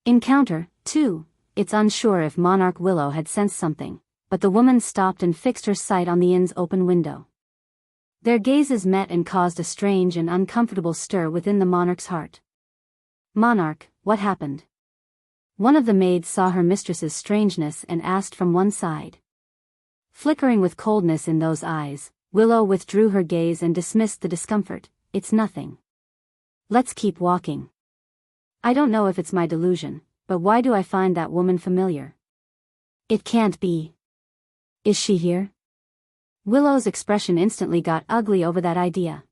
Encounter 2. It's unsure if Monarch Willow had sensed something, but the woman stopped and fixed her sight on the inn's open window. Their gazes met and caused a strange and uncomfortable stir within the monarch's heart. Monarch, what happened? One of the maids saw her mistress's strangeness and asked from one side. Flickering with coldness in those eyes, Willow withdrew her gaze and dismissed the discomfort. It's nothing. Let's keep walking. I don't know if it's my delusion, but why do I find that woman familiar? It can't be. Is she here? Willow's expression instantly got ugly over that idea.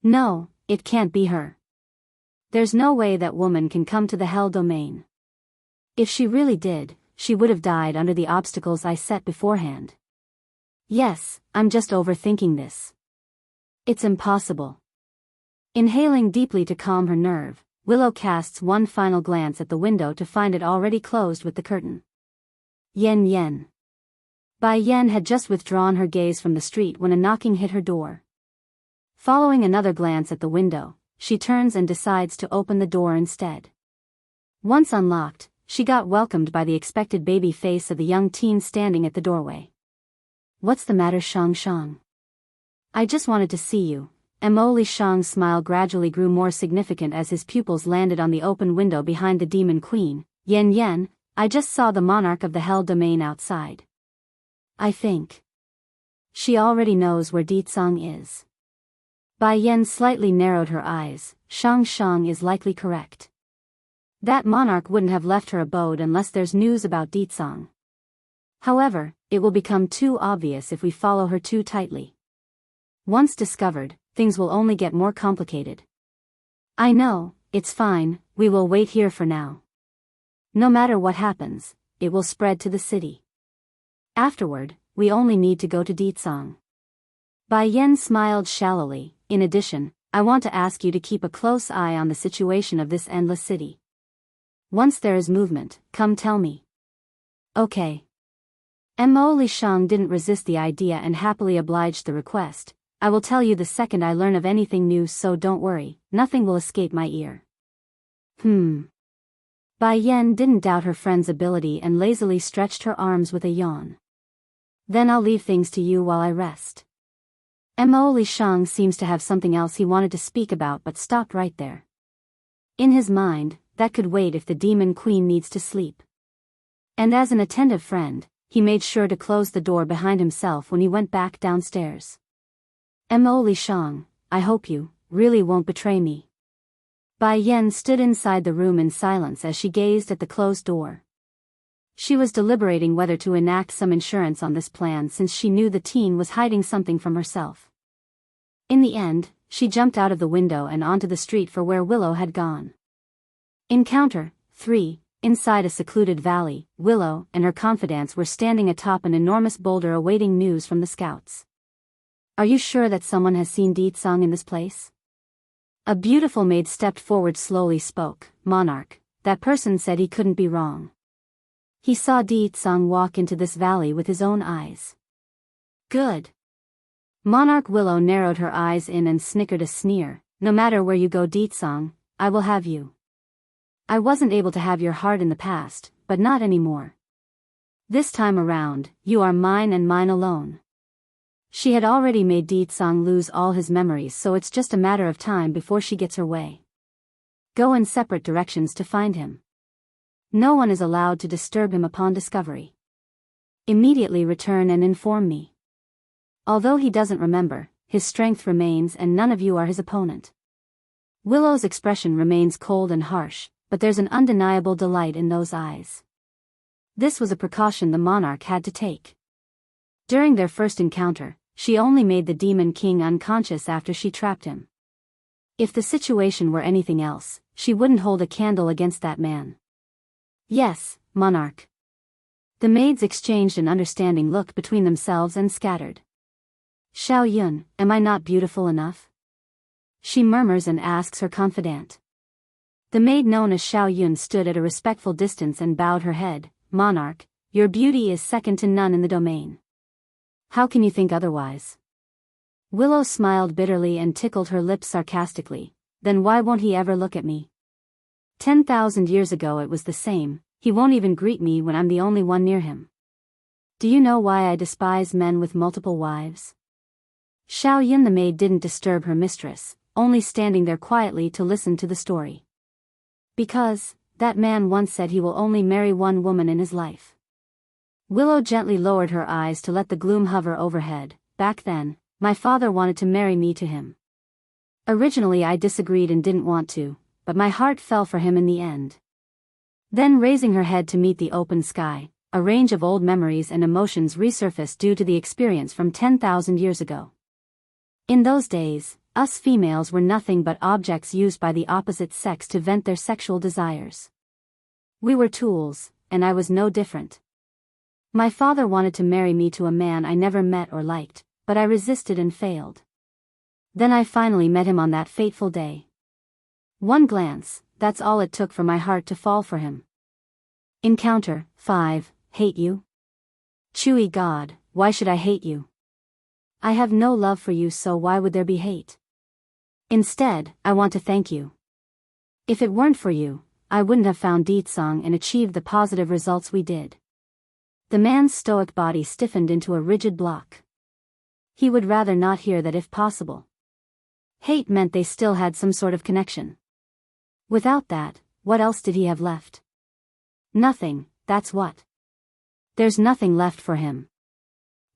No, it can't be her. There's no way that woman can come to the Hell Domain. If she really did, she would have died under the obstacles I set beforehand. Yes, I'm just overthinking this. It's impossible. Inhaling deeply to calm her nerve, Willow casts one final glance at the window to find it already closed with the curtain. Yen Yen. Bai Yen had just withdrawn her gaze from the street when a knocking hit her door. Following another glance at the window, she turns and decides to open the door instead. Once unlocked, she got welcomed by the expected baby face of the young teen standing at the doorway. What's the matter, Shang Shang? I just wanted to see you. Mo Li Shang's smile gradually grew more significant as his pupils landed on the open window behind the demon queen. Yen Yen, I just saw the monarch of the Hell Domain outside. I think she already knows where Ditsang is. Bai Yen slightly narrowed her eyes. Shang Shang is likely correct. That monarch wouldn't have left her abode unless there's news about Ditsang. However, it will become too obvious if we follow her too tightly. Once discovered, things will only get more complicated. I know, it's fine, we will wait here for now. No matter what happens, it will spread to the city. Afterward, we only need to go to Ditsang. Bai Yen smiled shallowly. In addition, I want to ask you to keep a close eye on the situation of this endless city. Once there is movement, come tell me. Okay. Mo Li Shang didn't resist the idea and happily obliged the request. I will tell you the second I learn of anything new, so don't worry, nothing will escape my ear. Bai Yen didn't doubt her friend's ability and lazily stretched her arms with a yawn. Then I'll leave things to you while I rest. Mo Li Shang seems to have something else he wanted to speak about but stopped right there. In his mind, that could wait if the demon queen needs to sleep. And as an attentive friend, he made sure to close the door behind himself when he went back downstairs. Mo Li Shang, I hope you really won't betray me. Bai Yen stood inside the room in silence as she gazed at the closed door. She was deliberating whether to enact some insurance on this plan since she knew the teen was hiding something from herself. In the end, she jumped out of the window and onto the street for where Willow had gone. Encounter 3. Inside a secluded valley, Willow and her confidants were standing atop an enormous boulder awaiting news from the scouts. Are you sure that someone has seen Ditsang in this place? A beautiful maid stepped forward slowly spoke. Monarch, that person said he couldn't be wrong. He saw Ditsang walk into this valley with his own eyes. Good. Monarch Willow narrowed her eyes in and snickered a sneer. No matter where you go, Ditsang, I will have you. I wasn't able to have your heart in the past, but not anymore. This time around, you are mine and mine alone. She had already made Ditsang lose all his memories, so it's just a matter of time before she gets her way. Go in separate directions to find him. No one is allowed to disturb him upon discovery. Immediately return and inform me. Although he doesn't remember, his strength remains and none of you are his opponent. Willow's expression remains cold and harsh, but there's an undeniable delight in those eyes. This was a precaution the monarch had to take. During their first encounter, she only made the demon king unconscious after she trapped him. If the situation were anything else, she wouldn't hold a candle against that man. Yes, monarch. The maids exchanged an understanding look between themselves and scattered. Xiao Yun, am I not beautiful enough? She murmurs and asks her confidant. The maid known as Xiao Yun stood at a respectful distance and bowed her head. Monarch, your beauty is second to none in the domain. How can you think otherwise? Willow smiled bitterly and tickled her lips sarcastically. Then why won't he ever look at me? 10,000 years ago it was the same, he won't even greet me when I'm the only one near him. Do you know why I despise men with multiple wives? Xiao Yin the maid didn't disturb her mistress, only standing there quietly to listen to the story. Because, that man once said he will only marry one woman in his life. Willow gently lowered her eyes to let the gloom hover overhead. Back then, my father wanted to marry me to him. Originally I disagreed and didn't want to, but my heart fell for him in the end. Then raising her head to meet the open sky, a range of old memories and emotions resurfaced due to the experience from 10,000 years ago. In those days, us females were nothing but objects used by the opposite sex to vent their sexual desires. We were tools, and I was no different. My father wanted to marry me to a man I never met or liked, but I resisted and failed. Then I finally met him on that fateful day. One glance, that's all it took for my heart to fall for him. Encounter 5. Hate you? Chewy God, why should I hate you? I have no love for you, so why would there be hate? Instead, I want to thank you. If it weren't for you, I wouldn't have found Deetsong and achieved the positive results we did. The man's stoic body stiffened into a rigid block. He would rather not hear that if possible. Hate meant they still had some sort of connection. Without that, what else did he have left? Nothing, that's what. There's nothing left for him.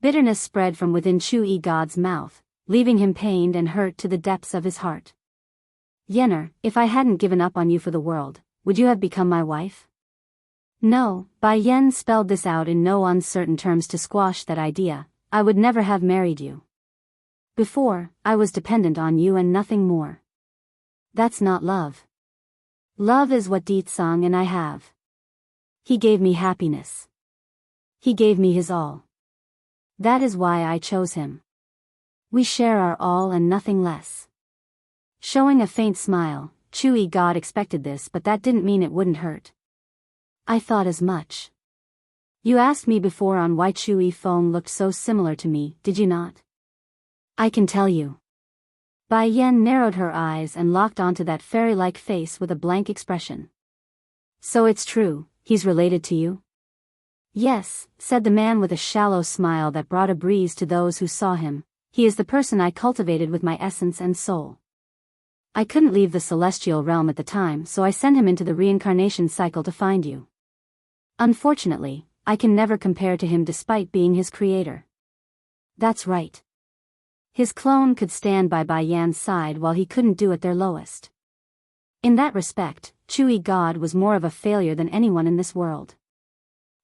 Bitterness spread from within Chewy God's mouth, leaving him pained and hurt to the depths of his heart. Yenner, if I hadn't given up on you for the world, would you have become my wife? No, Bai Yen spelled this out in no uncertain terms to squash that idea. I would never have married you. Before, I was dependent on you and nothing more. That's not love. Love is what Deetsong and I have. He gave me happiness. He gave me his all. That is why I chose him. We share our all and nothing less. Showing a faint smile, Chewy God expected this, but that didn't mean it wouldn't hurt. I thought as much. You asked me before on why Chewy Feng looked so similar to me, did you not? I can tell you. Bai Yen narrowed her eyes and locked onto that fairy-like face with a blank expression. So it's true, he's related to you? Yes, said the man with a shallow smile that brought a breeze to those who saw him. He is the person I cultivated with my essence and soul. I couldn't leave the celestial realm at the time, so I sent him into the reincarnation cycle to find you. Unfortunately, I can never compare to him despite being his creator. That's right. His clone could stand by Bai Yan's side while he couldn't do at their lowest. In that respect, Chewy God was more of a failure than anyone in this world.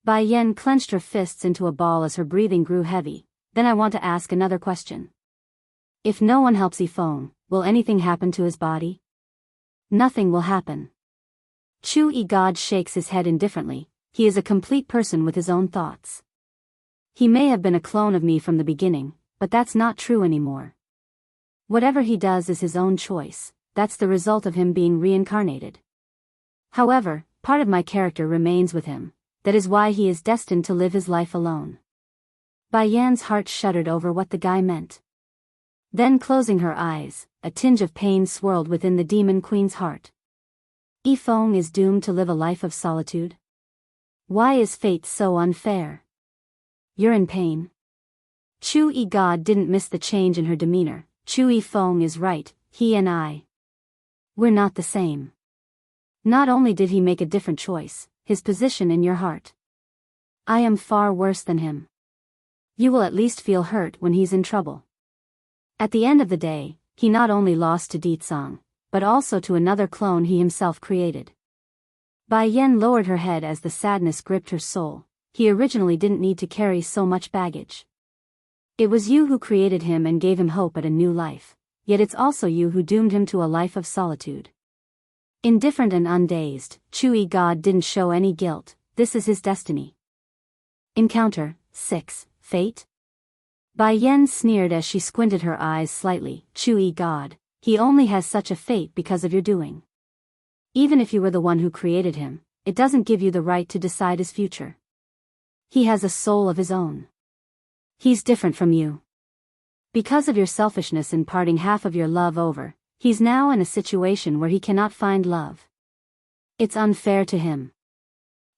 Bai Yan clenched her fists into a ball as her breathing grew heavy. Then I want to ask another question. If no one helps Yifeng, will anything happen to his body? Nothing will happen. Chewy God shakes his head indifferently. He is a complete person with his own thoughts. He may have been a clone of me from the beginning, but that's not true anymore. Whatever he does is his own choice. That's the result of him being reincarnated. However, part of my character remains with him. That is why he is destined to live his life alone. Bai Yan's heart shuddered over what the guy meant. Then closing her eyes, a tinge of pain swirled within the demon queen's heart. Yifeng is doomed to live a life of solitude? Why is fate so unfair? You're in pain? Chewy God didn't miss the change in her demeanor. Yifeng is right, he and I. We're not the same. Not only did he make a different choice, his position in your heart. I am far worse than him. You will at least feel hurt when he's in trouble. At the end of the day, he not only lost to Deetsong, but also to another clone he himself created. Bai Yen lowered her head as the sadness gripped her soul. He originally didn't need to carry so much baggage. It was you who created him and gave him hope at a new life, yet it's also you who doomed him to a life of solitude. Indifferent and undazed, Chewy God didn't show any guilt. This is his destiny. Encounter 6. Fate? Bai Yen sneered as she squinted her eyes slightly. Chewy God, he only has such a fate because of your doing. Even if you were the one who created him, it doesn't give you the right to decide his future. He has a soul of his own. He's different from you. Because of your selfishness in parting half of your love over, he's now in a situation where he cannot find love. It's unfair to him.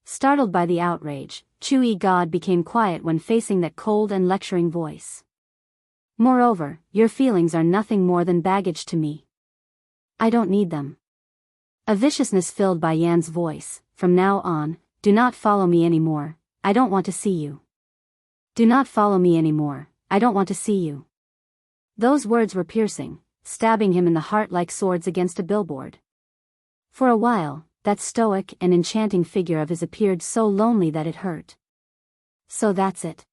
Startled by the outrage, Chui God became quiet when facing that cold and lecturing voice. Moreover, your feelings are nothing more than baggage to me. I don't need them. A viciousness filled Bai Yan's voice. From now on, do not follow me anymore, I don't want to see you. Do not follow me anymore, I don't want to see you. Those words were piercing, stabbing him in the heart like swords against a billboard. For a while, that stoic and enchanting figure of his appeared so lonely that it hurt. So that's it.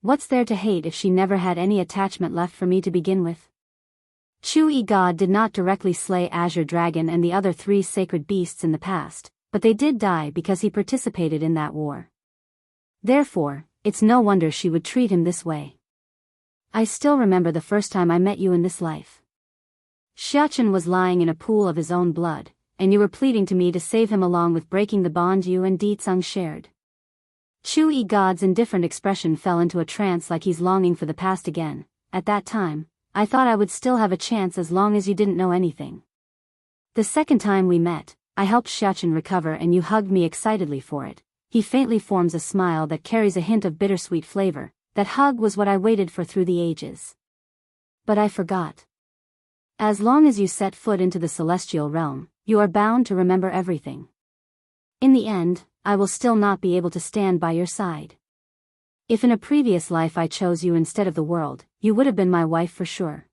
What's there to hate if she never had any attachment left for me to begin with? Chui God did not directly slay Azure Dragon and the other 3 sacred beasts in the past, but they did die because he participated in that war. Therefore, it's no wonder she would treat him this way. I still remember the first time I met you in this life. Xiachen was lying in a pool of his own blood, and you were pleading to me to save him along with breaking the bond you and Di Tsung shared. Chui God's indifferent expression fell into a trance like he's longing for the past again. At that time, I thought I would still have a chance as long as you didn't know anything. The second time we met, I helped Xiachen recover and you hugged me excitedly for it. He faintly forms a smile that carries a hint of bittersweet flavor. That hug was what I waited for through the ages. But I forgot. As long as you set foot into the celestial realm, you are bound to remember everything. In the end, I will still not be able to stand by your side. If in a previous life I chose you instead of the world, you would have been my wife for sure.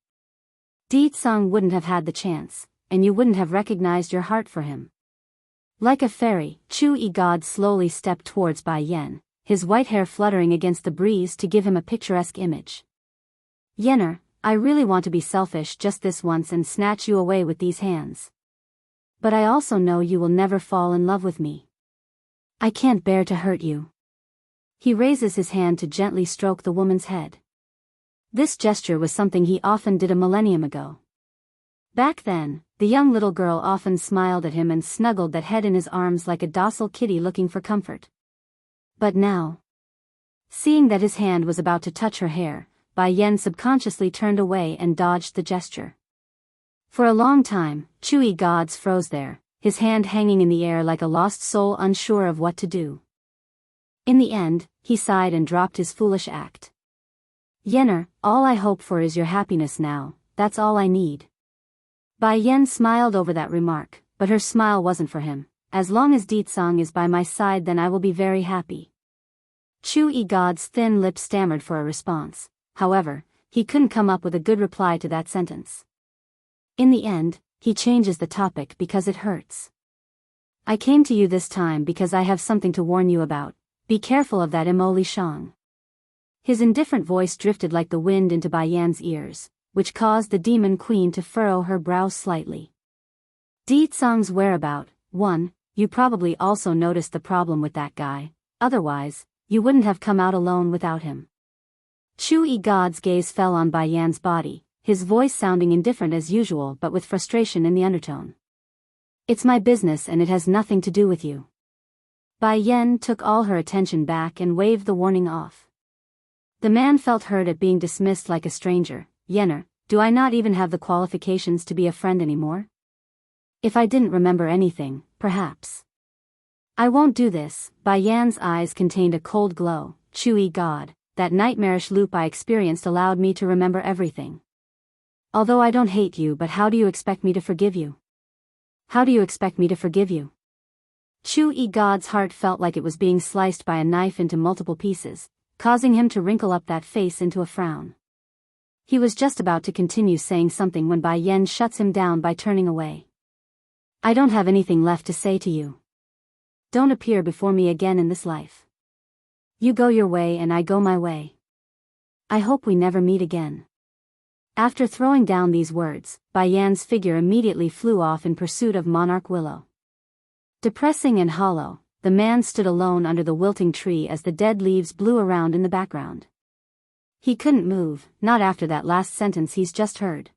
Di Tsung wouldn't have had the chance, and you wouldn't have recognized your heart for him. Like a fairy, Chui God slowly stepped towards Bai Yan, his white hair fluttering against the breeze to give him a picturesque image. Yenner, I really want to be selfish just this once and snatch you away with these hands. But I also know you will never fall in love with me. I can't bear to hurt you. He raises his hand to gently stroke the woman's head. This gesture was something he often did a millennium ago. Back then, the young little girl often smiled at him and snuggled that head in his arms like a docile kitty looking for comfort. But now, seeing that his hand was about to touch her hair, Bai Yan subconsciously turned away and dodged the gesture. For a long time, Chui Gods froze there, his hand hanging in the air like a lost soul unsure of what to do. In the end, he sighed and dropped his foolish act. Yenner, all I hope for is your happiness now, that's all I need. Bai Yan smiled over that remark, but her smile wasn't for him. As long as Di Tsung is by my side then I will be very happy. Chui God's thin lips stammered for a response, however, he couldn't come up with a good reply to that sentence. In the end, he changes the topic because it hurts. I came to you this time because I have something to warn you about. Be careful of that Imoli Shang. His indifferent voice drifted like the wind into Bai Yan's ears, which caused the demon queen to furrow her brows slightly. Di Tsung's whereabout, 1, you probably also noticed the problem with that guy, otherwise, you wouldn't have come out alone without him. Chui God's gaze fell on Bai Yan's body, his voice sounding indifferent as usual but with frustration in the undertone. It's my business and it has nothing to do with you. Bai Yan took all her attention back and waved the warning off. The man felt hurt at being dismissed like a stranger. Yenner, do I not even have the qualifications to be a friend anymore? If I didn't remember anything, perhaps. I won't do this. Bai Yan's eyes contained a cold glow. Chui God, that nightmarish loop I experienced allowed me to remember everything. Although I don't hate you, but how do you expect me to forgive you? How do you expect me to forgive you? Chui God's heart felt like it was being sliced by a knife into multiple pieces, causing him to wrinkle up that face into a frown. He was just about to continue saying something when Bai Yan shuts him down by turning away. I don't have anything left to say to you. Don't appear before me again in this life. You go your way and I go my way. I hope we never meet again. After throwing down these words, Bai Yan's figure immediately flew off in pursuit of Monarch Willow. Depressing and hollow, the man stood alone under the wilting tree as the dead leaves blew around in the background. He couldn't move, not after that last sentence he's just heard.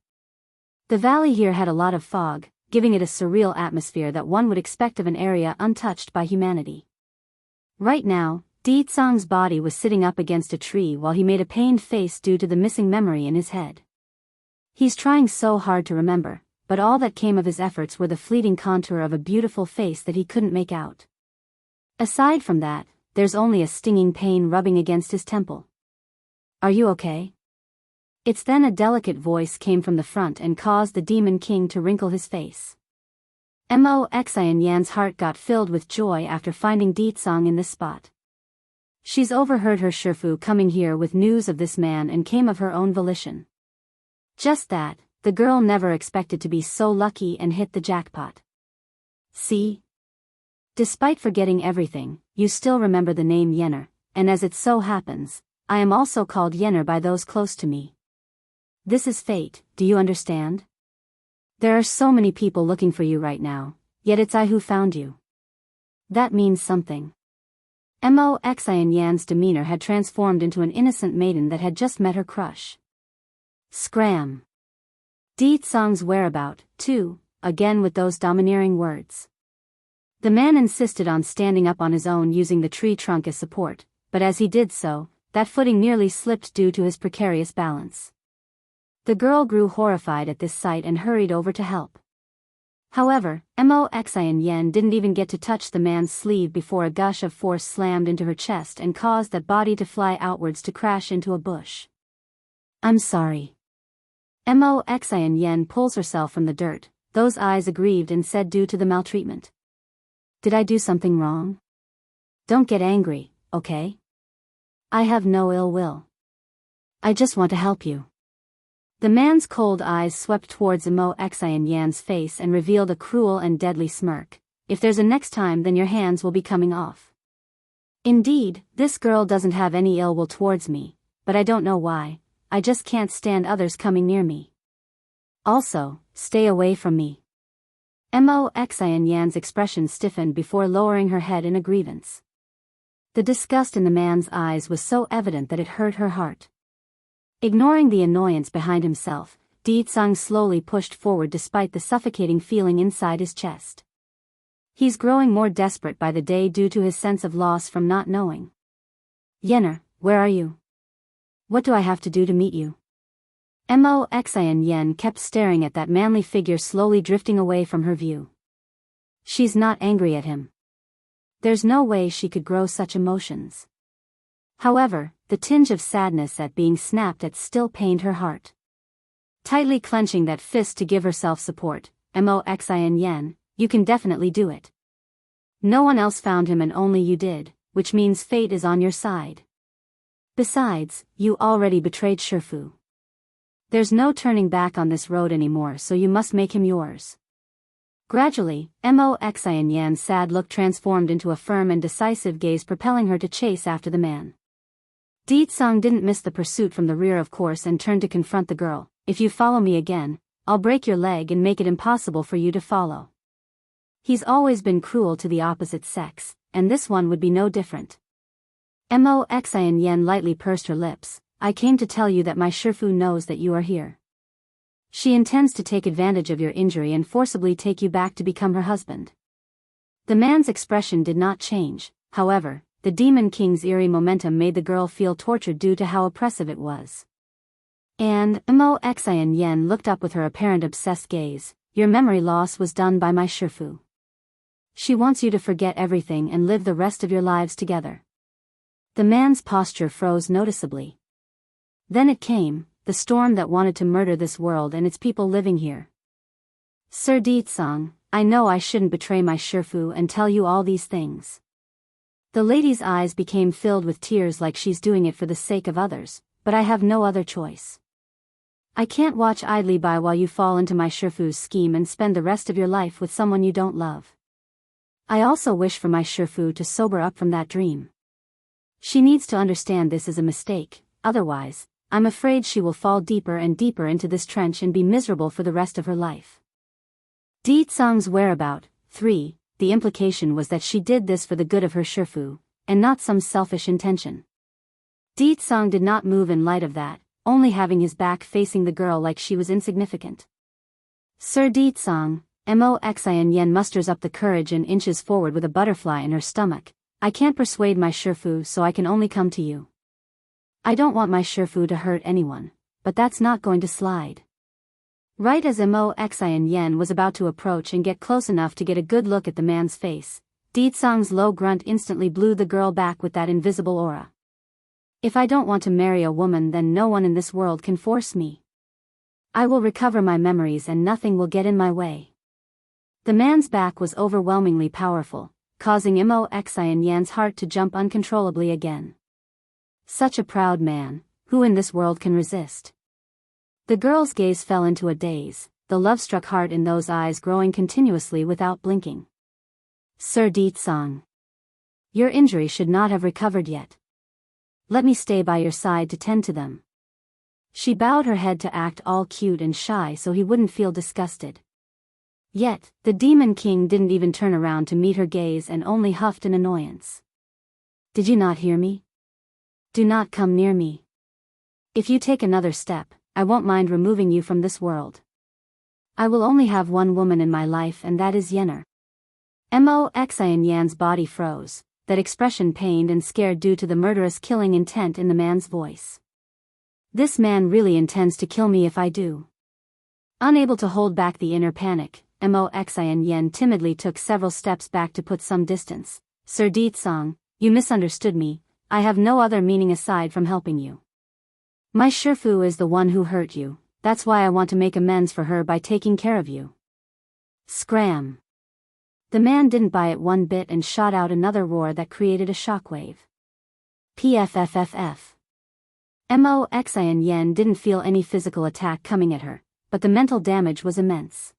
The valley here had a lot of fog, giving it a surreal atmosphere that one would expect of an area untouched by humanity. Right now, Di Tsung's body was sitting up against a tree while he made a pained face due to the missing memory in his head. He's trying so hard to remember, but all that came of his efforts were the fleeting contour of a beautiful face that he couldn't make out. Aside from that, there's only a stinging pain rubbing against his temple. Are you okay? It's then a delicate voice came from the front and caused the Demon King to wrinkle his face. Moxian Yan's heart got filled with joy after finding Ditsong in this spot. She's overheard her Shifu coming here with news of this man and came of her own volition. Just that, the girl never expected to be so lucky and hit the jackpot. See? Despite forgetting everything, you still remember the name Yenner, and as it so happens, I am also called Yenner by those close to me. This is fate, do you understand? There are so many people looking for you right now, yet it's I who found you. That means something. Moxian Yan's demeanor had transformed into an innocent maiden that had just met her crush. Scram. Ditsong's whereabout, too, again with those domineering words. The man insisted on standing up on his own using the tree trunk as support, but as he did so, that footing nearly slipped due to his precarious balance. The girl grew horrified at this sight and hurried over to help. However, Moxian Yan didn't even get to touch the man's sleeve before a gush of force slammed into her chest and caused that body to fly outwards to crash into a bush. I'm sorry. Moxian Yan pulls herself from the dirt, those eyes aggrieved and said due to the maltreatment. Did I do something wrong? Don't get angry, okay? I have no ill will. I just want to help you. The man's cold eyes swept towards Moxian Yan's face and revealed a cruel and deadly smirk. If there's a next time, then your hands will be coming off. Indeed, this girl doesn't have any ill will towards me, but I don't know why, I just can't stand others coming near me. Also, stay away from me. Moxian Yan's expression stiffened before lowering her head in a grievance. The disgust in the man's eyes was so evident that it hurt her heart. Ignoring the annoyance behind himself, Ditsong slowly pushed forward despite the suffocating feeling inside his chest. He's growing more desperate by the day due to his sense of loss from not knowing. Yenner, where are you? What do I have to do to meet you? Moxian Yan kept staring at that manly figure slowly drifting away from her view. She's not angry at him. There's no way she could grow such emotions. However, the tinge of sadness at being snapped at still pained her heart. Tightly clenching that fist to give herself support, Moxian Yan, you can definitely do it. No one else found him and only you did, which means fate is on your side. Besides, you already betrayed Shifu. There's no turning back on this road anymore, so you must make him yours. Gradually, Moxian Yan's sad look transformed into a firm and decisive gaze, propelling her to chase after the man. Ditsong didn't miss the pursuit from the rear of course and turned to confront the girl. If you follow me again, I'll break your leg and make it impossible for you to follow. He's always been cruel to the opposite sex, and this one would be no different. Moxian Yan lightly pursed her lips. I came to tell you that my Shifu knows that you are here. She intends to take advantage of your injury and forcibly take you back to become her husband. The man's expression did not change, however. The Demon King's eerie momentum made the girl feel tortured due to how oppressive it was. And Moxian Yan looked up with her apparent obsessed gaze. Your memory loss was done by my Shifu. She wants you to forget everything and live the rest of your lives together. The man's posture froze noticeably. Then it came, the storm that wanted to murder this world and its people living here. Sir Ditsong, I know I shouldn't betray my Shifu and tell you all these things. The lady's eyes became filled with tears like she's doing it for the sake of others, but I have no other choice. I can't watch idly by while you fall into my Shifu's scheme and spend the rest of your life with someone you don't love. I also wish for my Shifu to sober up from that dream. She needs to understand this is a mistake, otherwise, I'm afraid she will fall deeper and deeper into this trench and be miserable for the rest of her life. Ditsong's whereabout, 3. The implication was that she did this for the good of her Shifu, and not some selfish intention. Ditsong did not move in light of that, only having his back facing the girl like she was insignificant. Sir Ditsong, Moxian Yan musters up the courage and inches forward with a butterfly in her stomach. I can't persuade my Shifu, so I can only come to you. I don't want my Shifu to hurt anyone, but that's not going to slide. Right as Mo Xian Yen was about to approach and get close enough to get a good look at the man's face, Deetsong's low grunt instantly blew the girl back with that invisible aura. If I don't want to marry a woman, then no one in this world can force me. I will recover my memories and nothing will get in my way. The man's back was overwhelmingly powerful, causing Mo Xian Yan's heart to jump uncontrollably again. Such a proud man, who in this world can resist? The girl's gaze fell into a daze, the love-struck heart in those eyes growing continuously without blinking. Sir Deetsong. Your injury should not have recovered yet. Let me stay by your side to tend to them. She bowed her head to act all cute and shy so he wouldn't feel disgusted. Yet, the Demon King didn't even turn around to meet her gaze and only huffed in annoyance. Did you not hear me? Do not come near me. If you take another step, I won't mind removing you from this world. I will only have one woman in my life and that is Yenner. Mo Xian Yan's body froze, that expression pained and scared due to the murderous killing intent in the man's voice. This man really intends to kill me if I do. Unable to hold back the inner panic, Mo Xian Yan timidly took several steps back to put some distance. Sir Deetsong, you misunderstood me, I have no other meaning aside from helping you. My Shifu is the one who hurt you, that's why I want to make amends for her by taking care of you. Scram. The man didn't buy it one bit and shot out another roar that created a shockwave. PFFFF. Mo Xian Yen didn't feel any physical attack coming at her, but the mental damage was immense.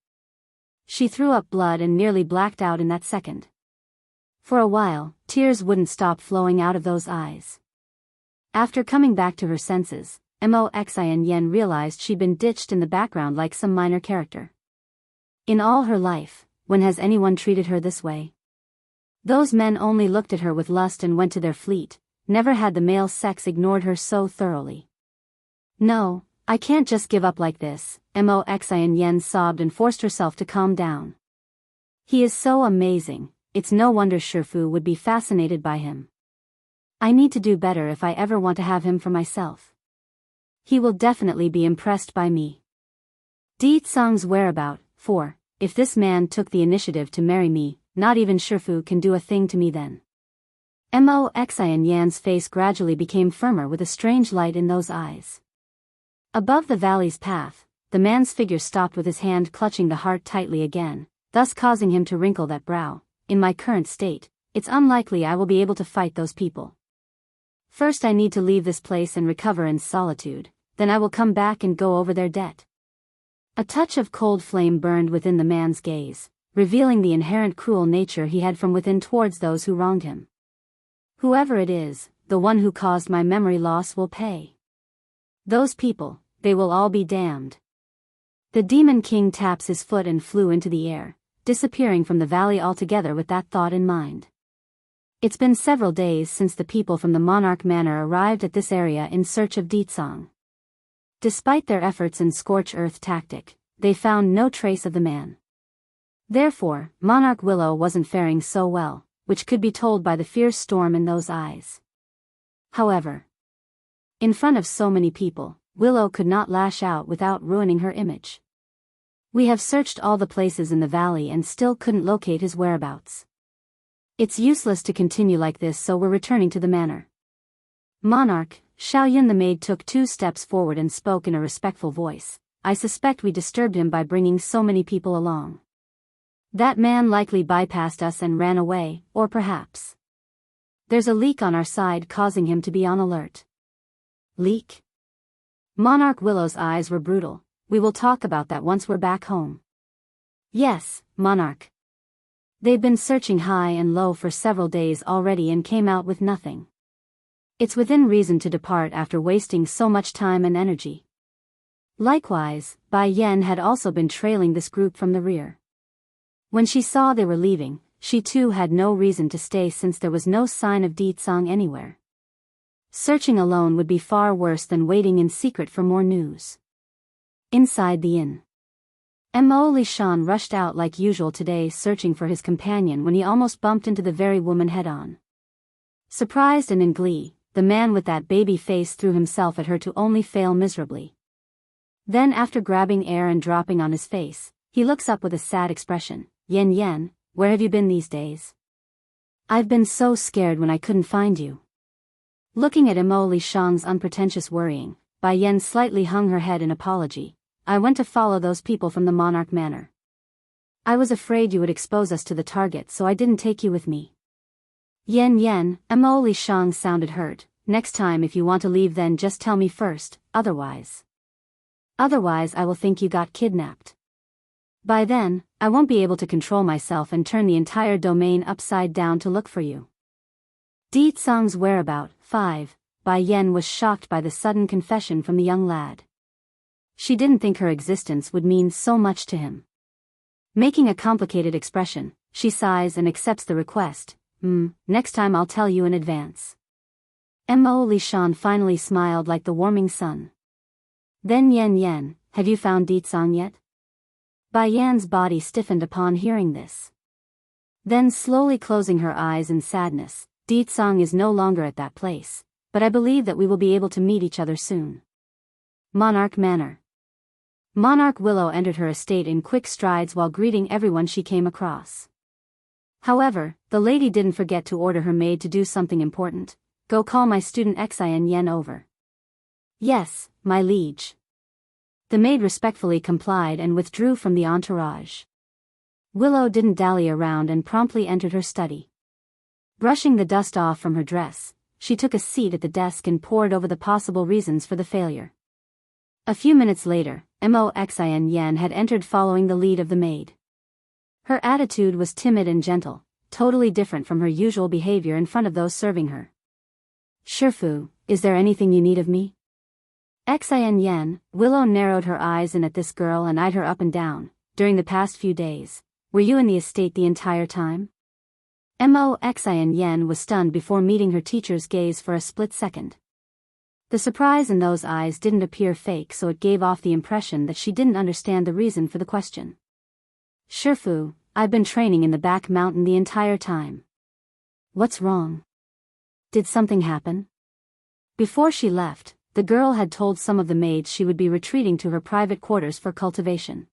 She threw up blood and nearly blacked out in that second. For a while, tears wouldn't stop flowing out of those eyes. After coming back to her senses, Mo Xian Yen realized she'd been ditched in the background like some minor character. In all her life, when has anyone treated her this way? Those men only looked at her with lust and went to their fleet, never had the male sex ignored her so thoroughly. No, I can't just give up like this, Mo Xian Yen sobbed and forced herself to calm down. He is so amazing, it's no wonder Shifu would be fascinated by him. I need to do better if I ever want to have him for myself. He will definitely be impressed by me. Deetsong's whereabout, for, if this man took the initiative to marry me, not even Shifu can do a thing to me then. Mo Xian Yan's face gradually became firmer with a strange light in those eyes. Above the valley's path, the man's figure stopped with his hand clutching the heart tightly again, thus causing him to wrinkle that brow. In my current state, it's unlikely I will be able to fight those people. First I need to leave this place and recover in solitude, then I will come back and go over their debt. A touch of cold flame burned within the man's gaze, revealing the inherent cruel nature he had from within towards those who wronged him. Whoever it is, the one who caused my memory loss will pay. Those people, they will all be damned. The Demon King taps his foot and flew into the air, disappearing from the valley altogether with that thought in mind. It's been several days since the people from the Monarch Manor arrived at this area in search of Deetsong. Despite their efforts in scorch earth tactic, they found no trace of the man. Therefore, Monarch Willow wasn't faring so well, which could be told by the fierce storm in those eyes. However, in front of so many people, Willow could not lash out without ruining her image. We have searched all the places in the valley and still couldn't locate his whereabouts. It's useless to continue like this, so we're returning to the manor. Monarch, Xiaoyun the maid took 2 steps forward and spoke in a respectful voice. I suspect we disturbed him by bringing so many people along. That man likely bypassed us and ran away, or perhaps there's a leak on our side causing him to be on alert. Leak? Monarch Willow's eyes were brutal. We will talk about that once we're back home. Yes, Monarch. They've been searching high and low for several days already and came out with nothing. It's within reason to depart after wasting so much time and energy. Likewise, Bai Yen had also been trailing this group from the rear. When she saw they were leaving, she too had no reason to stay since there was no sign of Deetsong anywhere. Searching alone would be far worse than waiting in secret for more news. Inside the inn, Mo Lishan rushed out like usual today searching for his companion when he almost bumped into the very woman head-on. Surprised and in glee, the man with that baby face threw himself at her to only fail miserably. Then after grabbing air and dropping on his face, he looks up with a sad expression. Yen Yen, where have you been these days? I've been so scared when I couldn't find you. Looking at Emo Li Shang's unpretentious worrying, Bai Yen slightly hung her head in apology. I went to follow those people from the Monarch Manor. I was afraid you would expose us to the target, so I didn't take you with me. Yen Yen, Emo Li Shang sounded hurt. Next time if you want to leave then just tell me first, otherwise I will think you got kidnapped. By then, I won't be able to control myself and turn the entire domain upside down to look for you. Di Tsang's whereabout, 5. Bai Yen was shocked by the sudden confession from the young lad. She didn't think her existence would mean so much to him. Making a complicated expression, she sighs and accepts the request. Next time I'll tell you in advance. Mo Li Shan finally smiled like the warming sun. Then Yen Yen, have you found Di Tsang yet? Bai Yan's body stiffened upon hearing this. Then slowly closing her eyes in sadness, Di Tsang is no longer at that place, but I believe that we will be able to meet each other soon. Monarch Manor. Monarch Willow entered her estate in quick strides while greeting everyone she came across. However, the lady didn't forget to order her maid to do something important. Go call my student Xian Yen over. Yes, my liege. The maid respectfully complied and withdrew from the entourage. Willow didn't dally around and promptly entered her study. Brushing the dust off from her dress, she took a seat at the desk and pored over the possible reasons for the failure. A few minutes later, Xian Yen had entered following the lead of the maid. Her attitude was timid and gentle, totally different from her usual behavior in front of those serving her. Shifu, is there anything you need of me? Xian Yen, Willow narrowed her eyes in at this girl and eyed her up and down. During the past few days, were you in the estate the entire time? Xian Yen was stunned before meeting her teacher's gaze for a split second. The surprise in those eyes didn't appear fake, so it gave off the impression that she didn't understand the reason for the question. Shifu, I've been training in the back mountain the entire time. What's wrong? Did something happen? Before she left, the girl had told some of the maids she would be retreating to her private quarters for cultivation.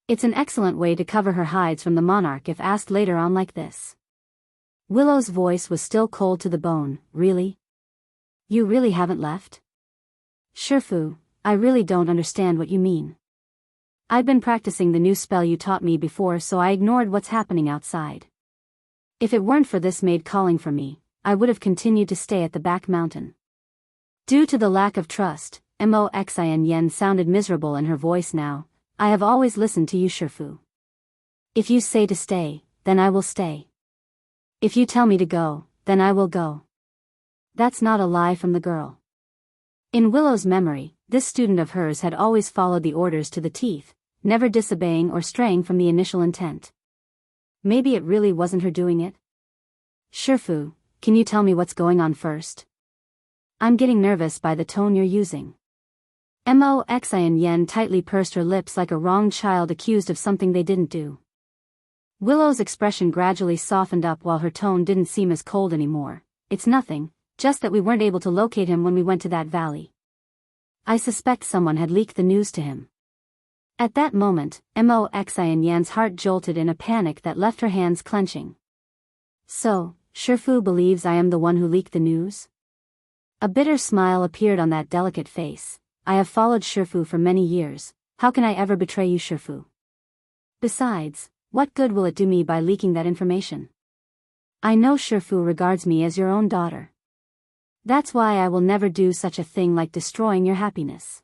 It's an excellent way to cover her hides from the monarch if asked later on like this. Willow's voice was still cold to the bone. Really? You really haven't left? Shifu, I really don't understand what you mean. I've been practicing the new spell you taught me before, so I ignored what's happening outside. If it weren't for this maid calling for me, I would have continued to stay at the back mountain. Due to the lack of trust, Xian Yen sounded miserable in her voice now. I have always listened to you, Shifu. If you say to stay, then I will stay. If you tell me to go, then I will go. That's not a lie from the girl. In Willow's memory, this student of hers had always followed the orders to the teeth, never disobeying or straying from the initial intent. Maybe it really wasn't her doing it? Shifu, can you tell me what's going on first? I'm getting nervous by the tone you're using. Xian Yen tightly pursed her lips like a wronged child accused of something they didn't do. Willow's expression gradually softened up while her tone didn't seem as cold anymore. It's nothing, just that we weren't able to locate him when we went to that valley. I suspect someone had leaked the news to him. At that moment, Xian Yan's heart jolted in a panic that left her hands clenching. So, Shifu believes I am the one who leaked the news? A bitter smile appeared on that delicate face. I have followed Shifu for many years. How can I ever betray you, Shifu? Besides, what good will it do me by leaking that information? I know Shifu regards me as your own daughter. That's why I will never do such a thing like destroying your happiness.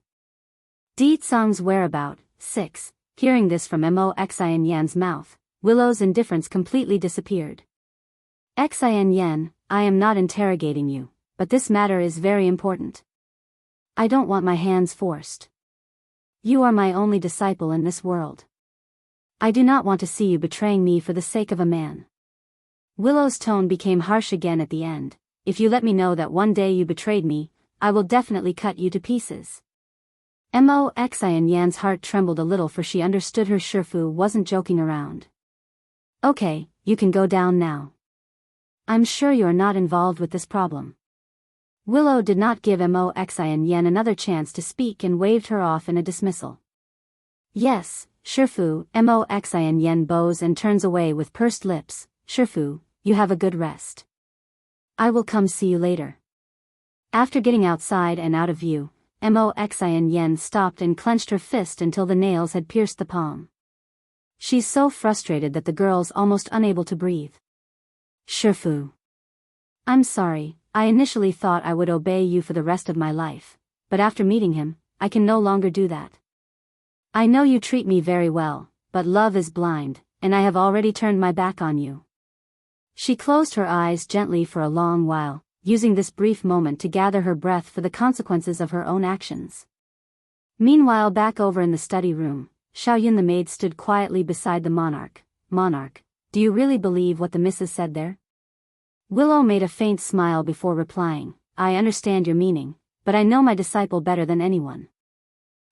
Di Tsang's whereabout, 6. Hearing this from Xian Yan's mouth, Willow's indifference completely disappeared. Xian Yan, I am not interrogating you, but this matter is very important. I don't want my hands forced. You are my only disciple in this world. I do not want to see you betraying me for the sake of a man. Willow's tone became harsh again at the end. If you let me know that one day you betrayed me, I will definitely cut you to pieces. Xian Yan's heart trembled a little, for she understood her Shifu wasn't joking around. Okay, you can go down now. I'm sure you are not involved with this problem. Willow did not give Moxian Yen another chance to speak and waved her off in a dismissal. Yes, Shifu, Moxian Yen bows and turns away with pursed lips. Shifu, you have a good rest. I will come see you later. After getting outside and out of view, Moxian Yen stopped and clenched her fist until the nails had pierced the palm. She's so frustrated that the girl's almost unable to breathe. Shifu. I'm sorry, I initially thought I would obey you for the rest of my life, but after meeting him, I can no longer do that. I know you treat me very well, but love is blind, and I have already turned my back on you. She closed her eyes gently for a long while, using this brief moment to gather her breath for the consequences of her own actions. Meanwhile, back over in the study room, Xiaoyun the maid stood quietly beside the monarch. Monarch, do you really believe what the missus said there? Willow made a faint smile before replying, I understand your meaning, but I know my disciple better than anyone.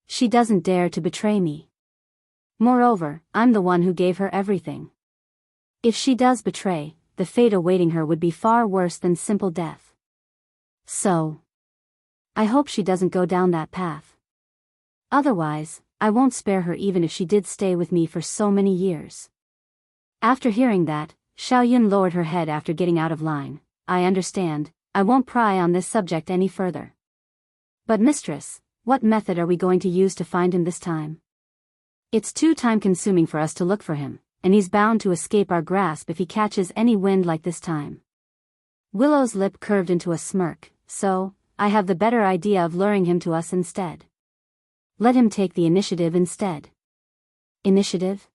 She doesn't dare to betray me. Moreover, I'm the one who gave her everything. If she does betray, the fate awaiting her would be far worse than simple death. So, I hope she doesn't go down that path. Otherwise, I won't spare her even if she did stay with me for so many years. After hearing that, Xiaoyun lowered her head after getting out of line. I understand, I won't pry on this subject any further. But mistress, what method are we going to use to find him this time? It's too time-consuming for us to look for him, and he's bound to escape our grasp if he catches any wind like this time. Willow's lip curved into a smirk, so, I have the better idea of luring him to us instead. Let him take the initiative instead. Initiative?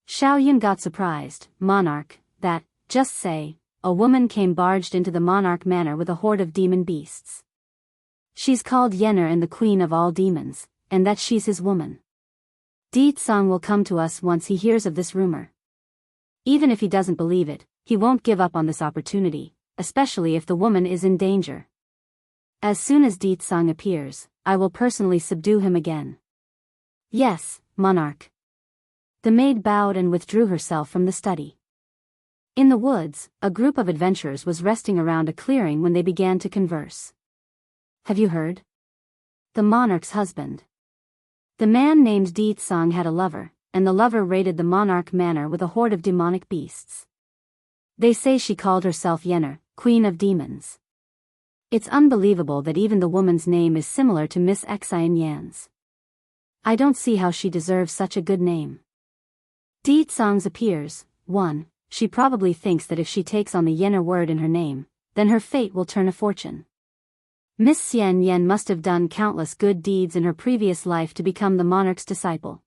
Xiaoyun got surprised. Monarch, that, just say, a woman came barged into the monarch manor with a horde of demon beasts. She's called Yenner and the queen of all demons, and that she's his woman. Di Tsang will come to us once he hears of this rumor. Even if he doesn't believe it, he won't give up on this opportunity, especially if the woman is in danger. As soon as Di Tsang appears, I will personally subdue him again. Yes, monarch. The maid bowed and withdrew herself from the study. In the woods, a group of adventurers was resting around a clearing when they began to converse. Have you heard? The monarch's husband. The man named Di Tsang had a lover, and the lover raided the monarch manor with a horde of demonic beasts. They say she called herself Yenner, queen of demons. It's unbelievable that even the woman's name is similar to Miss Xian Yan's. I don't see how she deserves such a good name. Di Tsang's appears. 1. She probably thinks that if she takes on the Yenner word in her name, then her fate will turn a fortune. Miss Xian Yan must have done countless good deeds in her previous life to become the monarch's disciple.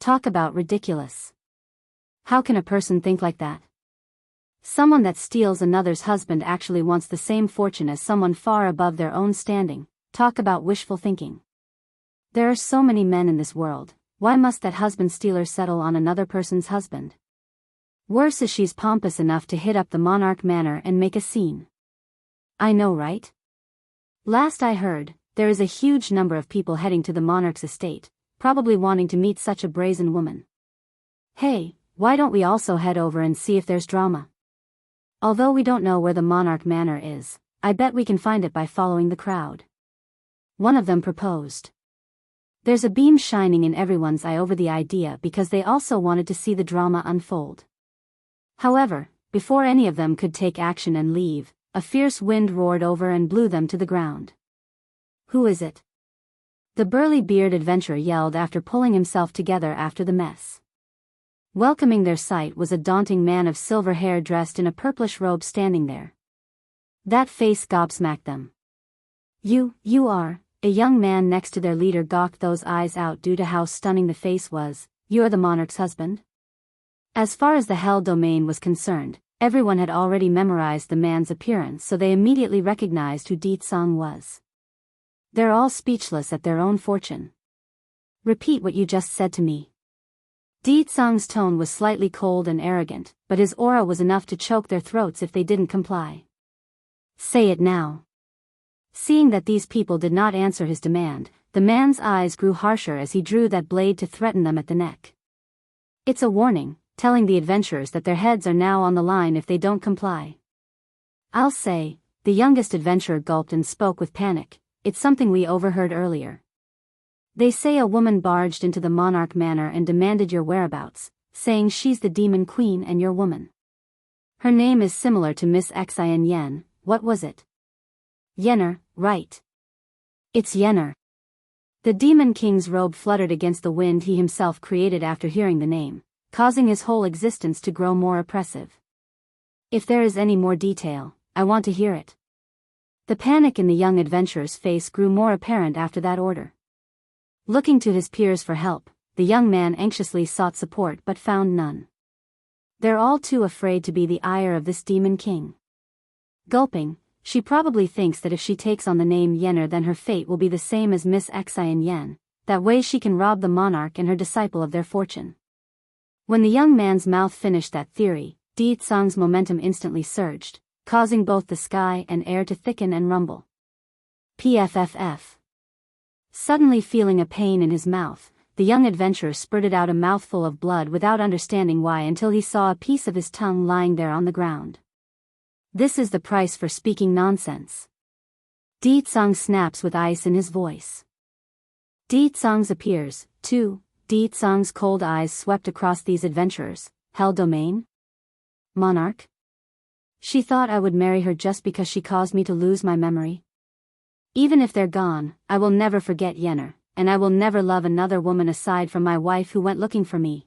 Talk about ridiculous. How can a person think like that? Someone that steals another's husband actually wants the same fortune as someone far above their own standing. Talk about wishful thinking. There are so many men in this world. Why must that husband stealer settle on another person's husband? Worse is she's pompous enough to hit up the monarch manor and make a scene. I know, right? Last I heard, there is a huge number of people heading to the monarch's estate, probably wanting to meet such a brazen woman. Hey, why don't we also head over and see if there's drama? Although we don't know where the monarch manor is, I bet we can find it by following the crowd. One of them proposed. There's a beam shining in everyone's eye over the idea because they also wanted to see the drama unfold. However, before any of them could take action and leave, a fierce wind roared over and blew them to the ground. Who is it? The burly beard adventurer yelled after pulling himself together after the mess. Welcoming their sight was a daunting man of silver hair dressed in a purplish robe standing there. That face gobsmacked them. You are... A young man next to their leader gawked those eyes out due to how stunning the face was. You're the monarch's husband? As far as the Hell domain was concerned, everyone had already memorized the man's appearance, so they immediately recognized who Di Tsang was. They're all speechless at their own fortune. Repeat what you just said to me. Di Tsang's tone was slightly cold and arrogant, but his aura was enough to choke their throats if they didn't comply. Say it now. Seeing that these people did not answer his demand, the man's eyes grew harsher as he drew that blade to threaten them at the neck. It's a warning, telling the adventurers that their heads are now on the line if they don't comply. I'll say, The youngest adventurer gulped and spoke with panic. It's something we overheard earlier. They say a woman barged into the monarch manor and demanded your whereabouts, saying she's the demon queen and your woman. Her name is similar to Miss Xin Yen. What was it? Yenner, right. It's Yenner. The demon king's robe fluttered against the wind he himself created after hearing the name, causing his whole existence to grow more oppressive. If there is any more detail, I want to hear it. The panic in the young adventurer's face grew more apparent after that order. Looking to his peers for help, the young man anxiously sought support but found none. They're all too afraid to be the ire of this demon king. Gulping, she probably thinks that if she takes on the name Yenner then her fate will be the same as Miss Xin Yen, that way she can rob the monarch and her disciple of their fortune. When the young man's mouth finished that theory, Di Tsang's momentum instantly surged, causing both the sky and air to thicken and rumble. PFFF. Suddenly feeling a pain in his mouth, the young adventurer spurted out a mouthful of blood without understanding why until he saw a piece of his tongue lying there on the ground. This is the price for speaking nonsense. Di Tsang snaps with ice in his voice. Di Tsang's appears, too. Di Tsang's cold eyes swept across these adventurers. Hell domain? Monarch? She thought I would marry her just because she caused me to lose my memory. Even if they're gone, I will never forget Yenner, and I will never love another woman aside from my wife who went looking for me.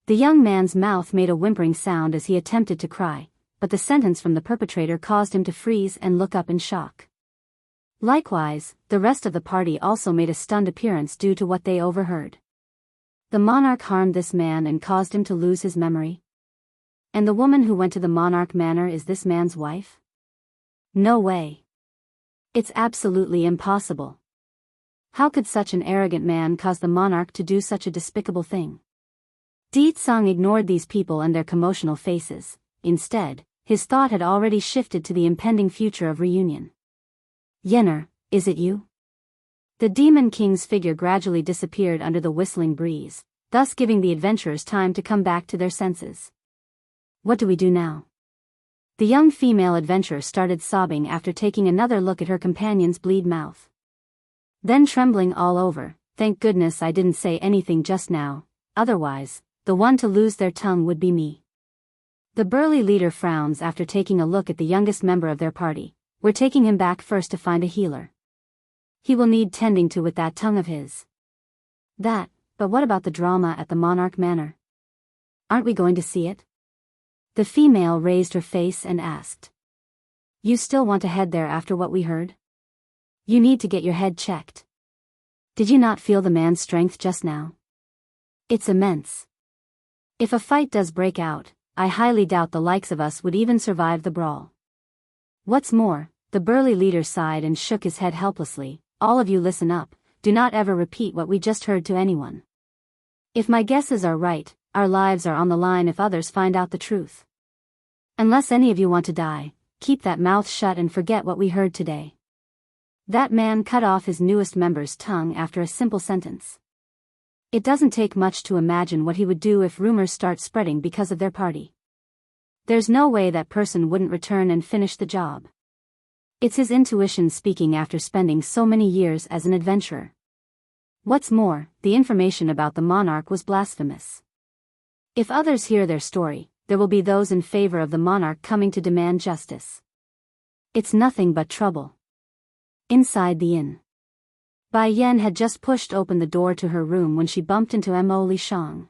The young man's mouth made a whimpering sound as he attempted to cry, but the sentence from the perpetrator caused him to freeze and look up in shock. Likewise, the rest of the party also made a stunned appearance due to what they overheard. The monarch harmed this man and caused him to lose his memory. And the woman who went to the monarch manor is this man's wife? No way. It's absolutely impossible. How could such an arrogant man cause the monarch to do such a despicable thing? Di Tsang ignored these people and their commotional faces. Instead, his thought had already shifted to the impending future of reunion. Yenner, is it you? The demon king's figure gradually disappeared under the whistling breeze, thus giving the adventurers time to come back to their senses. What do we do now? The young female adventurer started sobbing after taking another look at her companion's bleed mouth. Then trembling all over, thank goodness I didn't say anything just now, otherwise, the one to lose their tongue would be me. The burly leader frowns after taking a look at the youngest member of their party. We're taking him back first to find a healer. He will need tending to with that tongue of his. But what about the drama at the Monarch Manor? Aren't we going to see it? The female raised her face and asked. You still want to head there after what we heard? You need to get your head checked. Did you not feel the man's strength just now? It's immense. If a fight does break out, I highly doubt the likes of us would even survive the brawl. What's more, the burly leader sighed and shook his head helplessly. All of you listen up, do not ever repeat what we just heard to anyone. If my guesses are right, our lives are on the line if others find out the truth. Unless any of you want to die, keep that mouth shut and forget what we heard today. That man cut off his newest member's tongue after a simple sentence. It doesn't take much to imagine what he would do if rumors start spreading because of their party. There's no way that person wouldn't return and finish the job. It's his intuition speaking after spending so many years as an adventurer. What's more, the information about the monarch was blasphemous. If others hear their story, there will be those in favor of the monarch coming to demand justice. It's nothing but trouble. Inside the inn. Bai Yan had just pushed open the door to her room when she bumped into Mo Li Shang.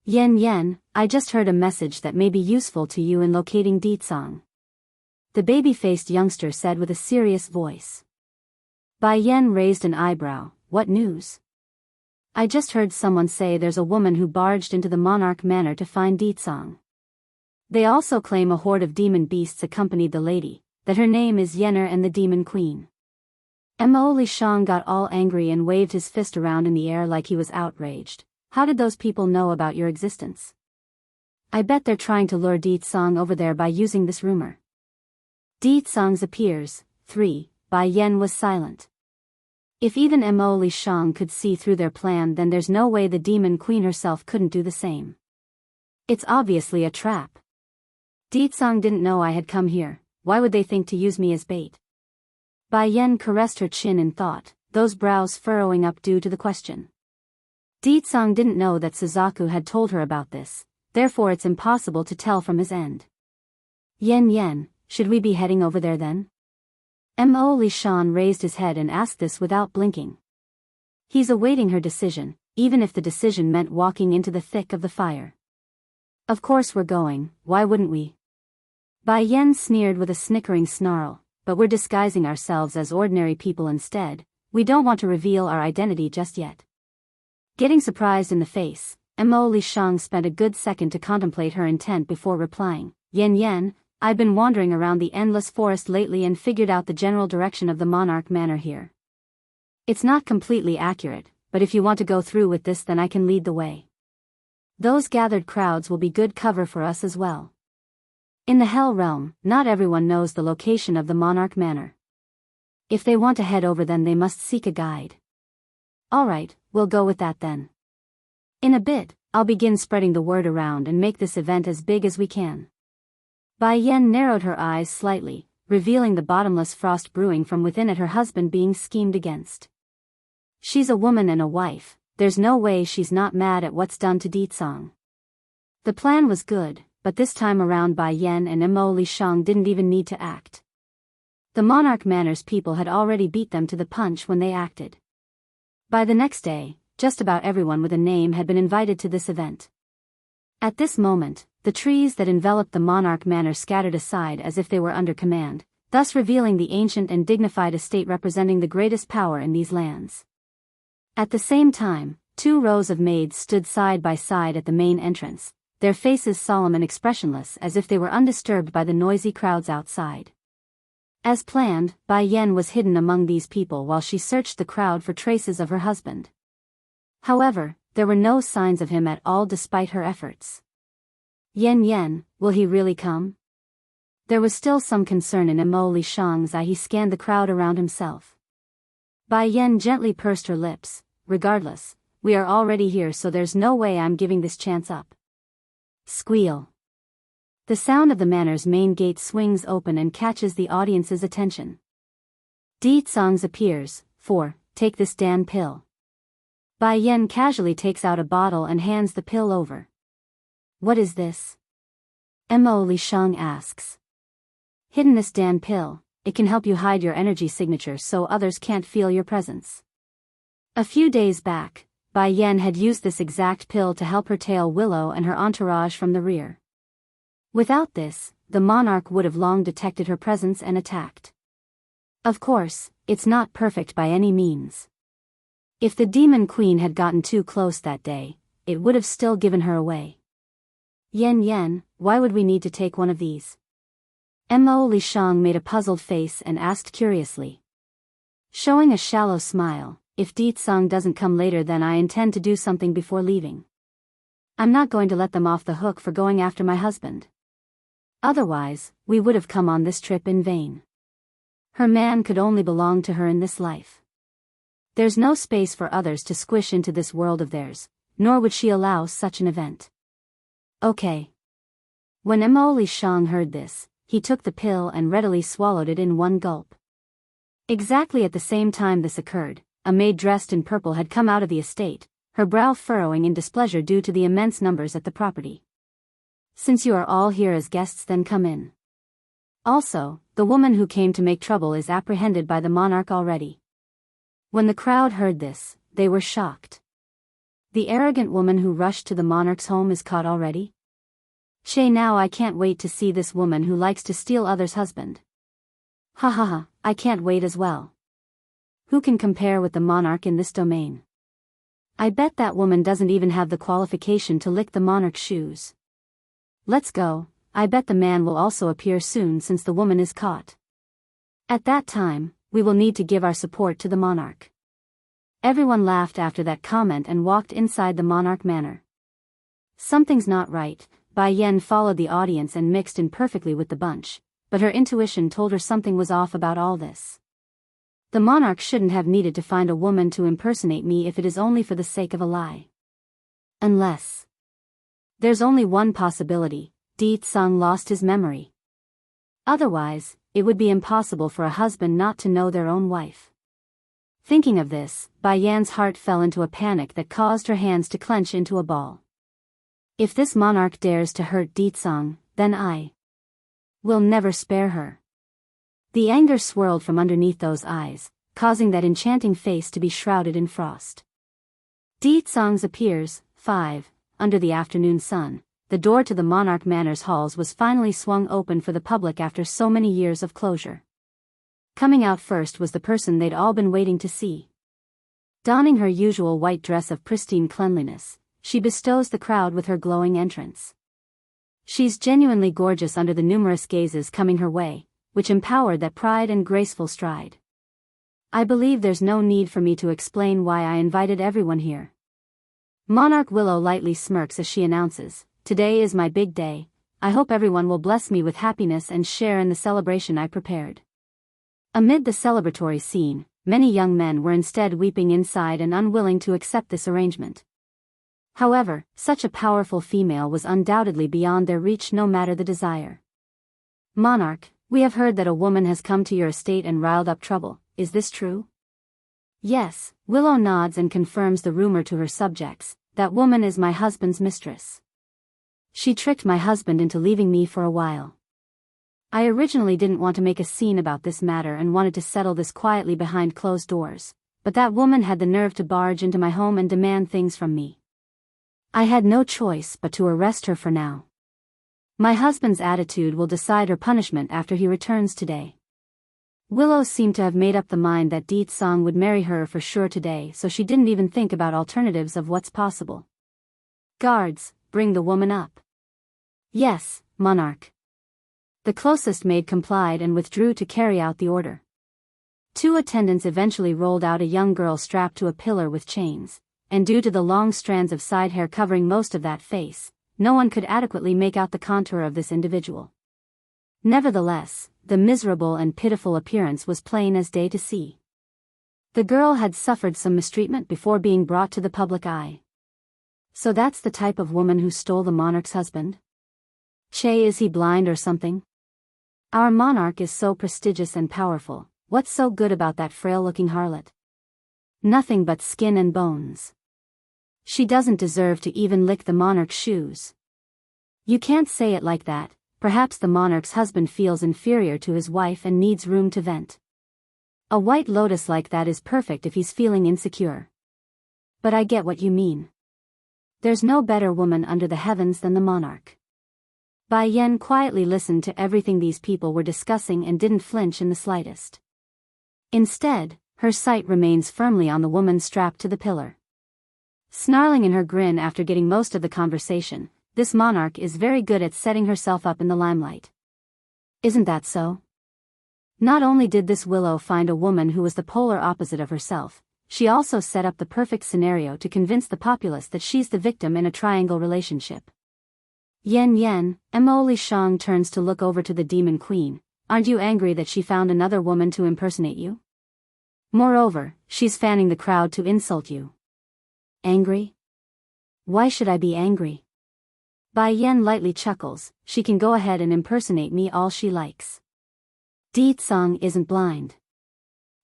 Yen, I just heard a message that may be useful to you in locating Di Tsang. The baby-faced youngster said with a serious voice. Bai Yan raised an eyebrow. What news? I just heard someone say there's a woman who barged into the Monarch Manor to find Di Tsang. They also claim a horde of demon beasts accompanied the lady, that her name is Yenner and the Demon Queen. Mo Li Shang got all angry and waved his fist around in the air like he was outraged. How did those people know about your existence? I bet they're trying to lure Di Tsang over there by using this rumor. Di Tsang's appears. 3. Bai Yan was silent. If even Mo Li Shang could see through their plan, then there's no way the Demon Queen herself couldn't do the same. It's obviously a trap. Di Tsang didn't know I had come here, why would they think to use me as bait? Bai Yen caressed her chin in thought, those brows furrowing up due to the question. Ditsang didn't know that Suzaku had told her about this, therefore it's impossible to tell from his end. Yen, should we be heading over there then? Mo Lishan raised his head and asked this without blinking. He's awaiting her decision, even if the decision meant walking into the thick of the fire. Of course we're going, why wouldn't we? Bai Yen sneered with a snickering snarl, but we're disguising ourselves as ordinary people instead, we don't want to reveal our identity just yet. Getting surprised in the face, Mo Lishang spent a good second to contemplate her intent before replying. Yen, I've been wandering around the endless forest lately and figured out the general direction of the Monarch Manor here. It's not completely accurate, but if you want to go through with this then I can lead the way. Those gathered crowds will be good cover for us as well. In the Hell Realm, not everyone knows the location of the Monarch Manor. If they want to head over then they must seek a guide. Alright, we'll go with that then. In a bit, I'll begin spreading the word around and make this event as big as we can. Bai Yen narrowed her eyes slightly, revealing the bottomless frost brewing from within at her husband being schemed against. She's a woman and a wife, there's no way she's not mad at what's done to Ditsang. The plan was good, but this time around Bai Yen and Mo Lishang didn't even need to act. The Monarch Manor's people had already beat them to the punch when they acted. By the next day, just about everyone with a name had been invited to this event. At this moment, the trees that enveloped the Monarch Manor scattered aside as if they were under command, thus revealing the ancient and dignified estate representing the greatest power in these lands. At the same time, 2 rows of maids stood side by side at the main entrance, their faces solemn and expressionless as if they were undisturbed by the noisy crowds outside. As planned, Bai Yen was hidden among these people while she searched the crowd for traces of her husband. However, there were no signs of him at all despite her efforts. Yen, will he really come? There was still some concern in Mo Lishang's eye. He scanned the crowd around himself. Bai Yen gently pursed her lips. Regardless, we are already here so there's no way I'm giving this chance up. Squeal. The sound of the manor's main gate swings open and catches the audience's attention. Ditsang appears. Take this damn pill. Bai Yen casually takes out a bottle and hands the pill over. What is this? Mo Lishang asks. Hidden this damn pill, it can help you hide your energy signature so others can't feel your presence. A few days back, Bai Yen had used this exact pill to help her tail Willow and her entourage from the rear. Without this, the monarch would have long detected her presence and attacked. Of course, it's not perfect by any means. If the demon queen had gotten too close that day, it would have still given her away. Yen, why would we need to take one of these? Mo Lishang made a puzzled face and asked curiously. Showing a shallow smile, if Ditsang doesn't come later then I intend to do something before leaving. I'm not going to let them off the hook for going after my husband. Otherwise, we would have come on this trip in vain. Her man could only belong to her in this life. There's no space for others to squish into this world of theirs, nor would she allow such an event. Okay. When Mo Lishang heard this, he took the pill and readily swallowed it in one gulp. Exactly at the same time this occurred, a maid dressed in purple had come out of the estate, her brow furrowing in displeasure due to the immense numbers at the property. Since you are all here as guests then come in. Also, the woman who came to make trouble is apprehended by the monarch already. When the crowd heard this, they were shocked. The arrogant woman who rushed to the monarch's home is caught already? Now I can't wait to see this woman who likes to steal others' husband. Ha, I can't wait as well. Who can compare with the monarch in this domain? I bet that woman doesn't even have the qualification to lick the monarch's shoes. Let's go, I bet the man will also appear soon since the woman is caught. At that time, we will need to give our support to the monarch. Everyone laughed after that comment and walked inside the Monarch Manor. Something's not right. Bai Yen followed the audience and mixed in perfectly with the bunch, but her intuition told her something was off about all this. The monarch shouldn't have needed to find a woman to impersonate me if it is only for the sake of a lie. Unless. There's only one possibility, Ditsang lost his memory. Otherwise, it would be impossible for a husband not to know their own wife. Thinking of this, Biyao heart fell into a panic that caused her hands to clench into a ball. If this monarch dares to hurt Ditsang, then I will never spare her. The anger swirled from underneath those eyes, causing that enchanting face to be shrouded in frost. Ditsang appears, 5, under the afternoon sun. The door to the monarch manor's halls was finally swung open for the public after so many years of closure. Coming out first was the person they'd all been waiting to see. Donning her usual white dress of pristine cleanliness, she bestows the crowd with her glowing entrance. She's genuinely gorgeous under the numerous gazes coming her way, which empowered that pride and graceful stride. I believe there's no need for me to explain why I invited everyone here. Monarch Willow lightly smirks as she announces, "Today is my big day. I hope everyone will bless me with happiness and share in the celebration I prepared." Amid the celebratory scene, many young men were instead weeping inside and unwilling to accept this arrangement. However, such a powerful female was undoubtedly beyond their reach no matter the desire. "Monarch, we have heard that a woman has come to your estate and riled up trouble. Is this true?" "Yes," Willow nods and confirms the rumor to her subjects. "That woman is my husband's mistress. She tricked my husband into leaving me for a while. I originally didn't want to make a scene about this matter and wanted to settle this quietly behind closed doors, but that woman had the nerve to barge into my home and demand things from me. I had no choice but to arrest her for now. My husband's attitude will decide her punishment after he returns today." Willow seemed to have made up the mind that Ditsang would marry her for sure today, so she didn't even think about alternatives of what's possible. "Guards, bring the woman up." "Yes, monarch." The closest maid complied and withdrew to carry out the order. 2 attendants eventually rolled out a young girl strapped to a pillar with chains, and due to the long strands of side hair covering most of that face, no one could adequately make out the contour of this individual. Nevertheless, the miserable and pitiful appearance was plain as day to see. The girl had suffered some mistreatment before being brought to the public eye. So that's the type of woman who stole the monarch's husband? Che, is he blind or something? Our monarch is so prestigious and powerful, what's so good about that frail-looking harlot? Nothing but skin and bones. She doesn't deserve to even lick the monarch's shoes. You can't say it like that. Perhaps the monarch's husband feels inferior to his wife and needs room to vent. A white lotus like that is perfect if he's feeling insecure. But I get what you mean. There's no better woman under the heavens than the monarch. Biyao quietly listened to everything these people were discussing and didn't flinch in the slightest. Instead, her sight remains firmly on the woman strapped to the pillar. Snarling in her grin after getting most of the conversation, this monarch is very good at setting herself up in the limelight. Isn't that so? Not only did this Willow find a woman who was the polar opposite of herself, she also set up the perfect scenario to convince the populace that she's the victim in a triangle relationship. Yen, Mo Li Shang turns to look over to the demon queen. "Aren't you angry that she found another woman to impersonate you? Moreover, she's fanning the crowd to insult you." "Angry? Why should I be angry?" Biyao lightly chuckles. "She can go ahead and impersonate me all she likes. Ditsang isn't blind.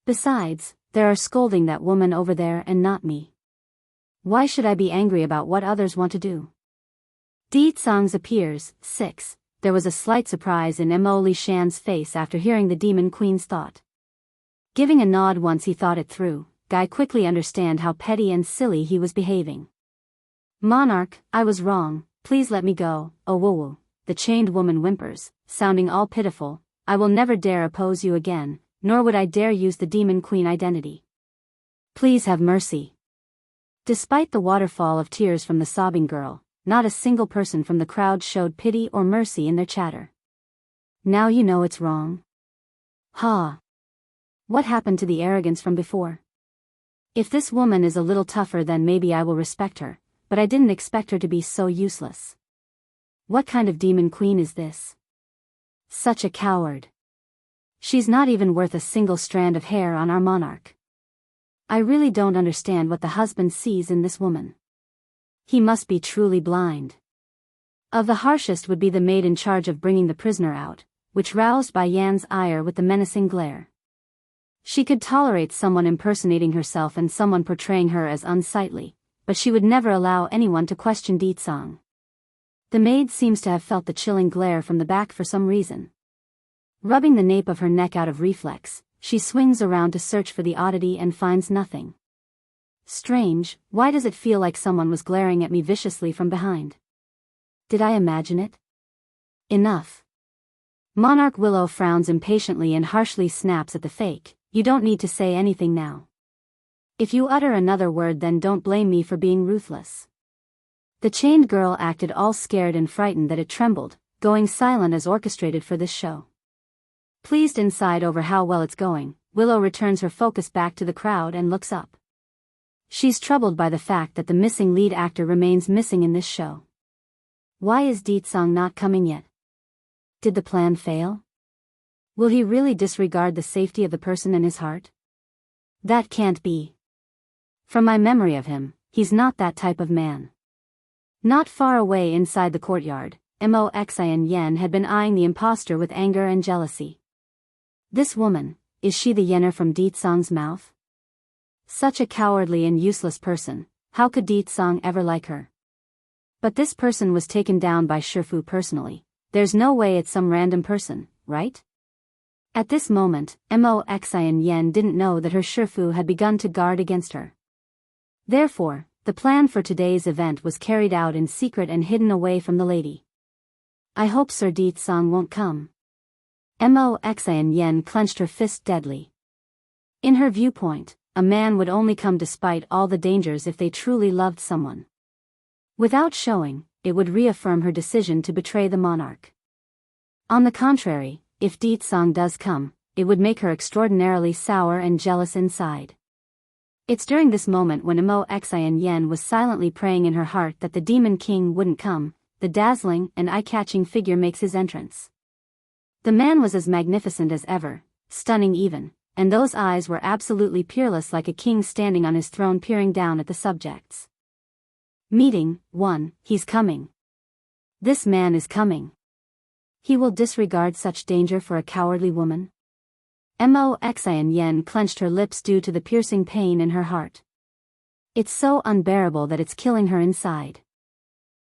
Besides, they're scolding that woman over there and not me. Why should I be angry about what others want to do?" Ditsang appears, 6. There was a slight surprise in Mo Li Shan's face after hearing the demon queen's thought. Giving a nod once he thought it through, Guy quickly understood how petty and silly he was behaving. "Monarch, I was wrong, please let me go." "Oh woo," the chained woman whimpers, sounding all pitiful. "I will never dare oppose you again, nor would I dare use the demon queen identity. Please have mercy." Despite the waterfall of tears from the sobbing girl, not a single person from the crowd showed pity or mercy in their chatter. "Now you know it's wrong." "Ha! What happened to the arrogance from before? If this woman is a little tougher then maybe I will respect her, but I didn't expect her to be so useless. What kind of demon queen is this? Such a coward. She's not even worth a single strand of hair on our monarch. I really don't understand what the husband sees in this woman. He must be truly blind." Of the harshest would be the maid in charge of bringing the prisoner out, which roused Bai Yan's ire with the menacing glare. She could tolerate someone impersonating herself and someone portraying her as unsightly, but she would never allow anyone to question Ditsang. The maid seems to have felt the chilling glare from the back for some reason. Rubbing the nape of her neck out of reflex, she swings around to search for the oddity and finds nothing. Strange, why does it feel like someone was glaring at me viciously from behind? Did I imagine it? Enough. Monarch Willow frowns impatiently and harshly snaps at the fake. You don't need to say anything now. If you utter another word, then don't blame me for being ruthless. The chained girl acted all scared and frightened that it trembled, going silent as orchestrated for this show. Pleased inside over how well it's going, Willow returns her focus back to the crowd and looks up. She's troubled by the fact that the missing lead actor remains missing in this show. Why is Ditsang not coming yet? Did the plan fail? Will he really disregard the safety of the person in his heart? That can't be. From my memory of him, he's not that type of man. Not far away inside the courtyard, Moxian Yen had been eyeing the impostor with anger and jealousy. This woman, is she the Yenner from Ditsang's mouth? Such a cowardly and useless person, how could Ditsang ever like her? But this person was taken down by Shifu personally. There's no way it's some random person, right? At this moment, Moxian Yen didn't know that her Shifu had begun to guard against her. Therefore, the plan for today's event was carried out in secret and hidden away from the lady. I hope Sir Ditsang won't come. Moxian Yen clenched her fist deadly. In her viewpoint, a man would only come despite all the dangers if they truly loved someone. Without showing, it would reaffirm her decision to betray the monarch. On the contrary, if Ditsang does come, it would make her extraordinarily sour and jealous inside. It's during this moment when Moxian Yen was silently praying in her heart that the Demon King wouldn't come, the dazzling and eye-catching figure makes his entrance. The man was as magnificent as ever, stunning even, and those eyes were absolutely peerless, like a king standing on his throne peering down at the subjects. Meeting 1, he's coming. This man is coming. He will disregard such danger for a cowardly woman? Moxian Yen clenched her lips due to the piercing pain in her heart. It's so unbearable that it's killing her inside.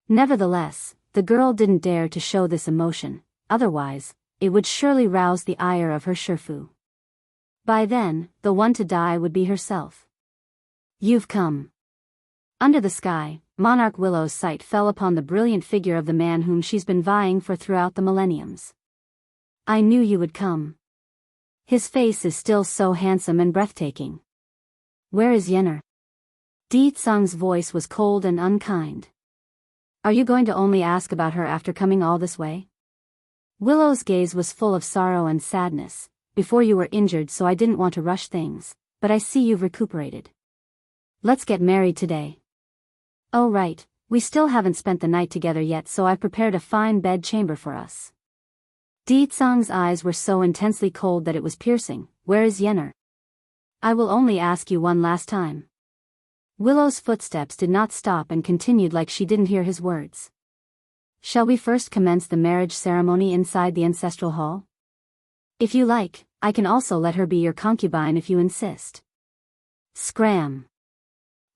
Nevertheless, the girl didn't dare to show this emotion, otherwise, it would surely rouse the ire of her Shifu. By then, the one to die would be herself. You've come. Under the sky, Monarch Willow's sight fell upon the brilliant figure of the man whom she's been vying for throughout the millenniums. I knew you would come. His face is still so handsome and breathtaking. Where is Yenner? Ditsang's voice was cold and unkind. Are you going to only ask about her after coming all this way? Willow's gaze was full of sorrow and sadness. Before you were injured, so I didn't want to rush things, but I see you've recuperated. Let's get married today. Oh right, we still haven't spent the night together yet, so I've prepared a fine bed chamber for us. Ditsang's eyes were so intensely cold that it was piercing. Where is Yenner? I will only ask you one last time. Willow's footsteps did not stop and continued like she didn't hear his words. Shall we first commence the marriage ceremony inside the ancestral hall? If you like, I can also let her be your concubine if you insist. Scram!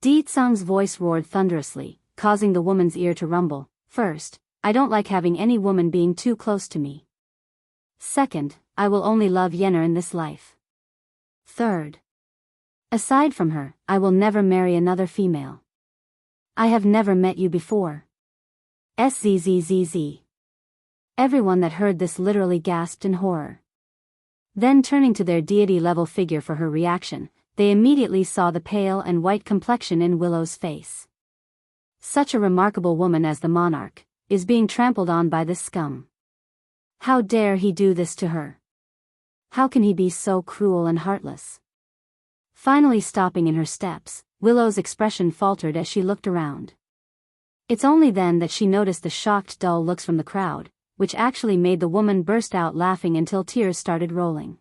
Ditsang's voice roared thunderously, causing the woman's ear to rumble. First, I don't like having any woman being too close to me. Second, I will only love Yenner in this life. Third, aside from her, I will never marry another female. I have never met you before. Szzz. Everyone that heard this literally gasped in horror. Then turning to their deity-level figure for her reaction, they immediately saw the pale and white complexion in Willow's face. Such a remarkable woman as the monarch is being trampled on by this scum. How dare he do this to her? How can he be so cruel and heartless? Finally stopping in her steps, Willow's expression faltered as she looked around. It's only then that she noticed the shocked, dull looks from the crowd, which actually made the woman burst out laughing until tears started rolling.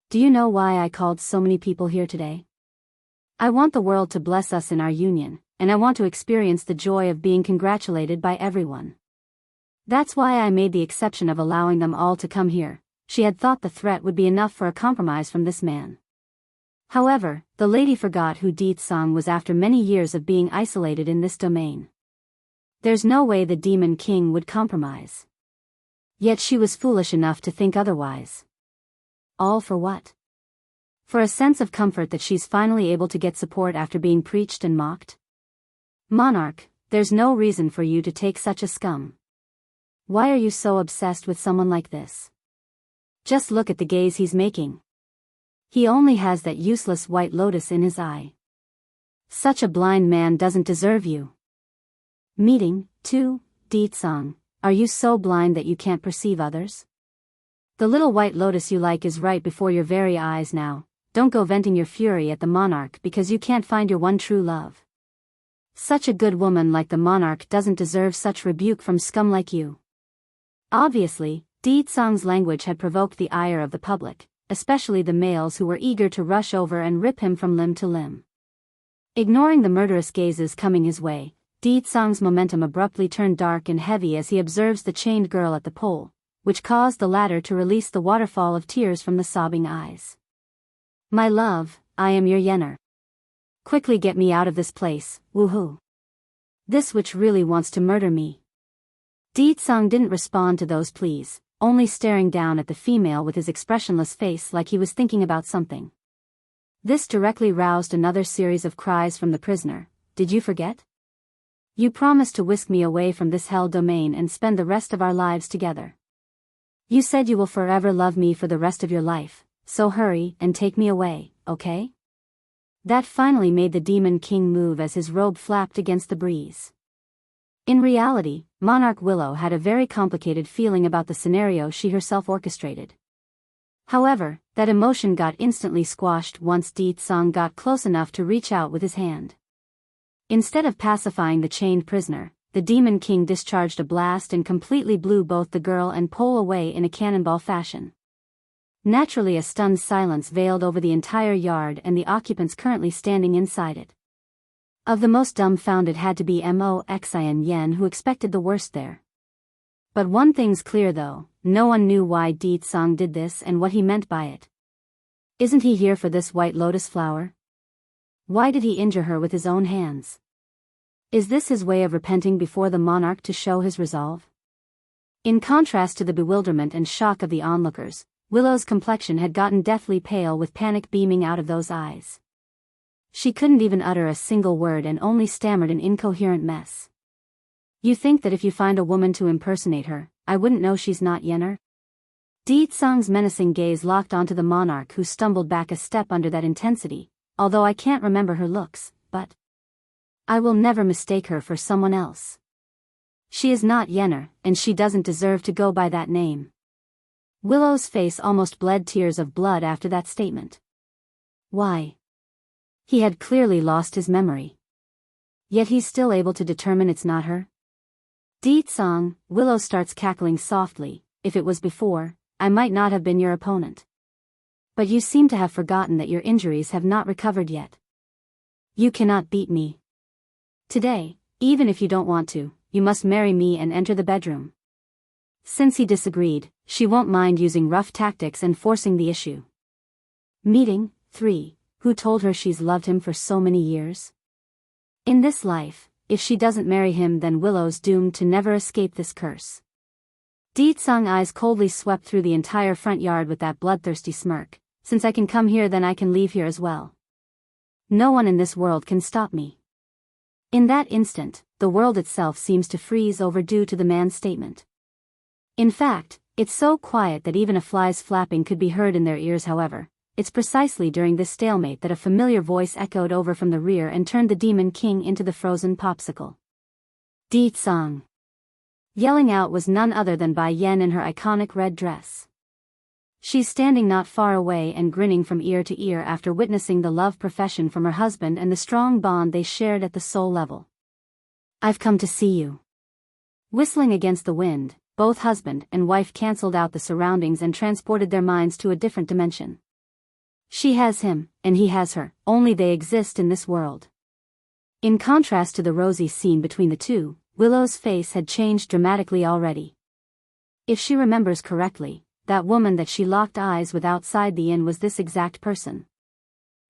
Do you know why I called so many people here today? I want the world to bless us in our union, and I want to experience the joy of being congratulated by everyone. That's why I made the exception of allowing them all to come here. She had thought the threat would be enough for a compromise from this man. However, the lady forgot who Deetsang was after many years of being isolated in this domain. There's no way the Demon King would compromise. Yet she was foolish enough to think otherwise. All for what? For a sense of comfort that she's finally able to get support after being preached and mocked? Monarch, there's no reason for you to take such a scum. Why are you so obsessed with someone like this? Just look at the gaze he's making. He only has that useless white lotus in his eye. Such a blind man doesn't deserve you. Meeting, 2, Deetsang, are you so blind that you can't perceive others? The little white lotus you like is right before your very eyes now. Don't go venting your fury at the monarch because you can't find your one true love. Such a good woman like the monarch doesn't deserve such rebuke from scum like you. Obviously, Deetsang's language had provoked the ire of the public, especially the males who were eager to rush over and rip him from limb to limb. Ignoring the murderous gazes coming his way, Deetsang's momentum abruptly turned dark and heavy as he observes the chained girl at the pole, which caused the latter to release the waterfall of tears from the sobbing eyes. My love, I am your yener. Quickly get me out of this place, woohoo. This witch really wants to murder me. Deetsang didn't respond to those pleas, only staring down at the female with his expressionless face like he was thinking about something. This directly roused another series of cries from the prisoner. Did you forget? You promised to whisk me away from this hell domain and spend the rest of our lives together. You said you will forever love me for the rest of your life, so hurry and take me away, okay? That finally made the Demon King move as his robe flapped against the breeze. In reality, Monarch Willow had a very complicated feeling about the scenario she herself orchestrated. However, that emotion got instantly squashed once Deetsang got close enough to reach out with his hand. Instead of pacifying the chained prisoner, the Demon King discharged a blast and completely blew both the girl and pole away in a cannonball fashion. Naturally, a stunned silence veiled over the entire yard and the occupants currently standing inside it. Of the most dumbfounded had to be Moxian Yen, who expected the worst there. But one thing's clear though, no one knew why Deetsang did this and what he meant by it. Isn't he here for this white lotus flower? Why did he injure her with his own hands? Is this his way of repenting before the monarch to show his resolve? In contrast to the bewilderment and shock of the onlookers, Willow's complexion had gotten deathly pale with panic beaming out of those eyes. She couldn't even utter a single word and only stammered an incoherent mess. You think that if you find a woman to impersonate her, I wouldn't know she's not yener? Deetsang's menacing gaze locked onto the monarch, who stumbled back a step under that intensity, although I can't remember her looks, but I will never mistake her for someone else. She is not yener, and she doesn't deserve to go by that name. Willow's face almost bled tears of blood after that statement. Why? He had clearly lost his memory. Yet he's still able to determine it's not her? Deetsang, Willow starts cackling softly. If it was before, I might not have been your opponent. But you seem to have forgotten that your injuries have not recovered yet. You cannot beat me. Today, even if you don't want to, you must marry me and enter the bedroom. Since he disagreed, she won't mind using rough tactics and forcing the issue. Meeting, 3, who told her she's loved him for so many years? In this life, if she doesn't marry him, then Willow's doomed to never escape this curse. Deetsang's eyes coldly swept through the entire front yard with that bloodthirsty smirk. Since I can come here, then I can leave here as well. No one in this world can stop me. In that instant, the world itself seems to freeze over due to the man's statement. In fact, it's so quiet that even a fly's flapping could be heard in their ears. However, it's precisely during this stalemate that a familiar voice echoed over from the rear and turned the Demon King into the frozen popsicle. Deetsang. Yelling out was none other than Bai Yen in her iconic red dress. She's standing not far away and grinning from ear to ear after witnessing the love profession from her husband and the strong bond they shared at the soul level. I've come to see you. Whistling against the wind, both husband and wife cancelled out the surroundings and transported their minds to a different dimension. She has him, and he has her, only they exist in this world. In contrast to the rosy scene between the two, Willow's face had changed dramatically already. If she remembers correctly, that woman that she locked eyes with outside the inn was this exact person.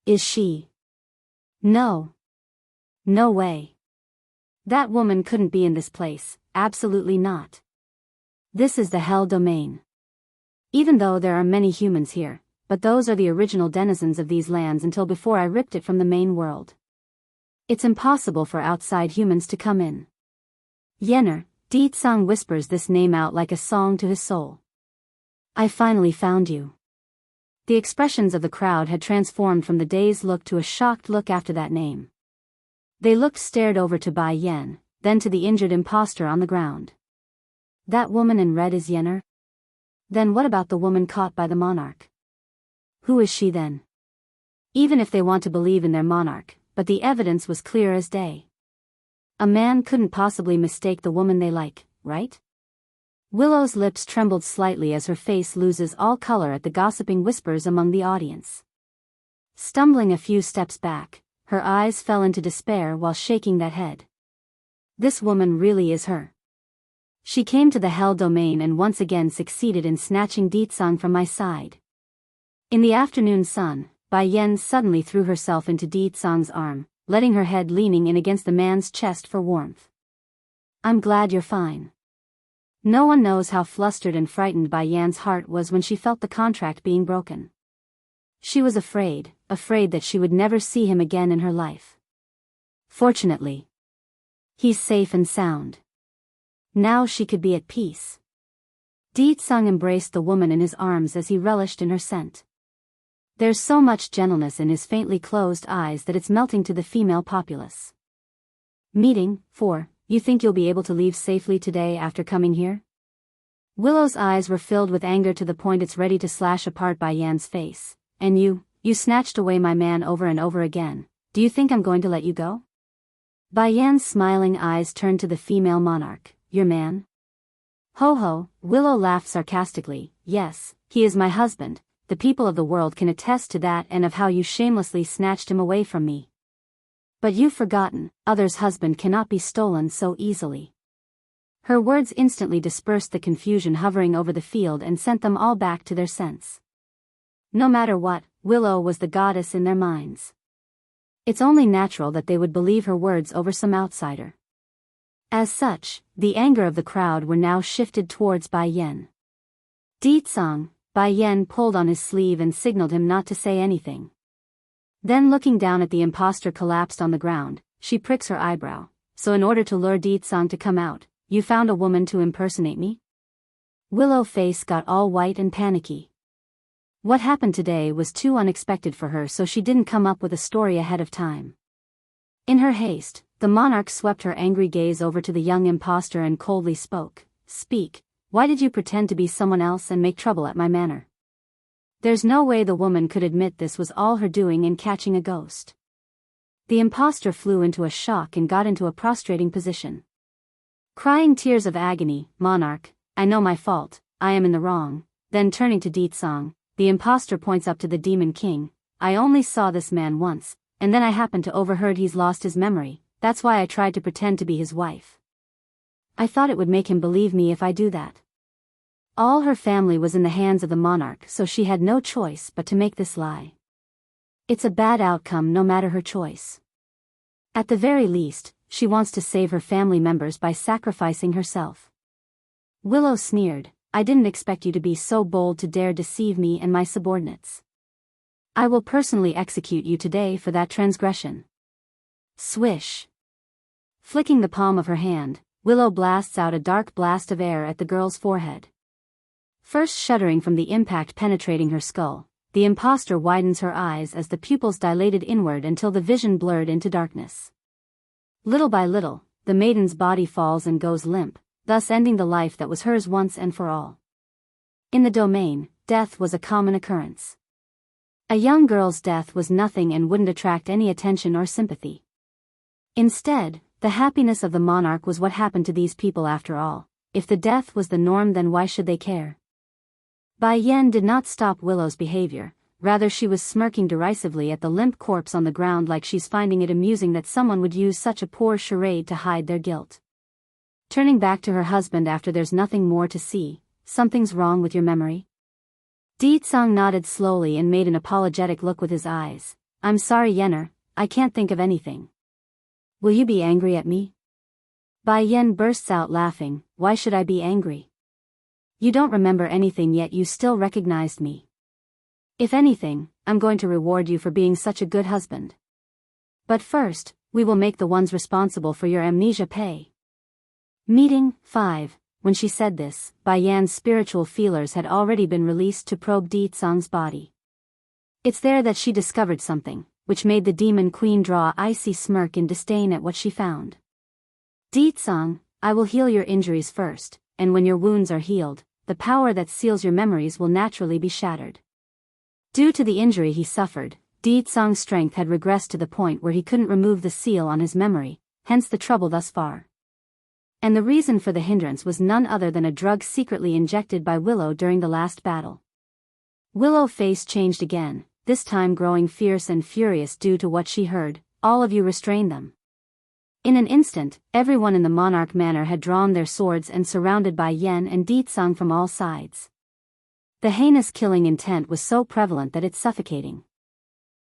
Is she? No. No way. That woman couldn't be in this place, absolutely not. This is the Hell Domain. Even though there are many humans here, but those are the original denizens of these lands until before I ripped it from the main world. It's impossible for outside humans to come in. Yenner, Di-tsang whispers this name out like a song to his soul. I finally found you. The expressions of the crowd had transformed from the dazed look to a shocked look after that name. They looked stared over to Bai Yan, then to the injured imposter on the ground. That woman in red is Yenner? Then what about the woman caught by the monarch? Who is she then? Even if they want to believe in their monarch, but the evidence was clear as day. A man couldn't possibly mistake the woman they like, right? Willow's lips trembled slightly as her face loses all color at the gossiping whispers among the audience. Stumbling a few steps back, her eyes fell into despair while shaking that head. This woman really is her. She came to the Hell Domain and once again succeeded in snatching Di-tsang from my side. In the afternoon sun, Bai Yan suddenly threw herself into Di-tsang's arm, letting her head leaning in against the man's chest for warmth. I'm glad you're fine. No one knows how flustered and frightened Bai Yan's heart was when she felt the contract being broken. She was afraid that she would never see him again in her life. Fortunately, he's safe and sound. Now she could be at peace. Di-tsang embraced the woman in his arms as he relished in her scent. There's so much gentleness in his faintly closed eyes that it's melting to the female populace. Meeting 4. You think you'll be able to leave safely today after coming here? Willow's eyes were filled with anger to the point it's ready to slash apart Bai Yan's face. And you snatched away my man over and over again. Do you think I'm going to let you go? Bai Yan's smiling eyes turned to the female monarch. Your man? Ho ho, Willow laughed sarcastically. Yes, he is my husband. The people of the world can attest to that and of how you shamelessly snatched him away from me. But you've forgotten, others' husband cannot be stolen so easily. Her words instantly dispersed the confusion hovering over the field and sent them all back to their sense. No matter what, Willow was the goddess in their minds. It's only natural that they would believe her words over some outsider. As such, the anger of the crowd were now shifted towards Bai Yan. Di-tsang, Bai Yan pulled on his sleeve and signaled him not to say anything. Then looking down at the imposter collapsed on the ground, she pricks her eyebrow. So in order to lure Di-tsang to come out, you found a woman to impersonate me? Willow's face got all white and panicky. What happened today was too unexpected for her, so she didn't come up with a story ahead of time. In her haste, the monarch swept her angry gaze over to the young imposter and coldly spoke. Speak, why did you pretend to be someone else and make trouble at my manor? There's no way the woman could admit this was all her doing in catching a ghost. The imposter flew into a shock and got into a prostrating position. Crying tears of agony, Monarch, I know my fault, I am in the wrong. Then turning to Di-tsang, the imposter points up to the Demon King. I only saw this man once, and then I happened to overheard he's lost his memory. That's why I tried to pretend to be his wife. I thought it would make him believe me if I do that. All her family was in the hands of the monarch, so she had no choice but to make this lie. It's a bad outcome no matter her choice. At the very least, she wants to save her family members by sacrificing herself. Willow sneered, I didn't expect you to be so bold to dare deceive me and my subordinates. I will personally execute you today for that transgression. Swish. Flicking the palm of her hand, Willow blasts out a dark blast of air at the girl's forehead. First shuddering from the impact penetrating her skull, the imposter widens her eyes as the pupils dilated inward until the vision blurred into darkness. Little by little, the maiden's body falls and goes limp, thus ending the life that was hers once and for all. In the domain, death was a common occurrence. A young girl's death was nothing and wouldn't attract any attention or sympathy. Instead, the happiness of the monarch was what happened to these people after all. If the death was the norm, then why should they care? Bai Yan did not stop Willow's behavior, rather she was smirking derisively at the limp corpse on the ground like she's finding it amusing that someone would use such a poor charade to hide their guilt. Turning back to her husband after there's nothing more to see, something's wrong with your memory? Di Tsang nodded slowly and made an apologetic look with his eyes. I'm sorry Yenner, I can't think of anything. Will you be angry at me? Bai Yen bursts out laughing. Why should I be angry? You don't remember anything yet you still recognized me. If anything, I'm going to reward you for being such a good husband. But first, we will make the ones responsible for your amnesia pay. Meeting 5. When she said this, Bai Yan's spiritual feelers had already been released to probe Di Tsang's body. It's there that she discovered something, which made the demon queen draw an icy smirk in disdain at what she found. Di Tsang, I will heal your injuries first, and when your wounds are healed, the power that seals your memories will naturally be shattered. Due to the injury he suffered, Di Tsang's strength had regressed to the point where he couldn't remove the seal on his memory, hence the trouble thus far. And the reason for the hindrance was none other than a drug secretly injected by Willow during the last battle. Willow's face changed again, this time growing fierce and furious due to what she heard. All of you restrain them. In an instant, everyone in the Monarch Manor had drawn their swords and surrounded Bai Yen and Di Tsang from all sides. The heinous killing intent was so prevalent that it's suffocating.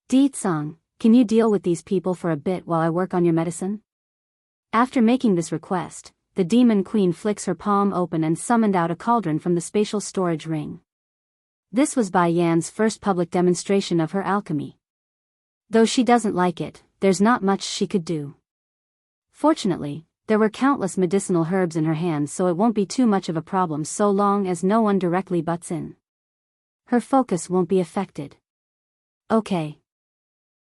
Di Tsang, can you deal with these people for a bit while I work on your medicine? After making this request, the demon queen flicks her palm open and summoned out a cauldron from the spatial storage ring. This was Bai Yan's first public demonstration of her alchemy. Though she doesn't like it, there's not much she could do. Fortunately, there were countless medicinal herbs in her hands, so it won't be too much of a problem so long as no one directly butts in. Her focus won't be affected. Okay.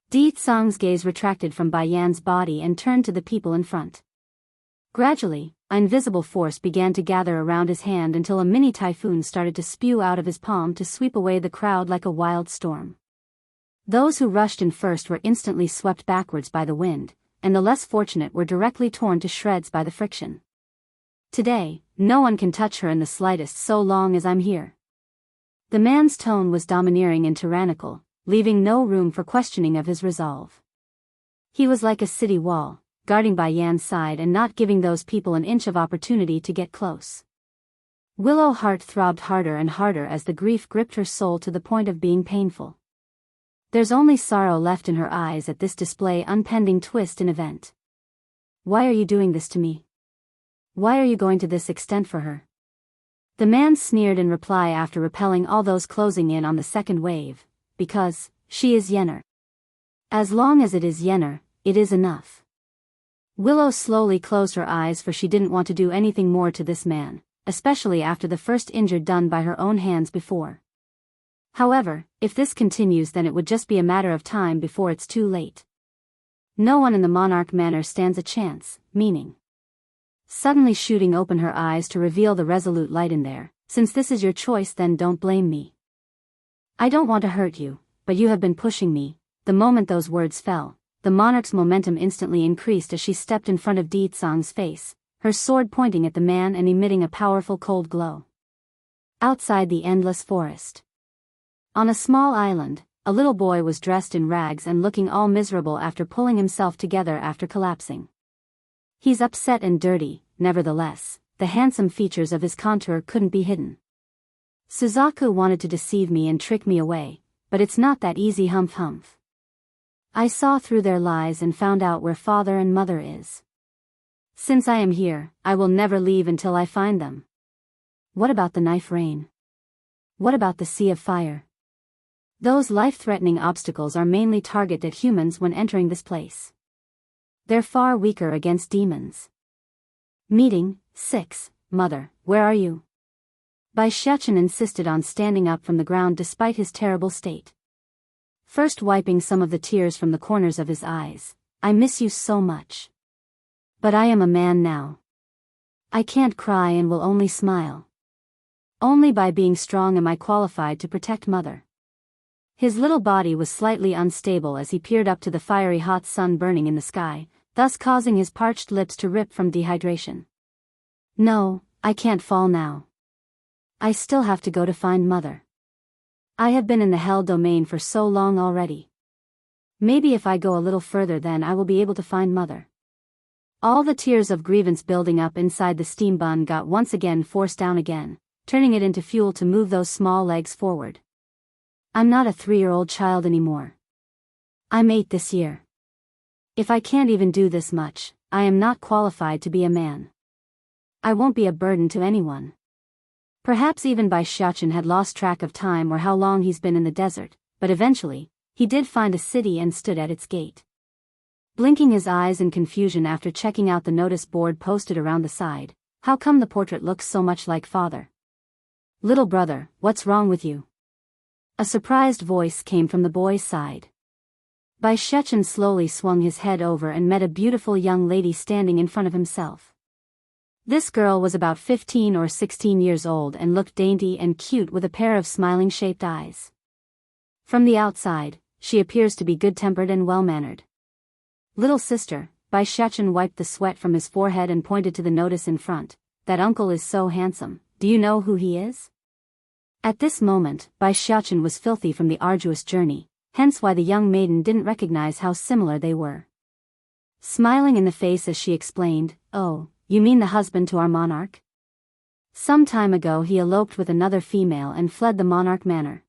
Di Tsang's gaze retracted from Bai Yan's body and turned to the people in front. Gradually, an invisible force began to gather around his hand until a mini typhoon started to spew out of his palm to sweep away the crowd like a wild storm. Those who rushed in first were instantly swept backwards by the wind, and the less fortunate were directly torn to shreds by the friction. Today, no one can touch her in the slightest so long as I'm here. The man's tone was domineering and tyrannical, leaving no room for questioning of his resolve. He was like a city wall, guarding Bai Yan's side and not giving those people an inch of opportunity to get close. Willow's heart throbbed harder and harder as the grief gripped her soul to the point of being painful. There's only sorrow left in her eyes at this display unpending twist in event. Why are you doing this to me? Why are you going to this extent for her? The man sneered in reply after repelling all those closing in on the second wave. Because she is Yenner. As long as it is Yenner, it is enough. Willow slowly closed her eyes, for she didn't want to do anything more to this man, especially after the first injury done by her own hands before. However, if this continues, then it would just be a matter of time before it's too late. No one in the Monarch Manor stands a chance, meaning. Suddenly shooting open her eyes to reveal the resolute light in there. Since this is your choice, then don't blame me. I don't want to hurt you, but you have been pushing me. The moment those words fell, the monarch's momentum instantly increased as she stepped in front of Di Tsang's face, her sword pointing at the man and emitting a powerful cold glow. Outside the endless forest. On a small island, a little boy was dressed in rags and looking all miserable after pulling himself together after collapsing. He's upset and dirty, nevertheless, the handsome features of his contour couldn't be hidden. Suzaku wanted to deceive me and trick me away, but it's not that easy. Humph. I saw through their lies and found out where father and mother is. Since I am here, I will never leave until I find them. What about the knife rain? What about the sea of fire? Those life-threatening obstacles are mainly targeted at humans when entering this place. They're far weaker against demons. Meeting 6. Mother, where are you? Bai Shechen insisted on standing up from the ground despite his terrible state. First wiping some of the tears from the corners of his eyes. I miss you so much. But I am a man now. I can't cry and will only smile. Only by being strong am I qualified to protect mother. His little body was slightly unstable as he peered up to the fiery hot sun burning in the sky, thus causing his parched lips to rip from dehydration. No, I can't fall now. I still have to go to find mother. I have been in the hell domain for so long already. Maybe if I go a little further, then I will be able to find mother. All the tears of grievance building up inside the steam bun got once again forced down again, turning it into fuel to move those small legs forward. I'm not a 3-year-old child anymore. I'm 8 this year. If I can't even do this much, I am not qualified to be a man. I won't be a burden to anyone. Perhaps even Biyao had lost track of time or how long he's been in the desert, but eventually, he did find a city and stood at its gate. Blinking his eyes in confusion after checking out the notice board posted around the side, how come the portrait looks so much like father? Little brother, what's wrong with you? A surprised voice came from the boy's side. Biyao slowly swung his head over and met a beautiful young lady standing in front of himself. This girl was about 15 or 16 years old and looked dainty and cute with a pair of smiling shaped eyes. From the outside, she appears to be good-tempered and well-mannered. Little sister, Biyao wiped the sweat from his forehead and pointed to the notice in front. That uncle is so handsome, do you know who he is? At this moment, Biyao was filthy from the arduous journey, hence why the young maiden didn't recognize how similar they were. Smiling in the face as she explained, "Oh, you mean the husband to our monarch? Some time ago he eloped with another female and fled the monarch manor.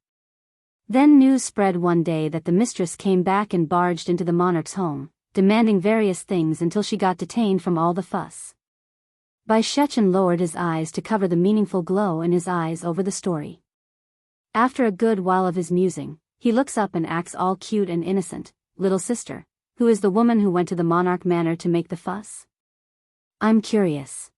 Then news spread one day that the mistress came back and barged into the monarch's home, demanding various things until she got detained from all the fuss." Biyao lowered his eyes to cover the meaningful glow in his eyes over the story. After a good while of his musing, he looks up and acts all cute and innocent. "Little sister, who is the woman who went to the monarch manor to make the fuss? I'm curious."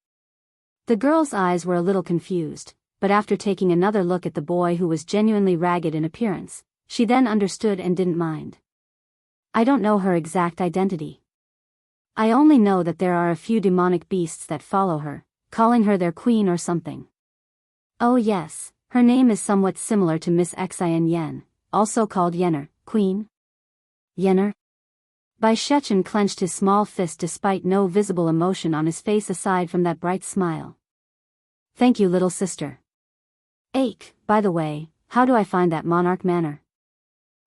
The girl's eyes were a little confused, but after taking another look at the boy who was genuinely ragged in appearance, she then understood and didn't mind. "I don't know her exact identity. I only know that there are a few demonic beasts that follow her, calling her their queen or something. Oh yes, her name is somewhat similar to Miss Xin Yen, also called Yenner, Queen." Yenner? Biyao clenched his small fist despite no visible emotion on his face aside from that bright smile. "Thank you, little sister. By the way, how do I find that monarch manor?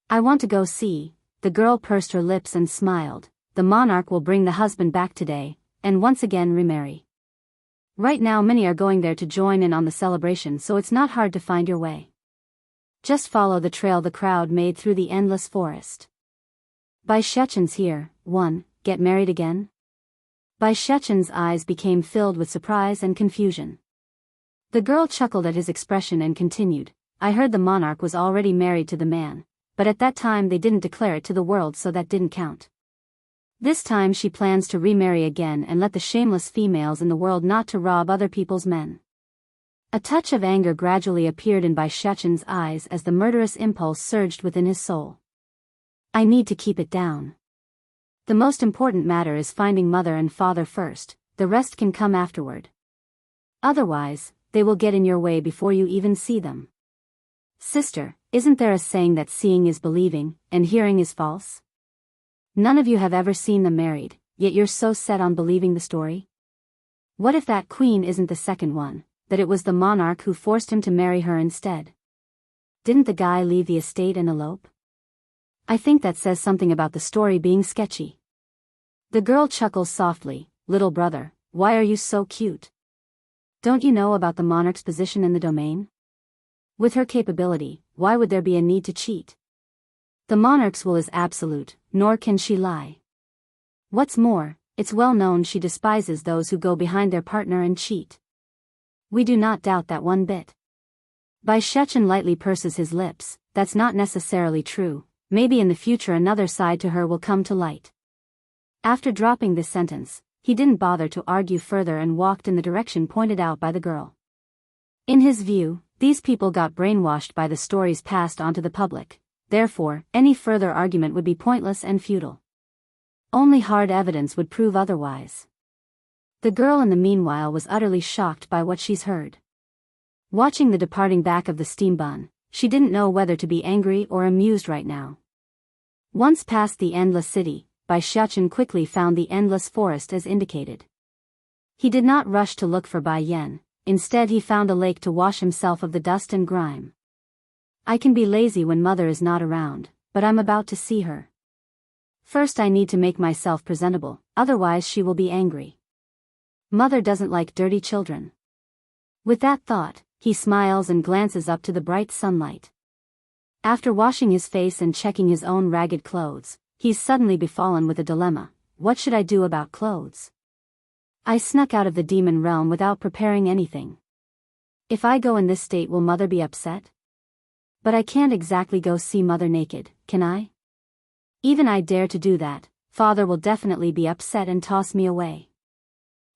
I want to go see." The girl pursed her lips and smiled. "The monarch will bring the husband back today, and once again remarry. Right now many are going there to join in on the celebration, so it's not hard to find your way. Just follow the trail the crowd made through the endless forest." "Biyao's here, get married again?" Biyao's eyes became filled with surprise and confusion. The girl chuckled at his expression and continued, "I heard the monarch was already married to the man, but at that time they didn't declare it to the world, so that didn't count. This time she plans to remarry again and let the shameless females in the world not to rob other people's men." A touch of anger gradually appeared in Biyao's eyes as the murderous impulse surged within his soul. "I need to keep it down. The most important matter is finding mother and father first, the rest can come afterward. Otherwise, they will get in your way before you even see them. Sister, isn't there a saying that seeing is believing, and hearing is false? None of you have ever seen them married, yet you're so set on believing the story? What if that queen isn't the second one, that it was the monarch who forced him to marry her instead? Didn't the guy leave the estate and elope? I think that says something about the story being sketchy." The girl chuckles softly, "Little brother, why are you so cute? Don't you know about the monarch's position in the domain? With her capability, why would there be a need to cheat? The monarch's will is absolute, nor can she lie. What's more, it's well known she despises those who go behind their partner and cheat. We do not doubt that one bit." Biyao lightly purses his lips, "That's not necessarily true, maybe in the future another side to her will come to light." After dropping this sentence, he didn't bother to argue further and walked in the direction pointed out by the girl. In his view, these people got brainwashed by the stories passed on to the public, therefore, any further argument would be pointless and futile. Only hard evidence would prove otherwise. The girl in the meanwhile was utterly shocked by what she's heard. Watching the departing back of the steam bun, she didn't know whether to be angry or amused right now. Once past the endless city, Biyao quickly found the endless forest as indicated. He did not rush to look for Bai Yen, instead he found a lake to wash himself of the dust and grime. "I can be lazy when mother is not around, but I'm about to see her. First I need to make myself presentable, otherwise she will be angry. Mother doesn't like dirty children." With that thought, he smiles and glances up to the bright sunlight. After washing his face and checking his own ragged clothes, he's suddenly befallen with a dilemma. What should I do about clothes? I snuck out of the demon realm without preparing anything. If I go in this state, will Mother be upset? But I can't exactly go see Mother naked, can I? Even I dare to do that, Father will definitely be upset and toss me away.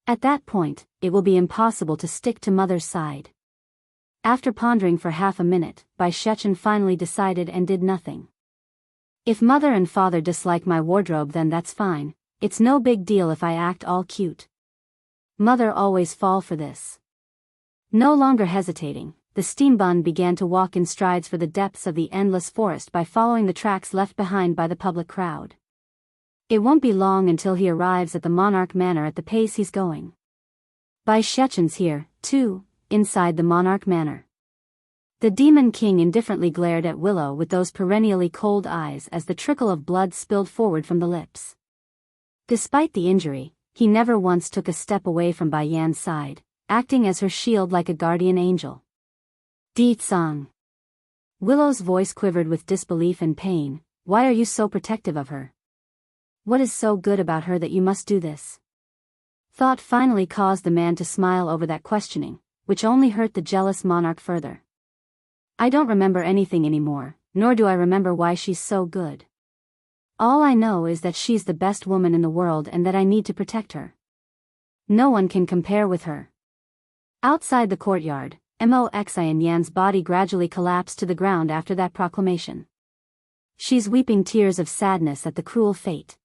At that point, it will be impossible to stick to Mother's side. After pondering for half a minute, Biyao finally decided and did nothing. If Mother and Father dislike my wardrobe, then that's fine. It's no big deal if I act all cute. Mother always fall for this. No longer hesitating, the steam bun began to walk in strides for the depths of the endless forest by following the tracks left behind by the public crowd. It won't be long until he arrives at the Monarch Manor at the pace he's going. Biyao's here, too, inside the Monarch Manor. The Demon King indifferently glared at Willow with those perennially cold eyes as the trickle of blood spilled forward from the lips. Despite the injury, he never once took a step away from Biyao's side, acting as her shield like a guardian angel. Di-tsang. Willow's voice quivered with disbelief and pain. Why are you so protective of her? What is so good about her that you must do this? Thought finally caused the man to smile over that questioning, which only hurt the jealous monarch further. I don't remember anything anymore, nor do I remember why she's so good. All I know is that she's the best woman in the world and that I need to protect her. No one can compare with her. Outside the courtyard, Moxie Yan's body gradually collapsed to the ground after that proclamation. She's weeping tears of sadness at the cruel fate.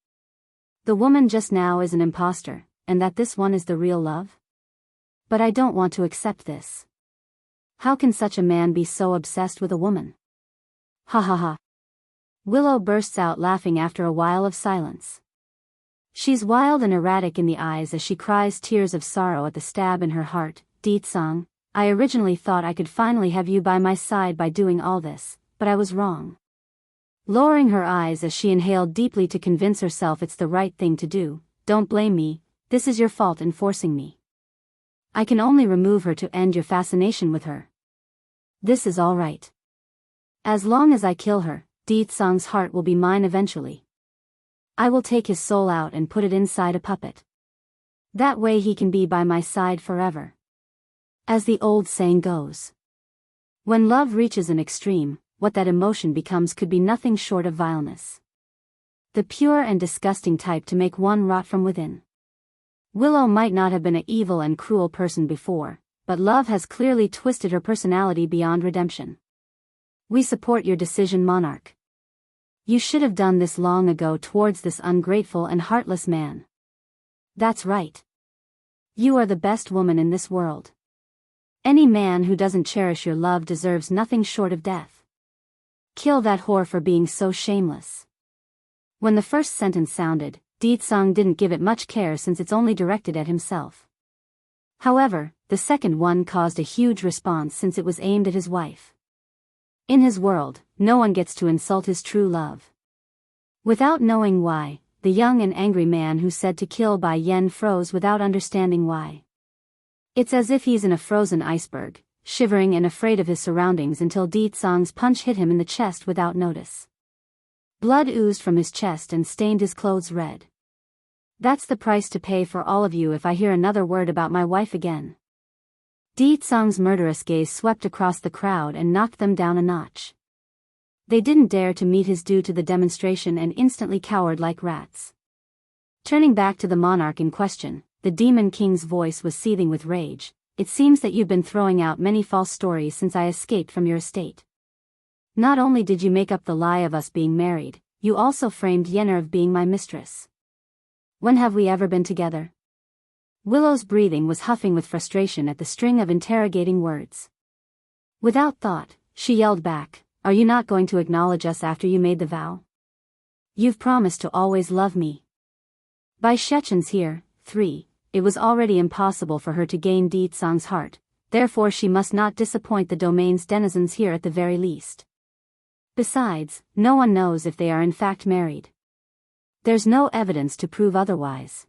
The woman just now is an imposter, and that this one is the real love? But I don't want to accept this. How can such a man be so obsessed with a woman? Ha ha ha. Willow bursts out laughing after a while of silence. She's wild and erratic in the eyes as she cries tears of sorrow at the stab in her heart. Di-tsang, I originally thought I could finally have you by my side by doing all this, but I was wrong. Lowering her eyes as she inhaled deeply to convince herself it's the right thing to do, don't blame me, this is your fault in forcing me. I can only remove her to end your fascination with her. This is all right. As long as I kill her, Di-tsang's heart will be mine eventually. I will take his soul out and put it inside a puppet. That way he can be by my side forever. As the old saying goes, when love reaches an extreme, what that emotion becomes could be nothing short of vileness. The pure and disgusting type to make one rot from within. Willow might not have been an evil and cruel person before, but love has clearly twisted her personality beyond redemption. We support your decision, Monarch. You should have done this long ago towards this ungrateful and heartless man. That's right. You are the best woman in this world. Any man who doesn't cherish your love deserves nothing short of death. Kill that whore for being so shameless. When the first sentence sounded, Di-tsang didn't give it much care since it's only directed at himself. However, the second one caused a huge response since it was aimed at his wife. In his world, no one gets to insult his true love. Without knowing why, the young and angry man who said to kill Biyao froze without understanding why. It's as if he's in a frozen iceberg, shivering and afraid of his surroundings until Di-tsang's punch hit him in the chest without notice. Blood oozed from his chest and stained his clothes red. That's the price to pay for all of you if I hear another word about my wife again. Di-tsang's murderous gaze swept across the crowd and knocked them down a notch. They didn't dare to meet his due to the demonstration and instantly cowered like rats. Turning back to the monarch in question, the Demon King's voice was seething with rage. It seems that you've been throwing out many false stories since I escaped from your estate. Not only did you make up the lie of us being married, you also framed Yenner of being my mistress. When have we ever been together? Willow's breathing was huffing with frustration at the string of interrogating words. Without thought, she yelled back, are you not going to acknowledge us after you made the vow? You've promised to always love me. Biyao here, 3. It was already impossible for her to gain Di-tsang's heart, therefore she must not disappoint the domain's denizens here at the very least. Besides, no one knows if they are in fact married. There's no evidence to prove otherwise.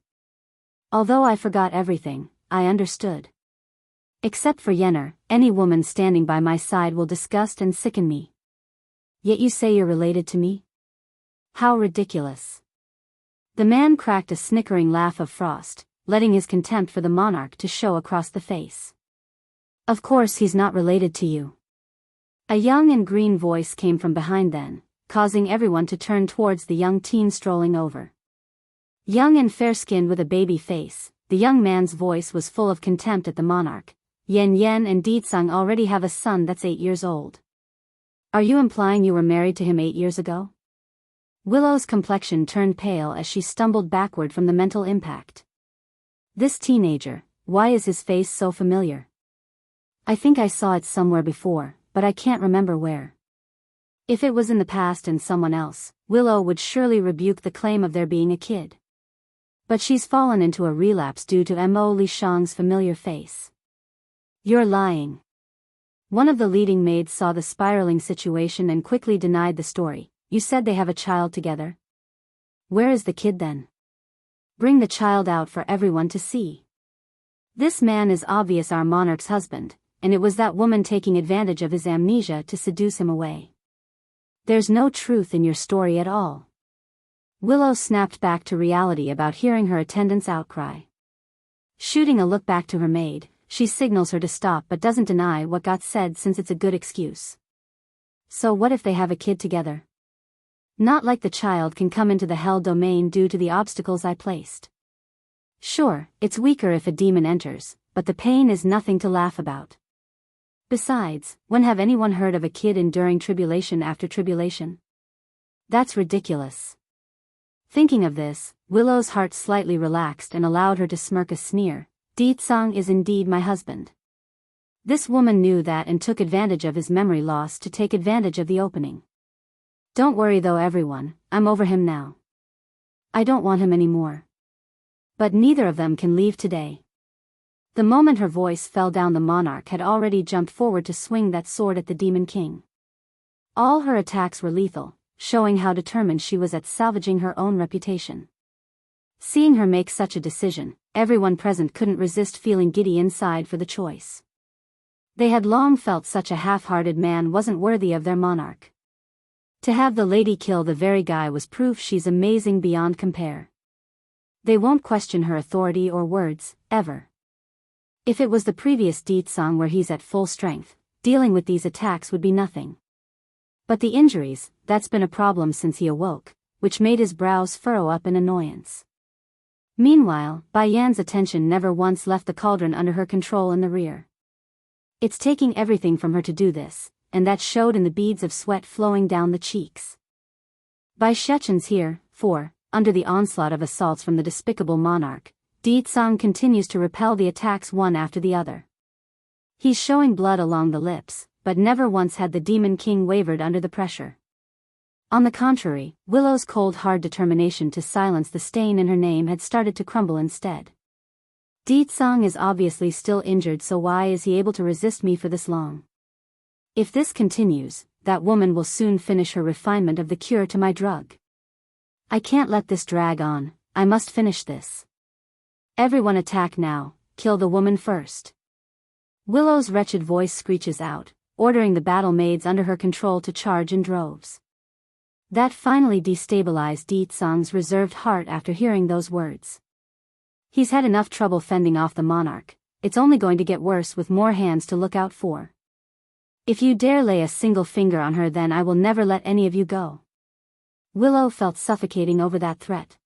Although I forgot everything, I understood. Except for Yenner, any woman standing by my side will disgust and sicken me. Yet you say you're related to me? How ridiculous. The man cracked a snickering laugh of frost, letting his contempt for the monarch to show across the face. Of course he's not related to you. A young and green voice came from behind then, causing everyone to turn towards the young teen strolling over. Young and fair-skinned with a baby face, the young man's voice was full of contempt at the monarch. Yen and Deetsang already have a son that's 8 years old. Are you implying you were married to him 8 years ago? Willow's complexion turned pale as she stumbled backward from the mental impact. This teenager, why is his face so familiar? I think I saw it somewhere before, but I can't remember where. If it was in the past and someone else, Willow would surely rebuke the claim of there being a kid. But she's fallen into a relapse due to Mo Li Shang's familiar face. You're lying. One of the leading maids saw the spiraling situation and quickly denied the story. You said they have a child together? Where is the kid then? Bring the child out for everyone to see. This man is obvious our monarch's husband, and it was that woman taking advantage of his amnesia to seduce him away. There's no truth in your story at all. Willow snapped back to reality about hearing her attendant's outcry. Shooting a look back to her maid, she signals her to stop but doesn't deny what got said since it's a good excuse. So what if they have a kid together? Not like the child can come into the hell domain due to the obstacles I placed. Sure, it's weaker if a demon enters, but the pain is nothing to laugh about. Besides, when have anyone heard of a kid enduring tribulation after tribulation? That's ridiculous. Thinking of this, Willow's heart slightly relaxed and allowed her to smirk a sneer. Deetsang is indeed my husband. This woman knew that and took advantage of his memory loss to take advantage of the opening. Don't worry though everyone, I'm over him now. I don't want him anymore. But neither of them can leave today. The moment her voice fell down, the monarch had already jumped forward to swing that sword at the Demon King. All her attacks were lethal, showing how determined she was at salvaging her own reputation. Seeing her make such a decision, everyone present couldn't resist feeling giddy inside for the choice. They had long felt such a half-hearted man wasn't worthy of their monarch. To have the lady kill the very guy was proof she's amazing beyond compare. They won't question her authority or words, ever. If it was the previous Deetsang where he's at full strength, dealing with these attacks would be nothing. But the injuries, that's been a problem since he awoke, which made his brows furrow up in annoyance. Meanwhile, Bai Yan's attention never once left the cauldron under her control in the rear. It's taking everything from her to do this, and that showed in the beads of sweat flowing down the cheeks. Bai Shechen's here, for, under the onslaught of assaults from the despicable monarch, Deetsang continues to repel the attacks one after the other. He's showing blood along the lips, but never once had the Demon King wavered under the pressure. On the contrary, Willow's cold hard determination to silence the stain in her name had started to crumble instead. Deetsang is obviously still injured, so why is he able to resist me for this long? If this continues, that woman will soon finish her refinement of the cure to my drug. I can't let this drag on, I must finish this. Everyone attack now, kill the woman first. Willow's wretched voice screeches out, ordering the battle maids under her control to charge in droves. That finally destabilized Deetsang's reserved heart after hearing those words. He's had enough trouble fending off the monarch, it's only going to get worse with more hands to look out for. If you dare lay a single finger on her, then I will never let any of you go. Willow felt suffocating over that threat.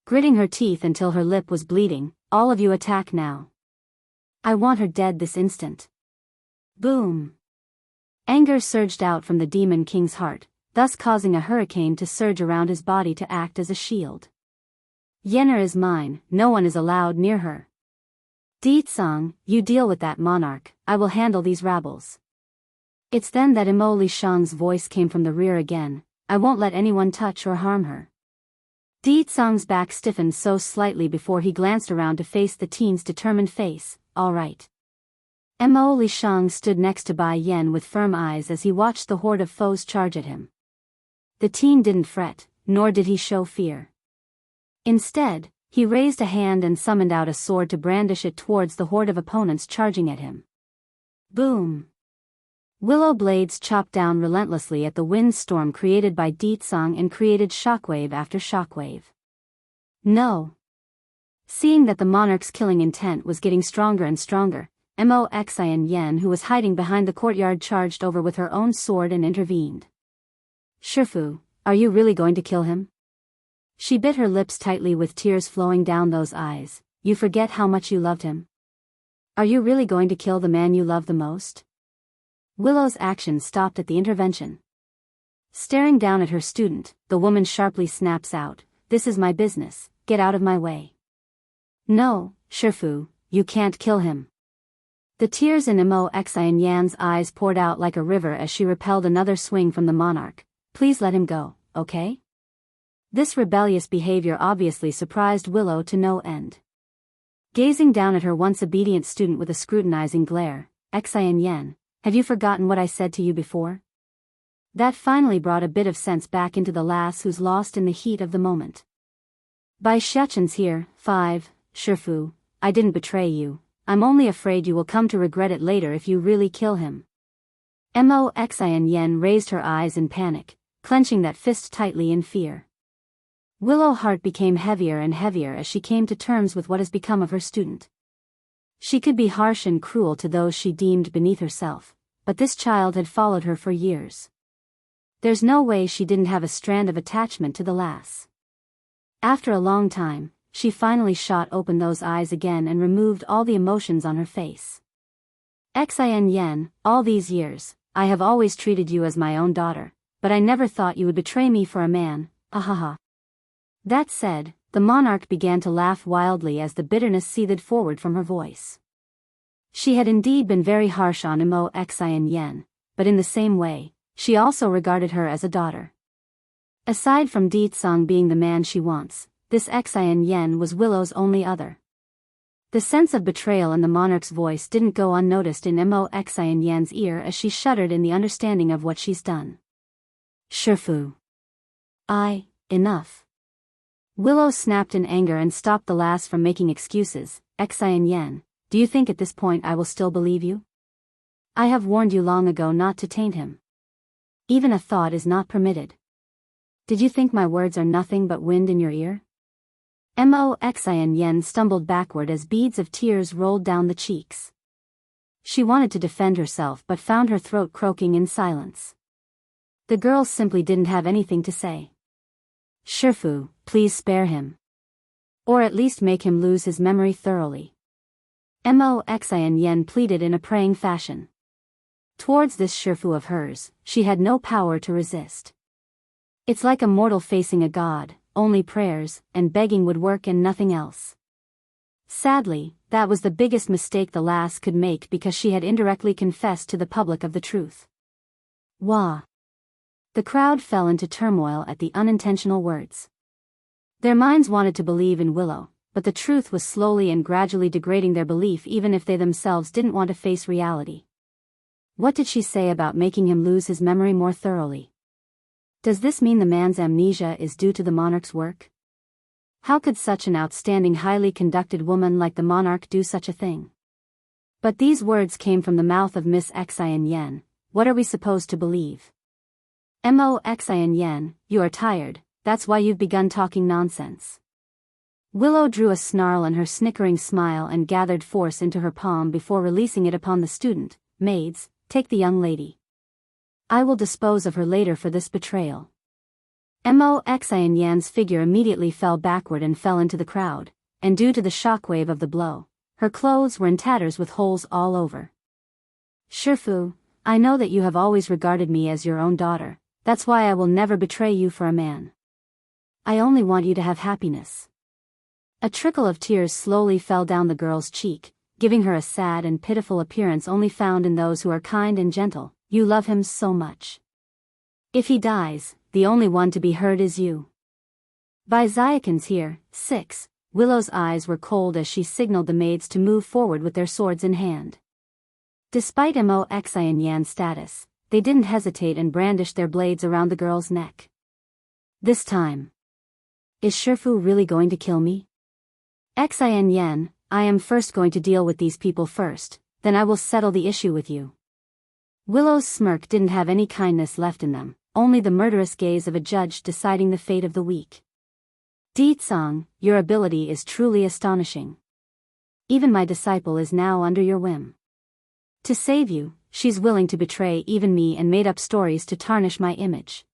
Gritting her teeth until her lip was bleeding, all of you attack now. I want her dead this instant. Boom. Anger surged out from the Demon King's heart, thus causing a hurricane to surge around his body to act as a shield. Yenner is mine, no one is allowed near her. Deetsang, you deal with that monarch, I will handle these rabbles. It's then that Mo Li Shang's voice came from the rear again, I won't let anyone touch or harm her. Deetsang's back stiffened so slightly before he glanced around to face the teen's determined face. All right. Mo Li Shang stood next to Bai Yan with firm eyes as he watched the horde of foes charge at him. The teen didn't fret, nor did he show fear. Instead, He raised a hand and summoned out a sword to brandish it towards the horde of opponents charging at him. Boom! Willow blades chopped down relentlessly at the windstorm created by Ditsang and created shockwave after shockwave. No! Seeing that the monarch's killing intent was getting stronger and stronger, Moxian Yen, who was hiding behind the courtyard, charged over with her own sword and intervened. Shifu, are you really going to kill him? She bit her lips tightly with tears flowing down those eyes. You forget how much you loved him. Are you really going to kill the man you love the most? Willow's action stopped at the intervention. Staring down at her student, the woman sharply snaps out, "This is my business, get out of my way." No, Shifu, you can't kill him. The tears in Moxian Yan's eyes poured out like a river as she repelled another swing from the monarch. Please let him go, okay? This rebellious behavior obviously surprised Willow to no end. Gazing down at her once obedient student with a scrutinizing glare, Xian Yan, have you forgotten what I said to you before? That finally brought a bit of sense back into the lass who's lost in the heat of the moment. By Shechen's here, 5, Shifu, I didn't betray you. I'm only afraid you will come to regret it later if you really kill him. Moxian Yen raised her eyes in panic, clenching that fist tightly in fear. Willow's heart became heavier and heavier as she came to terms with what has become of her student. She could be harsh and cruel to those she deemed beneath herself, but this child had followed her for years. There's no way she didn't have a strand of attachment to the lass. After a long time, she finally shot open those eyes again and removed all the emotions on her face. Xian Yen, all these years, I have always treated you as my own daughter, but I never thought you would betray me for a man, ahaha. That said, the monarch began to laugh wildly as the bitterness seethed forward from her voice. She had indeed been very harsh on Moxian Yen, but in the same way, she also regarded her as a daughter. Aside from Ditsang being the man she wants, this Xian Yen was Willow's only other. The sense of betrayal in the monarch's voice didn't go unnoticed in Moxian Yan's ear as she shuddered in the understanding of what she's done. Shifu. Enough. Willow snapped in anger and stopped the lass from making excuses. Xian Yen, do you think at this point I will still believe you? I have warned you long ago not to taint him. Even a thought is not permitted. Did you think my words are nothing but wind in your ear? Moxian Yen stumbled backward as beads of tears rolled down the cheeks. She wanted to defend herself but found her throat croaking in silence. The girl simply didn't have anything to say. Shifu, please spare him. Or at least make him lose his memory thoroughly. Moxian Yen pleaded in a praying fashion. Towards this Shifu of hers, she had no power to resist. It's like a mortal facing a god, only prayers and begging would work and nothing else. Sadly, that was the biggest mistake the lass could make because she had indirectly confessed to the public of the truth. Wah! The crowd fell into turmoil at the unintentional words. Their minds wanted to believe in Willow, but the truth was slowly and gradually degrading their belief even if they themselves didn't want to face reality. What did she say about making him lose his memory more thoroughly? Does this mean the man's amnesia is due to the monarch's work? How could such an outstanding, highly conducted woman like the monarch do such a thing? But these words came from the mouth of Miss Xian Yen. What are we supposed to believe? Moxian Yen, you are tired, that's why you've begun talking nonsense. Willow drew a snarl in her snickering smile and gathered force into her palm before releasing it upon the student. Maids, take the young lady. I will dispose of her later for this betrayal. Moxian Yan's figure immediately fell backward and fell into the crowd, and due to the shockwave of the blow, her clothes were in tatters with holes all over. Shifu, I know that you have always regarded me as your own daughter. That's why I will never betray you for a man. I only want you to have happiness. A trickle of tears slowly fell down the girl's cheek, giving her a sad and pitiful appearance only found in those who are kind and gentle. You love him so much. If he dies, the only one to be hurt is you. By Zyakins here, 6, Willow's eyes were cold as she signaled the maids to move forward with their swords in hand. Despite Moxian Yan's status, they didn't hesitate and brandished their blades around the girl's neck. This time. Is Shifu really going to kill me? Xin Yen, I am first going to deal with these people first, then I will settle the issue with you. Willow's smirk didn't have any kindness left in them, only the murderous gaze of a judge deciding the fate of the weak. Ditsang, your ability is truly astonishing. Even my disciple is now under your whim. To save you, she's willing to betray even me and made up stories to tarnish my image.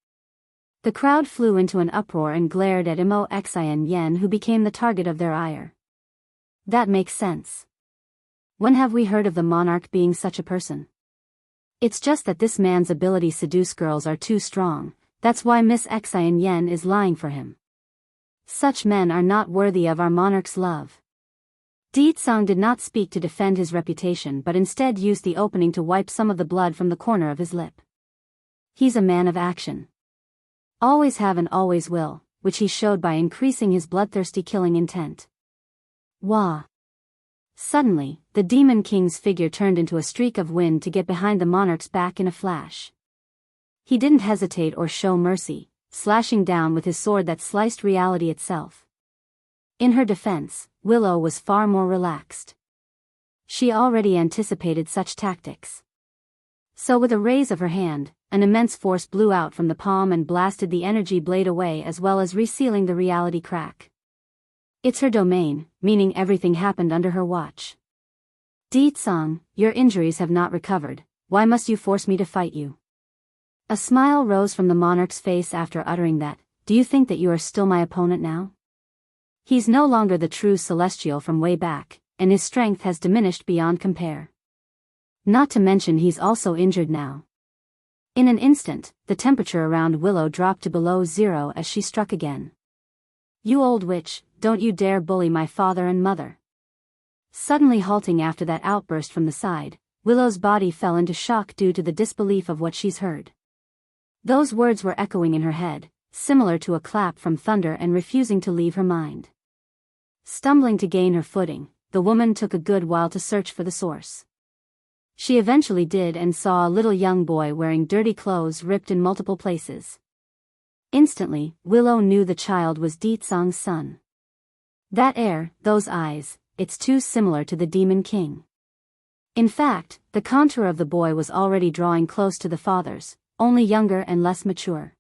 The crowd flew into an uproar and glared at Imo Xin Yen, who became the target of their ire. That makes sense. When have we heard of the monarch being such a person? It's just that this man's ability to seduce girls are too strong, that's why Miss Xin Yen is lying for him. Such men are not worthy of our monarch's love. Ditsang did not speak to defend his reputation but instead used the opening to wipe some of the blood from the corner of his lip. He's a man of action. Always have and always will, which he showed by increasing his bloodthirsty killing intent. Wah! Suddenly, the Demon King's figure turned into a streak of wind to get behind the monarch's back in a flash. He didn't hesitate or show mercy, slashing down with his sword that sliced reality itself. In her defense, Willow was far more relaxed. She already anticipated such tactics. So with a raise of her hand, an immense force blew out from the palm and blasted the energy blade away as well as resealing the reality crack. It's her domain, meaning everything happened under her watch. Ditsang, your injuries have not recovered, why must you force me to fight you? A smile rose from the monarch's face after uttering that. Do you think that you are still my opponent now? He's no longer the true celestial from way back, and his strength has diminished beyond compare. Not to mention he's also injured now. In an instant, the temperature around Willow dropped to below zero as she struck again. You old witch, don't you dare bully my father and mother. Suddenly halting after that outburst from the side, Willow's body fell into shock due to the disbelief of what she's heard. Those words were echoing in her head, similar to a clap from thunder and refusing to leave her mind. Stumbling to gain her footing, the woman took a good while to search for the source. She eventually did and saw a little young boy wearing dirty clothes ripped in multiple places. Instantly, Willow knew the child was Ditsang's son. That air, those eyes, it's too similar to the Demon King. In fact, the contour of the boy was already drawing close to the father's, only younger and less mature.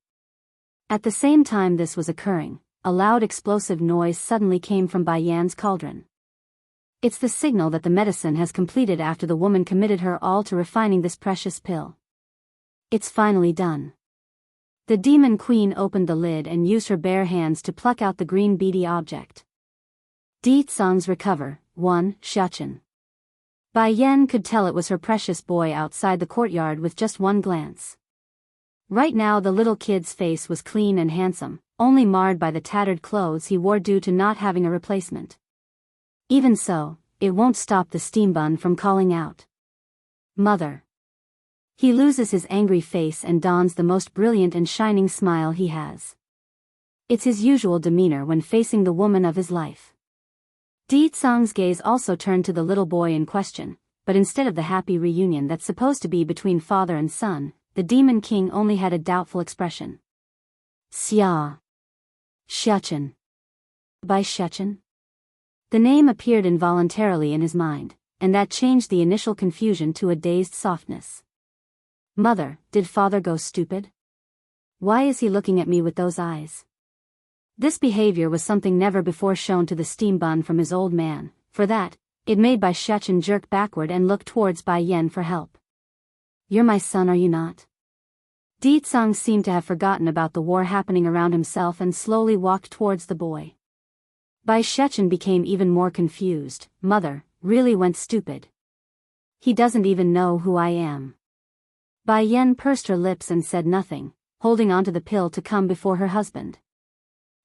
At the same time this was occurring, a loud explosive noise suddenly came from Baiyan's cauldron. It's the signal that the medicine has completed after the woman committed her all to refining this precious pill. It's finally done. The Demon Queen opened the lid and used her bare hands to pluck out the green beady object. Ditsang's recover, 1, Xiachen. Baiyan could tell it was her precious boy outside the courtyard with just one glance. Right now the little kid's face was clean and handsome, only marred by the tattered clothes he wore due to not having a replacement. Even so, it won't stop the steam bun from calling out. Mother. He loses his angry face and dons the most brilliant and shining smile he has. It's his usual demeanor when facing the woman of his life. Ditsang's gaze also turned to the little boy in question, but instead of the happy reunion that's supposed to be between father and son, the Demon King only had a doubtful expression. Xia. Xiachen. By Xiachen? The name appeared involuntarily in his mind, and that changed the initial confusion to a dazed softness. Mother, did father go stupid? Why is he looking at me with those eyes? This behavior was something never before shown to the steam bun from his old man. For that, it made Bai Shechen jerk backward and look towards Bai Yen for help. You're my son, are you not? Ditsang seemed to have forgotten about the war happening around himself and slowly walked towards the boy. Bai Shechen became even more confused. Mother, really went stupid. He doesn't even know who I am. Bai Yen pursed her lips and said nothing, holding onto the pill to come before her husband.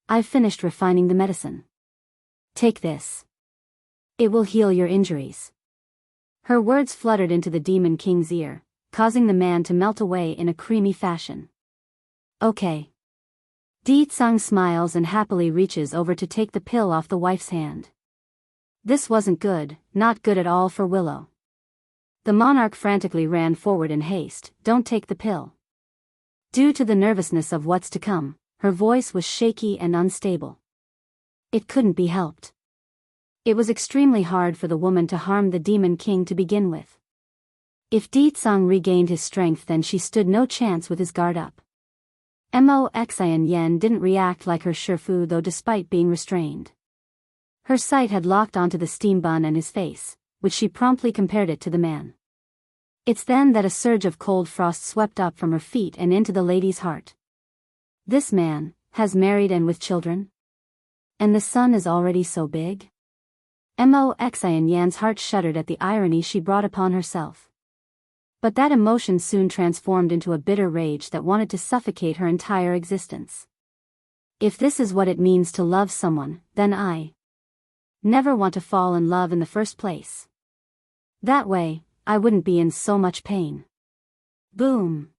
I've finished refining the medicine. Take this. It will heal your injuries. Her words fluttered into the Demon King's ear, causing the man to melt away in a creamy fashion. Okay. Ditsang smiles and happily reaches over to take the pill off the wife's hand. This wasn't good, not good at all for Willow. The monarch frantically ran forward in haste. Don't take the pill. Due to the nervousness of what's to come, her voice was shaky and unstable. It couldn't be helped. It was extremely hard for the woman to harm the demon king to begin with. If Ditsang regained his strength, then she stood no chance with his guard up. Moxian Yen didn't react like her Shifu though, despite being restrained. Her sight had locked onto the steam bun and his face, which she promptly compared it to the man. It's then that a surge of cold frost swept up from her feet and into the lady's heart. This man has married and with children? And the son is already so big? Moxian Yan's heart shuddered at the irony she brought upon herself. But that emotion soon transformed into a bitter rage that wanted to suffocate her entire existence. If this is what it means to love someone, then I never want to fall in love in the first place. That way, I wouldn't be in so much pain. Boom!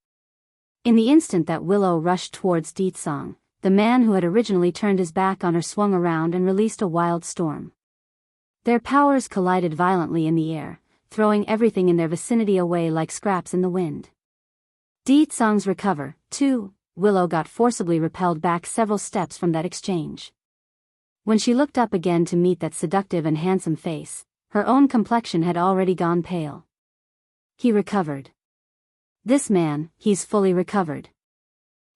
In the instant that Willow rushed towards Ditsang, the man who had originally turned his back on her swung around and released a wild storm. Their powers collided violently in the air, throwing everything in their vicinity away like scraps in the wind. Ditsang's recover, too. Willow got forcibly repelled back several steps from that exchange. When she looked up again to meet that seductive and handsome face, her own complexion had already gone pale. He recovered. This man, he's fully recovered.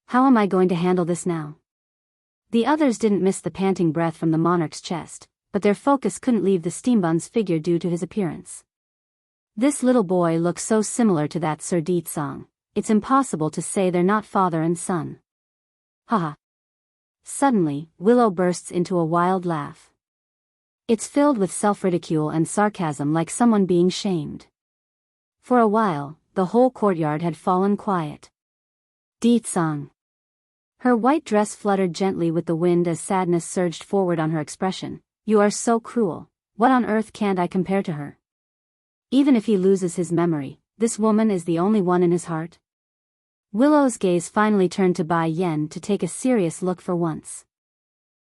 How am I going to handle this now? The others didn't miss the panting breath from the monarch's chest, but their focus couldn't leave the steambun's figure due to his appearance. This little boy looks so similar to that Sir Ditsang, it's impossible to say they're not father and son. Haha. Suddenly, Willow bursts into a wild laugh. It's filled with self-ridicule and sarcasm, like someone being shamed. For a while, the whole courtyard had fallen quiet. Ditsang. Her white dress fluttered gently with the wind as sadness surged forward on her expression. You are so cruel. What on earth can't I compare to her? Even if he loses his memory, this woman is the only one in his heart. Willow's gaze finally turned to Bai Yen to take a serious look for once.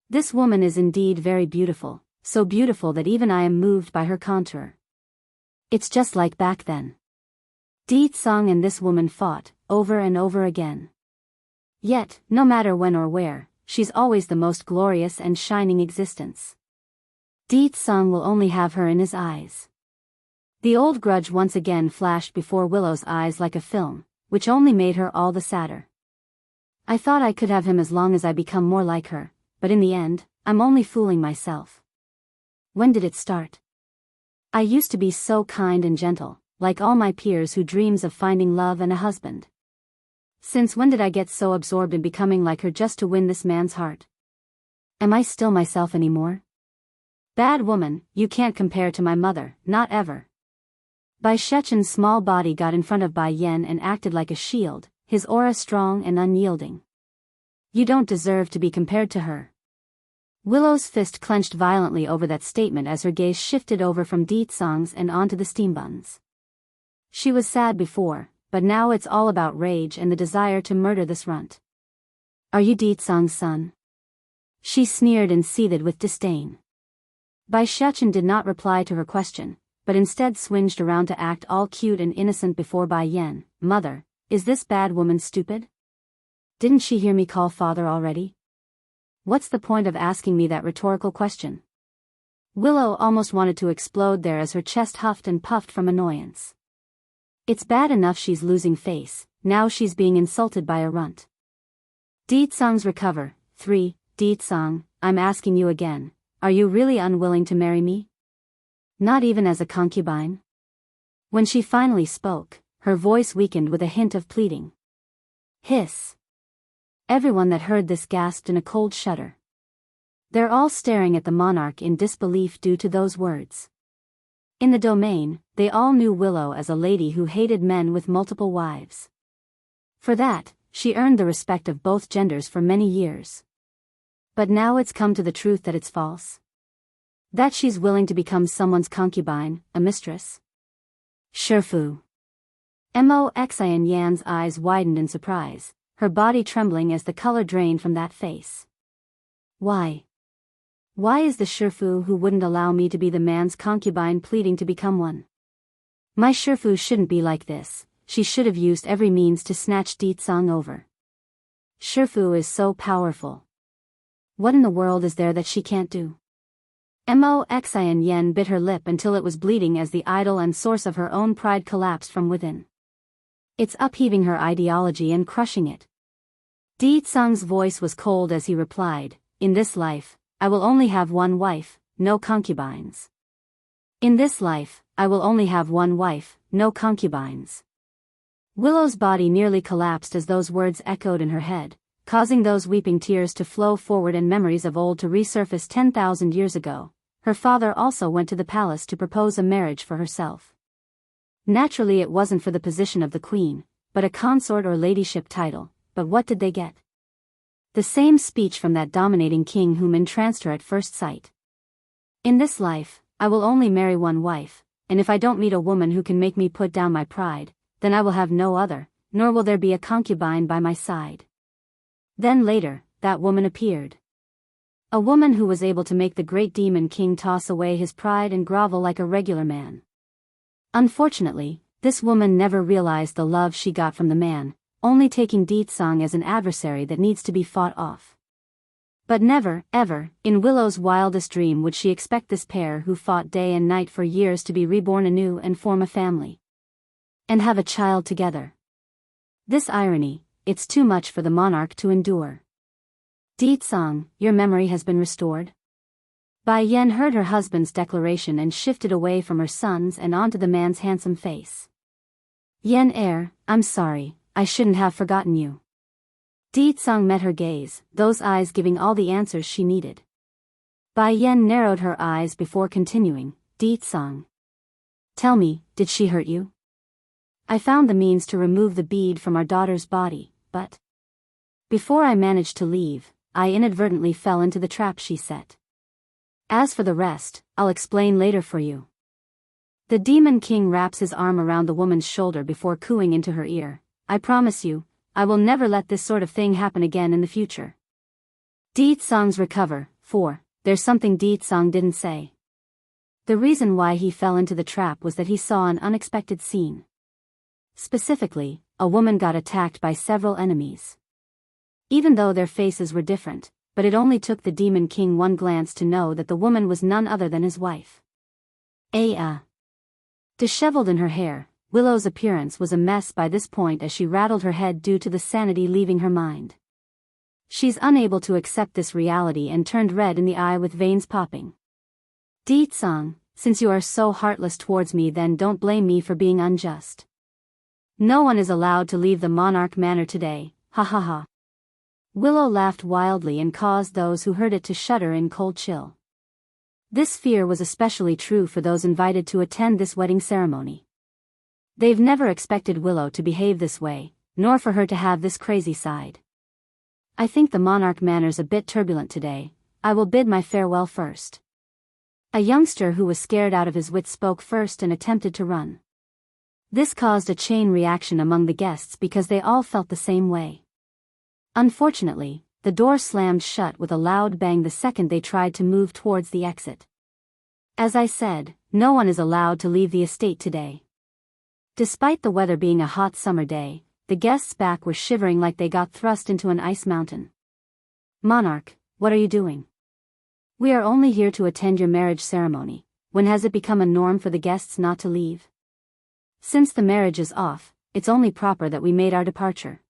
This woman is indeed very beautiful, so beautiful that even I am moved by her contour. It's just like back then. Ditsang and this woman fought, over and over again. Yet, no matter when or where, she's always the most glorious and shining existence. Ditsang will only have her in his eyes. The old grudge once again flashed before Willow's eyes like a film, which only made her all the sadder. I thought I could have him as long as I become more like her, but in the end, I'm only fooling myself. When did it start? I used to be so kind and gentle, like all my peers who dreams of finding love and a husband. Since when did I get so absorbed in becoming like her just to win this man's heart? Am I still myself anymore? Bad woman, you can't compare to my mother, not ever. Bai Shechen's small body got in front of Bai Yen and acted like a shield, his aura strong and unyielding. You don't deserve to be compared to her. Willow's fist clenched violently over that statement as her gaze shifted over from Ditsang's and onto the steambuns. She was sad before, but now it's all about rage and the desire to murder this runt. Are you Ditsang's son? She sneered and seethed with disdain. Bai Shechen did not reply to her question, but instead swinged around to act all cute and innocent before Bai Yen. Mother, is this bad woman stupid? Didn't she hear me call father already? What's the point of asking me that rhetorical question? Willow almost wanted to explode there as her chest huffed and puffed from annoyance. It's bad enough she's losing face, now she's being insulted by a runt. Ditsang's recover. 3. Ditsang, I'm asking you again, are you really unwilling to marry me? Not even as a concubine? When she finally spoke, her voice weakened with a hint of pleading. Hiss. Everyone that heard this gasped in a cold shudder. They're all staring at the monarch in disbelief due to those words. In the domain, they all knew Willow as a lady who hated men with multiple wives. For that, she earned the respect of both genders for many years. But now it's come to the truth that it's false. That she's willing to become someone's concubine, a mistress. Shifu. Moxian Yan's eyes widened in surprise, her body trembling as the color drained from that face. Why? Why is the Shifu who wouldn't allow me to be the man's concubine pleading to become one? My Shifu shouldn't be like this, she should have used every means to snatch Ditsang over. Shifu is so powerful. What in the world is there that she can't do? Moxian Yen bit her lip until it was bleeding as the idol and source of her own pride collapsed from within. It's upheaving her ideology and crushing it. Di Tsung's voice was cold as he replied, "In this life, I will only have one wife, no concubines. In this life, I will only have one wife, no concubines." Willow's body nearly collapsed as those words echoed in her head, causing those weeping tears to flow forward and memories of old to resurface 10,000 years ago. Her father also went to the palace to propose a marriage for herself. Naturally, it wasn't for the position of the queen, but a consort or ladyship title. But what did they get? The same speech from that dominating king whom entranced her at first sight. "In this life, I will only marry one wife, and if I don't meet a woman who can make me put down my pride, then I will have no other, nor will there be a concubine by my side." Then later, that woman appeared. A woman who was able to make the great demon king toss away his pride and grovel like a regular man. Unfortunately, this woman never realized the love she got from the man, only taking Di Tsung as an adversary that needs to be fought off. But never, ever, in Willow's wildest dream would she expect this pair who fought day and night for years to be reborn anew and form a family. And have a child together. This irony, it's too much for the monarch to endure. "Di Tsung, your memory has been restored?" Bai Yen heard her husband's declaration and shifted away from her son's and onto the man's handsome face. "Yen heir, I'm sorry, I shouldn't have forgotten you." Di Tsung met her gaze, those eyes giving all the answers she needed. Bai Yen narrowed her eyes before continuing, "Di Tsung. Tell me, did she hurt you? I found the means to remove the bead from our daughter's body, but before I managed to leave, I inadvertently fell into the trap she set. As for the rest, I'll explain later for you." The demon king wraps his arm around the woman's shoulder before cooing into her ear, "I promise you, I will never let this sort of thing happen again in the future." Di Tsung's recover, for there's something Di Tsung didn't say. The reason why he fell into the trap was that he saw an unexpected scene. Specifically, a woman got attacked by several enemies. Even though their faces were different, but it only took the demon king one glance to know that the woman was none other than his wife. Disheveled in her hair, Willow's appearance was a mess by this point as she rattled her head due to the sanity leaving her mind. She's unable to accept this reality and turned red in the eye with veins popping. "Di Tsung, since you are so heartless towards me, then don't blame me for being unjust. No one is allowed to leave the monarch manor today, ha ha ha." Willow laughed wildly and caused those who heard it to shudder in cold chill. This fear was especially true for those invited to attend this wedding ceremony. They've never expected Willow to behave this way, nor for her to have this crazy side. "I think the monarch manor's a bit turbulent today. I will bid my farewell first." A youngster who was scared out of his wits spoke first and attempted to run. This caused a chain reaction among the guests because they all felt the same way. Unfortunately, the door slammed shut with a loud bang the second they tried to move towards the exit. As I said, no one is allowed to leave the estate today. Despite the weather being a hot summer day, the guests back were shivering like they got thrust into an ice mountain. "Monarch, what are you doing? We are only here to attend your marriage ceremony. When has it become a norm for the guests not to leave? Since the marriage is off, it's only proper that we made our departure."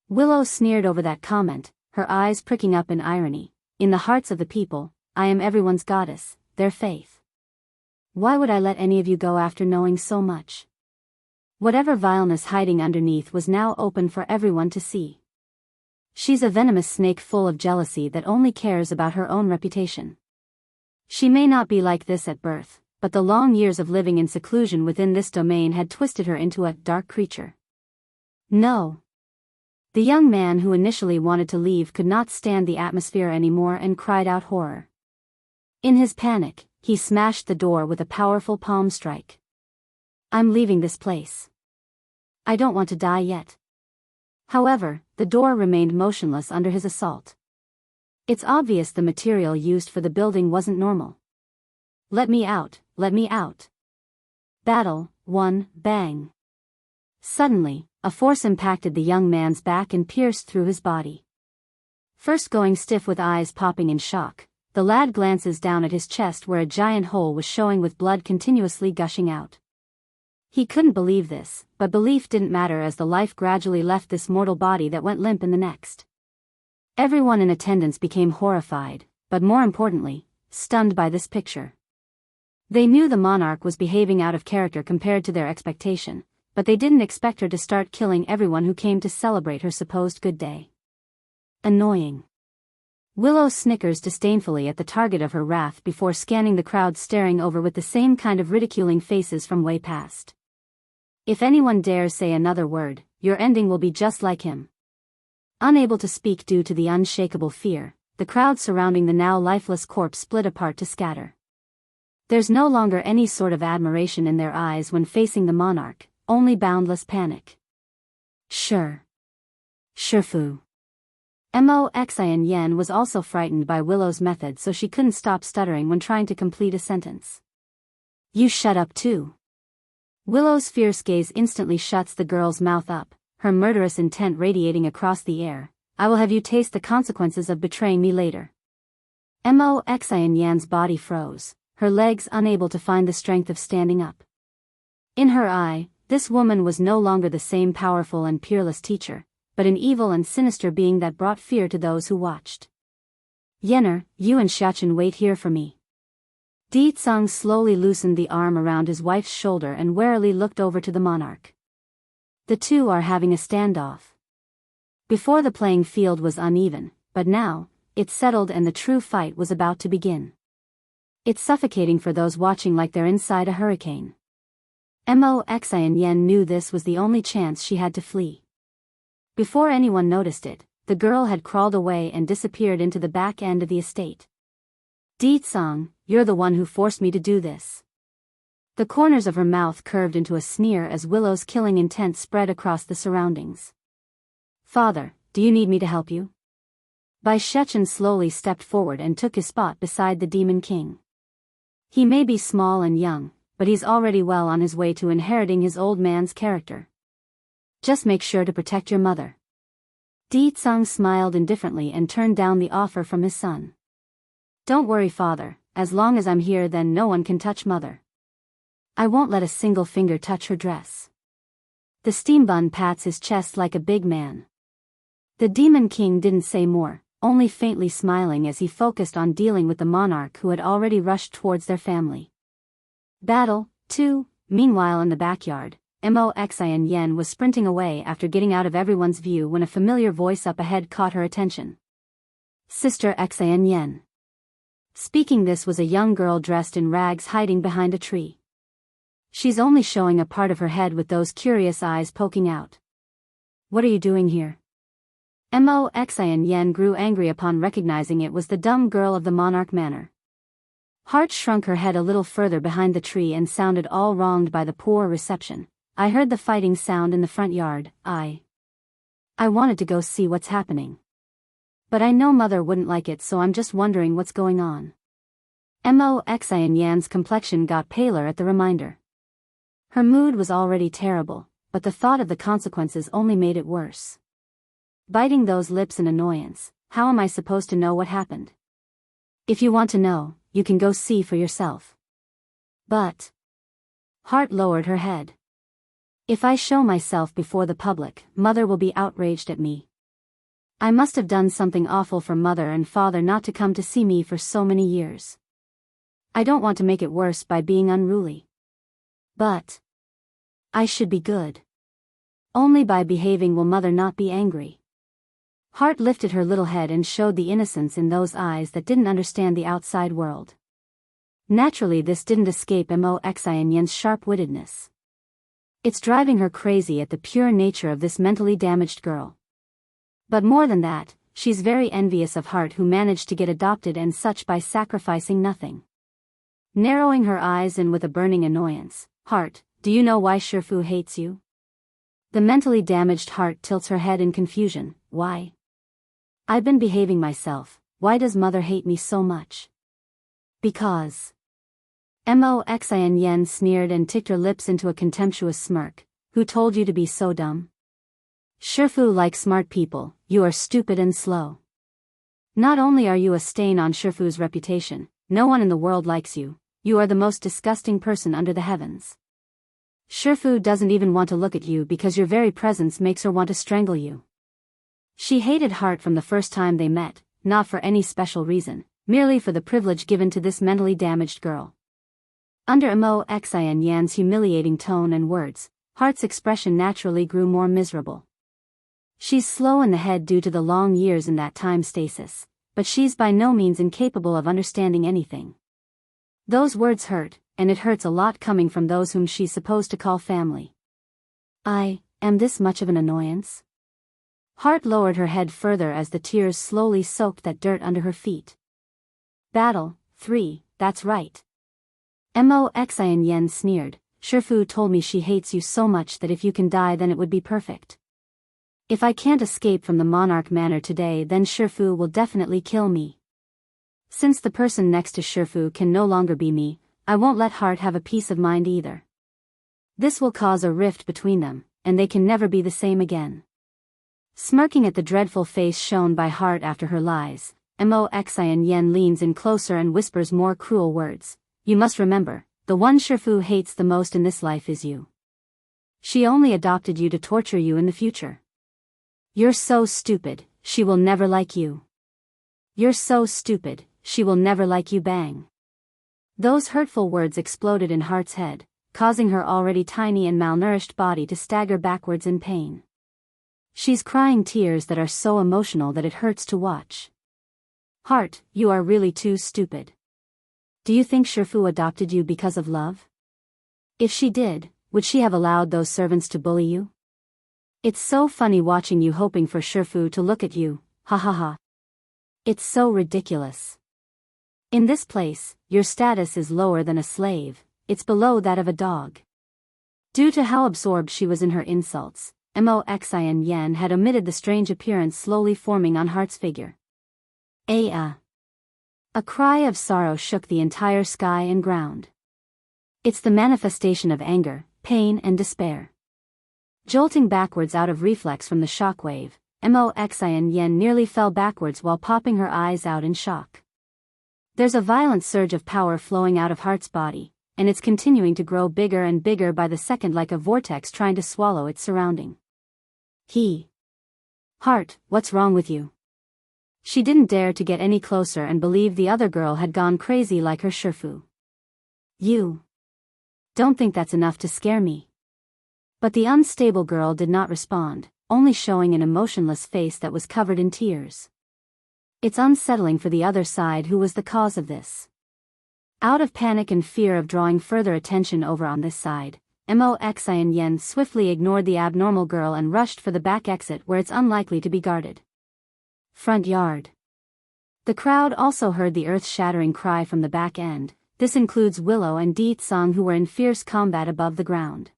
Willow sneered over that comment, her eyes pricking up in irony. "In the hearts of the people, I am everyone's goddess, their faith. Why would I let any of you go after knowing so much?" Whatever vileness hiding underneath was now open for everyone to see. She's a venomous snake full of jealousy that only cares about her own reputation. She may not be like this at birth, but the long years of living in seclusion within this domain had twisted her into a dark creature. "No." The young man who initially wanted to leave could not stand the atmosphere anymore and cried out horror. In his panic, he smashed the door with a powerful palm strike. "I'm leaving this place. I don't want to die yet." However, the door remained motionless under his assault. It's obvious the material used for the building wasn't normal. "Let me out, let me out." Battle, 1, bang. Suddenly, a force impacted the young man's back and pierced through his body. First going stiff with eyes popping in shock, the lad glances down at his chest where a giant hole was showing with blood continuously gushing out. He couldn't believe this, but belief didn't matter as the life gradually left this mortal body that went limp in the next. Everyone in attendance became horrified, but more importantly, stunned by this picture. They knew the monarch was behaving out of character compared to their expectation, but they didn't expect her to start killing everyone who came to celebrate her supposed good day. Annoying. Willow snickers disdainfully at the target of her wrath before scanning the crowd staring over with the same kind of ridiculing faces from way past. If anyone dares say another word, your ending will be just like him. Unable to speak due to the unshakable fear, the crowd surrounding the now lifeless corpse split apart to scatter. There's no longer any sort of admiration in their eyes when facing the monarch, only boundless panic. Sure. Shifu. Moxian Yen was also frightened by Willow's method, so she couldn't stop stuttering when trying to complete a sentence. You shut up too. Willow's fierce gaze instantly shuts the girl's mouth up, her murderous intent radiating across the air. I will have you taste the consequences of betraying me later. Moxian Yan's body froze, her legs unable to find the strength of standing up. In her eye, this woman was no longer the same powerful and peerless teacher, but an evil and sinister being that brought fear to those who watched. Yenner, you and Xiachen wait here for me. Di Tsang slowly loosened the arm around his wife's shoulder and warily looked over to the monarch. The two are having a standoff. Before the playing field was uneven, but now, it settled and the true fight was about to begin. It's suffocating for those watching like they're inside a hurricane. Moxian Yen knew this was the only chance she had to flee. Before anyone noticed it, the girl had crawled away and disappeared into the back end of the estate. Di Tsang, you're the one who forced me to do this. The corners of her mouth curved into a sneer as Willow's killing intent spread across the surroundings. Father, do you need me to help you? Bai Shechen slowly stepped forward and took his spot beside the Demon King. He may be small and young, but he's already well on his way to inheriting his old man's character. Just make sure to protect your mother. Di Tsang smiled indifferently and turned down the offer from his son. Don't worry, father, as long as I'm here then no one can touch mother. I won't let a single finger touch her dress. The steam bun pats his chest like a big man. The Demon King didn't say more, only faintly smiling as he focused on dealing with the monarch who had already rushed towards their family. Battle, 2, meanwhile in the backyard, Moxian Yen was sprinting away after getting out of everyone's view when a familiar voice up ahead caught her attention. Sister Xian Yen. Speaking this was a young girl dressed in rags hiding behind a tree. She's only showing a part of her head with those curious eyes poking out. What are you doing here? Moxian Yen grew angry upon recognizing it was the dumb girl of the monarch manor. Heart shrunk her head a little further behind the tree and sounded all wronged by the poor reception. I heard the fighting sound in the front yard. I wanted to go see what's happening. But I know mother wouldn't like it, so I'm just wondering what's going on. Moxian Yan's complexion got paler at the reminder. Her mood was already terrible, but the thought of the consequences only made it worse. Biting those lips in annoyance, how am I supposed to know what happened? If you want to know, you can go see for yourself. But... Heart lowered her head. If I show myself before the public, mother will be outraged at me. I must have done something awful for mother and father not to come to see me for so many years. I don't want to make it worse by being unruly. But... I should be good. Only by behaving will mother not be angry. Heart lifted her little head and showed the innocence in those eyes that didn't understand the outside world. Naturally this didn't escape Moxian Yen's sharp-wittedness. It's driving her crazy at the pure nature of this mentally damaged girl. But more than that, she's very envious of Heart who managed to get adopted and such by sacrificing nothing. Narrowing her eyes and with a burning annoyance, Heart, do you know why Shifu hates you? The mentally damaged Heart tilts her head in confusion. Why? I've been behaving myself. Why does mother hate me so much? Because. Moxian Yen sneered and ticked her lips into a contemptuous smirk. Who told you to be so dumb? Shifu likes smart people. You are stupid and slow. Not only are you a stain on Shifu's reputation, no one in the world likes you. You are the most disgusting person under the heavens. Shifu doesn't even want to look at you because your very presence makes her want to strangle you. She hated Heart from the first time they met, not for any special reason, merely for the privilege given to this mentally damaged girl. Under Mo Xian Yan's humiliating tone and words, Heart's expression naturally grew more miserable. She's slow in the head due to the long years in that time stasis, but she's by no means incapable of understanding anything. Those words hurt, and it hurts a lot coming from those whom she's supposed to call family. I am this much of an annoyance? Heart lowered her head further as the tears slowly soaked that dirt under her feet. Battle 3, that's right. Mo Xian Yan sneered. Shifu told me she hates you so much that if you can die then it would be perfect. If I can't escape from the Monarch Manor today then Shifu will definitely kill me. Since the person next to Shifu can no longer be me, I won't let Heart have a peace of mind either. This will cause a rift between them, and they can never be the same again. Smirking at the dreadful face shown by Heart after her lies, Mo Xian Yan leans in closer and whispers more cruel words. You must remember, the one Shifu hates the most in this life is you. She only adopted you to torture you in the future. You're so stupid, she will never like you. You're so stupid, she will never like you. Bang. Those hurtful words exploded in Heart's head, causing her already tiny and malnourished body to stagger backwards in pain. She's crying tears that are so emotional that it hurts to watch. Heart, you are really too stupid. Do you think Shifu adopted you because of love? If she did, would she have allowed those servants to bully you? It's so funny watching you hoping for Shifu to look at you, ha ha ha. It's so ridiculous. In this place, your status is lower than a slave, it's below that of a dog. Due to how absorbed she was in her insults, Mo Xian Yan had omitted the strange appearance slowly forming on Heart's figure. A cry of sorrow shook the entire sky and ground. It's the manifestation of anger, pain and despair. Jolting backwards out of reflex from the shockwave, Mo Xian Yan nearly fell backwards while popping her eyes out in shock. There's a violent surge of power flowing out of Heart's body, and it's continuing to grow bigger and bigger by the second like a vortex trying to swallow its surrounding. Heart, what's wrong with you? She didn't dare to get any closer and believed the other girl had gone crazy like her Shifu. You don't think that's enough to scare me? But the unstable girl did not respond, only showing an emotionless face that was covered in tears. It's unsettling for the other side who was the cause of this. Out of panic and fear of drawing further attention over on this side, Mo Xian Yan swiftly ignored the abnormal girl and rushed for the back exit where it's unlikely to be guarded. Front yard. The crowd also heard the earth-shattering cry from the back end. This includes Willow and Di Tsang who were in fierce combat above the ground.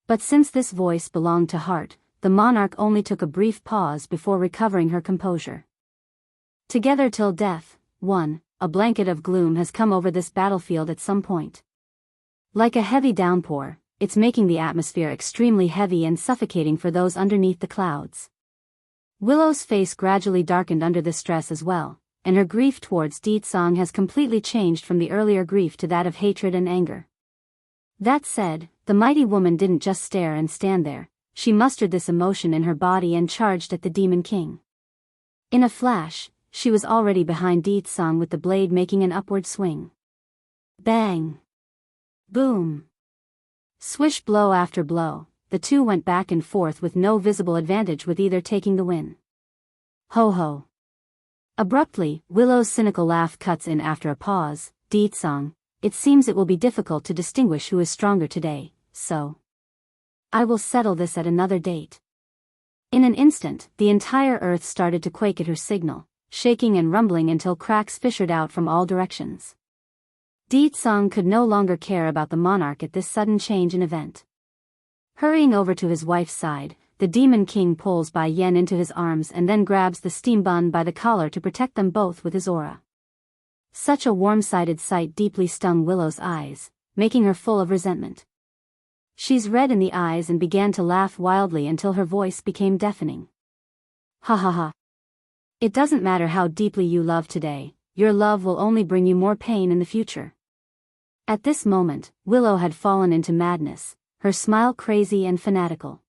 But since this voice belonged to Heart, the monarch only took a brief pause before recovering her composure. Together till death, 1. A blanket of gloom has come over this battlefield at some point. Like a heavy downpour, it's making the atmosphere extremely heavy and suffocating for those underneath the clouds. Willow's face gradually darkened under this stress as well, and her grief towards Di Tsang has completely changed from the earlier grief to that of hatred and anger. That said, the mighty woman didn't just stare and stand there, she mustered this emotion in her body and charged at the Demon King. In a flash, she was already behind Di Tsang with the blade making an upward swing. Bang! Boom! Swish blow after blow. The two went back and forth with no visible advantage with either taking the win. Ho ho. Abruptly, Willow's cynical laugh cuts in after a pause. Di Tsang, it seems it will be difficult to distinguish who is stronger today, so I will settle this at another date. In an instant, the entire earth started to quake at her signal, shaking and rumbling until cracks fissured out from all directions. Di Tsang could no longer care about the monarch at this sudden change in event. Hurrying over to his wife's side, the Demon King pulls Bai Yen into his arms and then grabs the steam bun by the collar to protect them both with his aura. Such a warm-sided sight deeply stung Willow's eyes, making her full of resentment. She's red in the eyes and began to laugh wildly until her voice became deafening. Ha ha ha. It doesn't matter how deeply you love today, your love will only bring you more pain in the future. At this moment, Willow had fallen into madness, her smile crazy and fanatical.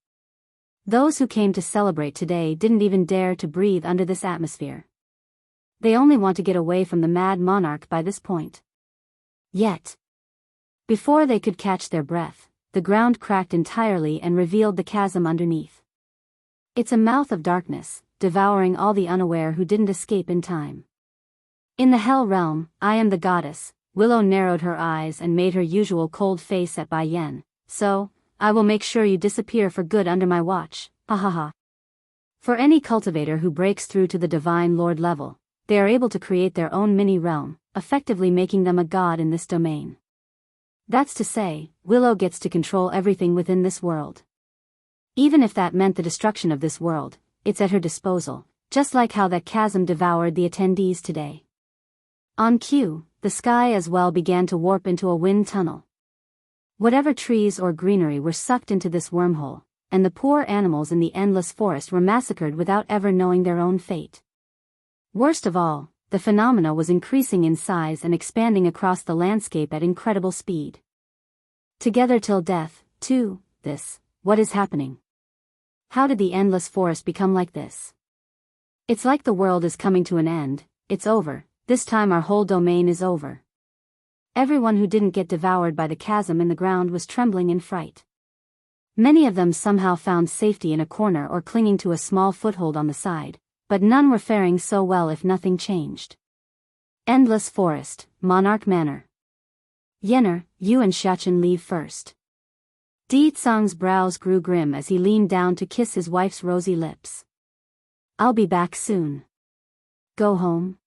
Those who came to celebrate today didn't even dare to breathe under this atmosphere. They only want to get away from the mad monarch by this point. Yet, before they could catch their breath, the ground cracked entirely and revealed the chasm underneath. It's a mouth of darkness, devouring all the unaware who didn't escape in time. In the Hell Realm, I am the goddess. Willow narrowed her eyes and made her usual cold face at Bai Yan. So, I will make sure you disappear for good under my watch, ha ha ha. For any cultivator who breaks through to the Divine Lord level, they are able to create their own mini-realm, effectively making them a god in this domain. That's to say, Willow gets to control everything within this world. Even if that meant the destruction of this world, it's at her disposal, just like how that chasm devoured the attendees today. On cue, the sky as well began to warp into a wind tunnel. Whatever trees or greenery were sucked into this wormhole, and the poor animals in the endless forest were massacred without ever knowing their own fate. Worst of all, the phenomena was increasing in size and expanding across the landscape at incredible speed. Together till death, too, what is happening? How did the endless forest become like this? It's like the world is coming to an end, it's over, this time our whole domain is over. Everyone who didn't get devoured by the chasm in the ground was trembling in fright. Many of them somehow found safety in a corner or clinging to a small foothold on the side, but none were faring so well if nothing changed. Endless Forest, Monarch Manor. Yenner, you and Xiachen leave first. Di Tsang's brows grew grim as he leaned down to kiss his wife's rosy lips. I'll be back soon. Go home?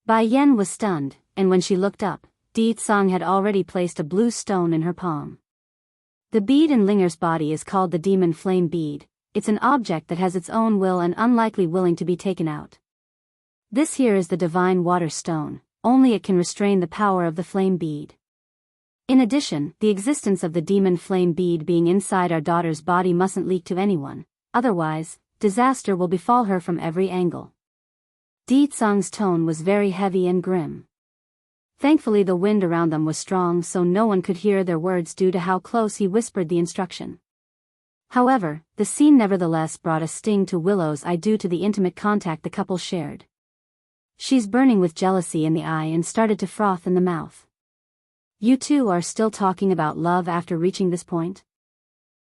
Bai Yan was stunned, and when she looked up, Di Tsang had already placed a blue stone in her palm. The bead in Linger's body is called the Demon Flame Bead. It's an object that has its own will and unlikely willing to be taken out. This here is the Divine Water Stone, only it can restrain the power of the Flame Bead. In addition, the existence of the Demon Flame Bead being inside our daughter's body mustn't leak to anyone, otherwise, disaster will befall her from every angle. Di Tsang's tone was very heavy and grim. Thankfully the wind around them was strong so no one could hear their words due to how close he whispered the instruction. However, the scene nevertheless brought a sting to Willow's eye due to the intimate contact the couple shared. She's burning with jealousy in the eye and started to froth in the mouth. You two are still talking about love after reaching this point?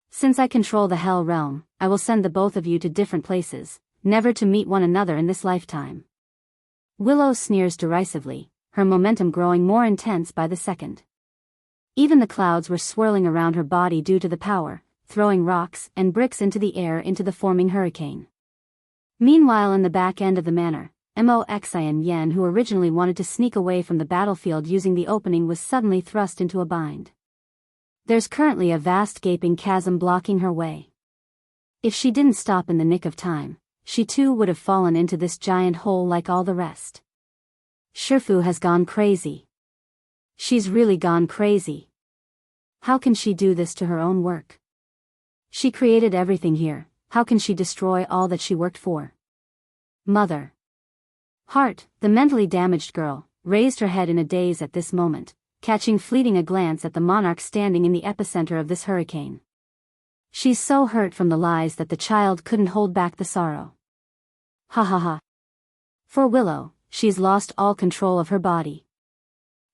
Since I control the Hell Realm, I will send the both of you to different places, never to meet one another in this lifetime. Willow sneers derisively, her momentum growing more intense by the second. Even the clouds were swirling around her body due to the power, throwing rocks and bricks into the air into the forming hurricane. Meanwhile in the back end of the manor, Moxian Yen who originally wanted to sneak away from the battlefield using the opening was suddenly thrust into a bind. There's currently a vast gaping chasm blocking her way. If she didn't stop in the nick of time, she too would have fallen into this giant hole like all the rest. Shifu has gone crazy. She's really gone crazy. How can she do this to her own work? She created everything here, how can she destroy all that she worked for? Mother. Heart, the mentally damaged girl, raised her head in a daze at this moment, catching fleeting a glance at the monarch standing in the epicenter of this hurricane. She's so hurt from the lies that the child couldn't hold back the sorrow. Ha ha ha. For Willow, she's lost all control of her body.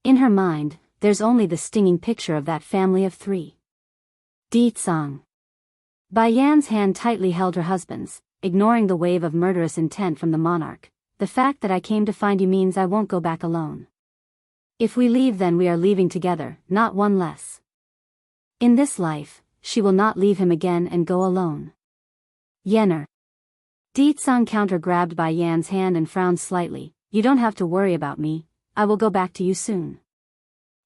In her mind, there's only the stinging picture of that family of three. Di Tsang. Bai Yan's hand tightly held her husband's, ignoring the wave of murderous intent from the monarch. The fact that I came to find you means I won't go back alone. If we leave then we are leaving together, not one less. In this life, she will not leave him again and go alone. Yenner. Di Tsang counter-grabbed Bai Yan's hand and frowned slightly. You don't have to worry about me, I will go back to you soon.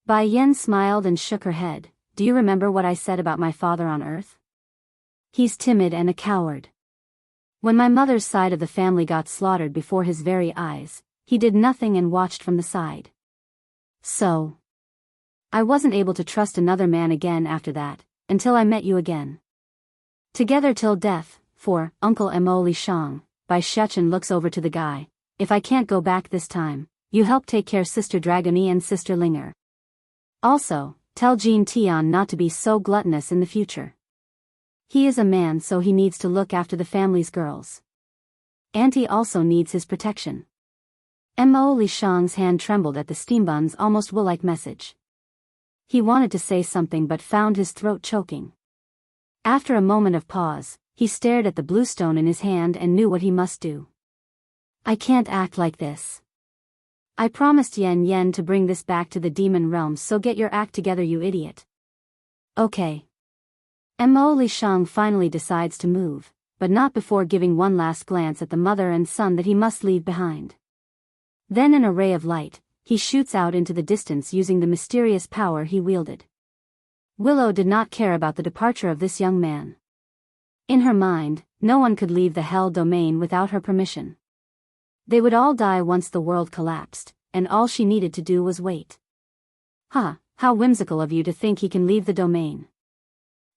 Bai Yan smiled and shook her head. Do you remember what I said about my father on Earth? He's timid and a coward. When my mother's side of the family got slaughtered before his very eyes, he did nothing and watched from the side. So, I wasn't able to trust another man again after that, until I met you again. Together till death, for Uncle Mo Li Shang, Bai Shechen looks over to the guy. If I can't go back this time, you help take care Sister Dragony and Sister Linger. Also, tell Jean Tian not to be so gluttonous in the future. He is a man, so he needs to look after the family's girls. Auntie also needs his protection. Mo Li Shang's hand trembled at the steambun's almost will-like message. He wanted to say something but found his throat choking. After a moment of pause, he stared at the blue stone in his hand and knew what he must do. I can't act like this. I promised Yen Yen to bring this back to the demon realm, so get your act together, you idiot. Okay. Mo Li Shang finally decides to move, but not before giving one last glance at the mother and son that he must leave behind. Then in a ray of light, he shoots out into the distance using the mysterious power he wielded. Willow did not care about the departure of this young man. In her mind, no one could leave the Hell Domain without her permission. They would all die once the world collapsed, and all she needed to do was wait. How whimsical of you to think he can leave the domain.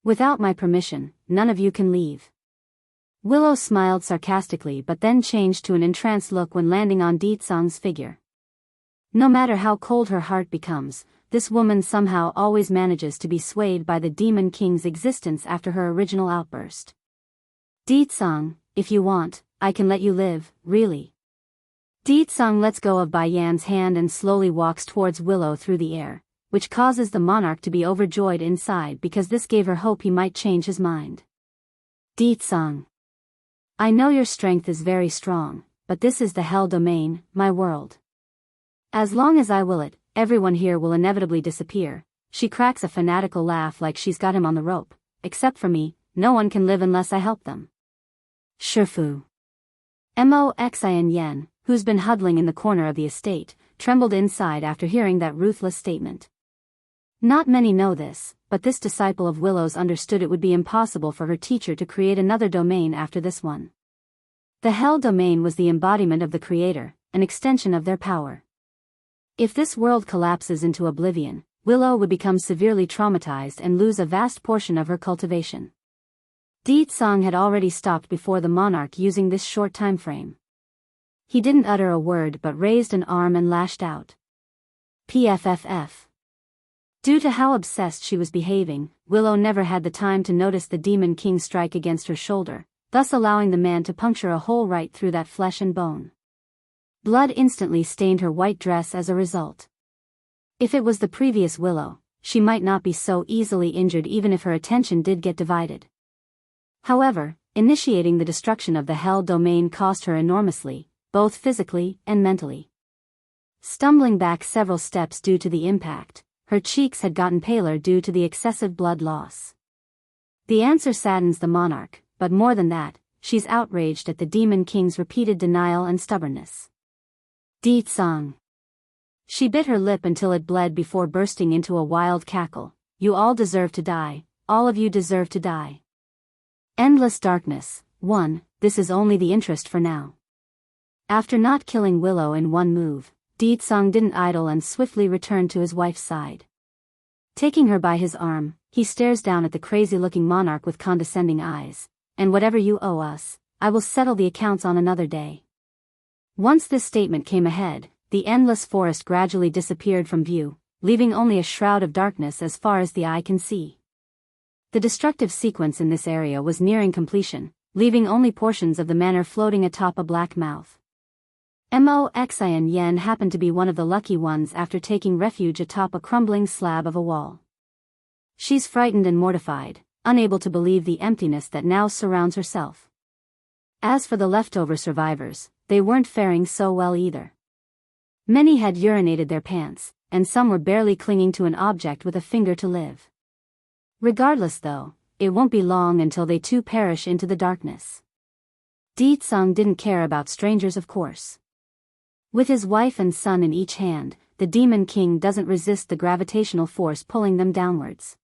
Without my permission, none of you can leave. Willow smiled sarcastically but then changed to an entranced look when landing on Di Tsang's figure. No matter how cold her heart becomes, this woman somehow always manages to be swayed by the Demon King's existence after her original outburst. Di Tsang, if you want, I can let you live, really. Di Tsang lets go of Bai Yan's hand and slowly walks towards Willow through the air, which causes the monarch to be overjoyed inside because this gave her hope he might change his mind. Di Tsang. I know your strength is very strong, but this is the Hell Domain, my world. As long as I will it, everyone here will inevitably disappear. She cracks a fanatical laugh like she's got him on the rope. Except for me, no one can live unless I help them. Shifu. Mo Xian Yen, who's been huddling in the corner of the estate, trembled inside after hearing that ruthless statement. Not many know this, but this disciple of Willow's understood it would be impossible for her teacher to create another domain after this one. The Hell Domain was the embodiment of the Creator, an extension of their power. If this world collapses into oblivion, Willow would become severely traumatized and lose a vast portion of her cultivation. Di Tsang had already stopped before the monarch using this short time frame. He didn't utter a word but raised an arm and lashed out. PFFF. Due to how obsessed she was behaving, Willow never had the time to notice the Demon King strike against her shoulder, thus allowing the man to puncture a hole right through that flesh and bone. Blood instantly stained her white dress as a result. If it was the previous Willow, she might not be so easily injured even if her attention did get divided. However, initiating the destruction of the Hell Domain cost her enormously, both physically and mentally. Stumbling back several steps due to the impact, her cheeks had gotten paler due to the excessive blood loss. The answer saddens the monarch, but more than that, she's outraged at the Demon King's repeated denial and stubbornness. Di Tsang. She bit her lip until it bled before bursting into a wild cackle. You all deserve to die, all of you deserve to die. Endless darkness. 1. This is only the interest for now. After not killing Willow in one move, Di Tsang didn't idle and swiftly returned to his wife's side. Taking her by his arm, he stares down at the crazy-looking monarch with condescending eyes. And whatever you owe us, I will settle the accounts on another day. Once this statement came ahead, the endless forest gradually disappeared from view, leaving only a shroud of darkness as far as the eye can see. The destructive sequence in this area was nearing completion, leaving only portions of the manor floating atop a black mouth. Mo Xian Yen happened to be one of the lucky ones after taking refuge atop a crumbling slab of a wall. She's frightened and mortified, unable to believe the emptiness that now surrounds herself. As for the leftover survivors, they weren't faring so well either. Many had urinated their pants, and some were barely clinging to an object with a finger to live. Regardless though, it won't be long until they too perish into the darkness. Di Tsang didn't care about strangers, of course. With his wife and son in each hand, the Demon King doesn't resist the gravitational force pulling them downwards.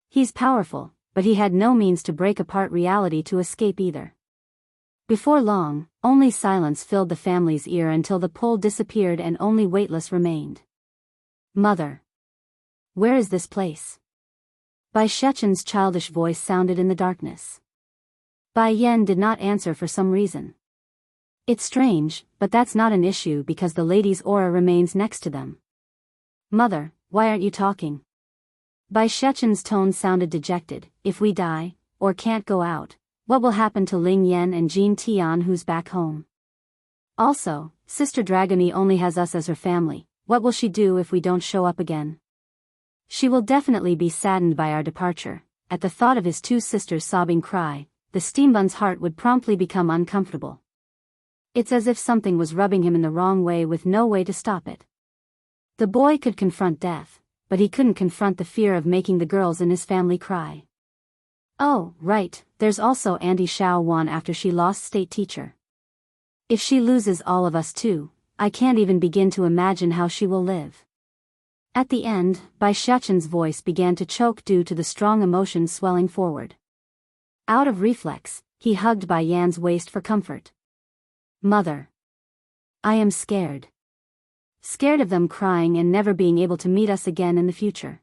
He's powerful, but he had no means to break apart reality to escape either. Before long, only silence filled the family's ear until the pull disappeared and only Weightless remained. Mother. Where is this place? Bai Shechen's childish voice sounded in the darkness. Bai Yen did not answer for some reason. It's strange, but that's not an issue because the lady's aura remains next to them. Mother, why aren't you talking? Bai Shechen's tone sounded dejected. If we die, or can't go out, what will happen to Ling Yan and Jean Tian who's back home? Also, Sister Dragony only has us as her family. What will she do if we don't show up again? She will definitely be saddened by our departure. At the thought of his two sisters' sobbing cry, the steambun's heart would promptly become uncomfortable. It's as if something was rubbing him in the wrong way with no way to stop it. The boy could confront death, but he couldn't confront the fear of making the girls in his family cry. Oh, right, there's also Auntie Xiao Wan after she lost state teacher. If she loses all of us too, I can't even begin to imagine how she will live. At the end, Bai Shechen's voice began to choke due to the strong emotion swelling forward. Out of reflex, he hugged Bai Yan's waist for comfort. Mother. I am scared. Scared of them crying and never being able to meet us again in the future.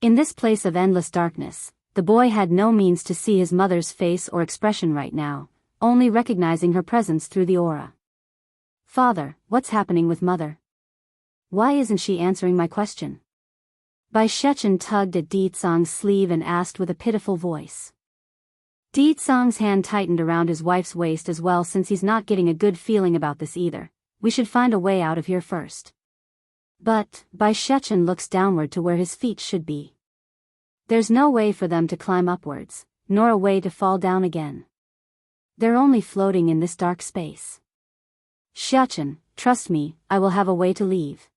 In this place of endless darkness, the boy had no means to see his mother's face or expression right now, only recognizing her presence through the aura. Father, what's happening with Mother? Why isn't she answering my question? Bai Shechen tugged at Di Tsang's sleeve and asked with a pitiful voice. Di Tsang's hand tightened around his wife's waist as well. Since he's not getting a good feeling about this either, we should find a way out of here first. But, Bai Shechen looks downward to where his feet should be. There's no way for them to climb upwards, nor a way to fall down again. They're only floating in this dark space. Shechen, trust me, I will have a way to leave.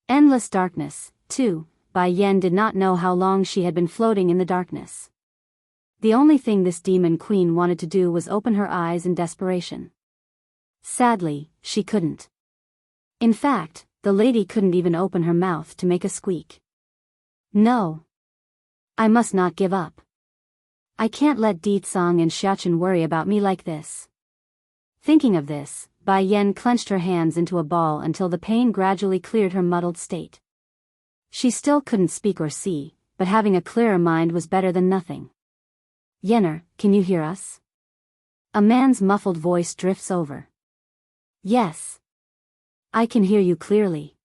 Endless darkness, too. Bai Yan did not know how long she had been floating in the darkness. The only thing this demon queen wanted to do was open her eyes in desperation. Sadly, she couldn't. In fact, the lady couldn't even open her mouth to make a squeak. No. I must not give up. I can't let Di Tsang and Shechen worry about me like this. Thinking of this, Bai Yan clenched her hands into a ball until the pain gradually cleared her muddled state. She still couldn't speak or see, but having a clearer mind was better than nothing. Yenner, can you hear us? A man's muffled voice drifts over. Yes. I can hear you clearly.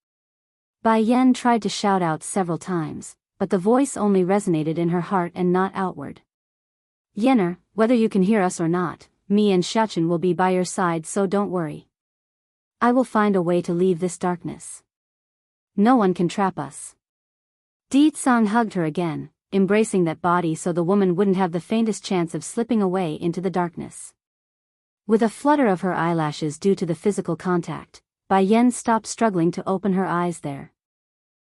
Bai Yan tried to shout out several times, but the voice only resonated in her heart and not outward. Yenner, whether you can hear us or not, me and Shechen will be by your side, so don't worry. I will find a way to leave this darkness. No one can trap us. Di Tsang hugged her again, embracing that body so the woman wouldn't have the faintest chance of slipping away into the darkness. With a flutter of her eyelashes due to the physical contact, Bai Yan stopped struggling to open her eyes there.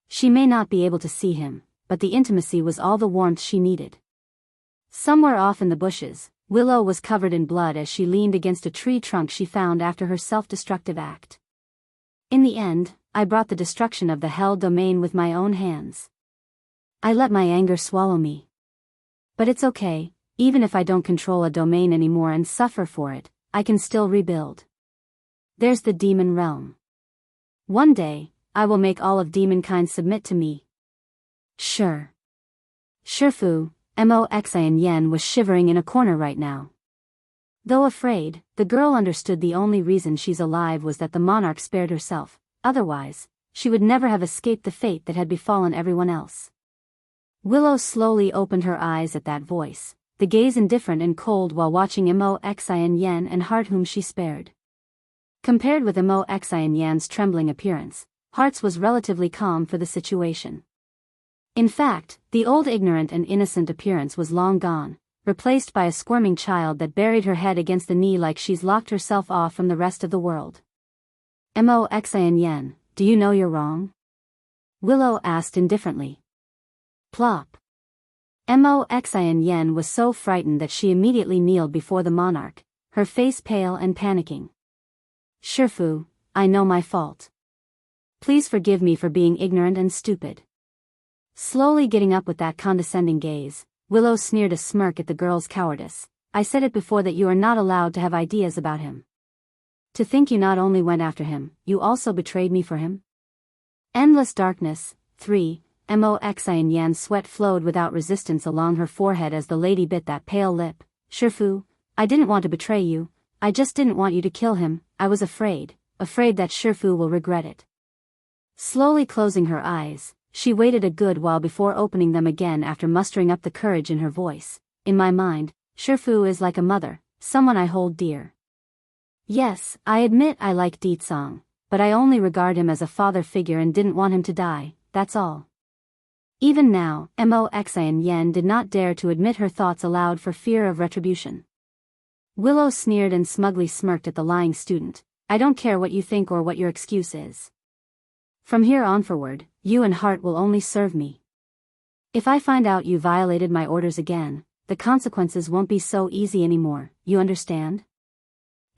She may not be able to see him, but the intimacy was all the warmth she needed. Somewhere off in the bushes, Willow was covered in blood as she leaned against a tree trunk she found after her self-destructive act. In the end, I brought the destruction of the hell domain with my own hands. I let my anger swallow me. But it's okay, even if I don't control a domain anymore and suffer for it, I can still rebuild. There's the demon realm. One day, I will make all of demonkind submit to me. Sure. Shifu, Moxian Yen was shivering in a corner right now. Though afraid, the girl understood the only reason she's alive was that the monarch spared herself, otherwise, she would never have escaped the fate that had befallen everyone else. Willow slowly opened her eyes at that voice, the gaze indifferent and cold while watching Moxian Yen and Heart whom she spared. Compared with Moxian Yan's trembling appearance, Heart's was relatively calm for the situation. In fact, the old ignorant and innocent appearance was long gone, replaced by a squirming child that buried her head against the knee like she's locked herself off from the rest of the world. Moxian Yen, do you know you're wrong? Willow asked indifferently. Plop. Moxian Yen was so frightened that she immediately kneeled before the monarch, her face pale and panicking. Shifu, I know my fault. Please forgive me for being ignorant and stupid. Slowly getting up with that condescending gaze, Willow sneered a smirk at the girl's cowardice. I said it before that you are not allowed to have ideas about him. To think you not only went after him, you also betrayed me for him? Endless darkness. 3. Moxian Yan's sweat flowed without resistance along her forehead as the lady bit that pale lip. Shifu, I didn't want to betray you, I just didn't want you to kill him. I was afraid that Shifu will regret it. Slowly closing her eyes, she waited a good while before opening them again after mustering up the courage in her voice. In my mind, Shifu is like a mother, someone I hold dear. Yes, I admit I like Ditsang, but I only regard him as a father figure and didn't want him to die, that's all. Even now, Moxian Yen did not dare to admit her thoughts aloud for fear of retribution. Willow sneered and smugly smirked at the lying student. I don't care what you think or what your excuse is. From here on forward, you and Heart will only serve me. If I find out you violated my orders again, the consequences won't be so easy anymore, you understand?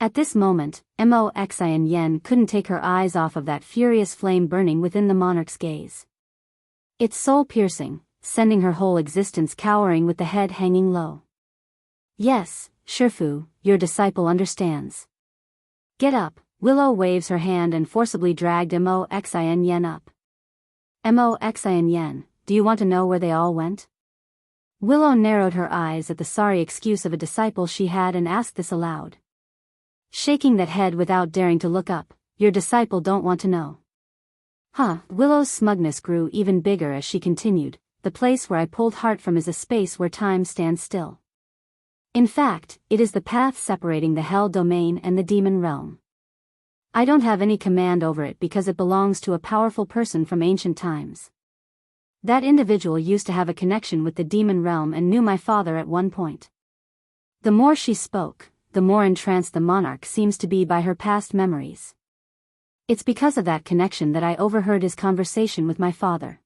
At this moment, Moxian Yen couldn't take her eyes off of that furious flame burning within the monarch's gaze. It's soul-piercing, sending her whole existence cowering with the head hanging low. Yes, Shifu, your disciple understands. Get up. Willow waves her hand and forcibly dragged Moxian Yen up. Moxian Yen, do you want to know where they all went? Willow narrowed her eyes at the sorry excuse of a disciple she had and asked this aloud. Shaking that head without daring to look up, your disciple don't want to know. Huh, Willow's smugness grew even bigger as she continued, the place where I pulled Heart from is a space where time stands still. In fact, it is the path separating the Hell Domain and the Demon Realm. I don't have any command over it because it belongs to a powerful person from ancient times. That individual used to have a connection with the Demon Realm and knew my father at one point. The more she spoke, the more entranced the monarch seems to be by her past memories. It's because of that connection that I overheard his conversation with my father.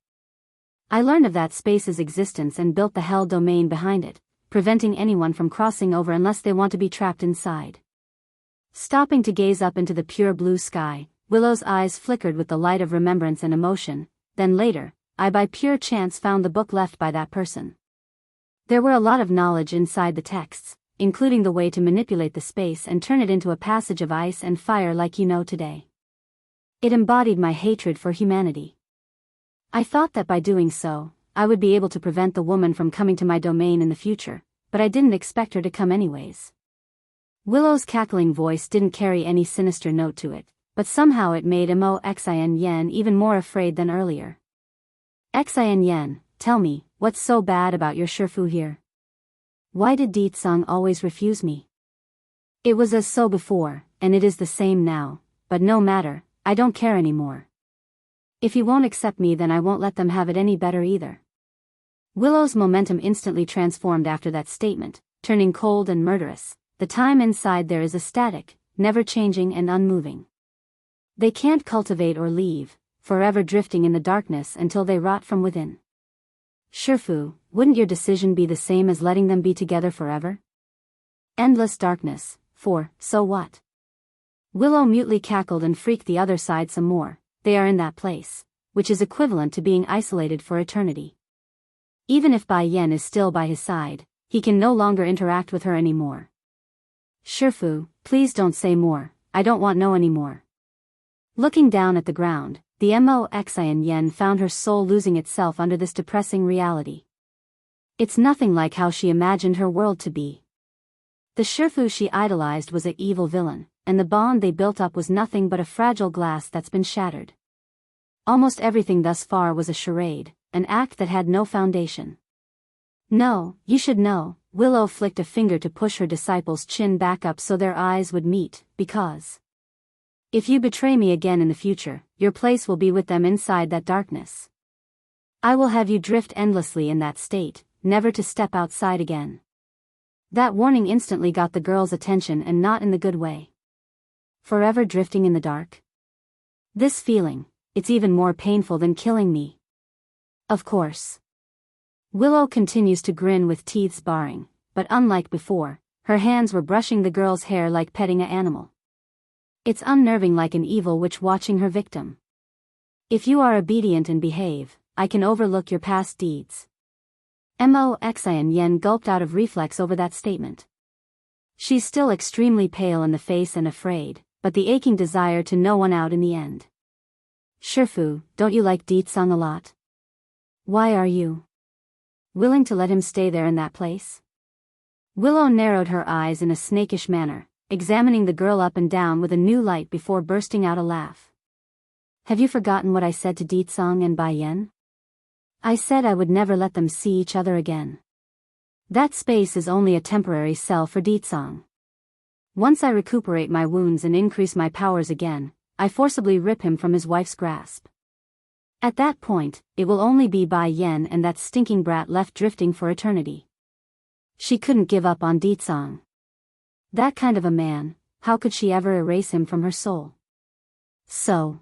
I learned of that space's existence and built the Hell Domain behind it, preventing anyone from crossing over unless they want to be trapped inside. Stopping to gaze up into the pure blue sky, Willow's eyes flickered with the light of remembrance and emotion. Then later, I by pure chance found the book left by that person. There were a lot of knowledge inside the texts, including the way to manipulate the space and turn it into a passage of ice and fire like you know today. It embodied my hatred for humanity. I thought that by doing so, I would be able to prevent the woman from coming to my domain in the future, but I didn't expect her to come anyways. Willow's cackling voice didn't carry any sinister note to it, but somehow it made Moxian Yen even more afraid than earlier. Xian Yen, tell me, what's so bad about your Shifu here? Why did Ditsang always refuse me? It was as so before, and it is the same now, but no matter, I don't care anymore. If he won't accept me then I won't let them have it any better either. Willow's momentum instantly transformed after that statement, turning cold and murderous. The time inside there is static, never changing and unmoving. They can't cultivate or leave, forever drifting in the darkness until they rot from within. Shifu, wouldn't your decision be the same as letting them be together forever? Endless darkness, so what? Willow mutely cackled and freaked the other side some more. They are in that place, which is equivalent to being isolated for eternity. Even if Bai Yen is still by his side, he can no longer interact with her anymore. Shifu, please don't say more, I don't want no anymore. Looking down at the ground, the Moxian Yen found her soul losing itself under this depressing reality. It's nothing like how she imagined her world to be. The Shifu she idolized was an evil villain, and the bond they built up was nothing but a fragile glass that's been shattered. Almost everything thus far was a charade, an act that had no foundation. No, you should know, Willow flicked a finger to push her disciple's chin back up so their eyes would meet, because if you betray me again in the future, your place will be with them inside that darkness. I will have you drift endlessly in that state, never to step outside again. That warning instantly got the girl's attention and not in the good way. Forever drifting in the dark? This feeling, it's even more painful than killing me. Of course. Willow continues to grin with teeth baring, but unlike before, her hands were brushing the girl's hair like petting an animal. It's unnerving like an evil witch watching her victim. If you are obedient and behave, I can overlook your past deeds. Moxian Yen gulped out of reflex over that statement. She's still extremely pale in the face and afraid, but the aching desire to know one out in the end. Shifu, don't you like Ditsang a lot? Why are you willing to let him stay there in that place? Willow narrowed her eyes in a snakish manner. examining the girl up and down with a new light before bursting out a laugh. Have you forgotten what I said to Ditsong and Bai Yen? I said I would never let them see each other again. That space is only a temporary cell for Ditsong. Once I recuperate my wounds and increase my powers again, I forcibly rip him from his wife's grasp. At that point, it will only be Bai Yen and that stinking brat left drifting for eternity. She couldn't give up on Ditsong. That kind of a man, how could she ever erase him from her soul? So,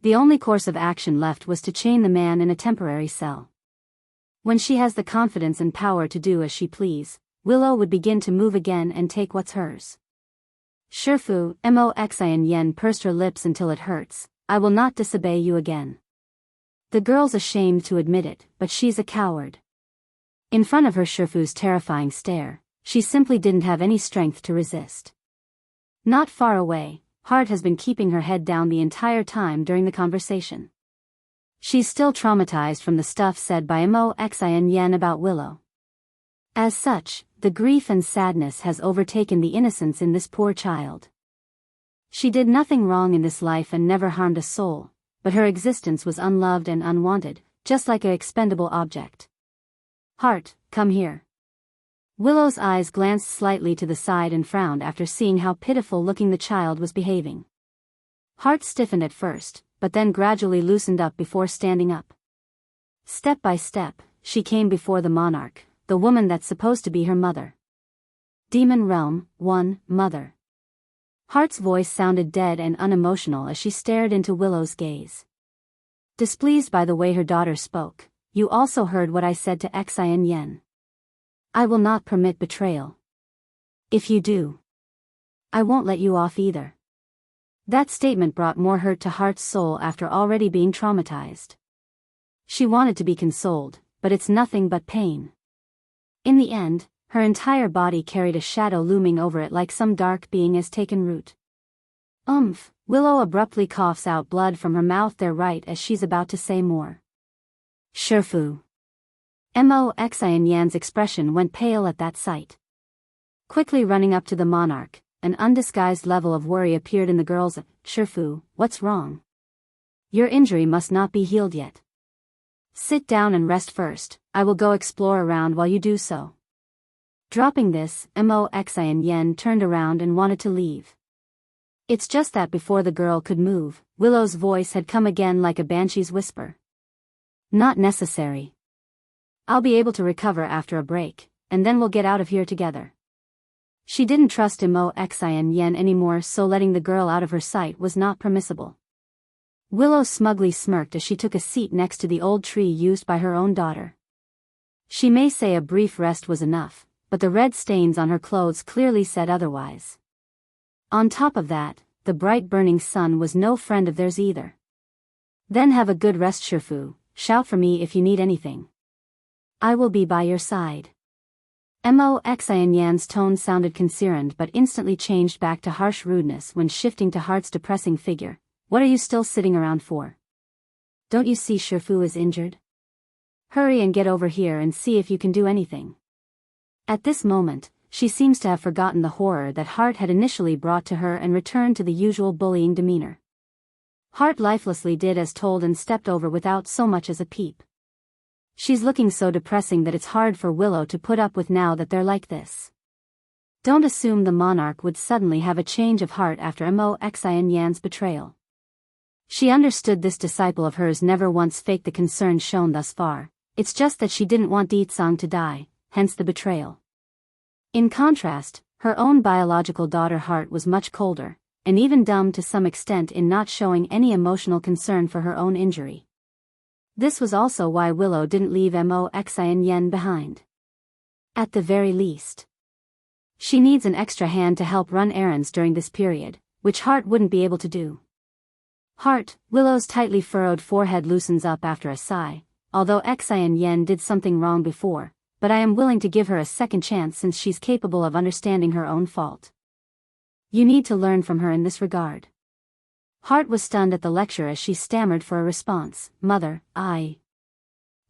the only course of action left was to chain the man in a temporary cell. When she has the confidence and power to do as she please, Willow would begin to move again and take what's hers. Shifu, Moxian Yen pursed her lips until it hurts. I will not disobey you again. The girl's ashamed to admit it, but she's a coward. In front of her Shifu's terrifying stare, she simply didn't have any strength to resist. Not far away, Heart has been keeping her head down the entire time during the conversation. She's still traumatized from the stuff said by Moxian Yen about Willow. As such, the grief and sadness has overtaken the innocence in this poor child. She did nothing wrong in this life and never harmed a soul, but her existence was unloved and unwanted, just like an expendable object. Heart, come here. Willow's eyes glanced slightly to the side and frowned after seeing how pitiful-looking the child was behaving. Heart stiffened at first, but then gradually loosened up before standing up. Step by step, she came before the monarch, the woman that's supposed to be her mother. Demon Realm, 1, Mother. Heart's voice sounded dead and unemotional as she stared into Willow's gaze. Displeased by the way her daughter spoke, you also heard what I said to Xian Yen. I will not permit betrayal. If you do, I won't let you off either. That statement brought more hurt to Heart's soul after already being traumatized. She wanted to be consoled, but it's nothing but pain. In the end, her entire body carried a shadow looming over it like some dark being has taken root. Willow abruptly coughs out blood from her mouth there right as she's about to say more. Shifu. Moxian Yan's expression went pale at that sight. Quickly running up to the monarch, an undisguised level of worry appeared in the girl's. Shifu, what's wrong? Your injury must not be healed yet. Sit down and rest first, I will go explore around while you do so. Dropping this, Moxian Yen turned around and wanted to leave. It's just that before the girl could move, Willow's voice had come again like a banshee's whisper. Not necessary. I'll be able to recover after a break, and then we'll get out of here together. She didn't trust Moxian Yen anymore, so letting the girl out of her sight was not permissible. Willow smugly smirked as she took a seat next to the old tree used by her own daughter. She may say a brief rest was enough, but the red stains on her clothes clearly said otherwise. On top of that, the bright burning sun was no friend of theirs either. Then have a good rest, Shifu. Shout for me if you need anything. I will be by your side. Moxian Yan's tone sounded concerned but instantly changed back to harsh rudeness when shifting to Heart's depressing figure. What are you still sitting around for? Don't you see Shifu is injured? Hurry and get over here and see if you can do anything. At this moment, she seems to have forgotten the horror that Heart had initially brought to her and returned to the usual bullying demeanor. Heart lifelessly did as told and stepped over without so much as a peep. She's looking so depressing that it's hard for Willow to put up with now that they're like this. Don't assume the monarch would suddenly have a change of heart after Moxian Yan's betrayal. She understood this disciple of hers never once faked the concern shown thus far, it's just that she didn't want Ditsong to die, hence the betrayal. In contrast, her own biological daughter Heart was much colder, and even dumb to some extent in not showing any emotional concern for her own injury. This was also why Willow didn't leave Moxian Yen behind. At the very least, she needs an extra hand to help run errands during this period, which Heart wouldn't be able to do. Heart, Willow's tightly furrowed forehead loosens up after a sigh, although Xian Yen did something wrong before, but I am willing to give her a second chance since she's capable of understanding her own fault. You need to learn from her in this regard. Heart was stunned at the lecture as she stammered for a response. Mother,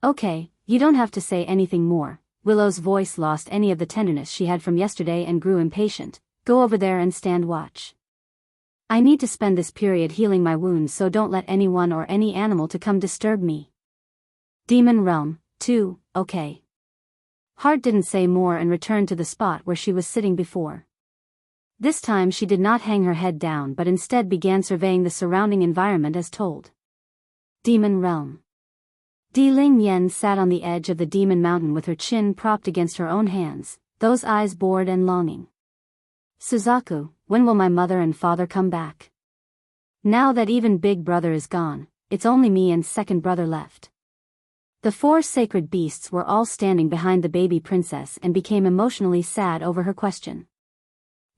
Okay, you don't have to say anything more. Willow's voice lost any of the tenderness she had from yesterday and grew impatient. Go over there and stand watch. I need to spend this period healing my wounds, so don't let anyone or any animal to come disturb me. Demon Realm, 2, okay. Heart didn't say more and returned to the spot where she was sitting before. This time she did not hang her head down but instead began surveying the surrounding environment as told. Demon Realm. Di Ling Yen sat on the edge of the demon mountain with her chin propped against her own hands, those eyes bored and longing. Suzaku, when will my mother and father come back? Now that even big brother is gone, it's only me and second brother left. The 4 sacred beasts were all standing behind the baby princess and became emotionally sad over her question.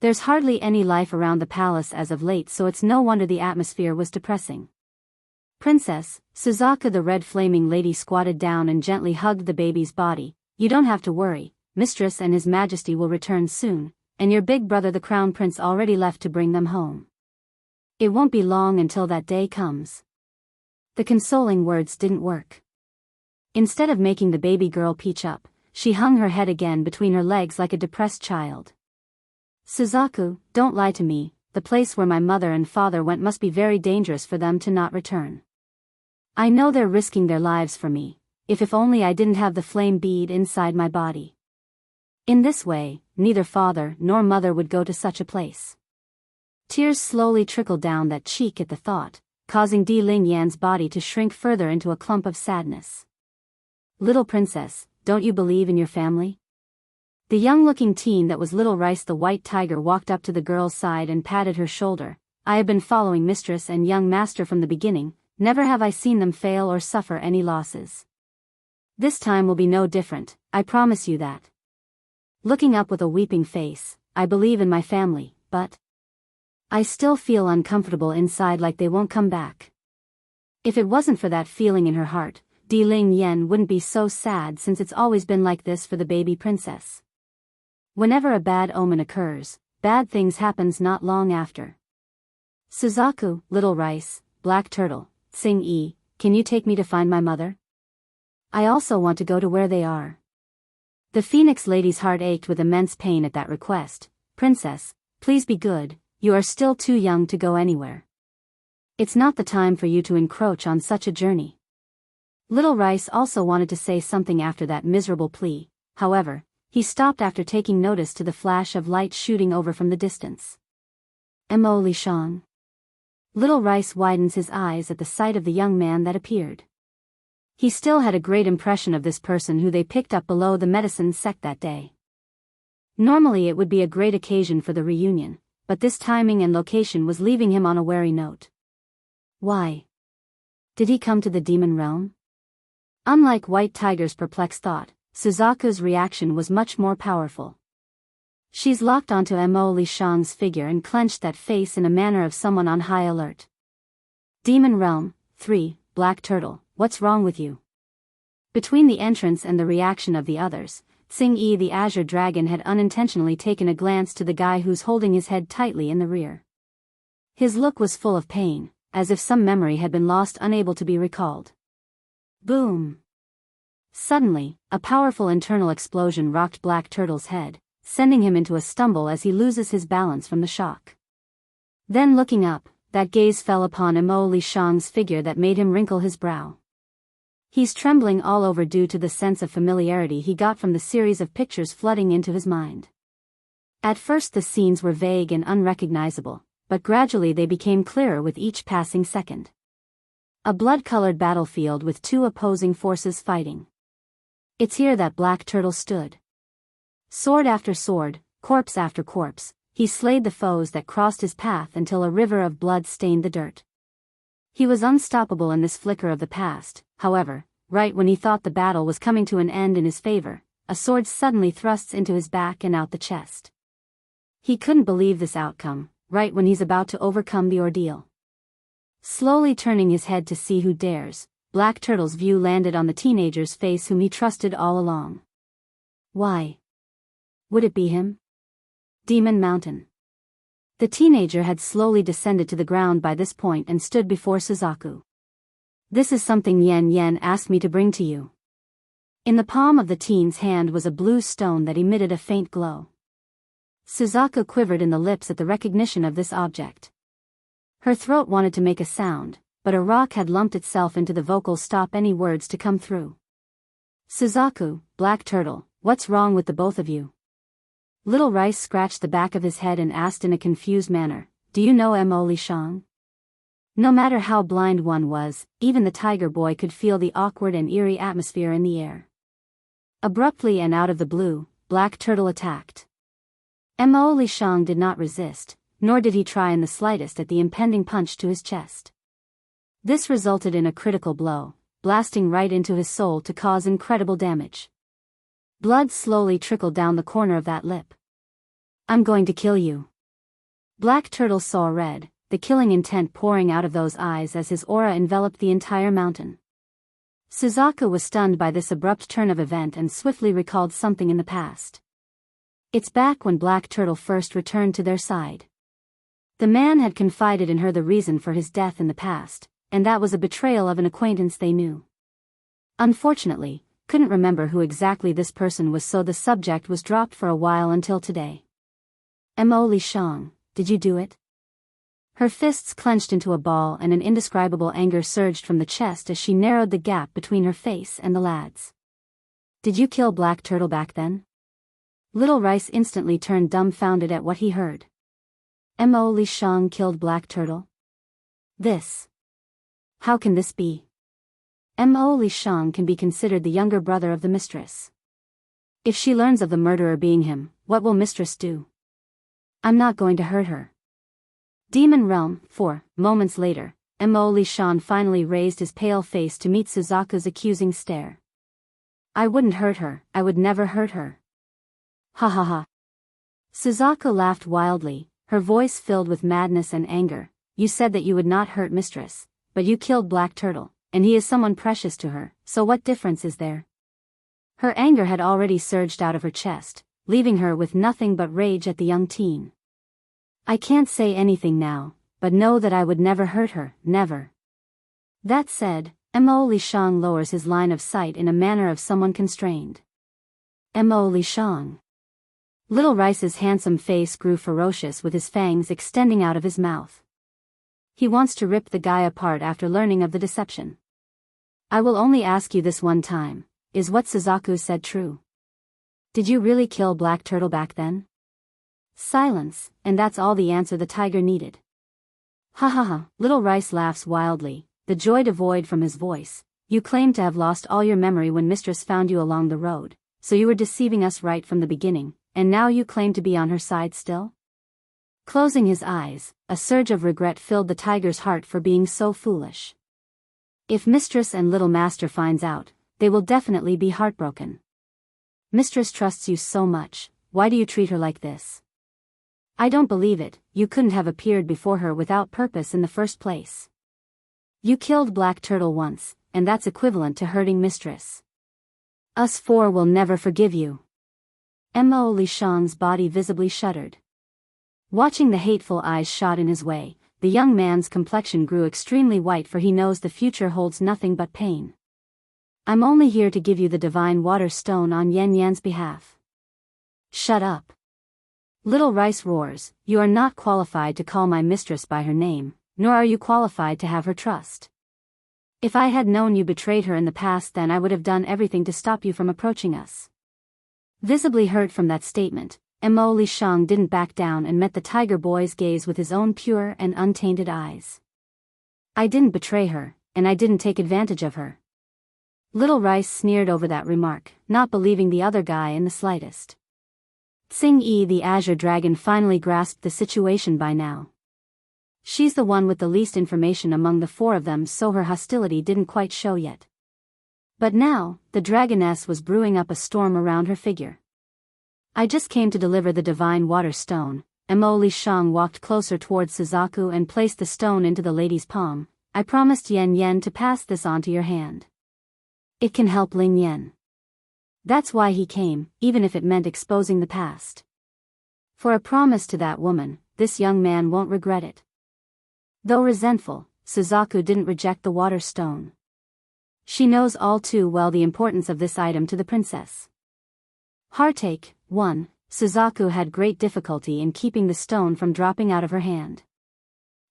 There's hardly any life around the palace as of late, so it's no wonder the atmosphere was depressing. Princess, Suzaku the red flaming lady squatted down and gently hugged the baby's body. You don't have to worry, Mistress and His Majesty will return soon, and your big brother the Crown Prince already left to bring them home. It won't be long until that day comes. The consoling words didn't work. Instead of making the baby girl peach up, she hung her head again between her legs like a depressed child. Suzaku, don't lie to me, the place where my mother and father went must be very dangerous for them to not return. I know they're risking their lives for me, if only I didn't have the flame bead inside my body. In this way, neither father nor mother would go to such a place. Tears slowly trickled down that cheek at the thought, causing Di Ling Yan's body to shrink further into a clump of sadness. Little princess, don't you believe in your family? The young-looking teen that was Little Rice the White Tiger walked up to the girl's side and patted her shoulder. I have been following mistress and young master from the beginning, never have I seen them fail or suffer any losses. This time will be no different, I promise you that. Looking up with a weeping face, I believe in my family, but I still feel uncomfortable inside, like they won't come back. If it wasn't for that feeling in her heart, Di Ling Yan wouldn't be so sad, since it's always been like this for the baby princess. Whenever a bad omen occurs, bad things happens not long after. Suzaku, Little Rice, Black Turtle, Tsing Yi, can you take me to find my mother? I also want to go to where they are. The Phoenix lady's heart ached with immense pain at that request. Princess, please be good, you are still too young to go anywhere. It's not the time for you to encroach on such a journey. Little Rice also wanted to say something after that miserable plea, however, he stopped after taking notice to the flash of light shooting over from the distance. Mo Lishang. Little Rice widens his eyes at the sight of the young man that appeared. He still had a great impression of this person who they picked up below the medicine sect that day. Normally it would be a great occasion for the reunion, but this timing and location was leaving him on a wary note. Why? Did he come to the demon realm? Unlike White Tiger's perplexed thought, Suzaku's reaction was much more powerful. She's locked onto Mo Lishang's figure and clenched that face in a manner of someone on high alert. Demon Realm, 3, Black Turtle, what's wrong with you? Between the entrance and the reaction of the others, Tsing Yi the Azure Dragon had unintentionally taken a glance to the guy who's holding his head tightly in the rear. His look was full of pain, as if some memory had been lost, unable to be recalled. Boom! Suddenly, a powerful internal explosion rocked Black Turtle's head, sending him into a stumble as he loses his balance from the shock. Then looking up, that gaze fell upon Mo Lishang's figure that made him wrinkle his brow. He's trembling all over due to the sense of familiarity he got from the series of pictures flooding into his mind. At first the scenes were vague and unrecognizable, but gradually they became clearer with each passing second. A blood-colored battlefield with 2 opposing forces fighting. It's here that Black Turtle stood. Sword after sword, corpse after corpse, he slayed the foes that crossed his path until a river of blood stained the dirt. He was unstoppable in this flicker of the past. However, right when he thought the battle was coming to an end in his favor, a sword suddenly thrusts into his back and out the chest. He couldn't believe this outcome, right when he's about to overcome the ordeal. Slowly turning his head to see who dares, Black Turtle's view landed on the teenager's face whom he trusted all along. Why? Would it be him? Demon Mountain. The teenager had slowly descended to the ground by this point and stood before Suzaku. This is something Yen Yen asked me to bring to you. In the palm of the teen's hand was a blue stone that emitted a faint glow. Suzaku quivered in the lips at the recognition of this object. Her throat wanted to make a sound, but a rock had lumped itself into the vocal stop any words to come through. Suzaku, Black Turtle, what's wrong with the both of you? Little Rice scratched the back of his head and asked in a confused manner, do you know Mo Li Shang? No matter how blind one was, even the tiger boy could feel the awkward and eerie atmosphere in the air. Abruptly and out of the blue, Black Turtle attacked. Mo Li Shang did not resist, nor did he try in the slightest at the impending punch to his chest. This resulted in a critical blow, blasting right into his soul to cause incredible damage. Blood slowly trickled down the corner of that lip. I'm going to kill you. Black Turtle saw red, the killing intent pouring out of those eyes as his aura enveloped the entire mountain. Suzaku was stunned by this abrupt turn of event and swiftly recalled something in the past. It's back when Black Turtle first returned to their side. The man had confided in her the reason for his death in the past, and that was a betrayal of an acquaintance they knew. Unfortunately, couldn't remember who exactly this person was, so the subject was dropped for a while until today. Mo Li Shang, did you do it? Her fists clenched into a ball and an indescribable anger surged from the chest as she narrowed the gap between her face and the lad's. Did you kill Black Turtle back then? Little Rice instantly turned dumbfounded at what he heard. Mo Li Shang killed Black Turtle? This. How can this be? Mo Li Shang can be considered the younger brother of the mistress. If she learns of the murderer being him, what will mistress do? I'm not going to hurt her. Demon Realm, 4 moments later, Mo Li Shang finally raised his pale face to meet Suzaku's accusing stare. I wouldn't hurt her, I would never hurt her. Ha ha ha. Suzaku laughed wildly, her voice filled with madness and anger. You said that you would not hurt mistress, but you killed Black Turtle, and he is someone precious to her, so what difference is there? Her anger had already surged out of her chest, leaving her with nothing but rage at the young teen. I can't say anything now, but know that I would never hurt her, never. That said, Mo Li Shang lowers his line of sight in a manner of someone constrained. Mo Li Shang. Little Rice's handsome face grew ferocious with his fangs extending out of his mouth. He wants to rip the guy apart after learning of the deception. I will only ask you this one time, is what Suzaku said true? Did you really kill Black Turtle back then? Silence, and that's all the answer the tiger needed. Ha ha ha, Little Rice laughs wildly, the joy devoid from his voice. You claim to have lost all your memory when mistress found you along the road, so you were deceiving us right from the beginning, and now you claim to be on her side still? Closing his eyes, a surge of regret filled the tiger's heart for being so foolish. If mistress and little master finds out, they will definitely be heartbroken. Mistress trusts you so much, why do you treat her like this? I don't believe it, you couldn't have appeared before her without purpose in the first place. You killed Black Turtle once, and that's equivalent to hurting mistress. Us four will never forgive you. Mo Li Shang's body visibly shuddered. Watching the hateful eyes shot in his way, the young man's complexion grew extremely white, for he knows the future holds nothing but pain. I'm only here to give you the divine water stone on Yan Yan's behalf. Shut up. Little Rice roars, you are not qualified to call my mistress by her name, nor are you qualified to have her trust. If I had known you betrayed her in the past, then I would have done everything to stop you from approaching us. Visibly hurt from that statement, Mo Li Shang didn't back down and met the tiger boy's gaze with his own pure and untainted eyes. I didn't betray her, and I didn't take advantage of her. Little Rice sneered over that remark, not believing the other guy in the slightest. Tsing-Yi the Azure Dragon finally grasped the situation by now. She's the one with the least information among the four of them, so her hostility didn't quite show yet. But now, the dragoness was brewing up a storm around her figure. I just came to deliver the divine water stone. Mo Li Shang walked closer towards Suzaku and placed the stone into the lady's palm. I promised Yan Yan to pass this on to your hand. It can help Ling Yan. That's why he came, even if it meant exposing the past. For a promise to that woman, this young man won't regret it. Though resentful, Suzaku didn't reject the water stone. She knows all too well the importance of this item to the princess. Heartache, 1 Suzaku had great difficulty in keeping the stone from dropping out of her hand.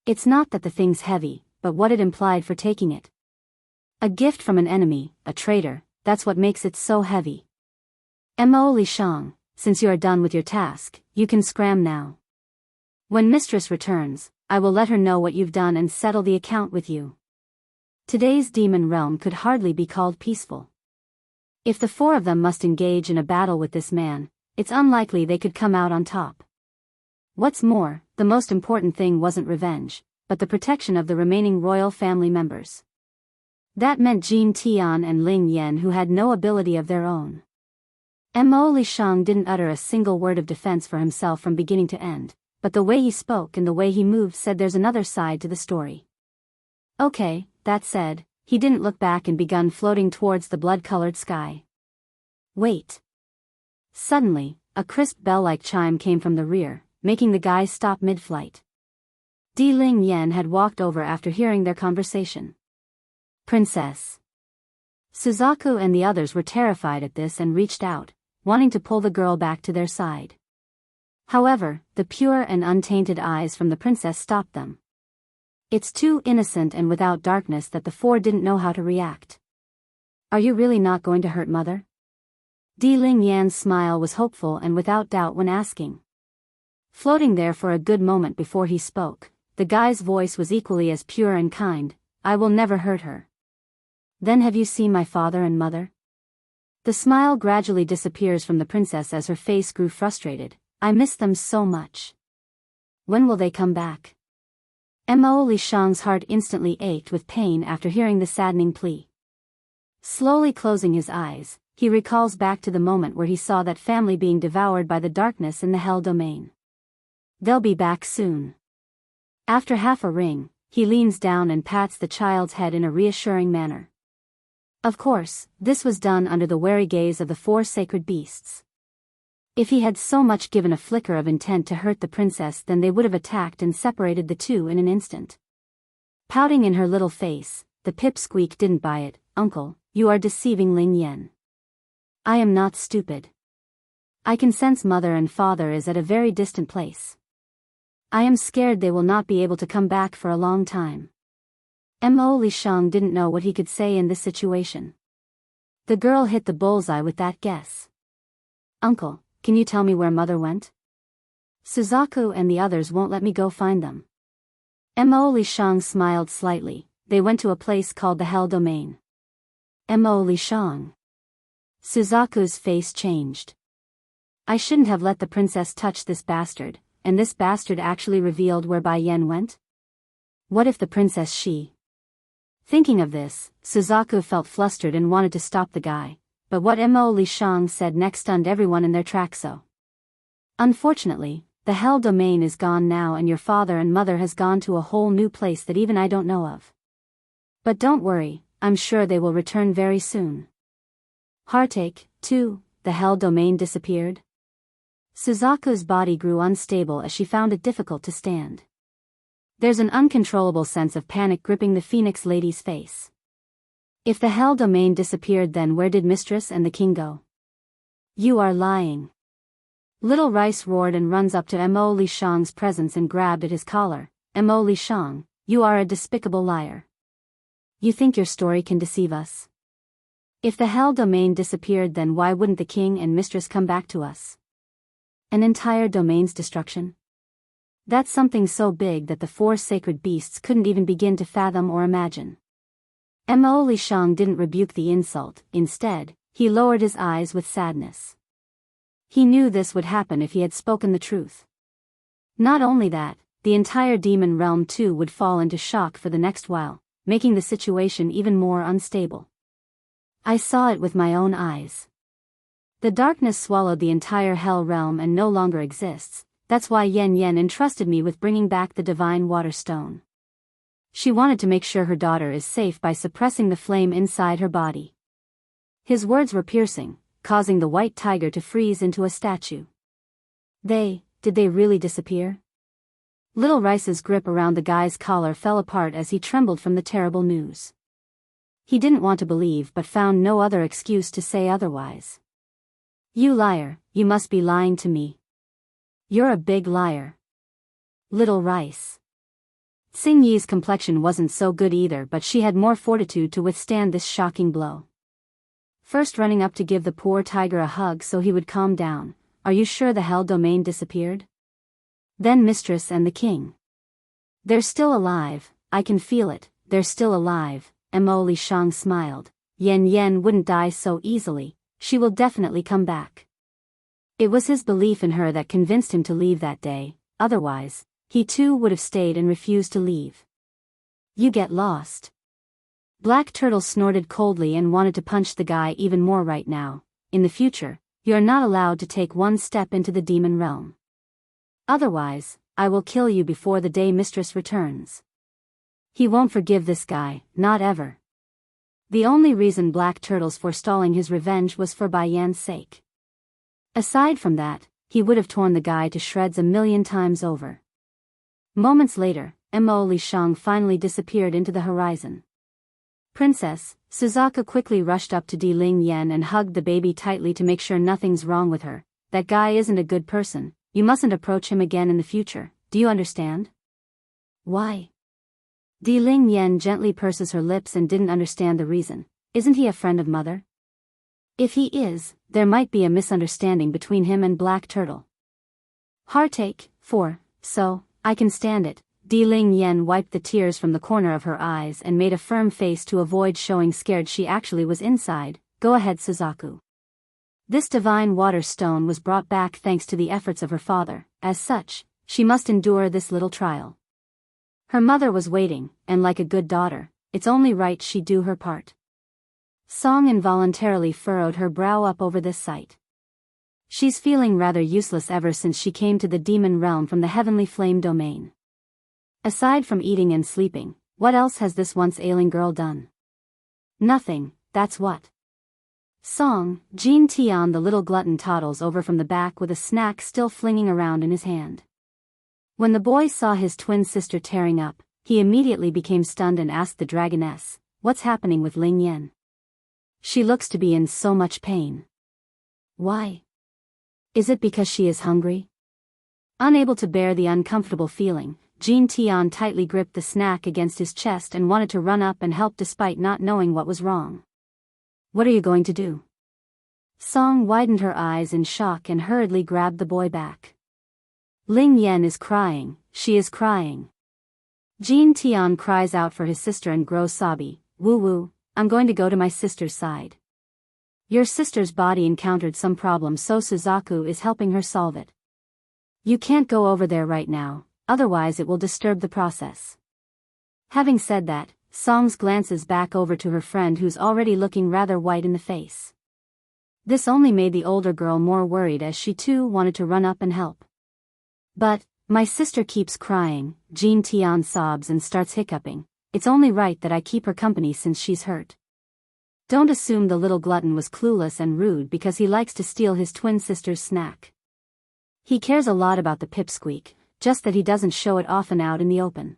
It's not that the thing's heavy, but what it implied for taking it. A gift from an enemy, a traitor, that's what makes it so heavy. Mo Li Shang, since you are done with your task, you can scram now. When mistress returns, I will let her know what you've done and settle the account with you. Today's demon realm could hardly be called peaceful. If the four of them must engage in a battle with this man, it's unlikely they could come out on top. What's more, the most important thing wasn't revenge, but the protection of the remaining royal family members. That meant Jin Tian and Ling Yan, who had no ability of their own. Mo Li Shang didn't utter a single word of defense for himself from beginning to end, but the way he spoke and the way he moved said there's another side to the story. Okay, that said, he didn't look back and begun floating towards the blood-colored sky. Wait. Suddenly, a crisp bell-like chime came from the rear, making the guys stop mid-flight. Di Ling Yan had walked over after hearing their conversation. Princess. Suzaku and the others were terrified at this and reached out, wanting to pull the girl back to their side. However, the pure and untainted eyes from the princess stopped them. It's too innocent and without darkness that the four didn't know how to react. Are you really not going to hurt mother? Di Ling Yan's smile was hopeful and without doubt when asking. Floating there for a good moment before he spoke, the guy's voice was equally as pure and kind. I will never hurt her. Then have you seen my father and mother? The smile gradually disappears from the princess as her face grew frustrated. I miss them so much. When will they come back? Mo Li Shang's heart instantly ached with pain after hearing the saddening plea. Slowly closing his eyes, he recalls back to the moment where he saw that family being devoured by the darkness in the Hell Domain. They'll be back soon. After half a ring, he leans down and pats the child's head in a reassuring manner. Of course, this was done under the wary gaze of the four sacred beasts. If he had so much given a flicker of intent to hurt the princess, then they would have attacked and separated the two in an instant. Pouting in her little face, the pipsqueak didn't buy it. Uncle, you are deceiving Ling Yan. I am not stupid. I can sense mother and father is at a very distant place. I am scared they will not be able to come back for a long time. Mo Li Shang didn't know what he could say in this situation. The girl hit the bullseye with that guess. Uncle, can you tell me where mother went? Suzaku and the others won't let me go find them. Mo Li Shang smiled slightly. They went to a place called the Hell Domain. Mo Li Shang. Suzaku's face changed. I shouldn't have let the princess touch this bastard, and this bastard actually revealed where Bai Yan went? What if the princess she? Thinking of this, Suzaku felt flustered and wanted to stop the guy, but what Mo Li Shang said next stunned everyone in their tracks. So. Unfortunately, the Hell Domain is gone now and your father and mother has gone to a whole new place that even I don't know of. But don't worry, I'm sure they will return very soon. Heartache, too, the Hell Domain disappeared. Suzaku's body grew unstable as she found it difficult to stand. There's an uncontrollable sense of panic gripping the Phoenix lady's face. If the Hell Domain disappeared, then where did Mistress and the king go? You are lying. Little Rice roared and runs up to Mo Li Shang's presence and grabbed at his collar. Mo Li Shang, you are a despicable liar. You think your story can deceive us? If the Hell Domain disappeared, then why wouldn't the king and mistress come back to us? An entire domain's destruction? That's something so big that the four sacred beasts couldn't even begin to fathom or imagine. Mo Li Shang didn't rebuke the insult. Instead, he lowered his eyes with sadness. He knew this would happen if he had spoken the truth. Not only that, the entire demon realm too would fall into shock for the next while, making the situation even more unstable. I saw it with my own eyes. The darkness swallowed the entire hell realm and no longer exists. That's why Yen Yen entrusted me with bringing back the divine water stone. She wanted to make sure her daughter is safe by suppressing the flame inside her body. His words were piercing, causing the white tiger to freeze into a statue. Did they really disappear? Little Rice's grip around the guy's collar fell apart as he trembled from the terrible news. He didn't want to believe but found no other excuse to say otherwise. You liar, you must be lying to me. You're a big liar. Little rice. Xing Yi's complexion wasn't so good either, but she had more fortitude to withstand this shocking blow. First running up to give the poor tiger a hug so he would calm down. Are you sure the hell domain disappeared? Then mistress and the king. They're still alive, I can feel it, they're still alive. Mo Li Shang smiled. Yan Yan wouldn't die so easily, she will definitely come back. It was his belief in her that convinced him to leave that day, otherwise, he too would have stayed and refused to leave. You get lost. Black Turtle snorted coldly and wanted to punch the guy even more right now. In the future, you are not allowed to take one step into the demon realm. Otherwise, I will kill you before the day mistress returns. He won't forgive this guy, not ever. The only reason Black Turtle's forestalling his revenge was for Bai Yan's sake. Aside from that, he would have torn the guy to shreds a million times over. Moments later, Mo Li Shang finally disappeared into the horizon. Princess, Suzaku quickly rushed up to Di Ling Yan and hugged the baby tightly to make sure nothing's wrong with her. That guy isn't a good person, you mustn't approach him again in the future, do you understand? Why? Di Ling Yan gently purses her lips and didn't understand the reason. Isn't he a friend of mother? If he is, there might be a misunderstanding between him and Black Turtle. Heartache, so, I can stand it. Di Ling Yan wiped the tears from the corner of her eyes and made a firm face to avoid showing scared she actually was inside. Go ahead, Suzaku. This divine water stone was brought back thanks to the efforts of her father. As such, she must endure this little trial. Her mother was waiting, and like a good daughter, it's only right she do her part. Song involuntarily furrowed her brow up over this sight. She's feeling rather useless ever since she came to the demon realm from the heavenly flame domain. Aside from eating and sleeping, what else has this once ailing girl done? Nothing, that's what. Song, Jean Tian the little glutton toddles over from the back with a snack still flinging around in his hand. When the boy saw his twin sister tearing up, he immediately became stunned and asked the dragoness, what's happening with Ling Yan? She looks to be in so much pain. Why? Is it because she is hungry? Unable to bear the uncomfortable feeling, Jean Tian tightly gripped the snack against his chest and wanted to run up and help despite not knowing what was wrong. What are you going to do? Song widened her eyes in shock and hurriedly grabbed the boy back. Ling Yan is crying, she is crying. Jean Tian cries out for his sister and grows sobby. Woo, I'm going to go to my sister's side. Your sister's body encountered some problem, so Suzaku is helping her solve it. You can't go over there right now, otherwise it will disturb the process. Having said that, Song glances back over to her friend who's already looking rather white in the face. This only made the older girl more worried as she too wanted to run up and help. But, my sister keeps crying, Jean Tian sobs and starts hiccuping. It's only right that I keep her company since she's hurt. Don't assume the little glutton was clueless and rude because he likes to steal his twin sister's snack. He cares a lot about the pipsqueak, just that he doesn't show it often out in the open.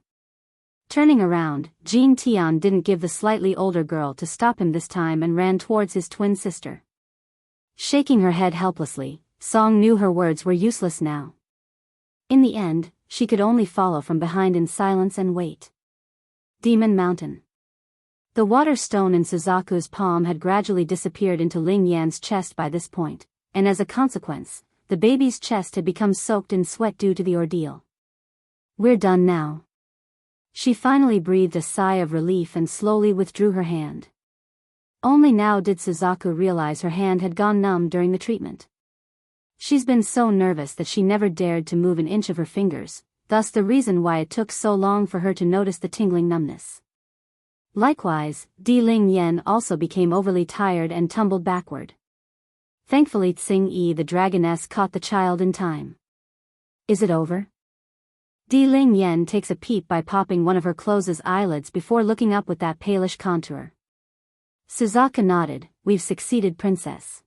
Turning around, Jean Tian didn't give the slightly older girl to stop him this time and ran towards his twin sister. Shaking her head helplessly, Song knew her words were useless now. In the end, she could only follow from behind in silence and wait. Demon Mountain. The water stone in Suzaku's palm had gradually disappeared into Ling Yan's chest by this point, and as a consequence, the baby's chest had become soaked in sweat due to the ordeal. We're done now. She finally breathed a sigh of relief and slowly withdrew her hand. Only now did Suzaku realize her hand had gone numb during the treatment. She's been so nervous that she never dared to move an inch of her fingers, thus the reason why it took so long for her to notice the tingling numbness. Likewise, Di Ling Yan also became overly tired and tumbled backward. Thankfully Xing Yi the dragoness caught the child in time. Is it over? Di Ling Yan takes a peep by popping one of her closed eyelids before looking up with that palish contour. Suzaku nodded, we've succeeded, princess.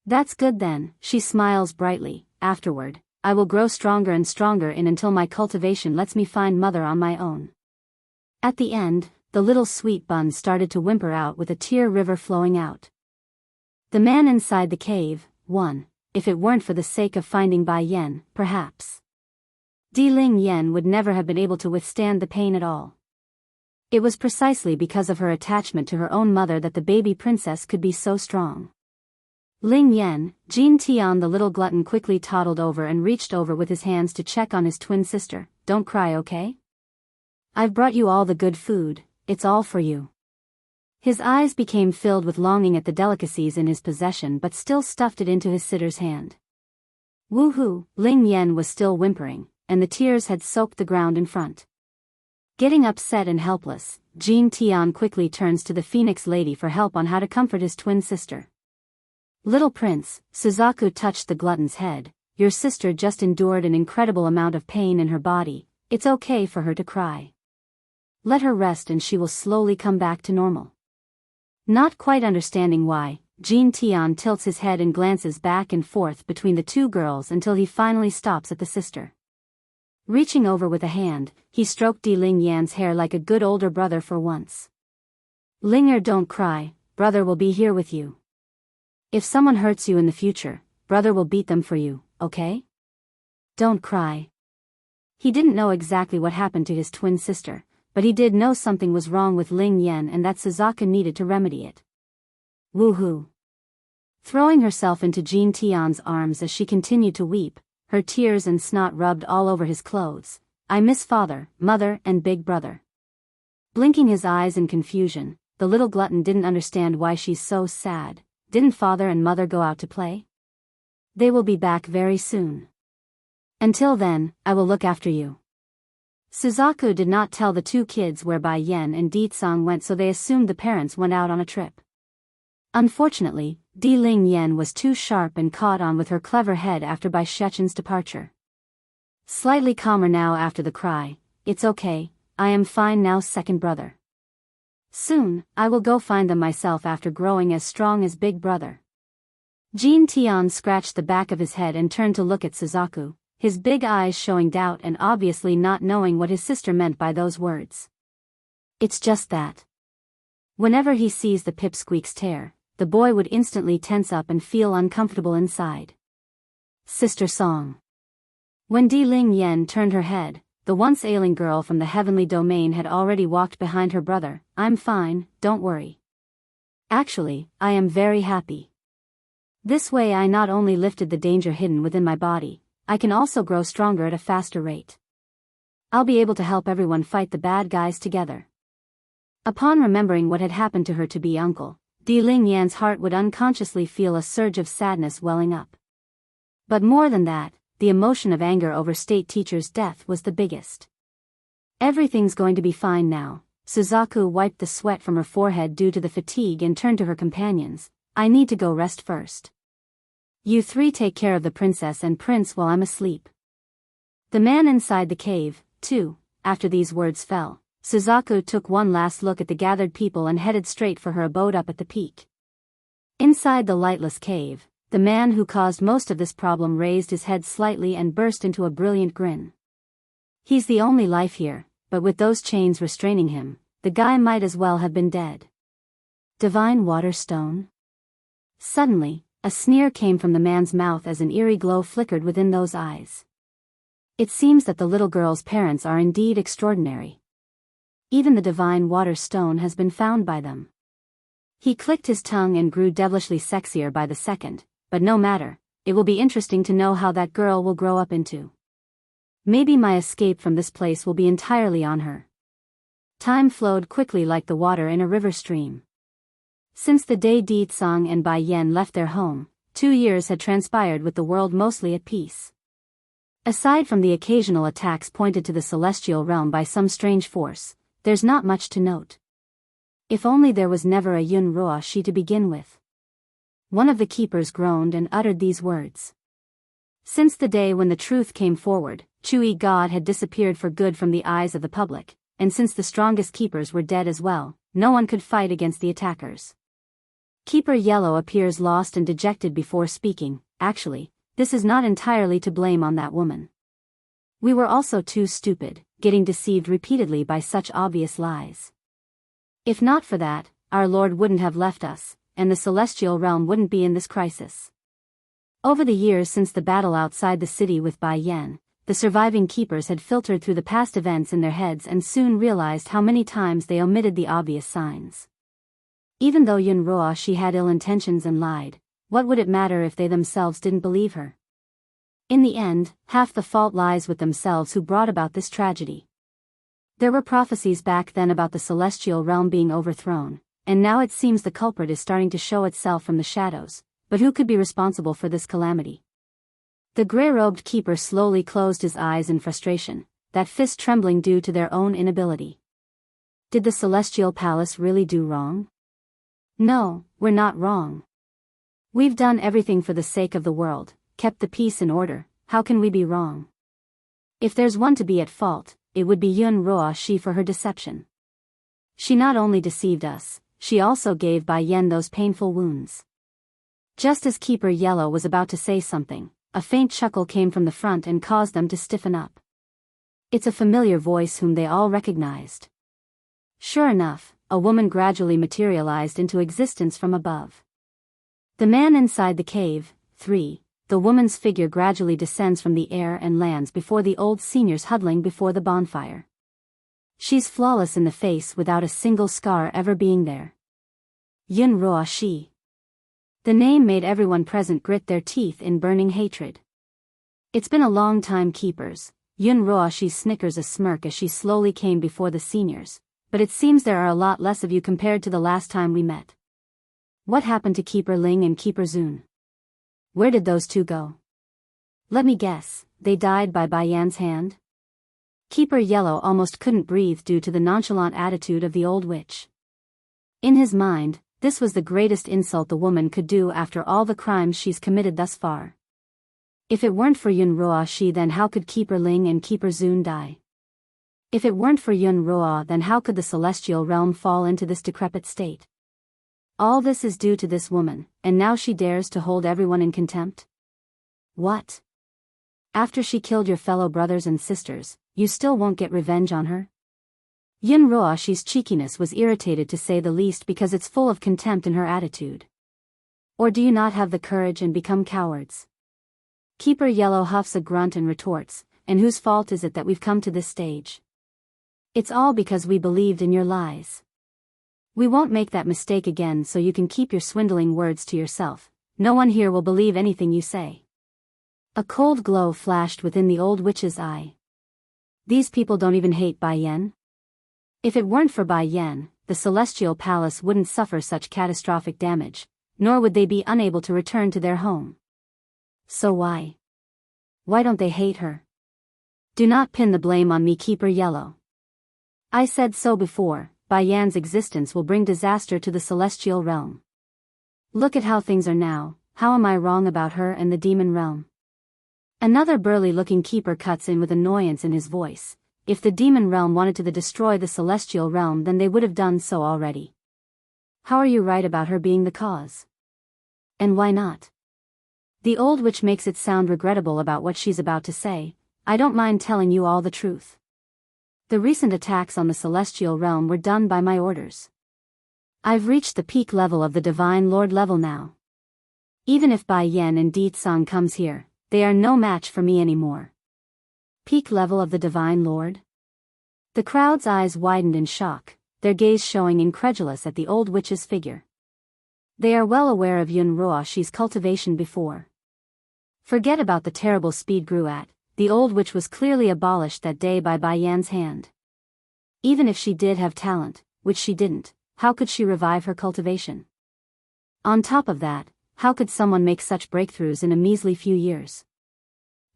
That's good then, she smiles brightly. Afterward, I will grow stronger and stronger until my cultivation lets me find mother on my own. At the end, the little sweet bun started to whimper out with a tear river flowing out. The man inside the cave, 1. If it weren't for the sake of finding Bai Yan, perhaps Di Ling Yan would never have been able to withstand the pain at all. It was precisely because of her attachment to her own mother that the baby princess could be so strong. Ling Yan, Jin Tian the little glutton quickly toddled over and reached over with his hands to check on his twin sister. Don't cry, okay? I've brought you all the good food, it's all for you. His eyes became filled with longing at the delicacies in his possession but still stuffed it into his sitter's hand. Woohoo! Ling Yan was still whimpering, and the tears had soaked the ground in front. Getting upset and helpless, Jin Tian quickly turns to the Phoenix Lady for help on how to comfort his twin sister. Little prince, Suzaku touched the glutton's head, your sister just endured an incredible amount of pain in her body, it's okay for her to cry. Let her rest and she will slowly come back to normal. Not quite understanding why, Jin Tian tilts his head and glances back and forth between the two girls until he finally stops at the sister. Reaching over with a hand, he stroked Di Ling Yan's hair like a good older brother for once. Linger, don't cry, brother will be here with you. If someone hurts you in the future, brother will beat them for you, okay? Don't cry. He didn't know exactly what happened to his twin sister, but he did know something was wrong with Ling Yan and that Suzaku needed to remedy it. Woohoo! Throwing herself into Jin Tian's arms as she continued to weep, her tears and snot rubbed all over his clothes. I miss father, mother, and big brother. Blinking his eyes in confusion, the little glutton didn't understand why she's so sad. Didn't father and mother go out to play? They will be back very soon. Until then, I will look after you. Suzaku did not tell the two kids where Bai Yan and Di Tsang went, so they assumed the parents went out on a trip. Unfortunately, Di Ling Yan was too sharp and caught on with her clever head after Bai Shechen's departure. Slightly calmer now after the cry, it's okay, I am fine now, second brother. Soon, I will go find them myself after growing as strong as big brother. Jin Tian scratched the back of his head and turned to look at Suzaku, his big eyes showing doubt and obviously not knowing what his sister meant by those words. It's just that. Whenever he sees the pipsqueak's tear, the boy would instantly tense up and feel uncomfortable inside. Sister song. When Di Ling Yan turned her head, the once ailing girl from the heavenly domain had already walked behind her brother. I'm fine, don't worry. Actually, I am very happy. This way I not only lifted the danger hidden within my body, I can also grow stronger at a faster rate. I'll be able to help everyone fight the bad guys together. Upon remembering what had happened to her to-be uncle, Di Ling Yan's heart would unconsciously feel a surge of sadness welling up. But more than that, the emotion of anger over state teacher's death was the biggest. Everything's going to be fine now. Suzaku wiped the sweat from her forehead due to the fatigue and turned to her companions. I need to go rest first. You three take care of the princess and prince while I'm asleep. The man inside the cave, too. After these words fell, Suzaku took one last look at the gathered people and headed straight for her abode up at the peak. Inside the lightless cave, the man who caused most of this problem raised his head slightly and burst into a brilliant grin. He's the only life here, but with those chains restraining him, the guy might as well have been dead. Divine water stone? Suddenly, a sneer came from the man's mouth as an eerie glow flickered within those eyes. It seems that the little girl's parents are indeed extraordinary. Even the divine water stone has been found by them. He clicked his tongue and grew devilishly sexier by the second, but no matter, it will be interesting to know how that girl will grow up into. Maybe my escape from this place will be entirely on her. Time flowed quickly like the water in a river stream. Since the day Di Tsang and Bai Yan left their home, 2 years had transpired with the world mostly at peace. Aside from the occasional attacks pointed to the celestial realm by some strange force, there's not much to note. If only there was never a Yun Ruoshi to begin with. One of the keepers groaned and uttered these words. Since the day when the truth came forward, Chui God had disappeared for good from the eyes of the public, and since the strongest keepers were dead as well, no one could fight against the attackers. Keeper Yellow appears lost and dejected before speaking. Actually, this is not entirely to blame on that woman. We were also too stupid, getting deceived repeatedly by such obvious lies. If not for that, our Lord wouldn't have left us, and the celestial realm wouldn't be in this crisis. Over the years since the battle outside the city with Bai Yan, the surviving keepers had filtered through the past events in their heads and soon realized how many times they omitted the obvious signs. Even though Yun Ruoxi had ill intentions and lied, what would it matter if they themselves didn't believe her? In the end, half the fault lies with themselves who brought about this tragedy. There were prophecies back then about the celestial realm being overthrown, and now it seems the culprit is starting to show itself from the shadows, but who could be responsible for this calamity? The grey-robed keeper slowly closed his eyes in frustration, that fist trembling due to their own inability. Did the celestial palace really do wrong? No, we're not wrong. We've done everything for the sake of the world, kept the peace in order, how can we be wrong? If there's one to be at fault, it would be Yun Ruoxi for her deception. She not only deceived us, she also gave Bai Yan those painful wounds. Just as Keeper Yellow was about to say something, a faint chuckle came from the front and caused them to stiffen up. It's a familiar voice whom they all recognized. Sure enough, a woman gradually materialized into existence from above. The man inside the cave, 3, the woman's figure gradually descends from the air and lands before the old seniors huddling before the bonfire. She's flawless in the face without a single scar ever being there. Yun Ruoxi. The name made everyone present grit their teeth in burning hatred. It's been a long time, keepers. Yun Ruoxi snickers a smirk as she slowly came before the seniors, but it seems there are a lot less of you compared to the last time we met. What happened to Keeper Ling and Keeper Zun? Where did those two go? Let me guess, they died by Bai Yan's hand? Keeper Yellow almost couldn't breathe due to the nonchalant attitude of the old witch. In his mind, this was the greatest insult the woman could do after all the crimes she's committed thus far. If it weren't for Yun Ruoxi, then how could Keeper Ling and Keeper Zun die? If it weren't for Yun Ruo, then how could the celestial realm fall into this decrepit state? All this is due to this woman, and now she dares to hold everyone in contempt? What? After she killed your fellow brothers and sisters, you still won't get revenge on her? Yun Ruoxi's cheekiness was irritated to say the least because it's full of contempt in her attitude. Or do you not have the courage and become cowards? Keeper Yellow huffs a grunt and retorts, and whose fault is it that we've come to this stage? It's all because we believed in your lies. We won't make that mistake again, so you can keep your swindling words to yourself. No one here will believe anything you say. A cold glow flashed within the old witch's eye. These people don't even hate Bai Yan? If it weren't for Bai Yan, the celestial palace wouldn't suffer such catastrophic damage, nor would they be unable to return to their home. So why? Why don't they hate her? Do not pin the blame on me, Keeper Yellow. I said so before. Bai Yan's existence will bring disaster to the celestial realm. Look at how things are now. How am I wrong about her and the demon realm? Another burly-looking keeper cuts in with annoyance in his voice. If the demon realm wanted to destroy the celestial realm, then they would have done so already. How are you right about her being the cause? And why not? The old witch makes it sound regrettable about what she's about to say. I don't mind telling you all the truth. The recent attacks on the celestial realm were done by my orders. I've reached the peak level of the Divine Lord level now. Even if Bai Yan and Di Tsang comes here, they are no match for me anymore. Peak level of the Divine Lord? The crowd's eyes widened in shock, their gaze showing incredulous at the old witch's figure. They are well aware of Yun Ruoxi's cultivation before. Forget about the terrible speed grew at. The old witch was clearly abolished that day by Bai Yan's hand. Even if she did have talent, which she didn't, how could she revive her cultivation? On top of that, how could someone make such breakthroughs in a measly few years?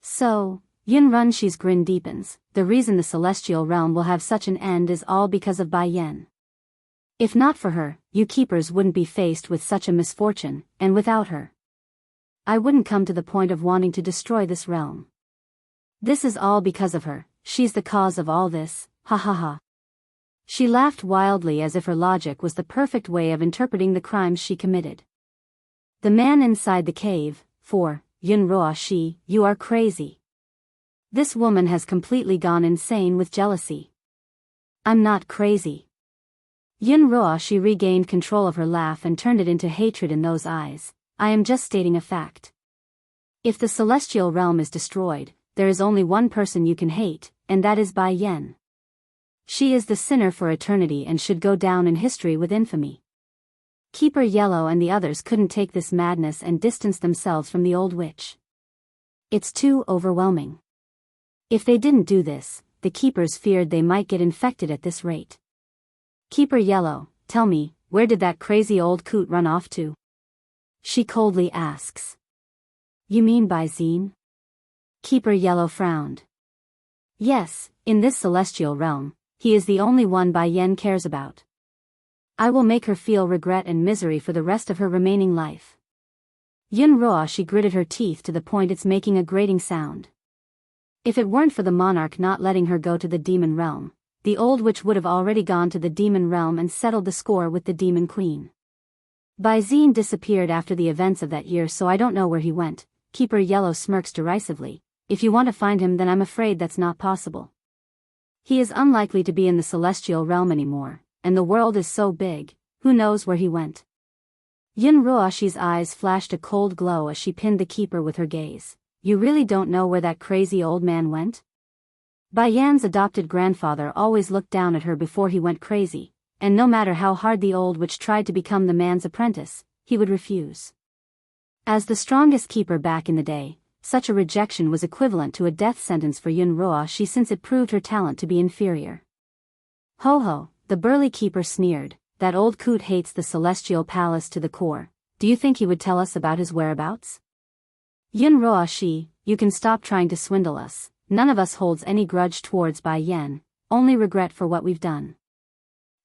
So, Yun Ruoxi's grin deepens. The reason the celestial realm will have such an end is all because of Bai Yan. If not for her, you keepers wouldn't be faced with such a misfortune, and without her, I wouldn't come to the point of wanting to destroy this realm. This is all because of her. She's the cause of all this, ha ha ha. She laughed wildly as if her logic was the perfect way of interpreting the crimes she committed. The man inside the cave, 4, Yun Ruoxi, you are crazy. This woman has completely gone insane with jealousy. I'm not crazy. Yun Ruoxi regained control of her laugh and turned it into hatred in those eyes. I am just stating a fact. If the celestial realm is destroyed, there is only one person you can hate, and that is Bai Yan. She is the sinner for eternity and should go down in history with infamy. Keeper Yellow and the others couldn't take this madness and distanced themselves from the old witch. It's too overwhelming. If they didn't do this, the keepers feared they might get infected at this rate. Keeper Yellow, tell me, where did that crazy old coot run off to? She coldly asks. You mean Bai Zine? Keeper Yellow frowned. Yes, in this celestial realm, he is the only one Bai Yan cares about. I will make her feel regret and misery for the rest of her remaining life. Yun Roa, she gritted her teeth to the point it's making a grating sound. If it weren't for the monarch not letting her go to the demon realm, the old witch would have already gone to the demon realm and settled the score with the demon queen. Bai Zine disappeared after the events of that year, so I don't know where he went. Keeper Yellow smirks derisively. If you want to find him, then I'm afraid that's not possible. He is unlikely to be in the celestial realm anymore, and the world is so big, who knows where he went. Yun Roashi's eyes flashed a cold glow as she pinned the keeper with her gaze. You really don't know where that crazy old man went? Bai Yan's adopted grandfather always looked down at her before he went crazy, and no matter how hard the old witch tried to become the man's apprentice, he would refuse. As the strongest keeper back in the day, such a rejection was equivalent to a death sentence for Yun Roashi, since it proved her talent to be inferior. Ho ho, the burly keeper sneered, that old coot hates the celestial palace to the core. Do you think he would tell us about his whereabouts? Yun Roashi, you can stop trying to swindle us. None of us holds any grudge towards Bai Yan, only regret for what we've done.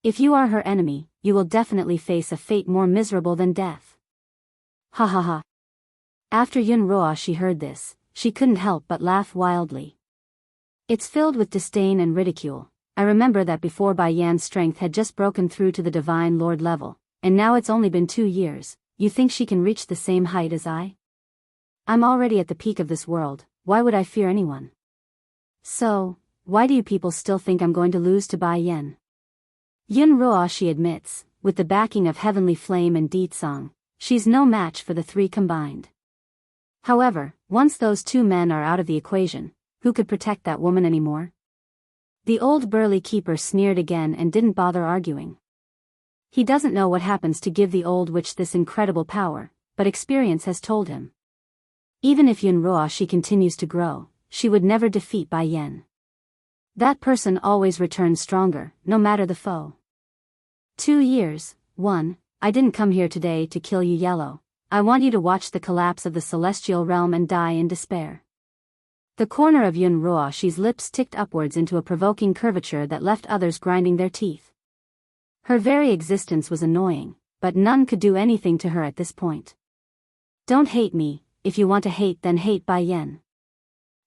If you are her enemy, you will definitely face a fate more miserable than death. Ha ha ha. After Yun Roashi heard this, she couldn't help but laugh wildly. It's filled with disdain and ridicule. I remember that before Bai Yan's strength had just broken through to the Divine Lord level, and now it's only been 2 years. You think she can reach the same height as I? I'm already at the peak of this world, why would I fear anyone? So, why do you people still think I'm going to lose to Bai Yan? Yun Roashi admits, with the backing of Heavenly Flame and Deet Song, she's no match for the three combined. However, once those two men are out of the equation, who could protect that woman anymore? The old burly keeper sneered again and didn't bother arguing. He doesn't know what happens to give the old witch this incredible power, but experience has told him. Even if Yun Roashi continues to grow, she would never defeat Bai Yan. That person always returns stronger, no matter the foe. 2 years. 1. I didn't come here today to kill you, Yellow. I want you to watch the collapse of the celestial realm and die in despair. The corner of Yun Roashi's lips ticked upwards into a provoking curvature that left others grinding their teeth. Her very existence was annoying, but none could do anything to her at this point. Don't hate me. If you want to hate, then hate Bai Yan.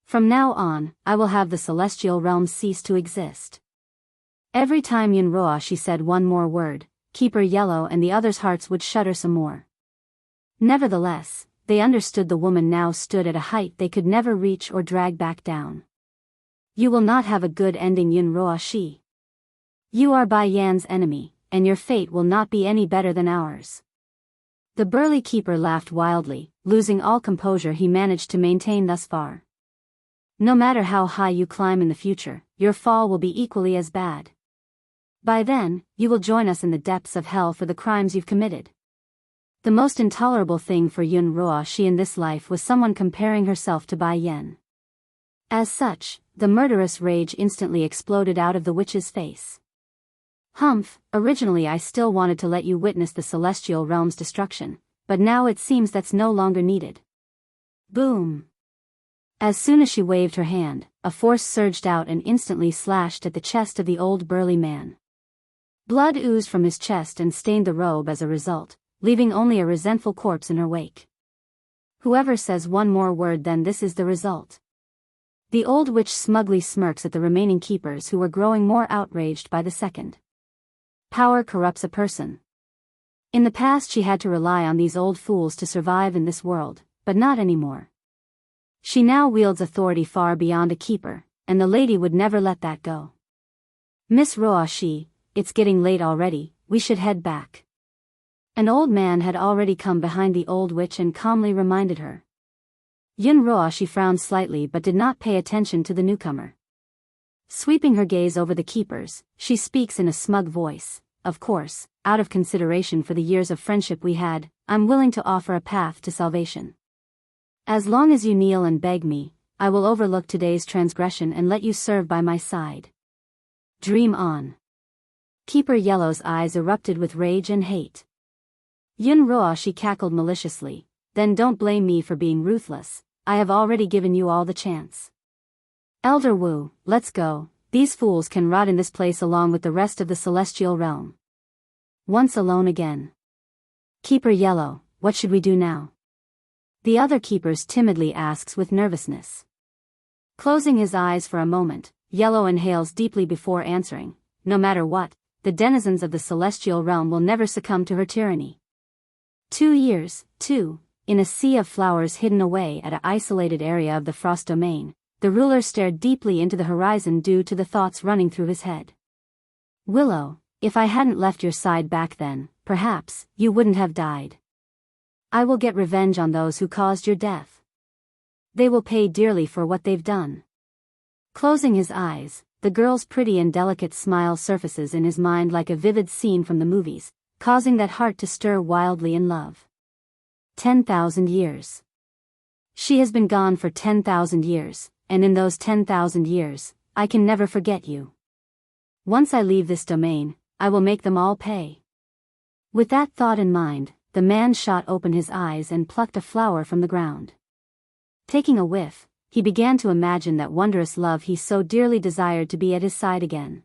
From now on, I will have the celestial realm cease to exist. Every time Yun Roashi said one more word, Keeper Yellow and the others' hearts would shudder some more. Nevertheless, they understood the woman now stood at a height they could never reach or drag back down. You will not have a good ending, Yun Roashi. You are Bai Yan's enemy, and your fate will not be any better than ours. The burly keeper laughed wildly, losing all composure he managed to maintain thus far. No matter how high you climb in the future, your fall will be equally as bad. By then, you will join us in the depths of hell for the crimes you've committed. The most intolerable thing for Yun Roashi in this life was someone comparing herself to Bai Yan. As such, the murderous rage instantly exploded out of the witch's face. Humph, originally I still wanted to let you witness the celestial realm's destruction, but now it seems that's no longer needed. Boom! As soon as she waved her hand, a force surged out and instantly slashed at the chest of the old burly man. Blood oozed from his chest and stained the robe as a result, leaving only a resentful corpse in her wake. Whoever says one more word, then this is the result. The old witch smugly smirks at the remaining keepers who were growing more outraged by the second. Power corrupts a person. In the past she had to rely on these old fools to survive in this world, but not anymore. She now wields authority far beyond a keeper, and the lady would never let that go. Miss Roashi, it's getting late already, we should head back. An old man had already come behind the old witch and calmly reminded her. Yunroa she frowned slightly but did not pay attention to the newcomer. Sweeping her gaze over the keepers, she speaks in a smug voice. Of course, out of consideration for the years of friendship we had, I'm willing to offer a path to salvation. As long as you kneel and beg me, I will overlook today's transgression and let you serve by my side. Dream on. Keeper Yellow's eyes erupted with rage and hate. Yunroa she cackled maliciously. Then don't blame me for being ruthless, I have already given you all the chance. Elder Wu, let's go, these fools can rot in this place along with the rest of the celestial realm. Once alone again. Keeper Yellow, what should we do now? The other keepers timidly asks with nervousness. Closing his eyes for a moment, Yellow inhales deeply before answering. No matter what, the denizens of the celestial realm will never succumb to her tyranny. 2 years, too. In a sea of flowers hidden away at an isolated area of the frost domain, the ruler stared deeply into the horizon due to the thoughts running through his head. Willow, if I hadn't left your side back then, perhaps, you wouldn't have died. I will get revenge on those who caused your death. They will pay dearly for what they've done. Closing his eyes, the girl's pretty and delicate smile surfaces in his mind like a vivid scene from the movies, causing that heart to stir wildly in love. 10,000 years. She has been gone for 10,000 years, and in those 10,000 years, I can never forget you. Once I leave this domain, I will make them all pay. With that thought in mind, the man shot open his eyes and plucked a flower from the ground. Taking a whiff, he began to imagine that wondrous love he so dearly desired to be at his side again.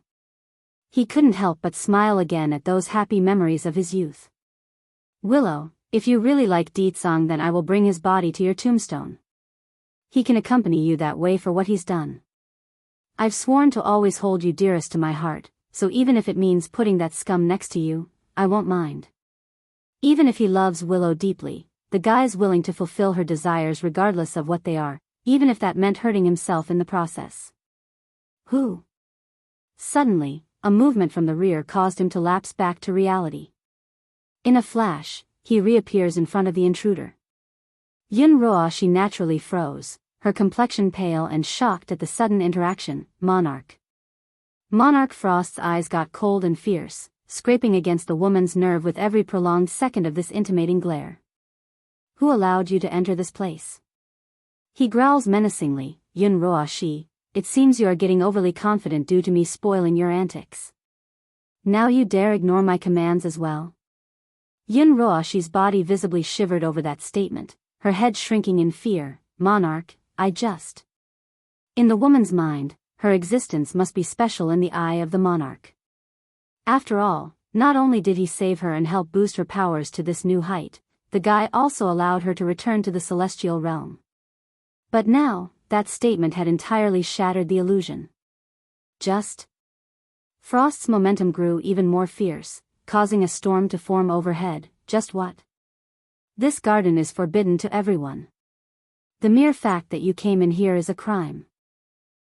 He couldn't help but smile again at those happy memories of his youth. Willow, if you really like Deetsong, then I will bring his body to your tombstone. He can accompany you that way for what he's done. I've sworn to always hold you dearest to my heart, so even if it means putting that scum next to you, I won't mind. Even if he loves Willow deeply, the guy's willing to fulfill her desires regardless of what they are, even if that meant hurting himself in the process. Who? Suddenly, a movement from the rear caused him to lapse back to reality. In a flash, he reappears in front of the intruder. Yunroa she naturally froze, her complexion pale and shocked at the sudden interaction. Monarch. Monarch Frost's eyes got cold and fierce, scraping against the woman's nerve with every prolonged second of this intimating glare. Who allowed you to enter this place? He growls menacingly. Yunroa she, it seems you are getting overly confident due to me spoiling your antics. Now you dare ignore my commands as well? Yunroa she's body visibly shivered over that statement, her head shrinking in fear. Monarch, I just... In the woman's mind, her existence must be special in the eye of the monarch. After all, not only did he save her and help boost her powers to this new height, the guy also allowed her to return to the celestial realm. But now, that statement had entirely shattered the illusion. Just... Frost's momentum grew even more fierce, causing a storm to form overhead. Just what? This garden is forbidden to everyone. The mere fact that you came in here is a crime.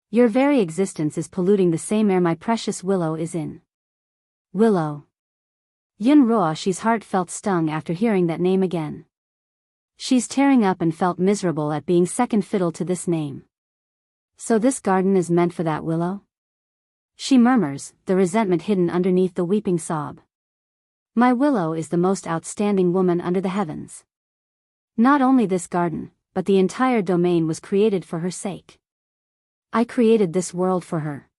Your very existence is polluting the same air my precious Willow is in. Willow. Yunroa she's heart felt stung after hearing that name again. She's tearing up and felt miserable at being second fiddle to this name. So this garden is meant for that Willow? She murmurs, the resentment hidden underneath the weeping sob. My Willow is the most outstanding woman under the heavens. Not only this garden, but the entire domain was created for her sake. I created this world for her.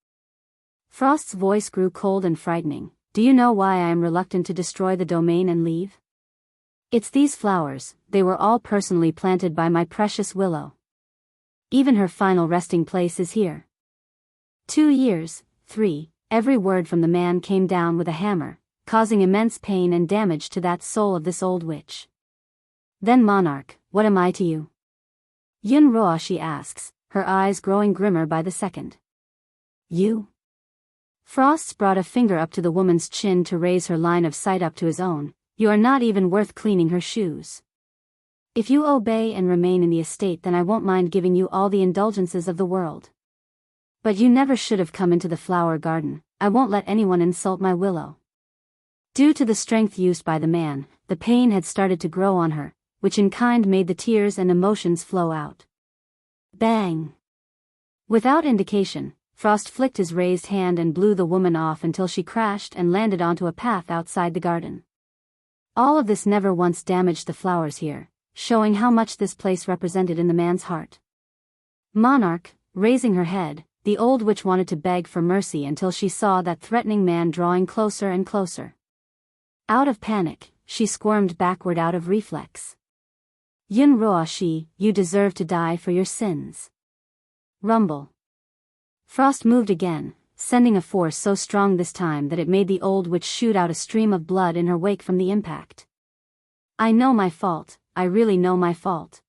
Frost's voice grew cold and frightening. Do you know why I am reluctant to destroy the domain and leave? It's these flowers, they were all personally planted by my precious Willow. Even her final resting place is here. 2 years, 3, every word from the man came down with a hammer, causing immense pain and damage to that soul of this old witch. Then Monarch, what am I to you? Yunroa she asks, her eyes growing grimmer by the second. You? Frost brought a finger up to the woman's chin to raise her line of sight up to his own. You are not even worth cleaning her shoes. If you obey and remain in the estate, then I won't mind giving you all the indulgences of the world. But you never should have come into the flower garden. I won't let anyone insult my Willow. Due to the strength used by the man, the pain had started to grow on her, which in kind made the tears and emotions flow out. Bang! Without indication, Frost flicked his raised hand and blew the woman off until she crashed and landed onto a path outside the garden. All of this never once damaged the flowers here, showing how much this place represented in the man's heart. Monarch, raising her head, the old witch wanted to beg for mercy until she saw that threatening man drawing closer and closer. Out of panic, she squirmed backward out of reflex. Yun Roashi, you deserve to die for your sins. Rumble. Frost moved again, sending a force so strong this time that it made the old witch shoot out a stream of blood in her wake from the impact. I know my fault, I really know my fault.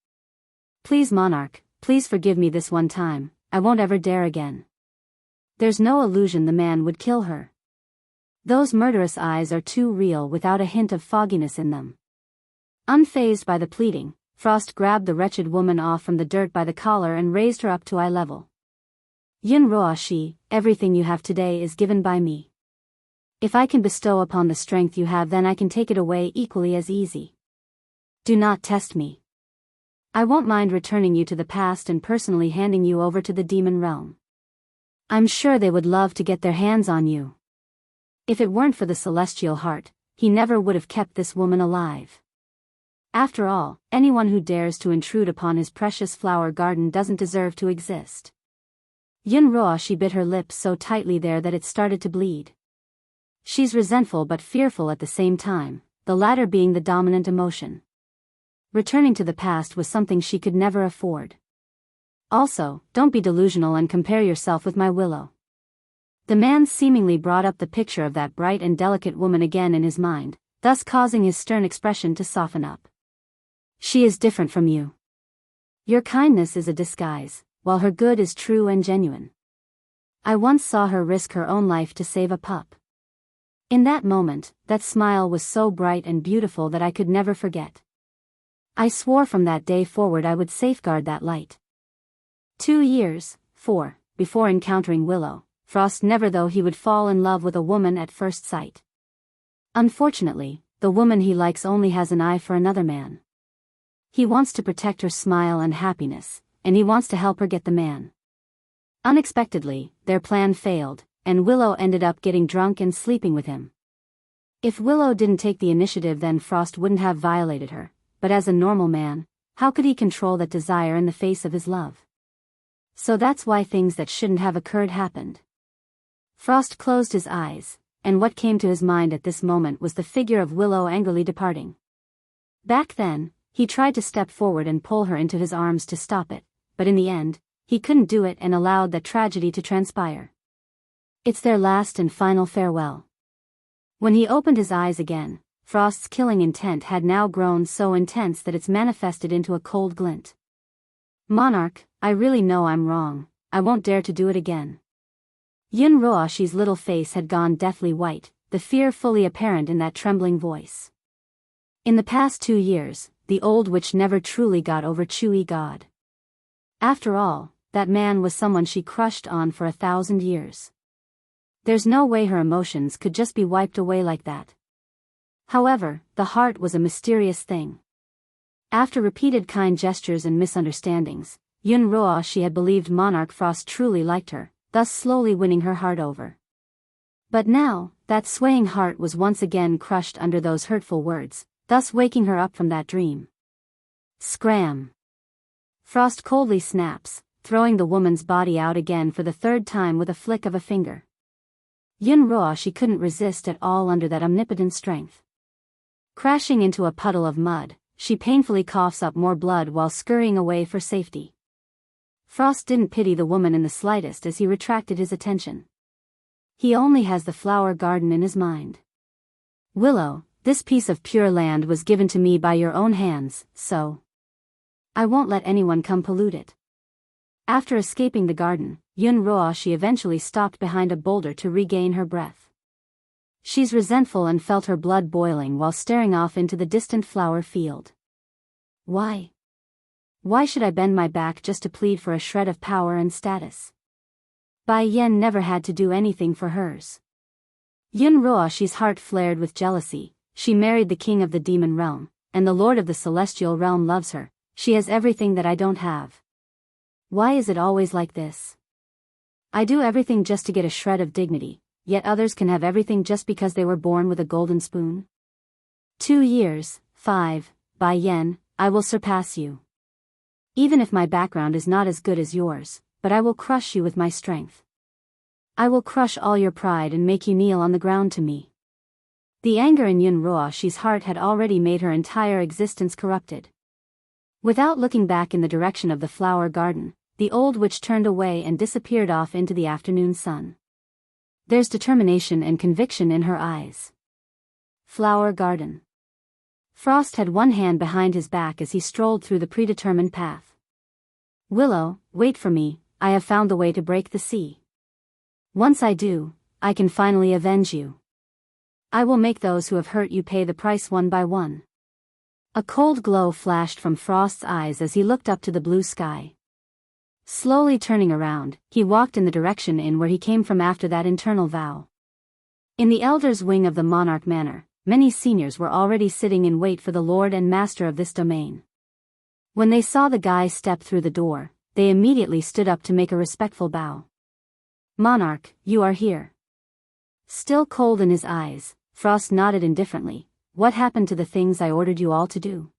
Please Monarch, please forgive me this one time, I won't ever dare again. There's no illusion the man would kill her. Those murderous eyes are too real without a hint of fogginess in them. Unfazed by the pleading, Frost grabbed the wretched woman off from the dirt by the collar and raised her up to eye level. Yun Roashi, everything you have today is given by me. If I can bestow upon the strength you have, then I can take it away equally as easy. Do not test me. I won't mind returning you to the past and personally handing you over to the demon realm. I'm sure they would love to get their hands on you. If it weren't for the celestial heart, he never would have kept this woman alive. After all, anyone who dares to intrude upon his precious flower garden doesn't deserve to exist. Yun Roashi bit her lips so tightly there that it started to bleed. She's resentful but fearful at the same time, the latter being the dominant emotion. Returning to the past was something she could never afford. Also, don't be delusional and compare yourself with my Willow. The man seemingly brought up the picture of that bright and delicate woman again in his mind, thus causing his stern expression to soften up. She is different from you. Your kindness is a disguise, while her good is true and genuine. I once saw her risk her own life to save a pup. In that moment, that smile was so bright and beautiful that I could never forget. I swore from that day forward I would safeguard that light. 2 years, 4, before encountering Willow, Frost never thought he would fall in love with a woman at first sight. Unfortunately, the woman he likes only has an eye for another man. He wants to protect her smile and happiness, and he wants to help her get the man. Unexpectedly, their plan failed, and Willow ended up getting drunk and sleeping with him. If Willow didn't take the initiative, then Frost wouldn't have violated her, but as a normal man, how could he control that desire in the face of his love? So that's why things that shouldn't have occurred happened. Frost closed his eyes, and what came to his mind at this moment was the figure of Willow angrily departing. Back then, he tried to step forward and pull her into his arms to stop it, but in the end, he couldn't do it and allowed that tragedy to transpire. It's their last and final farewell. When he opened his eyes again, Frost's killing intent had now grown so intense that it's manifested into a cold glint. Monarch, I really know I'm wrong, I won't dare to do it again. Yun Roashi's little face had gone deathly white, the fear fully apparent in that trembling voice. In the past 2 years, the old witch never truly got over Chewy God. After all, that man was someone she crushed on for 1,000 years. There's no way her emotions could just be wiped away like that. However, the heart was a mysterious thing. After repeated kind gestures and misunderstandings, Yun Roashi had believed Monarch Frost truly liked her, thus slowly winning her heart over. But now, that swaying heart was once again crushed under those hurtful words, thus waking her up from that dream. Scram! Frost coldly snaps, throwing the woman's body out again for the 3rd time with a flick of a finger. Yun Roashi couldn't resist at all under that omnipotent strength. Crashing into a puddle of mud, she painfully coughs up more blood while scurrying away for safety. Frost didn't pity the woman in the slightest as he retracted his attention. He only has the flower garden in his mind. Willow, this piece of pure land was given to me by your own hands, so I won't let anyone come pollute it. After escaping the garden, Yun Roashi eventually stopped behind a boulder to regain her breath. She's resentful and felt her blood boiling while staring off into the distant flower field. Why? Why should I bend my back just to plead for a shred of power and status? Bai Yen never had to do anything for hers. Yun Roashi's heart flared with jealousy. She married the king of the demon realm, and the lord of the celestial realm loves her. She has everything that I don't have. Why is it always like this? I do everything just to get a shred of dignity, yet others can have everything just because they were born with a golden spoon? 2 years, 5, Bai Yan, I will surpass you. Even if my background is not as good as yours, but I will crush you with my strength. I will crush all your pride and make you kneel on the ground to me. The anger in Yun Ruoxi's heart had already made her entire existence corrupted. Without looking back in the direction of the flower garden, the old witch turned away and disappeared off into the afternoon sun. There's determination and conviction in her eyes. Flower garden. Frost had one hand behind his back as he strolled through the predetermined path. Willow, wait for me, I have found the way to break the sea. Once I do, I can finally avenge you. I will make those who have hurt you pay the price one by one. A cold glow flashed from Frost's eyes as he looked up to the blue sky. Slowly turning around, he walked in the direction in where he came from after that internal vow. In the elders' wing of the monarch manor, many seniors were already sitting in wait for the lord and master of this domain. When they saw the guy step through the door, they immediately stood up to make a respectful bow. Monarch, you are here. Still cold in his eyes, Frost nodded indifferently. What happened to the things I ordered you all to do?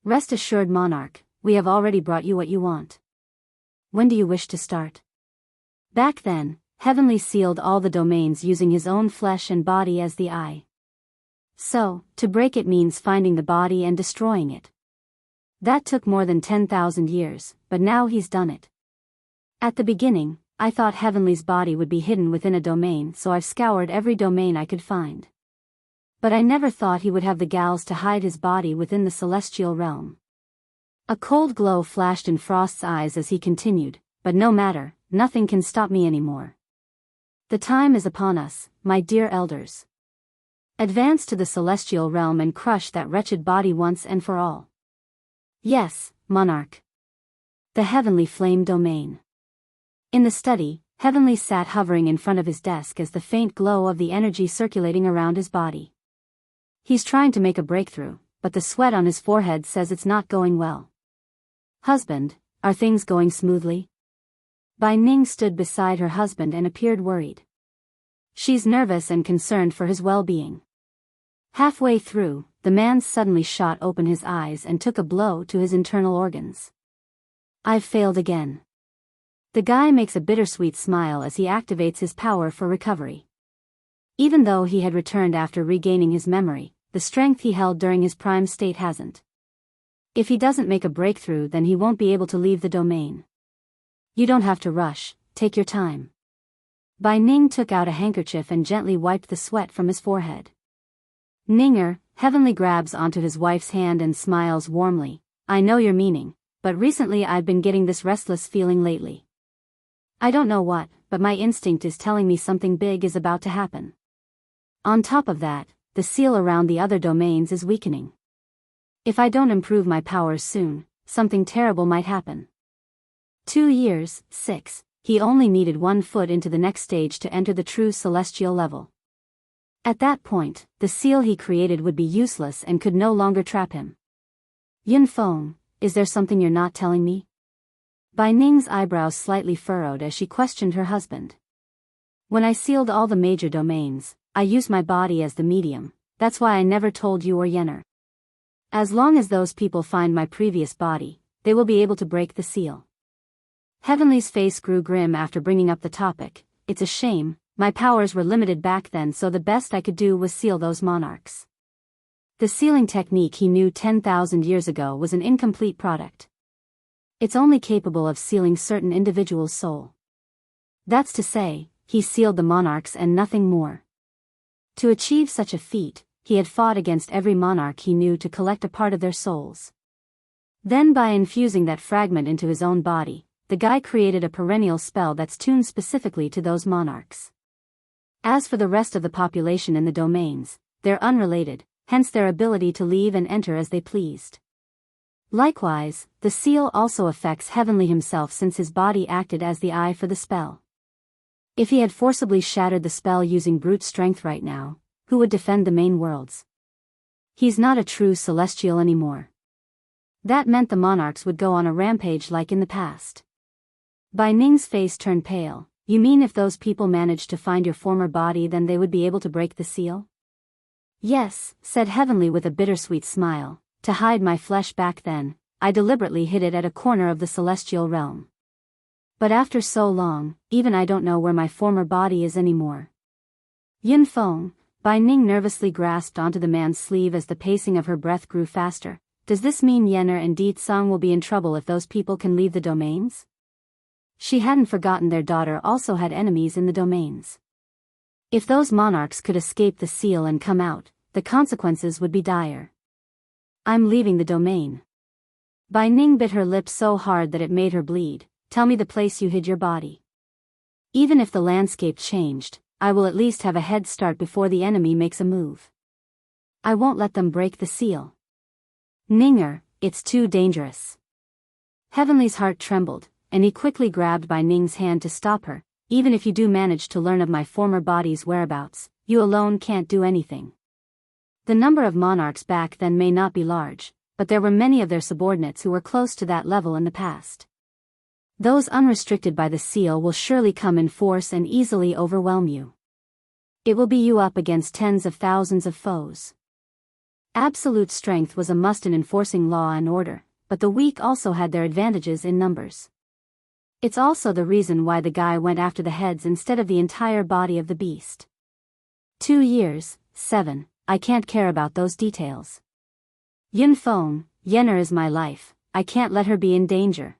Rest assured, Monarch, we have already brought you what you want. When do you wish to start? Back then, Heavenly sealed all the domains using his own flesh and body as the eye. So, to break it means finding the body and destroying it. That took more than 10,000 years, but now he's done it. At the beginning, I thought Heavenly's body would be hidden within a domain, so I've scoured every domain I could find. But I never thought he would have the gals to hide his body within the celestial realm. A cold glow flashed in Frost's eyes as he continued, but no matter, nothing can stop me anymore. The time is upon us, my dear elders. Advance to the celestial realm and crush that wretched body once and for all. Yes, Monarch. The Heavenly Flame Domain. In the study, Heavenly sat hovering in front of his desk as the faint glow of the energy circulating around his body. He's trying to make a breakthrough, but the sweat on his forehead says it's not going well. Husband, are things going smoothly? Bai Ning stood beside her husband and appeared worried. She's nervous and concerned for his well-being. Halfway through, the man suddenly shot open his eyes and took a blow to his internal organs. I've failed again. The guy makes a bittersweet smile as he activates his power for recovery. Even though he had returned after regaining his memory, the strength he held during his prime state hasn't. If he doesn't make a breakthrough, then he won't be able to leave the domain. You don't have to rush, take your time. Bai Ning took out a handkerchief and gently wiped the sweat from his forehead. Ninger, Heavenly grabs onto his wife's hand and smiles warmly. I know your meaning, but recently I've been getting this restless feeling lately. I don't know what, but my instinct is telling me something big is about to happen. On top of that, the seal around the other domains is weakening. If I don't improve my powers soon, something terrible might happen. 2 years, 6, he only needed 1 foot into the next stage to enter the true celestial level. At that point, the seal he created would be useless and could no longer trap him. Yun Feng, is there something you're not telling me? Bai Ning's eyebrows slightly furrowed as she questioned her husband. When I sealed all the major domains, I used my body as the medium, that's why I never told you or Yenner. As long as those people find my previous body, they will be able to break the seal. Heavenly's face grew grim after bringing up the topic. It's a shame, my powers were limited back then, so the best I could do was seal those monarchs. The sealing technique he knew 10,000 years ago was an incomplete product. It's only capable of sealing certain individuals' soul. That's to say, he sealed the monarchs and nothing more. To achieve such a feat, he had fought against every monarch he knew to collect a part of their souls. Then by infusing that fragment into his own body, the guy created a perennial spell that's tuned specifically to those monarchs. As for the rest of the population in the domains, they're unrelated, hence their ability to leave and enter as they pleased. Likewise, the seal also affects Heavenly himself since his body acted as the eye for the spell. If he had forcibly shattered the spell using brute strength right now, who would defend the main worlds? He's not a true celestial anymore. That meant the monarchs would go on a rampage like in the past. Bai Ning's face turned pale. You mean if those people managed to find your former body then they would be able to break the seal? Yes, said Heavenly with a bittersweet smile. To hide my flesh back then, I deliberately hid it at a corner of the celestial realm. But after so long, even I don't know where my former body is anymore. Yin Feng, Bai Ning nervously grasped onto the man's sleeve as the pacing of her breath grew faster. Does this mean Yenner and Di Tsang will be in trouble if those people can leave the domains? She hadn't forgotten their daughter also had enemies in the domains. If those monarchs could escape the seal and come out, the consequences would be dire. I'm leaving the domain. Bai Ning bit her lip so hard that it made her bleed. Tell me the place you hid your body. Even if the landscape changed, I will at least have a head start before the enemy makes a move. I won't let them break the seal. Ninger, it's too dangerous. Heavenly's heart trembled, and he quickly grabbed Bai Ning's hand to stop her. Even if you do manage to learn of my former body's whereabouts, you alone can't do anything. The number of monarchs back then may not be large, but there were many of their subordinates who were close to that level in the past. Those unrestricted by the seal will surely come in force and easily overwhelm you. It will be you up against tens of thousands of foes. Absolute strength was a must in enforcing law and order, but the weak also had their advantages in numbers. It's also the reason why the guy went after the heads instead of the entire body of the beast. 2 years, 7, I can't care about those details. Yin Feng, Yenner is my life, I can't let her be in danger.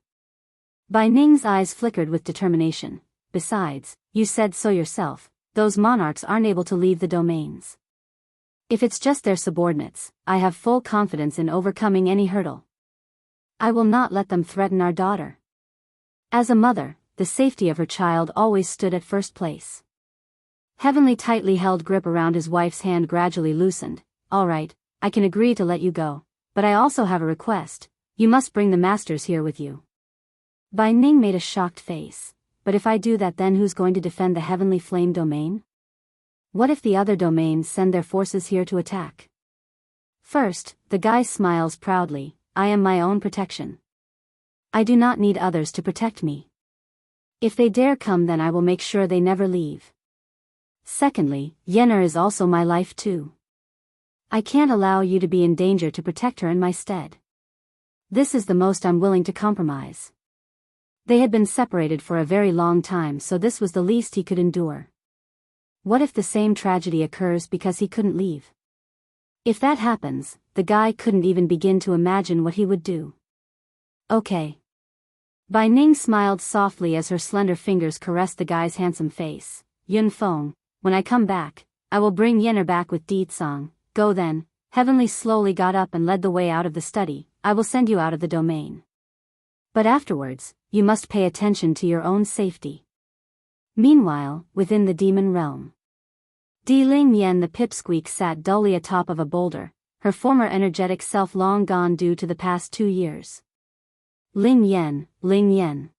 Bai Ning's eyes flickered with determination. Besides, you said so yourself, those monarchs aren't able to leave the domains. If it's just their subordinates, I have full confidence in overcoming any hurdle. I will not let them threaten our daughter. As a mother, the safety of her child always stood at first place. Heavenly tightly held grip around his wife's hand gradually loosened. All right, I can agree to let you go, but I also have a request. You must bring the masters here with you. Bai Ning made a shocked face. But if I do that, then who's going to defend the Heavenly Flame domain? What if the other domains send their forces here to attack? First, the guy smiles proudly. I am my own protection. I do not need others to protect me. If they dare come, then I will make sure they never leave. Secondly, Yenner is also my life too. I can't allow you to be in danger to protect her in my stead. This is the most I'm willing to compromise. They had been separated for a very long time, so this was the least he could endure. What if the same tragedy occurs because he couldn't leave? If that happens, the guy couldn't even begin to imagine what he would do. Okay. Bai Ning smiled softly as her slender fingers caressed the guy's handsome face. Yun Feng, when I come back, I will bring Yenner back with Di Tsang. Go then. Heavenly slowly got up and led the way out of the study. I will send you out of the domain. But afterwards, you must pay attention to your own safety. Meanwhile, within the demon realm, Di Ling Yen the pipsqueak sat dully atop of a boulder, her former energetic self long gone due to the past 2 years. Ling Yen.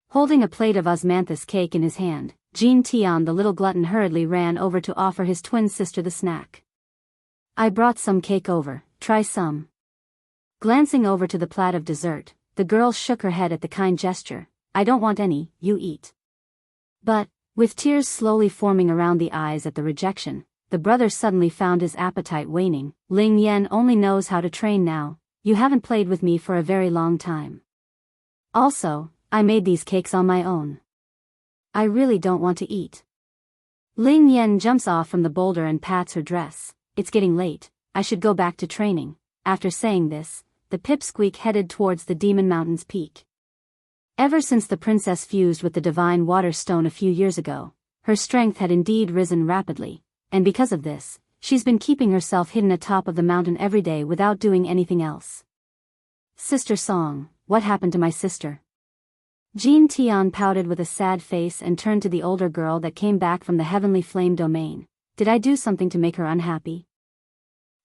Holding a plate of osmanthus cake in his hand, Jean Tian the little glutton hurriedly ran over to offer his twin sister the snack. I brought some cake over, try some. Glancing over to the plate of dessert, the girl shook her head at the kind gesture. I don't want any, you eat. But, with tears slowly forming around the eyes at the rejection, the brother suddenly found his appetite waning. Ling Yen only knows how to train now. You haven't played with me for a very long time. Also, I made these cakes on my own. I really don't want to eat. Ling Yen jumps off from the boulder and pats her dress. It's getting late, I should go back to training. After saying this, the pipsqueak headed towards the Demon Mountain's peak. Ever since the princess fused with the divine water stone a few years ago, her strength had indeed risen rapidly, and because of this, she's been keeping herself hidden atop of the mountain every day without doing anything else. Sister Song, what happened to my sister? Jean Tian pouted with a sad face and turned to the older girl that came back from the Heavenly Flame domain. Did I do something to make her unhappy?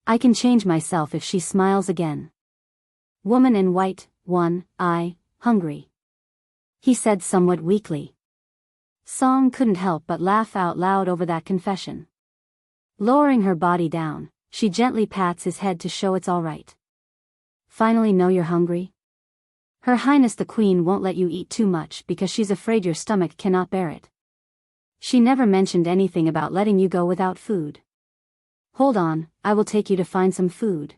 I can change myself if she smiles again. Woman in white, 1, I, hungry. He said somewhat weakly. Song couldn't help but laugh out loud over that confession. Lowering her body down, she gently pats his head to show it's all right. Finally know you're hungry? Her Highness the Queen won't let you eat too much because she's afraid your stomach cannot bear it. She never mentioned anything about letting you go without food. Hold on, I will take you to find some food.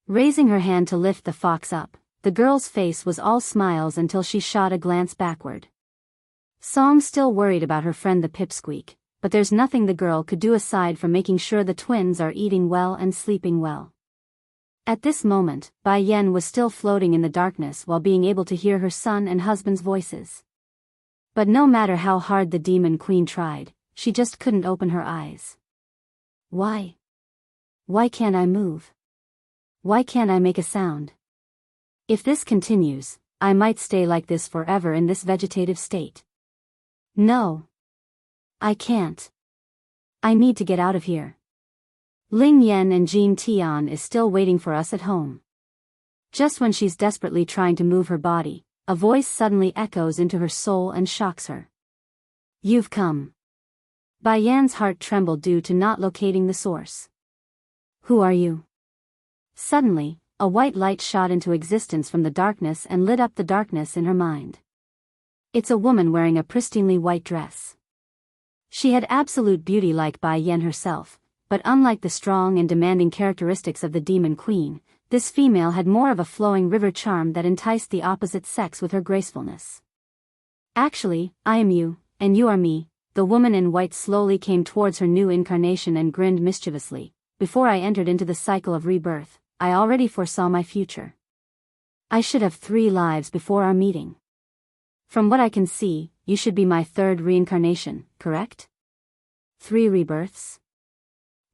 Raising her hand to lift the fox up, the girl's face was all smiles until she shot a glance backward. Song's still worried about her friend the pipsqueak, but there's nothing the girl could do aside from making sure the twins are eating well and sleeping well. At this moment, Bai Yan was still floating in the darkness while being able to hear her son and husband's voices. But no matter how hard the demon queen tried, she just couldn't open her eyes. Why? Why can't I move? Why can't I make a sound? If this continues, I might stay like this forever in this vegetative state. No. I can't. I need to get out of here. Ling Yan and Jean Tian is still waiting for us at home. Just when she's desperately trying to move her body, a voice suddenly echoes into her soul and shocks her. You've come. Bai Yan's heart trembled due to not locating the source. Who are you? Suddenly, a white light shot into existence from the darkness and lit up the darkness in her mind. It's a woman wearing a pristinely white dress. She had absolute beauty like Bai Yan herself, but unlike the strong and demanding characteristics of the demon queen, this female had more of a flowing river charm that enticed the opposite sex with her gracefulness. Actually, I am you, and you are me. The woman in white slowly came towards her new incarnation and grinned mischievously. Before I entered into the cycle of rebirth, I already foresaw my future. I should have 3 lives before our meeting. From what I can see, you should be my 3rd reincarnation, correct? 3 rebirths?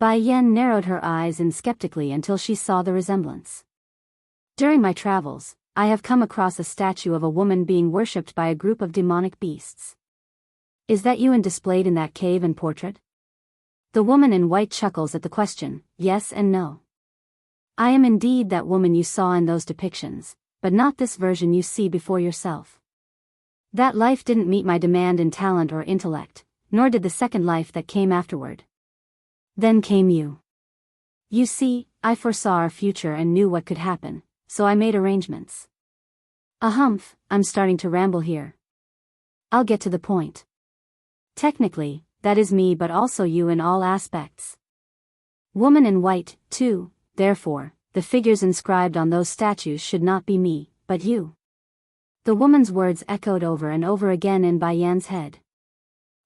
Bai Yan narrowed her eyes in skeptically until she saw the resemblance. During my travels, I have come across a statue of a woman being worshipped by a group of demonic beasts. Is that you displayed in that cave and portrait? The woman in white chuckles at the question, yes and no. I am indeed that woman you saw in those depictions, but not this version you see before yourself. That life didn't meet my demand in talent or intellect, nor did the second life that came afterward. Then came you. You see, I foresaw our future and knew what could happen, so I made arrangements. Humph, I'm starting to ramble here. I'll get to the point. Technically, that is me but also you in all aspects. Woman in white, too, therefore, the figures inscribed on those statues should not be me, but you. The woman's words echoed over and over again in Bai Yan's head.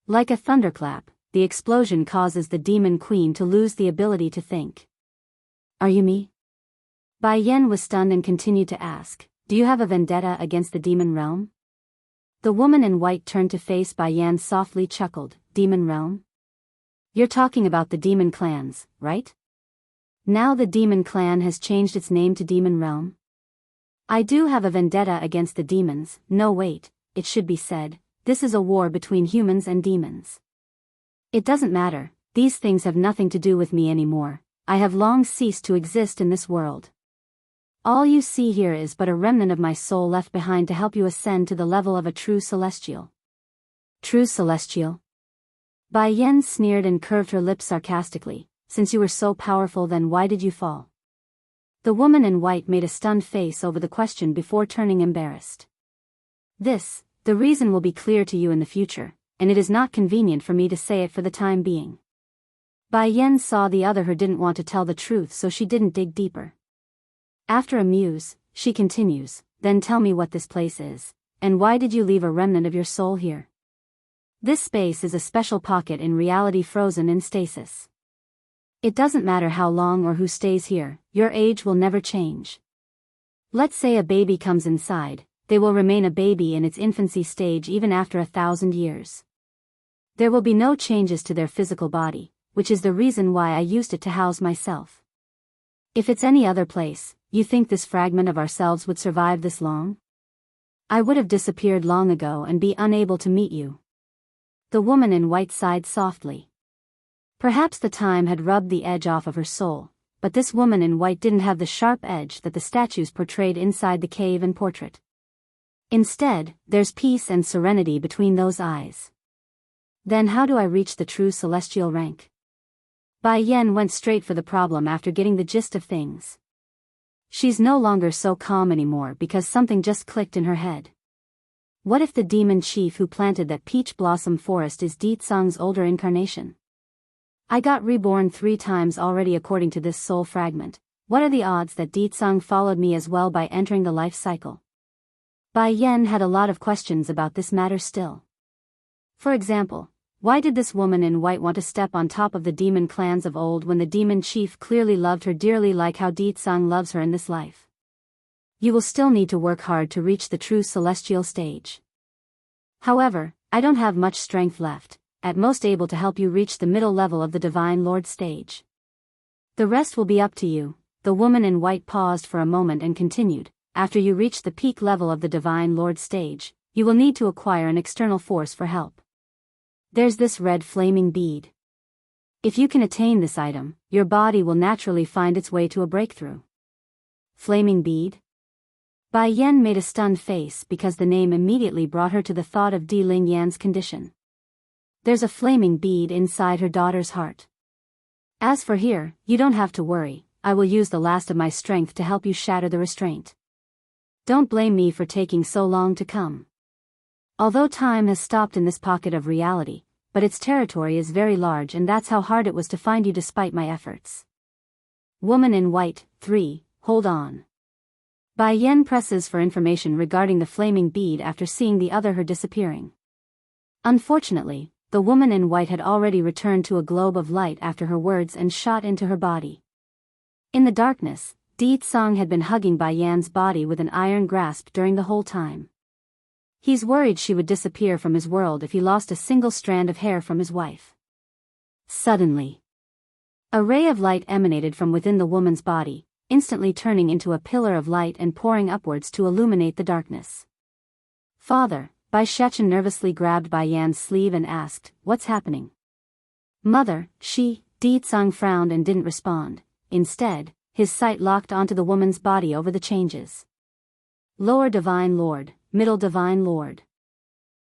Like a thunderclap, the explosion causes the demon queen to lose the ability to think. Are you me? Bai Yan was stunned and continued to ask, do you have a vendetta against the demon realm? The woman in white turned to face Bai Yan softly chuckled, demon realm? You're talking about the demon clans, right? Now the demon clan has changed its name to demon realm? I do have a vendetta against the demons. No wait, it should be said, this is a war between humans and demons. It doesn't matter, these things have nothing to do with me anymore, I have long ceased to exist in this world. All you see here is but a remnant of my soul left behind to help you ascend to the level of a true celestial. True celestial? Bai Yan sneered and curved her lips sarcastically, since you were so powerful then why did you fall? The woman in white made a stunned face over the question before turning embarrassed. The reason will be clear to you in the future, and it is not convenient for me to say it for the time being. Bai Yan saw the other her didn't want to tell the truth so she didn't dig deeper. After a muse, she continues, then tell me what this place is, and why did you leave a remnant of your soul here? This space is a special pocket in reality frozen in stasis. It doesn't matter how long or who stays here, your age will never change. Let's say a baby comes inside, they will remain a baby in its infancy stage even after 1,000 years. There will be no changes to their physical body, which is the reason why I used it to house myself. If it's any other place, you think this fragment of ourselves would survive this long? I would have disappeared long ago and be unable to meet you. The woman in white sighed softly. Perhaps the time had rubbed the edge off of her soul, but this woman in white didn't have the sharp edge that the statues portrayed inside the cave and portrait. Instead, there's peace and serenity between those eyes. Then how do I reach the true celestial rank? Bai Yan went straight for the problem after getting the gist of things. She's no longer so calm anymore because something just clicked in her head. What if the demon chief who planted that peach blossom forest is Deetsang's older incarnation? I got reborn 3 times already according to this soul fragment. What are the odds that Deetsang followed me as well by entering the life cycle? Bai Yan had a lot of questions about this matter still. For example, why did this woman in white want to step on top of the demon clans of old when the demon chief clearly loved her dearly like how Deetsang loves her in this life? You will still need to work hard to reach the true celestial stage. However, I don't have much strength left, at most able to help you reach the middle level of the Divine Lord stage. The rest will be up to you. The woman in white paused for a moment and continued, after you reach the peak level of the Divine Lord stage, you will need to acquire an external force for help. There's this red flaming bead. If you can attain this item, your body will naturally find its way to a breakthrough. Flaming bead? Bai Yan made a stunned face because the name immediately brought her to the thought of Di Ling Yan's condition. There's a flaming bead inside her daughter's heart. As for here, you don't have to worry, I will use the last of my strength to help you shatter the restraint. Don't blame me for taking so long to come. Although time has stopped in this pocket of reality, but its territory is very large and that's how hard it was to find you despite my efforts. Woman in white, 3, hold on. Bai Yan presses for information regarding the flaming bead after seeing the other her disappearing. Unfortunately, the woman in white had already returned to a globe of light after her words and shot into her body. In the darkness, Deetsang had been hugging Bai Yan's body with an iron grasp during the whole time. He's worried she would disappear from his world if he lost a single strand of hair from his wife. Suddenly, a ray of light emanated from within the woman's body, instantly turning into a pillar of light and pouring upwards to illuminate the darkness. Father, Bai Shechen nervously grabbed Bai Yan's sleeve and asked, what's happening? Mother, Deetsang frowned and didn't respond. Instead, his sight locked onto the woman's body over the changes. Lower Divine Lord, Middle Divine Lord.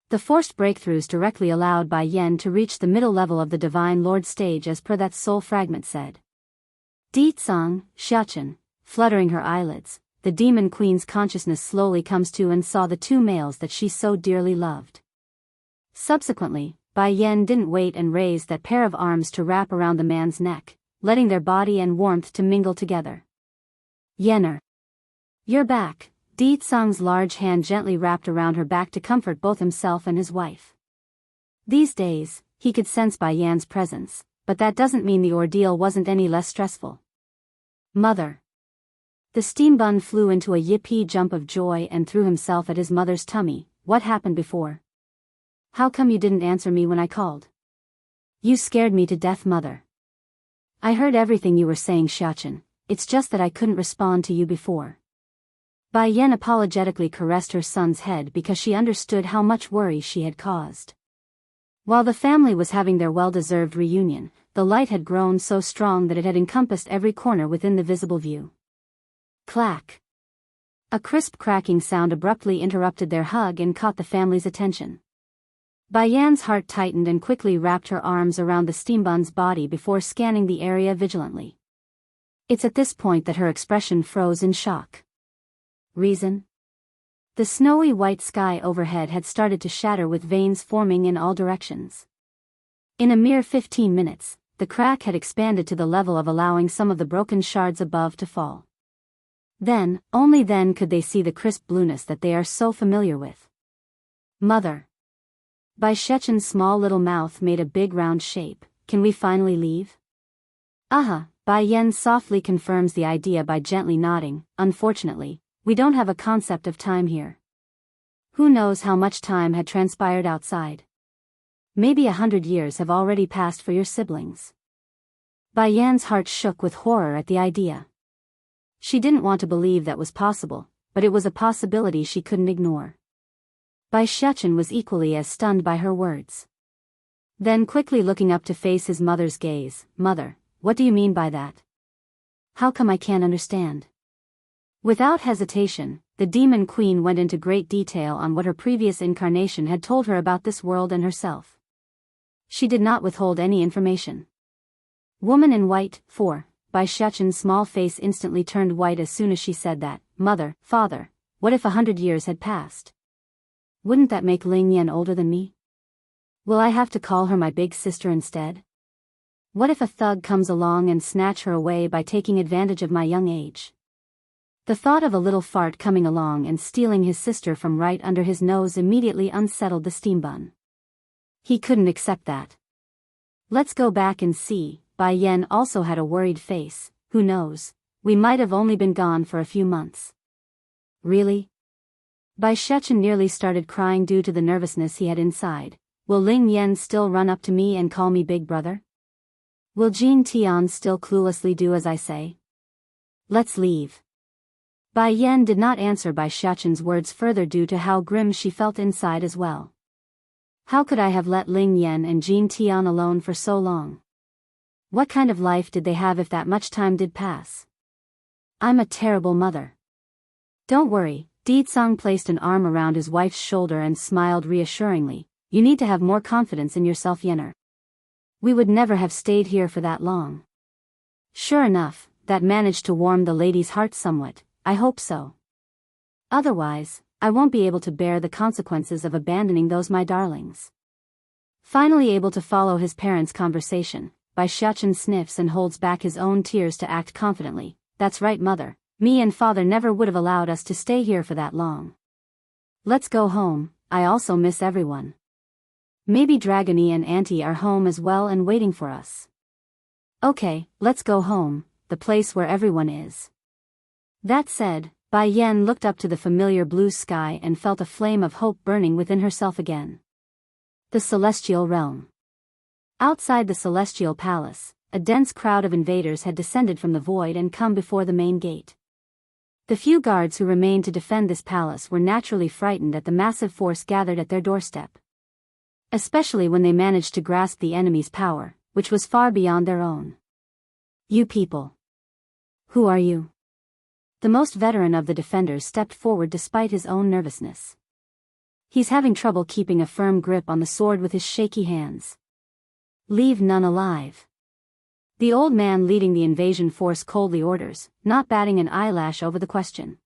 The forced breakthroughs directly allowed Bai Yan to reach the middle level of the Divine Lord stage as per that soul fragment said. Deetsang, Xiachen, fluttering her eyelids, the demon queen's consciousness slowly comes to and saw the 2 males that she so dearly loved. Subsequently, Bai Yan didn't wait and raised that pair of arms to wrap around the man's neck, letting their body and warmth to mingle together. Yenner. You're back. Deetsang's large hand gently wrapped around her back to comfort both himself and his wife. These days, he could sense Bai Yan's presence, but that doesn't mean the ordeal wasn't any less stressful. Mother. The steam bun flew into a yippee jump of joy and threw himself at his mother's tummy. What happened before? How come you didn't answer me when I called? You scared me to death, mother. I heard everything you were saying, Xiachen, it's just that I couldn't respond to you before. Bai Yan apologetically caressed her son's head because she understood how much worry she had caused. While the family was having their well-deserved reunion, the light had grown so strong that it had encompassed every corner within the visible view. Clack! A crisp cracking sound abruptly interrupted their hug and caught the family's attention. Bai Yan's heart tightened and quickly wrapped her arms around the steambun's body before scanning the area vigilantly. It's at this point that her expression froze in shock. Reason? The snowy white sky overhead had started to shatter with veins forming in all directions. In a mere 15 minutes, the crack had expanded to the level of allowing some of the broken shards above to fall. Then, only then could they see the crisp blueness that they are so familiar with. Mother. Bai Shechen's small little mouth made a big round shape. Can we finally leave? Bai Yan softly confirms the idea by gently nodding. Unfortunately, we don't have a concept of time here. Who knows how much time had transpired outside? Maybe 100 years have already passed for your siblings. Bai Yan's heart shook with horror at the idea. She didn't want to believe that was possible, but it was a possibility she couldn't ignore. Bai Shechen was equally as stunned by her words. Then quickly looking up to face his mother's gaze, Mother, what do you mean by that? How come I can't understand? Without hesitation, the demon queen went into great detail on what her previous incarnation had told her about this world and herself. She did not withhold any information. Woman in white, 4, Bai Shechen's small face instantly turned white as soon as she said that. Mother, father, what if 100 years had passed? Wouldn't that make Ling Yan older than me? Will I have to call her my big sister instead? What if a thug comes along and snatch her away by taking advantage of my young age? The thought of a little fart coming along and stealing his sister from right under his nose immediately unsettled the steam bun. He couldn't accept that. Let's go back and see. Bai Yan also had a worried face. Who knows? We might have only been gone for a few months. Really? Bai Shechen nearly started crying due to the nervousness he had inside. Will Ling Yan still run up to me and call me big brother? Will Jin Tian still cluelessly do as I say? Let's leave. Bai Yan did not answer Bai Shechen's words further due to how grim she felt inside as well. How could I have let Ling Yan and Jin Tian alone for so long? What kind of life did they have if that much time did pass? I'm a terrible mother. Don't worry, Di Tsang placed an arm around his wife's shoulder and smiled reassuringly. You need to have more confidence in yourself, Yenner. We would never have stayed here for that long. Sure enough, that managed to warm the lady's heart somewhat. I hope so. Otherwise, I won't be able to bear the consequences of abandoning those my darlings. Finally able to follow his parents' conversation, Bai Shechen sniffs and holds back his own tears to act confidently. That's right, mother. Me and father never would have allowed us to stay here for that long. Let's go home. I also miss everyone. Maybe Dragony and Auntie are home as well and waiting for us. Okay, let's go home, the place where everyone is. That said, Bai Yan looked up to the familiar blue sky and felt a flame of hope burning within herself again. The Celestial Realm. Outside the Celestial Palace, a dense crowd of invaders had descended from the void and come before the main gate. The few guards who remained to defend this palace were naturally frightened at the massive force gathered at their doorstep. Especially when they managed to grasp the enemy's power, which was far beyond their own. You people. Who are you? The most veteran of the defenders stepped forward despite his own nervousness. He's having trouble keeping a firm grip on the sword with his shaky hands. Leave none alive. The old man leading the invasion force coldly orders, not batting an eyelash over the question.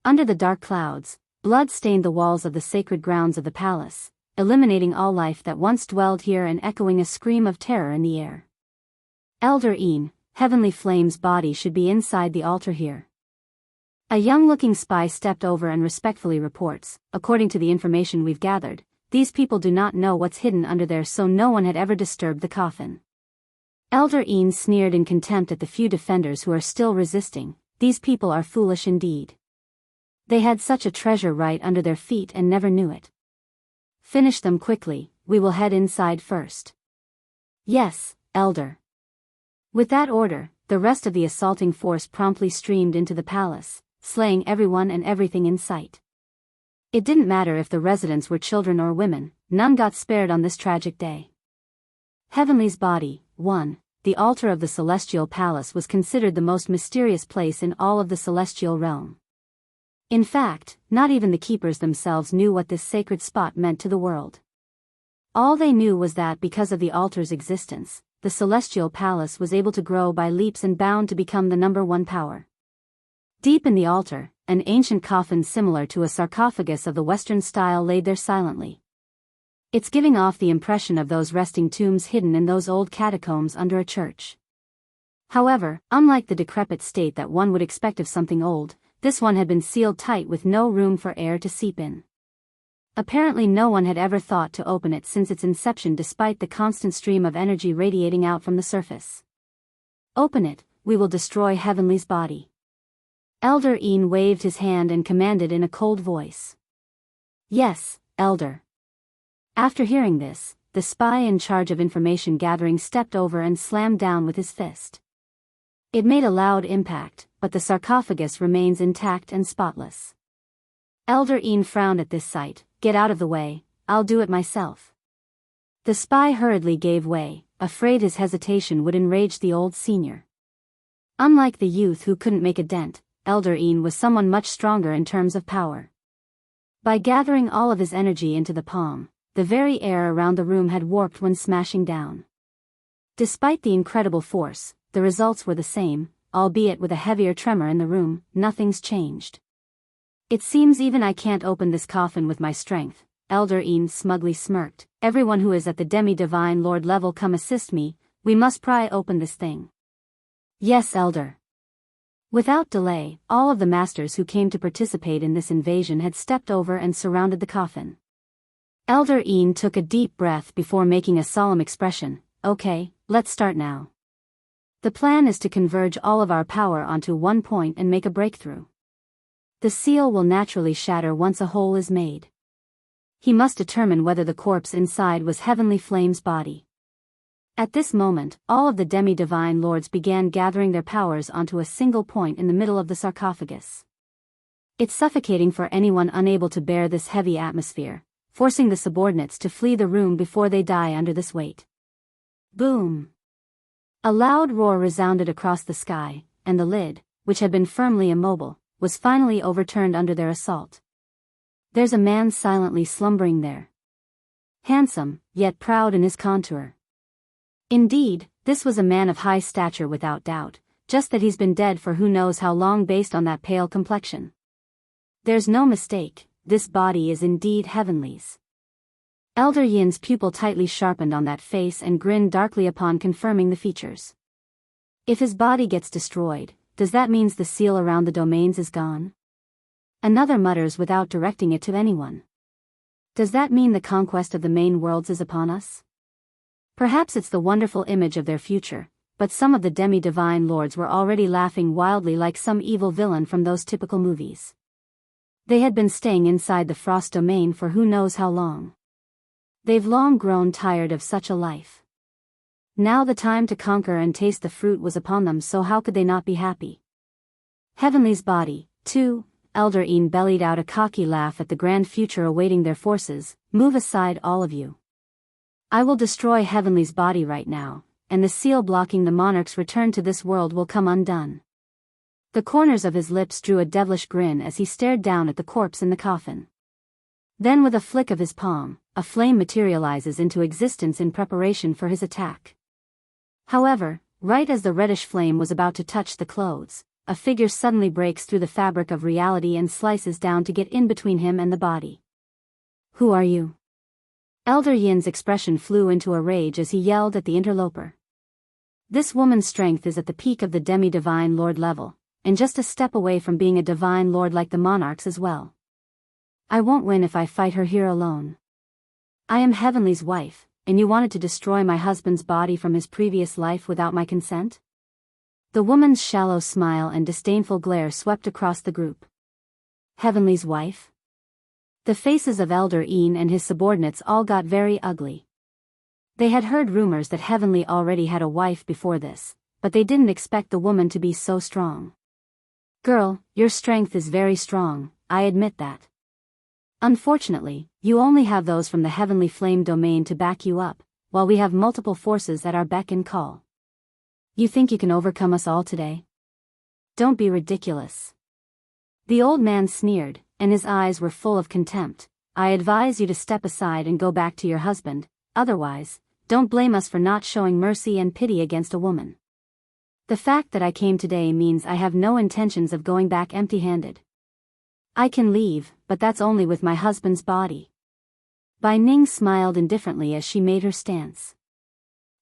Under the dark clouds, blood stained the walls of the sacred grounds of the palace, eliminating all life that once dwelled here and echoing a scream of terror in the air. Elder Een, Heavenly Flame's body should be inside the altar here. A young-looking spy stepped over and respectfully reports, according to the information we've gathered, these people do not know what's hidden under there, so no one had ever disturbed the coffin. Elder Een sneered in contempt at the few defenders who are still resisting. These people are foolish indeed. They had such a treasure right under their feet and never knew it. Finish them quickly, we will head inside first. Yes, Elder. With that order, the rest of the assaulting force promptly streamed into the palace, slaying everyone and everything in sight. It didn't matter if the residents were children or women, none got spared on this tragic day. Heavenly's body, 1. The altar of the Celestial Palace was considered the most mysterious place in all of the Celestial Realm. In fact, not even the keepers themselves knew what this sacred spot meant to the world. All they knew was that because of the altar's existence, the Celestial Palace was able to grow by leaps and bounds to become the #1 power. Deep in the altar, an ancient coffin similar to a sarcophagus of the Western style laid there silently. It's giving off the impression of those resting tombs hidden in those old catacombs under a church. However, unlike the decrepit state that one would expect of something old, this one had been sealed tight with no room for air to seep in. Apparently no one had ever thought to open it since its inception despite the constant stream of energy radiating out from the surface. Open it, we will destroy Heavenly's body. Elder Een waved his hand and commanded in a cold voice. Yes, Elder. After hearing this, the spy in charge of information gathering stepped over and slammed down with his fist. It made a loud impact, but the sarcophagus remains intact and spotless. Elder Een frowned at this sight. Get out of the way, I'll do it myself. The spy hurriedly gave way, afraid his hesitation would enrage the old senior. Unlike the youth who couldn't make a dent, Elder Een was someone much stronger in terms of power. By gathering all of his energy into the palm, the very air around the room had warped when smashing down. Despite the incredible force, the results were the same, albeit with a heavier tremor in the room. Nothing's changed. It seems even I can't open this coffin with my strength, Elder Ian smugly smirked. Everyone who is at the demi-divine lord level, come assist me, we must pry open this thing. Yes, Elder. Without delay, all of the masters who came to participate in this invasion had stepped over and surrounded the coffin. Elder Ian took a deep breath before making a solemn expression. Okay, let's start now. The plan is to converge all of our power onto one point and make a breakthrough. The seal will naturally shatter once a hole is made. He must determine whether the corpse inside was Heavenly Flame's body. At this moment, all of the demi-divine lords began gathering their powers onto a single point in the middle of the sarcophagus. It's suffocating for anyone unable to bear this heavy atmosphere, forcing the subordinates to flee the room before they die under this weight. Boom! A loud roar resounded across the sky, and the lid, which had been firmly immobile, was finally overturned under their assault. There's a man silently slumbering there. Handsome, yet proud in his contour. Indeed, this was a man of high stature without doubt, just that he's been dead for who knows how long based on that pale complexion. There's no mistake, this body is indeed Heavenly's. Elder Yin's pupil tightly sharpened on that face and grinned darkly upon confirming the features. If his body gets destroyed, does that mean the seal around the domains is gone? Another mutters without directing it to anyone. Does that mean the conquest of the main worlds is upon us? Perhaps it's the wonderful image of their future, but some of the demi-divine lords were already laughing wildly like some evil villain from those typical movies. They had been staying inside the frost domain for who knows how long. They've long grown tired of such a life. Now the time to conquer and taste the fruit was upon them, so how could they not be happy? Heavenly's body, too. Elder Ian bellied out a cocky laugh at the grand future awaiting their forces. Move aside, all of you. I will destroy Heavenly's body right now, and the seal blocking the monarch's return to this world will come undone. The corners of his lips drew a devilish grin as he stared down at the corpse in the coffin. Then with a flick of his palm, a flame materializes into existence in preparation for his attack. However, right as the reddish flame was about to touch the clothes, a figure suddenly breaks through the fabric of reality and slices down to get in between him and the body. Who are you? Elder Yin's expression flew into a rage as he yelled at the interloper. This woman's strength is at the peak of the demi-divine lord level, and just a step away from being a divine lord like the monarchs as well. I won't win if I fight her here alone. I am Heavenly's wife, and you wanted to destroy my husband's body from his previous life without my consent? The woman's shallow smile and disdainful glare swept across the group. Heavenly's wife? The faces of Elder Ian and his subordinates all got very ugly. They had heard rumors that Heavenly already had a wife before this, but they didn't expect the woman to be so strong. Girl, your strength is very strong, I admit that. Unfortunately, you only have those from the Heavenly Flame domain to back you up, while we have multiple forces at our beck and call. You think you can overcome us all today? Don't be ridiculous. The old man sneered, and his eyes were full of contempt. I advise you to step aside and go back to your husband, otherwise, don't blame us for not showing mercy and pity against a woman. The fact that I came today means I have no intentions of going back empty-handed. I can leave, but that's only with my husband's body. Bai Ning smiled indifferently as she made her stance.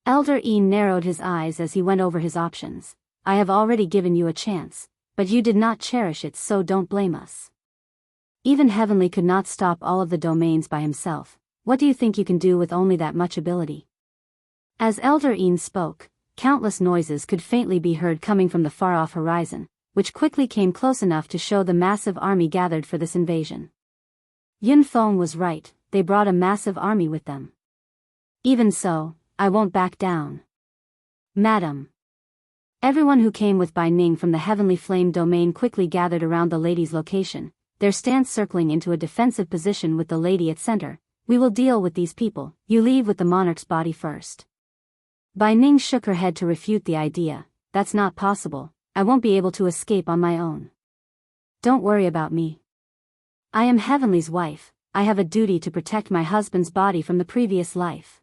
Elder Ian narrowed his eyes as he went over his options. I have already given you a chance, but you did not cherish it, so don't blame us. Even Heavenly could not stop all of the domains by himself. What do you think you can do with only that much ability? As Elder Ian spoke, countless noises could faintly be heard coming from the far-off horizon, which quickly came close enough to show the massive army gathered for this invasion. Yun Feng was right, they brought a massive army with them. Even so, I won't back down. Madam. Everyone who came with Bai Ning from the Heavenly Flame domain quickly gathered around the lady's location, their stance circling into a defensive position with the lady at center. We will deal with these people, you leave with the monarch's body first. Bai Ning shook her head to refute the idea. That's not possible, I won't be able to escape on my own. Don't worry about me. I am Heavenly's wife, I have a duty to protect my husband's body from the previous life.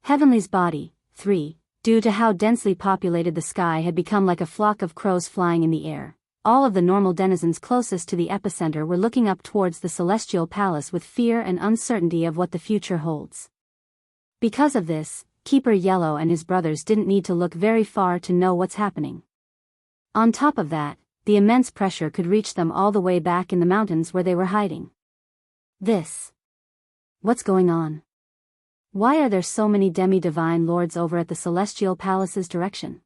Heavenly's body, 3, Due to how densely populated the sky had become like a flock of crows flying in the air, all of the normal denizens closest to the epicenter were looking up towards the celestial palace with fear and uncertainty of what the future holds. Because of this, Keeper Yellow and his brothers didn't need to look very far to know what's happening. On top of that, the immense pressure could reach them all the way back in the mountains where they were hiding. What's going on? Why are there so many demi-divine lords over at the Celestial Palace's direction?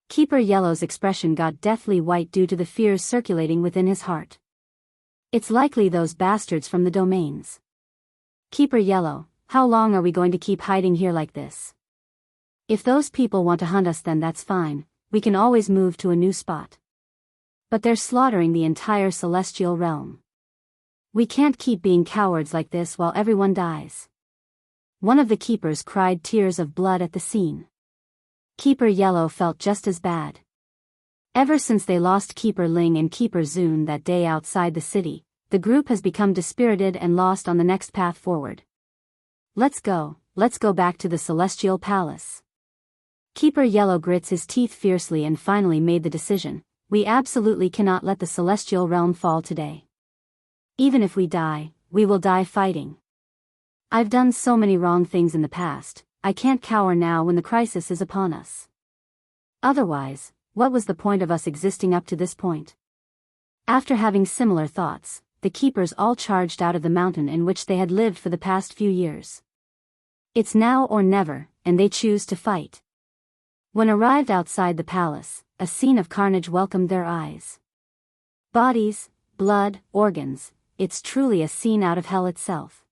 Keeper Yellow's expression got deathly white due to the fears circulating within his heart. It's likely those bastards from the domains. Keeper Yellow, how long are we going to keep hiding here like this? If those people want to hunt us, then that's fine, we can always move to a new spot. But they're slaughtering the entire celestial realm. We can't keep being cowards like this while everyone dies. One of the keepers cried tears of blood at the scene. Keeper Yellow felt just as bad. Ever since they lost Keeper Ling and Keeper Zun that day outside the city, the group has become dispirited and lost on the next path forward. Let's go back to the Celestial Palace. Keeper Yellow grits his teeth fiercely and finally made the decision, we absolutely cannot let the celestial realm fall today. Even if we die, we will die fighting. I've done so many wrong things in the past, I can't cower now when the crisis is upon us. Otherwise, what was the point of us existing up to this point? After having similar thoughts, the keepers all charged out of the mountain in which they had lived for the past few years. It's now or never, and they choose to fight. When arrived outside the palace, a scene of carnage welcomed their eyes. Bodies, blood, organs, it's truly a scene out of hell itself.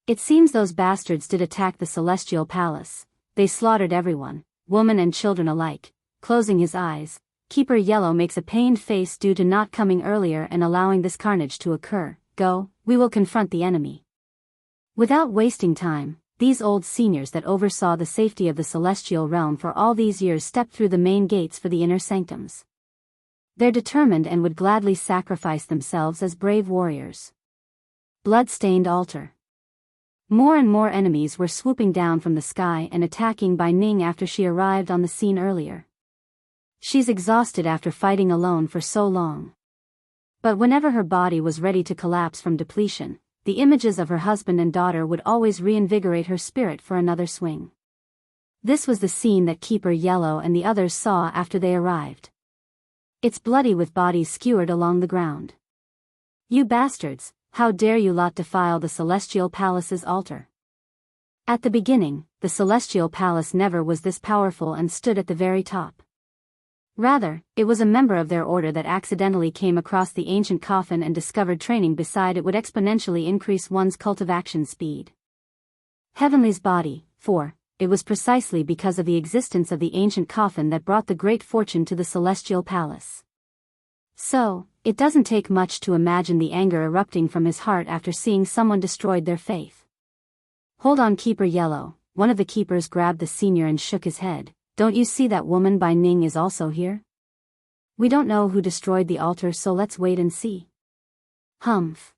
It seems those bastards did attack the Celestial Palace. They slaughtered everyone, women and children alike. Closing his eyes, Keeper Yellow makes a pained face due to not coming earlier and allowing this carnage to occur. Go, we will confront the enemy. Without wasting time, these old seniors that oversaw the safety of the celestial realm for all these years stepped through the main gates for the inner sanctums. They're determined and would gladly sacrifice themselves as brave warriors. Blood-stained altar. More and more enemies were swooping down from the sky and attacking Bai Ning after she arrived on the scene earlier. She's exhausted after fighting alone for so long. But whenever her body was ready to collapse from depletion, the images of her husband and daughter would always reinvigorate her spirit for another swing. This was the scene that Keeper Yellow and the others saw after they arrived. It's bloody with bodies skewered along the ground. You bastards! How dare you lot defile the Celestial Palace's altar? At the beginning, the Celestial Palace never was this powerful and stood at the very top. Rather, it was a member of their order that accidentally came across the ancient coffin and discovered training beside it would exponentially increase one's cult of action speed. Heavenly's body, for it was precisely because of the existence of the ancient coffin that brought the great fortune to the Celestial Palace. So, it doesn't take much to imagine the anger erupting from his heart after seeing someone destroyed their faith. Hold on, Keeper Yellow, one of the keepers grabbed the senior and shook his head. Don't you see that woman Bai Ning is also here? We don't know who destroyed the altar, so let's wait and see. Humph.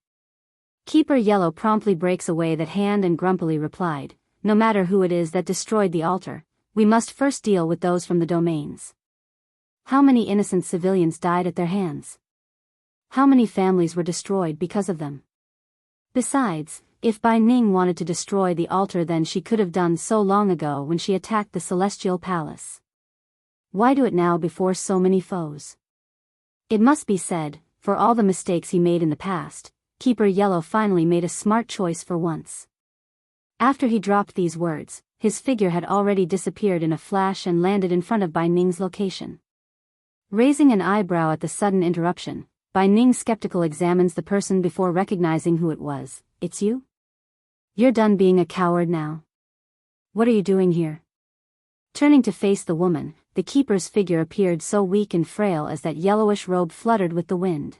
Keeper Yellow promptly breaks away that hand and grumpily replied, no matter who it is that destroyed the altar, we must first deal with those from the domains. How many innocent civilians died at their hands? How many families were destroyed because of them? Besides, if Bai Ning wanted to destroy the altar, then she could have done so long ago when she attacked the Celestial Palace. Why do it now before so many foes? It must be said, for all the mistakes he made in the past, Keeper Yellow finally made a smart choice for once. After he dropped these words, his figure had already disappeared in a flash and landed in front of Bai Ning's location. Raising an eyebrow at the sudden interruption, Bai Ning skeptical examines the person before recognizing who it was. It's you? You're done being a coward now? What are you doing here? Turning to face the woman, the keeper's figure appeared so weak and frail as that yellowish robe fluttered with the wind.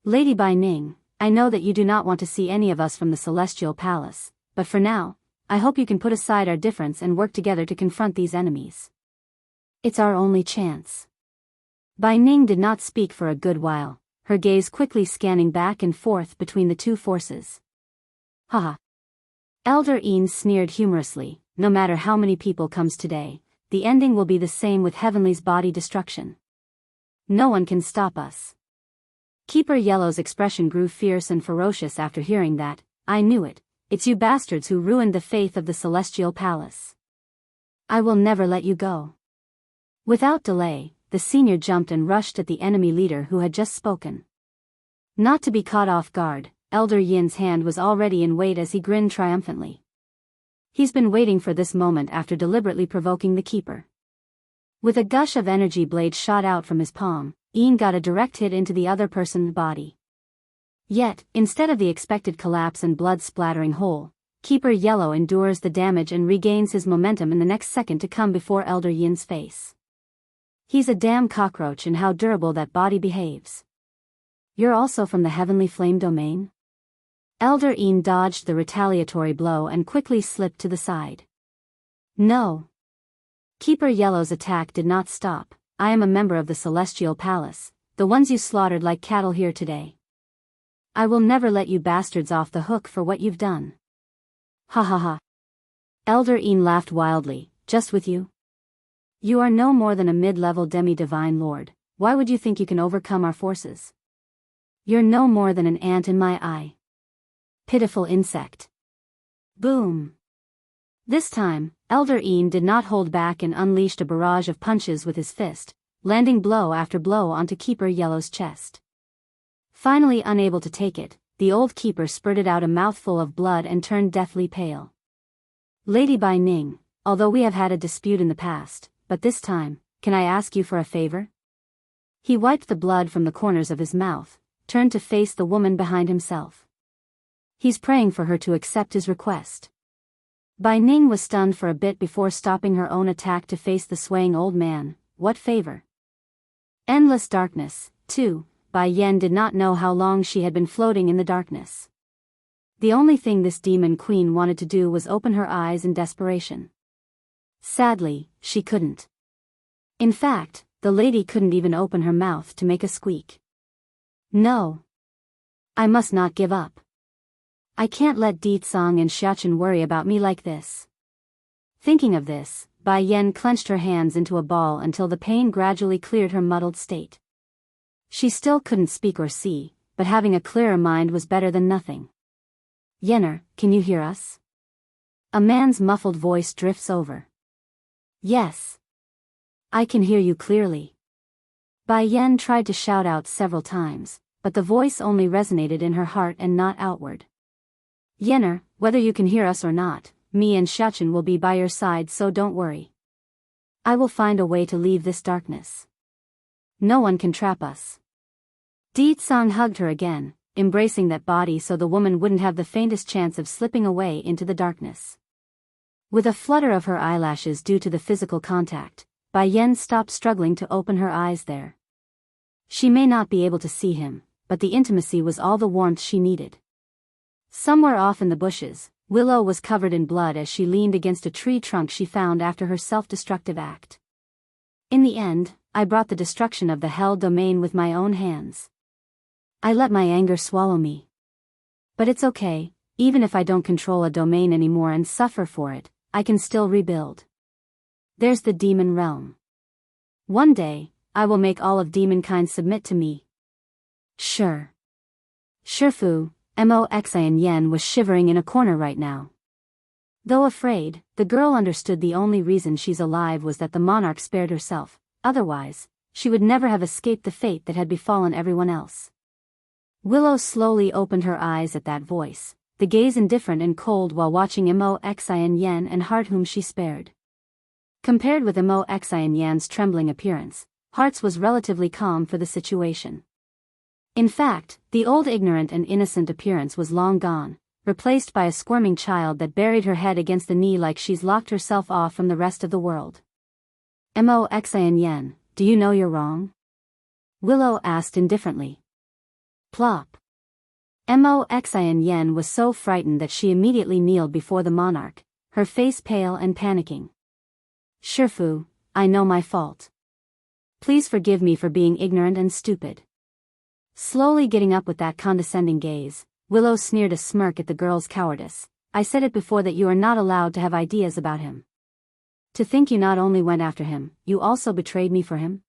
Lady Bai Ning, I know that you do not want to see any of us from the Celestial Palace, but for now, I hope you can put aside our difference and work together to confront these enemies. It's our only chance. Bai Ning did not speak for a good while, her gaze quickly scanning back and forth between the two forces. Haha. Elder Een sneered humorously, no matter how many people comes today, the ending will be the same with Heavenly's body destruction. No one can stop us. Keeper Yellow's expression grew fierce and ferocious after hearing that. I knew it. It's you bastards who ruined the faith of the Celestial Palace. I will never let you go. Without delay, the senior jumped and rushed at the enemy leader who had just spoken. Not to be caught off guard, Elder Yin's hand was already in wait as he grinned triumphantly. He's been waiting for this moment after deliberately provoking the keeper. With a gush of energy blade shot out from his palm, Yin got a direct hit into the other person's body. Yet, instead of the expected collapse and blood-splattering hole, Keeper Yellow endures the damage and regains his momentum in the next second to come before Elder Yin's face. He's a damn cockroach in how durable that body behaves. You're also from the Heavenly Flame Domain? Elder Yin dodged the retaliatory blow and quickly slipped to the side. No. Keeper Yellow's attack did not stop. I am a member of the Celestial Palace, the ones you slaughtered like cattle here today. I will never let you bastards off the hook for what you've done. Ha ha ha. Elder Yin laughed wildly. Just with you? You are no more than a mid-level demi-divine lord. Why would you think you can overcome our forces? You're no more than an ant in my eye. Pitiful insect. Boom. This time, Elder Yin did not hold back and unleashed a barrage of punches with his fist, landing blow after blow onto Keeper Yellow's chest. Finally unable to take it, the old keeper spurted out a mouthful of blood and turned deathly pale. Lady Bai Ning, although we have had a dispute in the past, but this time, can I ask you for a favor? He wiped the blood from the corners of his mouth, turned to face the woman behind himself. He's praying for her to accept his request. Bai Ning was stunned for a bit before stopping her own attack to face the swaying old man. What favor? Endless darkness, too. Bai Yen did not know how long she had been floating in the darkness. The only thing this demon queen wanted to do was open her eyes in desperation. Sadly, she couldn't. In fact, the lady couldn't even open her mouth to make a squeak. No. I must not give up. I can't let Di Tsang and Xiachen worry about me like this. Thinking of this, Bai Yen clenched her hands into a ball until the pain gradually cleared her muddled state. She still couldn't speak or see, but having a clearer mind was better than nothing. Yenner, can you hear us? A man's muffled voice drifts over. Yes. I can hear you clearly. Bai Yen tried to shout out several times, but the voice only resonated in her heart and not outward. Yenner, whether you can hear us or not, me and Xiachen will be by your side, so don't worry. I will find a way to leave this darkness. No one can trap us. Di Tsang hugged her again, embracing that body so the woman wouldn't have the faintest chance of slipping away into the darkness. With a flutter of her eyelashes due to the physical contact, Bai Yen stopped struggling to open her eyes there. She may not be able to see him, but the intimacy was all the warmth she needed. Somewhere off in the bushes, Willow was covered in blood as she leaned against a tree trunk she found after her self-destructive act. In the end, I brought the destruction of the Hell Domain with my own hands. I let my anger swallow me. But it's okay, even if I don't control a domain anymore and suffer for it, I can still rebuild. There's the demon realm. One day, I will make all of demonkind submit to me. Sure. Shifu, Moxian Yen was shivering in a corner right now. Though afraid, the girl understood the only reason she's alive was that the monarch spared herself, otherwise, she would never have escaped the fate that had befallen everyone else. Willow slowly opened her eyes at that voice, the gaze indifferent and cold while watching Moxian Yen and Heart whom she spared. Compared with Moxian Yan's trembling appearance, Heart's was relatively calm for the situation. In fact, the old ignorant and innocent appearance was long gone, replaced by a squirming child that buried her head against the knee like she's locked herself off from the rest of the world. Moxian Yen, do you know you're wrong? Willow asked indifferently. Plop. Moxian Yen was so frightened that she immediately kneeled before the monarch, her face pale and panicking. Shifu, I know my fault. Please forgive me for being ignorant and stupid. Slowly getting up with that condescending gaze, Willow sneered a smirk at the girl's cowardice. I said it before that you are not allowed to have ideas about him. To think you not only went after him, you also betrayed me for him?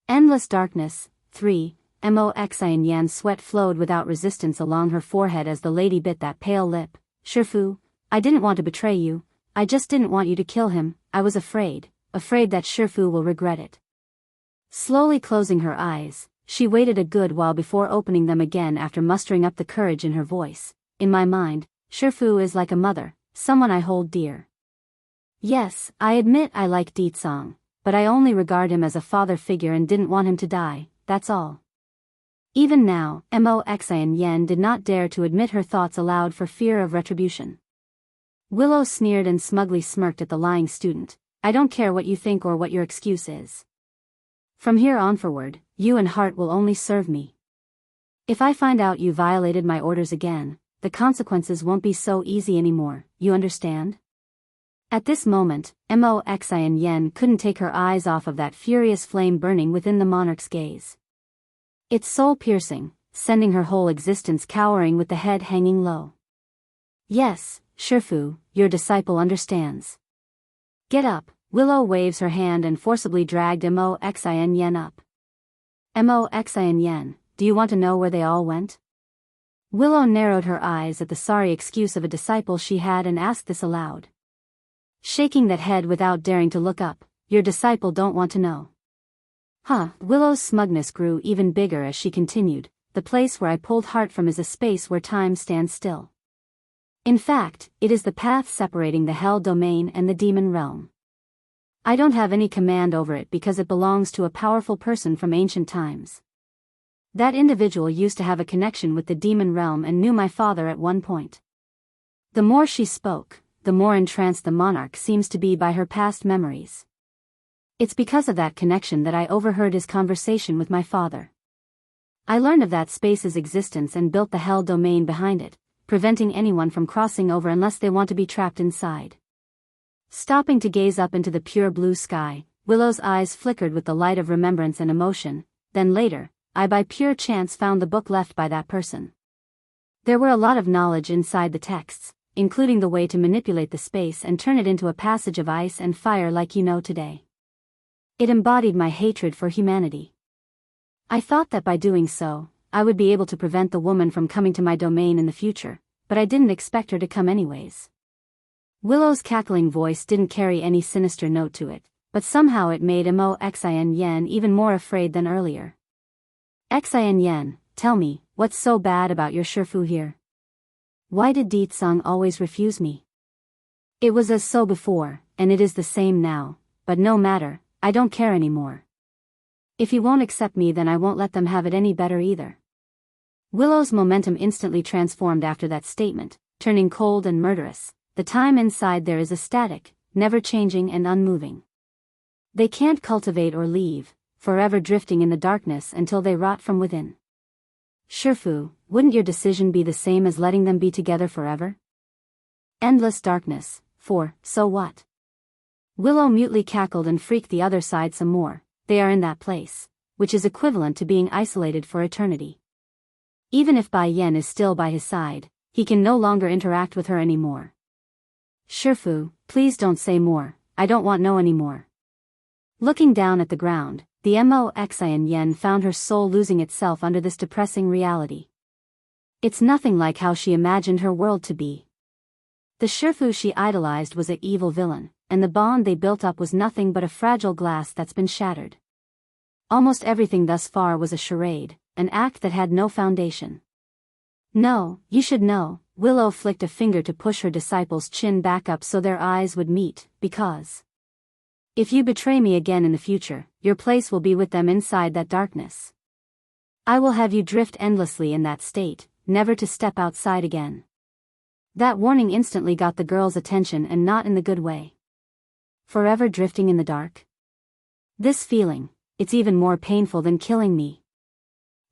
Endless darkness. 3. Moxian Yan's sweat flowed without resistance along her forehead as the lady bit that pale lip. Shifu, I didn't want to betray you, I just didn't want you to kill him. I was afraid that Shifu will regret it. Slowly closing her eyes, she waited a good while before opening them again after mustering up the courage in her voice. In my mind, Shifu is like a mother, someone I hold dear. Yes, I admit I like Ditsang, but I only regard him as a father figure and didn't want him to die, that's all. Even now, Moxian Yan did not dare to admit her thoughts aloud for fear of retribution. Willow sneered and smugly smirked at the lying student. I don't care what you think or what your excuse is. From here on forward, you and Heart will only serve me. If I find out you violated my orders again, the consequences won't be so easy anymore, you understand? At this moment, Moxian Yan couldn't take her eyes off of that furious flame burning within the monarch's gaze. It's soul-piercing, sending her whole existence cowering with the head hanging low. Yes, Shifu, your disciple understands. Get up. Willow waves her hand and forcibly dragged Moxian Yan up. Moxian Yan, do you want to know where they all went? Willow narrowed her eyes at the sorry excuse of a disciple she had and asked this aloud. Shaking that head without daring to look up, your disciple don't want to know. Huh, Willow's smugness grew even bigger as she continued, the place where I pulled Heart from is a space where time stands still. In fact, it is the path separating the Hell Domain and the Demon Realm. I don't have any command over it because it belongs to a powerful person from ancient times. That individual used to have a connection with the Demon Realm and knew my father at one point. The more she spoke, the more entranced the monarch seems to be by her past memories. It's because of that connection that I overheard his conversation with my father. I learned of that space's existence and built the Hell Domain behind it, preventing anyone from crossing over unless they want to be trapped inside. Stopping to gaze up into the pure blue sky, Willow's eyes flickered with the light of remembrance and emotion. Then later, I by pure chance found the book left by that person. There were a lot of knowledge inside the texts, including the way to manipulate the space and turn it into a passage of ice and fire like you know today. It embodied my hatred for humanity. I thought that by doing so, I would be able to prevent the woman from coming to my domain in the future, but I didn't expect her to come anyways. Willow's cackling voice didn't carry any sinister note to it, but somehow it made Moxian Yan even more afraid than earlier. Xian Yan, tell me, what's so bad about your Shifu here? Why did Ditsang always refuse me? It was as so before, and it is the same now, but no matter, I don't care anymore. If he won't accept me then I won't let them have it any better either. Willow's momentum instantly transformed after that statement, turning cold and murderous. The time inside there is a static, never changing and unmoving. They can't cultivate or leave, forever drifting in the darkness until they rot from within. Shifu, wouldn't your decision be the same as letting them be together forever? Endless darkness. 4. So what? Willow mutely cackled and freaked the other side some more. They are in that place, which is equivalent to being isolated for eternity. Even if Bai Yan is still by his side, he can no longer interact with her anymore. Shifu, please don't say more, I don't want no anymore. Looking down at the ground, the Moxian Yan found her soul losing itself under this depressing reality. It's nothing like how she imagined her world to be. The Shifu she idolized was an evil villain, and the bond they built up was nothing but a fragile glass that's been shattered. Almost everything thus far was a charade, an act that had no foundation. No, you should know, Willow flicked a finger to push her disciple's chin back up so their eyes would meet, because if you betray me again in the future, your place will be with them inside that darkness. I will have you drift endlessly in that state, never to step outside again. That warning instantly got the girl's attention and not in the good way. Forever drifting in the dark? This feeling, it's even more painful than killing me.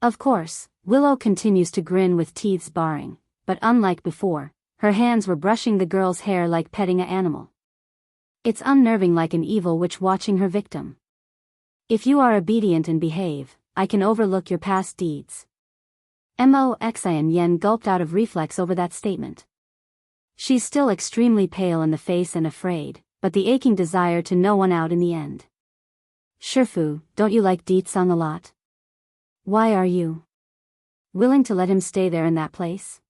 Of course, Willow continues to grin with teeth baring, but unlike before, her hands were brushing the girl's hair like petting an animal. It's unnerving like an evil witch watching her victim. If you are obedient and behave, I can overlook your past deeds. Moxian Yan gulped out of reflex over that statement. She's still extremely pale in the face and afraid, but the aching desire to know won out in the end. Shifu, don't you like Deetsung a lot? Why are you willing to let him stay there in that place?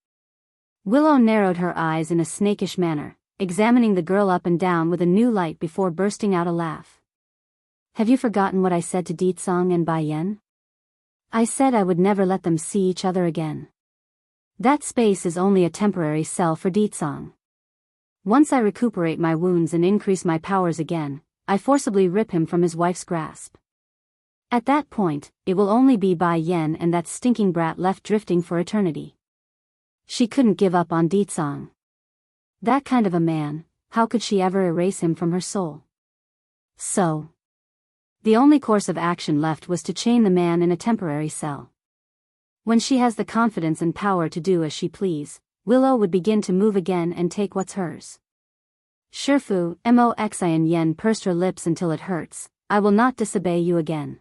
Willow narrowed her eyes in a snakish manner, examining the girl up and down with a new light before bursting out a laugh. Have you forgotten what I said to Deetsung and Bai Yen? I said I would never let them see each other again. That space is only a temporary cell for Deetsung. Once I recuperate my wounds and increase my powers again, I forcibly rip him from his wife's grasp. At that point, it will only be Bai Yen and that stinking brat left drifting for eternity. She couldn't give up on Deetsung. That kind of a man, how could she ever erase him from her soul? So, the only course of action left was to chain the man in a temporary cell. When she has the confidence and power to do as she please, Willow would begin to move again and take what's hers. Shifu, Moxian Yen pursed her lips until it hurts. I will not disobey you again.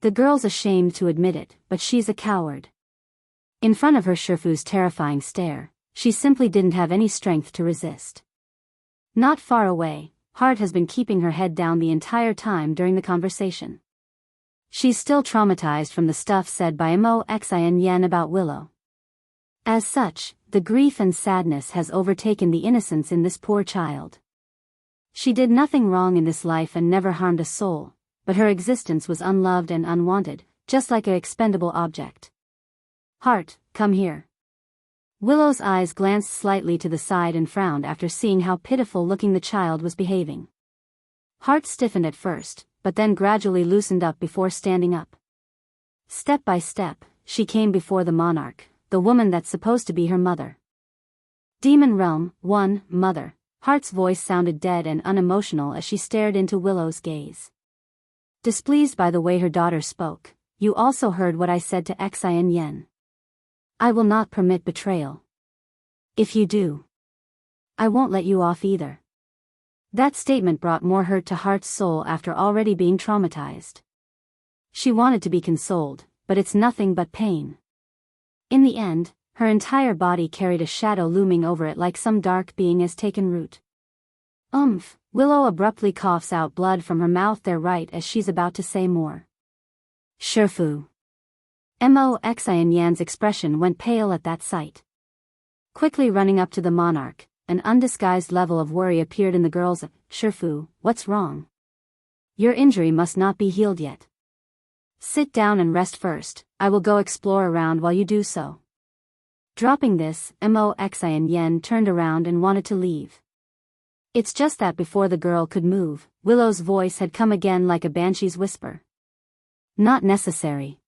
The girl's ashamed to admit it, but she's a coward. In front of her Shifu's terrifying stare, she simply didn't have any strength to resist. Not far away, Heart has been keeping her head down the entire time during the conversation. She's still traumatized from the stuff said by Moxian Yen about Willow. As such, the grief and sadness has overtaken the innocence in this poor child. She did nothing wrong in this life and never harmed a soul, but her existence was unloved and unwanted, just like an expendable object. Heart, come here. Willow's eyes glanced slightly to the side and frowned after seeing how pitiful-looking the child was behaving. Heart stiffened at first, but then gradually loosened up before standing up. Step by step, she came before the monarch, the woman that's supposed to be her mother. Demon Realm, 1, Mother. Heart's voice sounded dead and unemotional as she stared into Willow's gaze. Displeased by the way her daughter spoke, you also heard what I said to Xian Yen. I will not permit betrayal. If you do, I won't let you off either. That statement brought more hurt to Heart's soul after already being traumatized. She wanted to be consoled, but it's nothing but pain. In the end, her entire body carried a shadow looming over it like some dark being has taken root. Willow abruptly coughs out blood from her mouth there right as she's about to say more. Shifu. Moxian Yan's expression went pale at that sight. Quickly running up to the monarch, an undisguised level of worry appeared in the girl's. Shifu, what's wrong? Your injury must not be healed yet. Sit down and rest first, I will go explore around while you do so. Dropping this, Moxian Yen turned around and wanted to leave. It's just that before the girl could move, Willow's voice had come again like a banshee's whisper. Not necessary.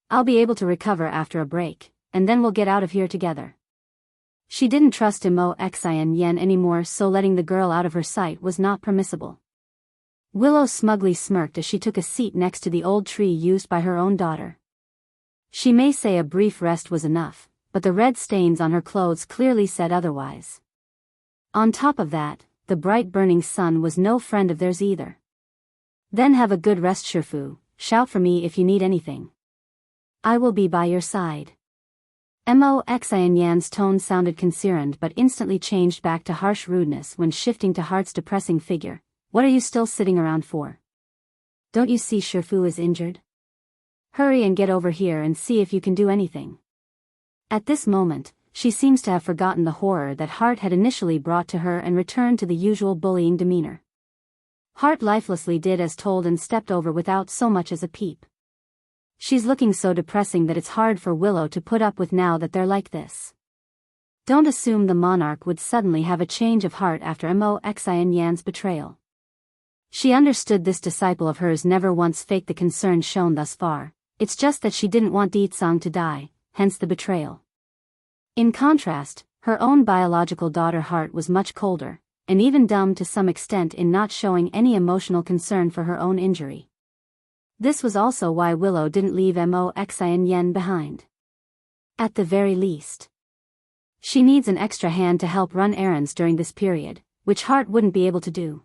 I'll be able to recover after a break, and then we'll get out of here together. She didn't trust Moxian Yen anymore, so letting the girl out of her sight was not permissible. Willow smugly smirked as she took a seat next to the old tree used by her own daughter. She may say a brief rest was enough, but the red stains on her clothes clearly said otherwise. On top of that, the bright burning sun was no friend of theirs either. Then have a good rest, Shifu. Shout for me if you need anything. I will be by your side. Moxian Yan's tone sounded concerned but instantly changed back to harsh rudeness when shifting to Heart's depressing figure. What are you still sitting around for? Don't you see Shifu is injured? Hurry and get over here and see if you can do anything. At this moment, she seems to have forgotten the horror that Heart had initially brought to her and returned to the usual bullying demeanor. Heart lifelessly did as told and stepped over without so much as a peep. She's looking so depressing that it's hard for Willow to put up with now that they're like this. Don't assume the monarch would suddenly have a change of heart after Moxian Yan's betrayal. She understood this disciple of hers never once faked the concern shown thus far, it's just that she didn't want Deetsung to die, hence the betrayal. In contrast, her own biological daughter Heart was much colder, and even dumb to some extent in not showing any emotional concern for her own injury. This was also why Willow didn't leave Moxian Yen behind. At the very least, she needs an extra hand to help run errands during this period, which Heart wouldn't be able to do.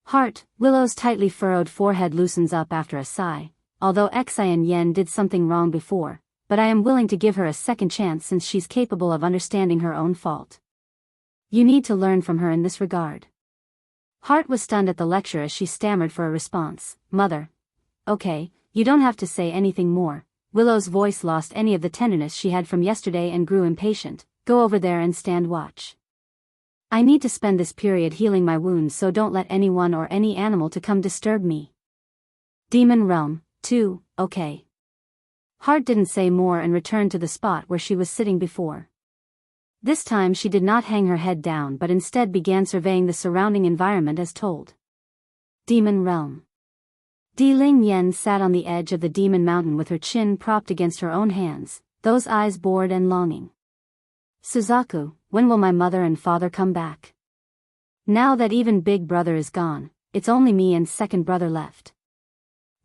Heart, Willow's tightly furrowed forehead loosens up after a sigh. Although Xian Yen did something wrong before, but I am willing to give her a second chance since she's capable of understanding her own fault. You need to learn from her in this regard. Heart was stunned at the lecture as she stammered for a response. Mother. Okay, you don't have to say anything more. Willow's voice lost any of the tenderness she had from yesterday and grew impatient. Go over there and stand watch. I need to spend this period healing my wounds, so don't let anyone or any animal to come disturb me. Demon Realm, 2, okay. Heart didn't say more and returned to the spot where she was sitting before. This time she did not hang her head down but instead began surveying the surrounding environment as told. Demon Realm. Di Ling Yen sat on the edge of the demon mountain with her chin propped against her own hands, those eyes bored and longing. Suzaku, when will my mother and father come back? Now that even big brother is gone, it's only me and second brother left.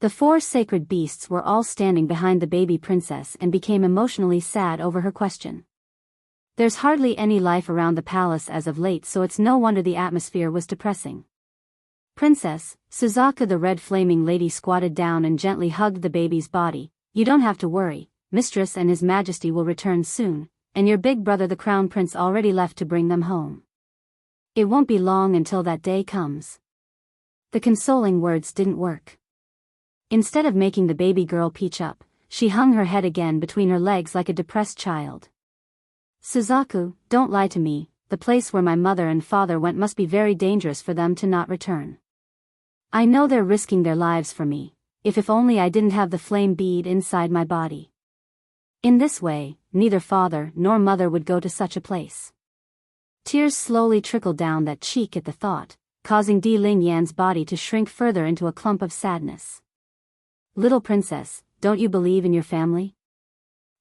The 4 sacred beasts were all standing behind the baby princess and became emotionally sad over her question. There's hardly any life around the palace as of late, so it's no wonder the atmosphere was depressing. Princess, Suzaku the red flaming lady squatted down and gently hugged the baby's body. You don't have to worry, Mistress and His Majesty will return soon, and your big brother the Crown Prince already left to bring them home. It won't be long until that day comes. The consoling words didn't work. Instead of making the baby girl peach up, she hung her head again between her legs like a depressed child. Suzaku, don't lie to me, the place where my mother and father went must be very dangerous for them to not return. I know they're risking their lives for me, if only I didn't have the flame bead inside my body. In this way, neither father nor mother would go to such a place. Tears slowly trickled down that cheek at the thought, causing Di Ling Yan's body to shrink further into a clump of sadness. Little princess, don't you believe in your family?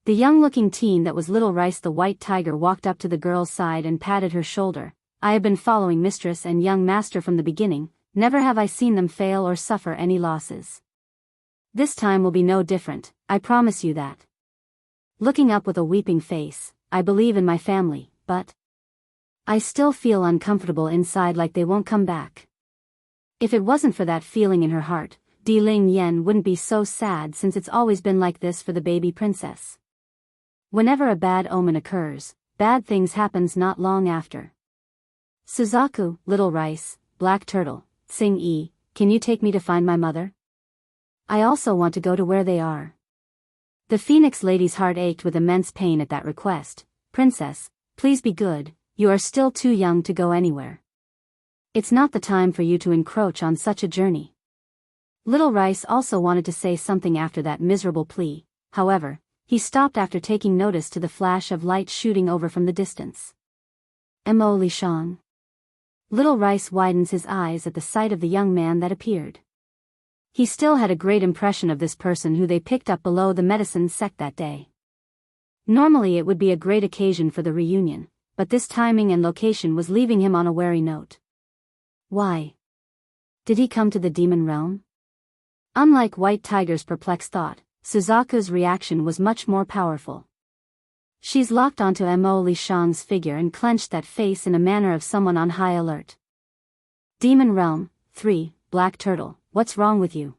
The young-looking teen that was Little Rice the White Tiger walked up to the girl's side and patted her shoulder. I have been following mistress and young master from the beginning, never have I seen them fail or suffer any losses. This time will be no different, I promise you that. Looking up with a weeping face, I believe in my family, but I still feel uncomfortable inside, like they won't come back. If it wasn't for that feeling in her heart, Di Ling Yan wouldn't be so sad, since it's always been like this for the baby princess. Whenever a bad omen occurs, bad things happens not long after. Suzaku, Little Rice, Black Turtle, Tsing Yi, can you take me to find my mother? I also want to go to where they are. The Phoenix lady's heart ached with immense pain at that request. Princess, please be good, you are still too young to go anywhere. It's not the time for you to encroach on such a journey. Little Rice also wanted to say something after that miserable plea, however, he stopped after taking notice to the flash of light shooting over from the distance. Mo Lishang. Little Rice widens his eyes at the sight of the young man that appeared. He still had a great impression of this person who they picked up below the medicine sect that day. Normally it would be a great occasion for the reunion, but this timing and location was leaving him on a wary note. Why? Did he come to the demon realm? Unlike White Tiger's perplexed thought, Suzaku's reaction was much more powerful. She's locked onto Mo Lishang's figure and clenched that face in a manner of someone on high alert. Demon Realm, 3, Black Turtle, what's wrong with you?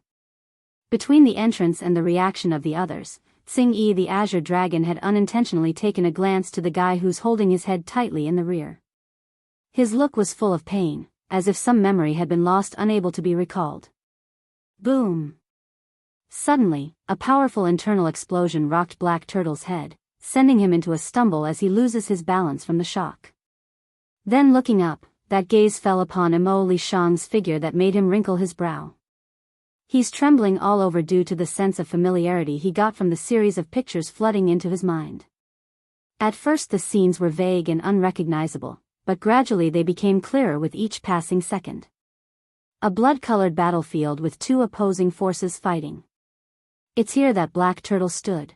Between the entrance and the reaction of the others, Tsing Yi the Azure Dragon had unintentionally taken a glance to the guy who's holding his head tightly in the rear. His look was full of pain, as if some memory had been lost, unable to be recalled. Boom! Suddenly, a powerful internal explosion rocked Black Turtle's head, sending him into a stumble as he loses his balance from the shock. Then looking up, that gaze fell upon Mo Lishang's figure that made him wrinkle his brow. He's trembling all over due to the sense of familiarity he got from the series of pictures flooding into his mind. At first the scenes were vague and unrecognizable, but gradually they became clearer with each passing second. A blood-colored battlefield with 2 opposing forces fighting. It's here that Black Turtle stood.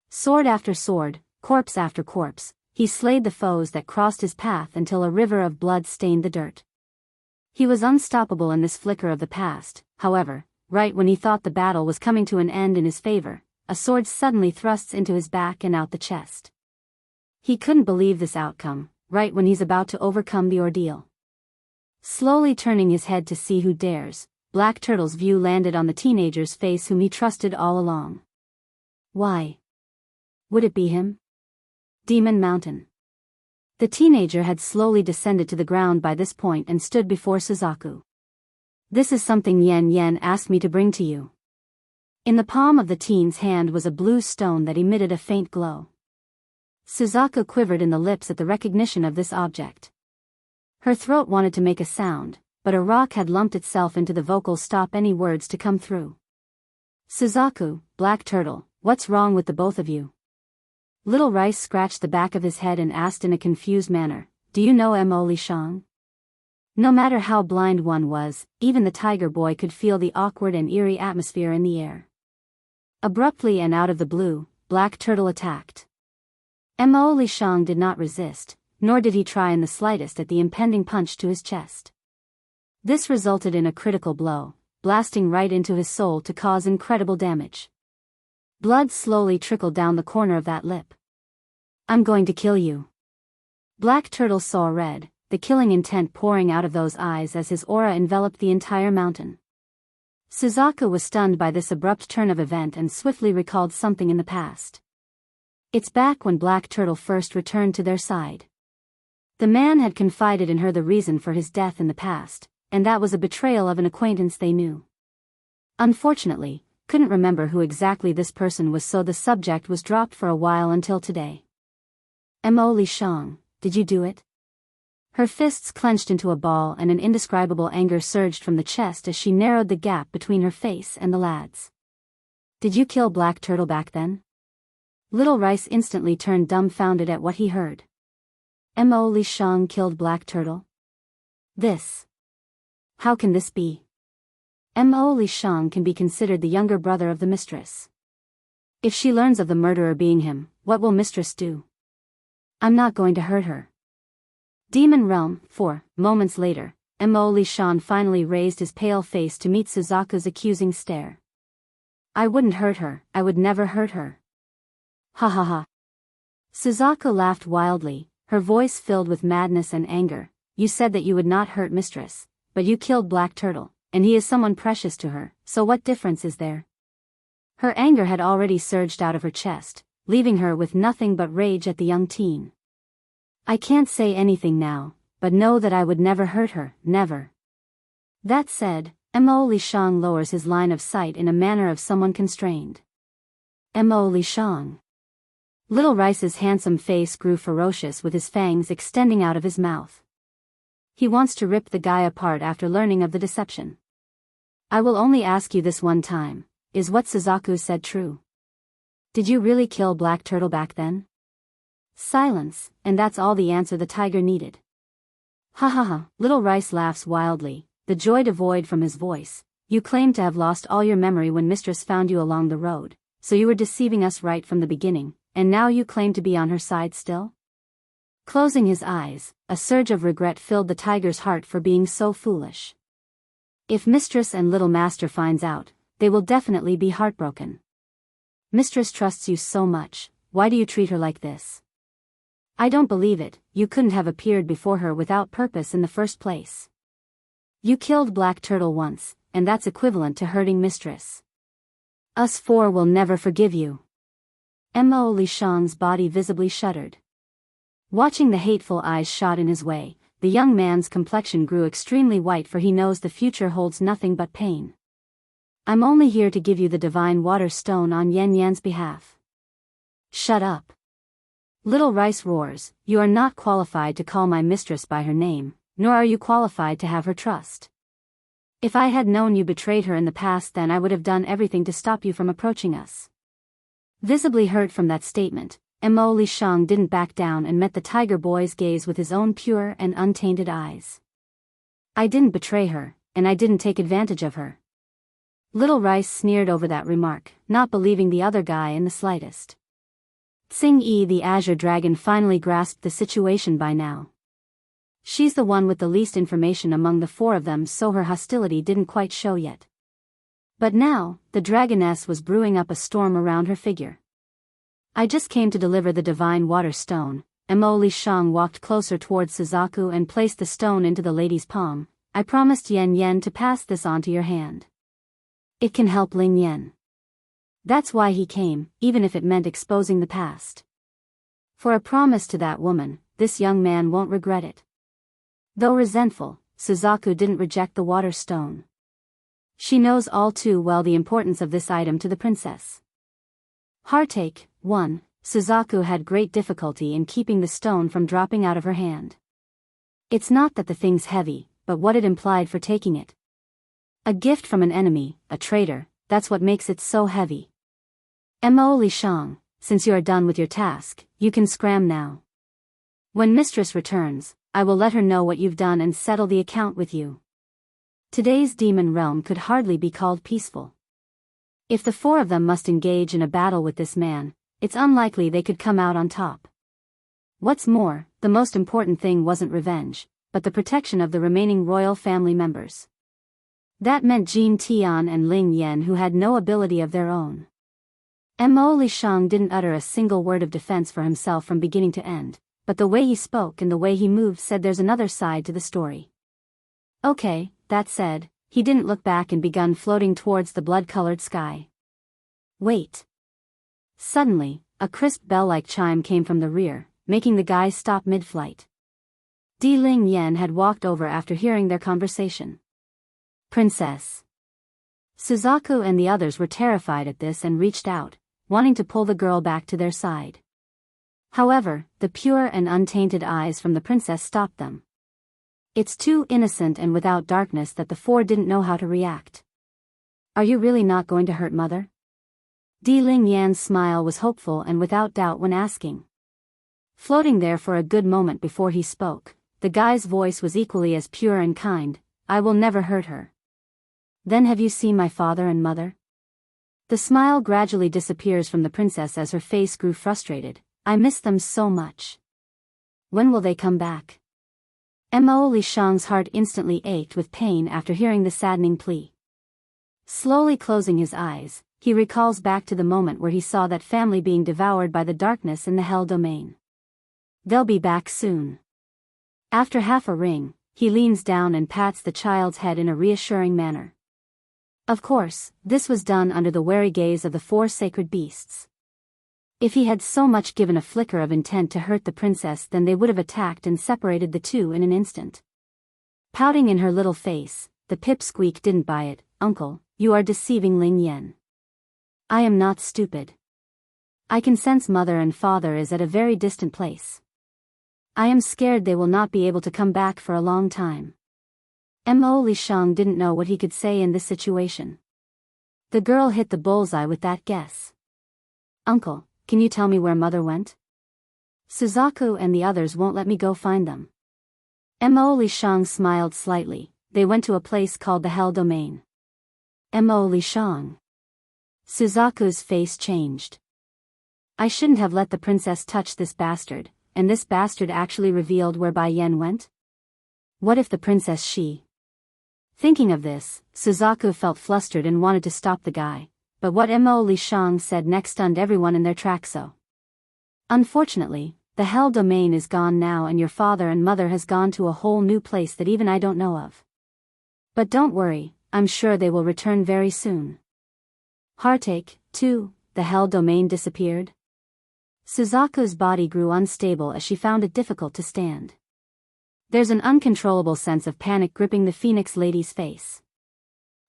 Sword after sword, corpse after corpse, he slayed the foes that crossed his path until a river of blood stained the dirt. He was unstoppable in this flicker of the past, however, right when he thought the battle was coming to an end in his favor, a sword suddenly thrusts into his back and out the chest. He couldn't believe this outcome, right when he's about to overcome the ordeal. Slowly turning his head to see who dares, Black Turtle's view landed on the teenager's face whom he trusted all along. Why? Would it be him? Demon Mountain. The teenager had slowly descended to the ground by this point and stood before Suzaku. This is something Yen asked me to bring to you. In the palm of the teen's hand was a blue stone that emitted a faint glow. Suzaku quivered in the lips at the recognition of this object. Her throat wanted to make a sound, but a rock had lumped itself into the vocal stop any words to come through. Suzaku, Black Turtle, what's wrong with the both of you? Little Rice scratched the back of his head and asked in a confused manner, do you know Mo Li Shang? No matter how blind one was, even the tiger boy could feel the awkward and eerie atmosphere in the air. Abruptly and out of the blue, Black Turtle attacked. Mo Li Shang did not resist, nor did he try in the slightest at the impending punch to his chest. This resulted in a critical blow, blasting right into his soul to cause incredible damage. Blood slowly trickled down the corner of that lip. I'm going to kill you. Black Turtle saw red, the killing intent pouring out of those eyes as his aura enveloped the entire mountain. Suzaku was stunned by this abrupt turn of event and swiftly recalled something in the past. It's back when Black Turtle first returned to their side. The man had confided in her the reason for his death in the past, and that was a betrayal of an acquaintance they knew. Unfortunately, couldn't remember who exactly this person was, so the subject was dropped for a while until today. Mo Li Shang, did you do it? Her fists clenched into a ball and an indescribable anger surged from the chest as she narrowed the gap between her face and the lad's. Did you kill Black Turtle back then? Little Rice instantly turned dumbfounded at what he heard. Mo Li Shang killed Black Turtle? This. How can this be? Mo Li Shang can be considered the younger brother of the mistress. If she learns of the murderer being him, what will mistress do? I'm not going to hurt her. Demon Realm, 4 moments later, Mo Li Shang finally raised his pale face to meet Suzaku's accusing stare. I wouldn't hurt her, I would never hurt her. Ha ha ha. Suzaku laughed wildly, her voice filled with madness and anger. You said that you would not hurt mistress, but you killed Black Turtle, and he is someone precious to her, so what difference is there? Her anger had already surged out of her chest, leaving her with nothing but rage at the young teen. I can't say anything now, but know that I would never hurt her, never. That said, Mo Li Shang lowers his line of sight in a manner of someone constrained. Mo Li Shang. Little Rice's handsome face grew ferocious with his fangs extending out of his mouth. He wants to rip the guy apart after learning of the deception. I will only ask you this one time, is what Suzaku said true? Did you really kill Black Turtle back then? Silence, and that's all the answer the tiger needed. Ha ha ha, Little Rice laughs wildly, the joy devoid from his voice. You claimed to have lost all your memory when mistress found you along the road, so you were deceiving us right from the beginning, and now you claim to be on her side still? Closing his eyes, a surge of regret filled the tiger's heart for being so foolish. If mistress and little master finds out, they will definitely be heartbroken. Mistress trusts you so much, why do you treat her like this? I don't believe it, you couldn't have appeared before her without purpose in the first place. You killed Black Turtle once, and that's equivalent to hurting mistress. Us four will never forgive you. Mo Li Shang's body visibly shuddered. Watching the hateful eyes shot in his way, the young man's complexion grew extremely white, for he knows the future holds nothing but pain. I'm only here to give you the divine water stone on Yan's behalf. Shut up. Little Rice roars, you are not qualified to call my mistress by her name, nor are you qualified to have her trust. If I had known you betrayed her in the past, then I would have done everything to stop you from approaching us. Visibly hurt from that statement, Mo Li Shang didn't back down and met the tiger boy's gaze with his own pure and untainted eyes. I didn't betray her, and I didn't take advantage of her. Little Rice sneered over that remark, not believing the other guy in the slightest. Tsing-Yi the Azure Dragon finally grasped the situation by now. She's the one with the least information among the four of them, so her hostility didn't quite show yet. But now, the dragoness was brewing up a storm around her figure. I just came to deliver the divine water stone. Mo Li Shang walked closer towards Suzaku and placed the stone into the lady's palm. I promised Yen to pass this on to your hand. It can help Ling Yen. That's why he came, even if it meant exposing the past. For a promise to that woman, this young man won't regret it. Though resentful, Suzaku didn't reject the water stone. She knows all too well the importance of this item to the princess. Heartache. 1. Suzaku had great difficulty in keeping the stone from dropping out of her hand. It's not that the thing's heavy, but what it implied for taking it. A gift from an enemy, a traitor, that's what makes it so heavy. Mo Li Shang, since you are done with your task, you can scram now. When mistress returns, I will let her know what you've done and settle the account with you. Today's demon realm could hardly be called peaceful. If the four of them must engage in a battle with this man, it's unlikely they could come out on top. What's more, the most important thing wasn't revenge, but the protection of the remaining royal family members. That meant Jin Tian and Ling Yan, who had no ability of their own. Mo Li Shang didn't utter a single word of defense for himself from beginning to end, but the way he spoke and the way he moved said there's another side to the story. Okay, that said, he didn't look back and begun floating towards the blood-colored sky. Wait. Suddenly, a crisp bell-like chime came from the rear, making the guys stop mid-flight. Di Ling Yan had walked over after hearing their conversation. Princess. Suzaku and the others were terrified at this and reached out, wanting to pull the girl back to their side. However, the pure and untainted eyes from the princess stopped them. It's too innocent and without darkness that the four didn't know how to react. Are you really not going to hurt mother? Di Ling Yan's smile was hopeful and without doubt when asking. Floating there for a good moment before he spoke, the guy's voice was equally as pure and kind. I will never hurt her. Then have you seen my father and mother? The smile gradually disappears from the princess as her face grew frustrated. I miss them so much. When will they come back? Mo Li Shang's heart instantly ached with pain after hearing the saddening plea. Slowly closing his eyes, he recalls back to the moment where he saw that family being devoured by the darkness in the Hell Domain. They'll be back soon. After half a ring, he leans down and pats the child's head in a reassuring manner. Of course, this was done under the wary gaze of the four sacred beasts. If he had so much given a flicker of intent to hurt the princess, then they would have attacked and separated the two in an instant. Pouting in her little face, the pipsqueak didn't buy it. Uncle, you are deceiving Ling Yan. I am not stupid. I can sense mother and father is at a very distant place. I am scared they will not be able to come back for a long time. Mo Li Shang didn't know what he could say in this situation. The girl hit the bullseye with that guess. Uncle, can you tell me where mother went? Suzaku and the others won't let me go find them. Mo Li Shang smiled slightly. They went to a place called the Hell Domain. Mo Li Shang. Suzaku's face changed. I shouldn't have let the princess touch this bastard, and this bastard actually revealed where Bai Yan went? What if the princess she? Thinking of this, Suzaku felt flustered and wanted to stop the guy, but what Mo Li Shang said next stunned everyone in their tracks. So. Unfortunately, the Hell Domain is gone now and your father and mother has gone to a whole new place that even I don't know of. But don't worry, I'm sure they will return very soon. Heartache. 2. The Hell Domain disappeared. Suzaku's body grew unstable as she found it difficult to stand. There's an uncontrollable sense of panic gripping the Phoenix Lady's face.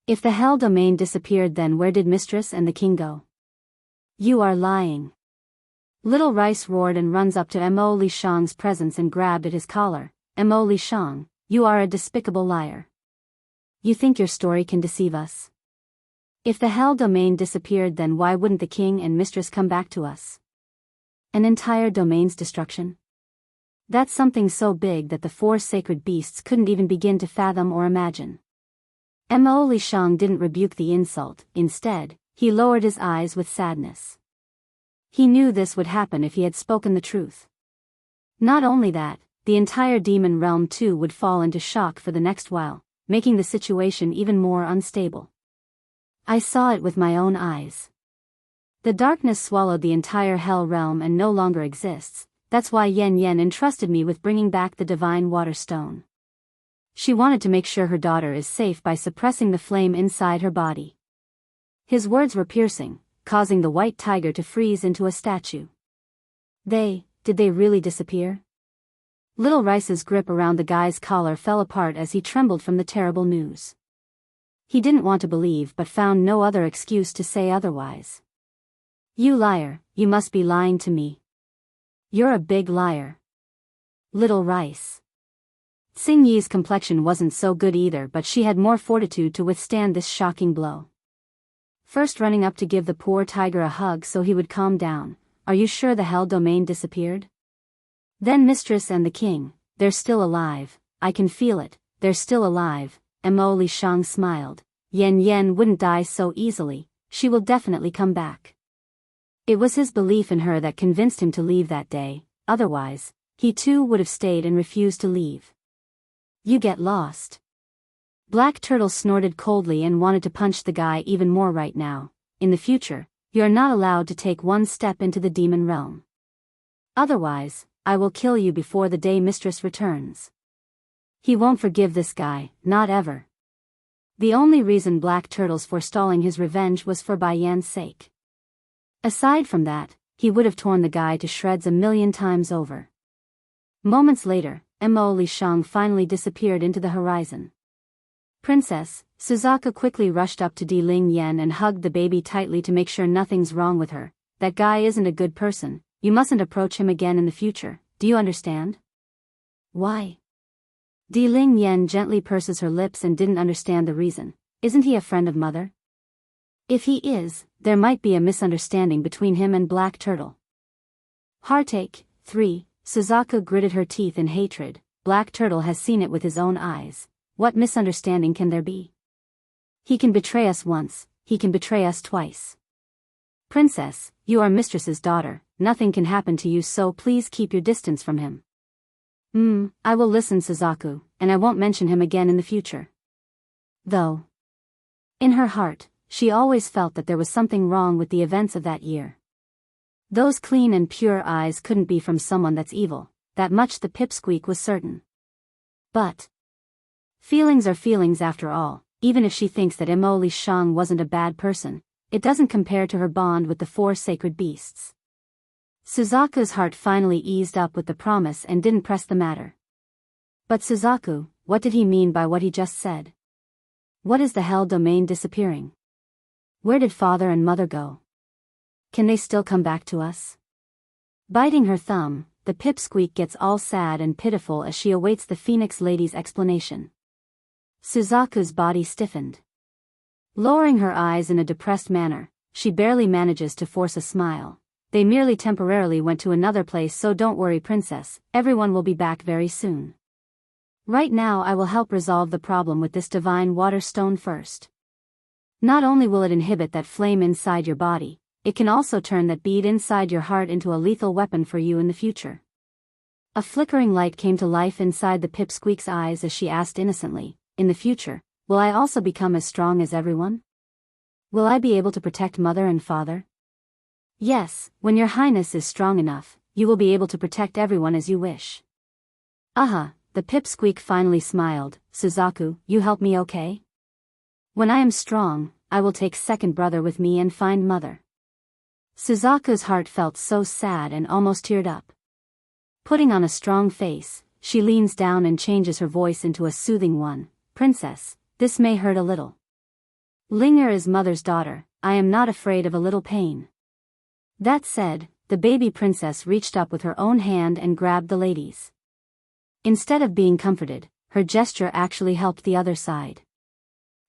If the Hell Domain disappeared, then where did Mistress and the King go? You are lying. Little Rice roared and runs up to Mo Li Shang's presence and grabbed at his collar. Mo Li Shang, you are a despicable liar. You think your story can deceive us? If the Hell Domain disappeared, then why wouldn't the King and Mistress come back to us? An entire domain's destruction? That's something so big that the four sacred beasts couldn't even begin to fathom or imagine. Mo Li Shang didn't rebuke the insult. Instead, he lowered his eyes with sadness. He knew this would happen if he had spoken the truth. Not only that, the entire demon realm too would fall into shock for the next while, making the situation even more unstable. I saw it with my own eyes. The darkness swallowed the entire hell realm and no longer exists. That's why Yen Yen entrusted me with bringing back the divine water stone. She wanted to make sure her daughter is safe by suppressing the flame inside her body. His words were piercing, causing the white tiger to freeze into a statue. Did they really disappear? Little Rice's grip around the guy's collar fell apart as he trembled from the terrible news. He didn't want to believe but found no other excuse to say otherwise. You liar, you must be lying to me. You're a big liar. Little Rice. Xing Yi's complexion wasn't so good either, but she had more fortitude to withstand this shocking blow. First running up to give the poor tiger a hug so he would calm down. Are you sure the hell domain disappeared? Then mistress and the king, they're still alive, I can feel it, they're still alive. Mo Li Shang smiled. Yen wouldn't die so easily, she will definitely come back. It was his belief in her that convinced him to leave that day, otherwise, he too would have stayed and refused to leave. You get lost. Black Turtle snorted coldly and wanted to punch the guy even more right now. In the future, you are not allowed to take one step into the demon realm. Otherwise, I will kill you before the day mistress returns. He won't forgive this guy, not ever. The only reason Black Turtle's forestalling his revenge was for Bai Yan's sake. Aside from that, he would have torn the guy to shreds a million times over. Moments later, Mo Li Shang finally disappeared into the horizon. Princess, Suzaku quickly rushed up to Di Ling Yan and hugged the baby tightly to make sure nothing's wrong with her. That guy isn't a good person, you mustn't approach him again in the future, do you understand? Why? Di Ling Yan gently purses her lips and didn't understand the reason. Isn't he a friend of mother? If he is, there might be a misunderstanding between him and Black Turtle. Heartache. 3. Suzaku gritted her teeth in hatred. Black Turtle has seen it with his own eyes. What misunderstanding can there be? He can betray us once, he can betray us twice. Princess, you are mistress's daughter, nothing can happen to you, so please keep your distance from him. I will listen, Suzaku, and I won't mention him again in the future. Though, in her heart, she always felt that there was something wrong with the events of that year. Those clean and pure eyes couldn't be from someone that's evil, that much the pipsqueak was certain. But feelings are feelings after all, even if she thinks that Mo Li Shang wasn't a bad person, it doesn't compare to her bond with the 4 sacred beasts. Suzaku's heart finally eased up with the promise and didn't press the matter. But Suzaku, what did he mean by what he just said? What is the hell domain disappearing? Where did father and mother go? Can they still come back to us? Biting her thumb, the pipsqueak gets all sad and pitiful as she awaits the Phoenix Lady's explanation. Suzaku's body stiffened. Lowering her eyes in a depressed manner, she barely manages to force a smile. They merely temporarily went to another place, so don't worry, princess, everyone will be back very soon. Right now I will help resolve the problem with this divine water stone first. Not only will it inhibit that flame inside your body, it can also turn that bead inside your heart into a lethal weapon for you in the future. A flickering light came to life inside the pipsqueak's eyes as she asked innocently, in the future, will I also become as strong as everyone? Will I be able to protect mother and father? Yes, when your highness is strong enough, you will be able to protect everyone as you wish. The pipsqueak finally smiled. Suzaku, you help me, okay? When I am strong, I will take second brother with me and find mother. Suzaku's heart felt so sad and almost teared up. Putting on a strong face, she leans down and changes her voice into a soothing one. Princess, this may hurt a little. Linger is mother's daughter, I am not afraid of a little pain. That said, the baby princess reached up with her own hand and grabbed the lady's. Instead of being comforted, her gesture actually helped the other side.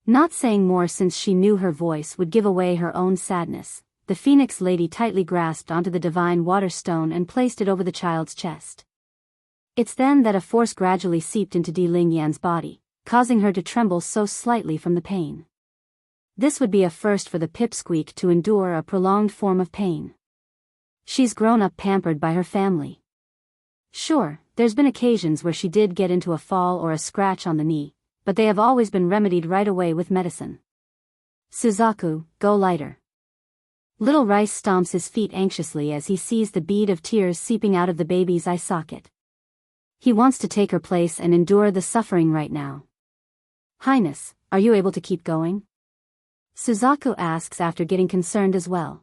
Not saying more since she knew her voice would give away her own sadness, the Phoenix Lady tightly grasped onto the divine water stone and placed it over the child's chest. It's then that a force gradually seeped into Di Ling Yan's body, causing her to tremble so slightly from the pain. This would be a first for the pipsqueak to endure a prolonged form of pain. She's grown up pampered by her family. Sure, there's been occasions where she did get into a fall or a scratch on the knee, but they have always been remedied right away with medicine. Suzaku, go lighter. Little Rice stomps his feet anxiously as he sees the bead of tears seeping out of the baby's eye socket. He wants to take her place and endure the suffering right now. Highness, are you able to keep going? Suzaku asks after getting concerned as well.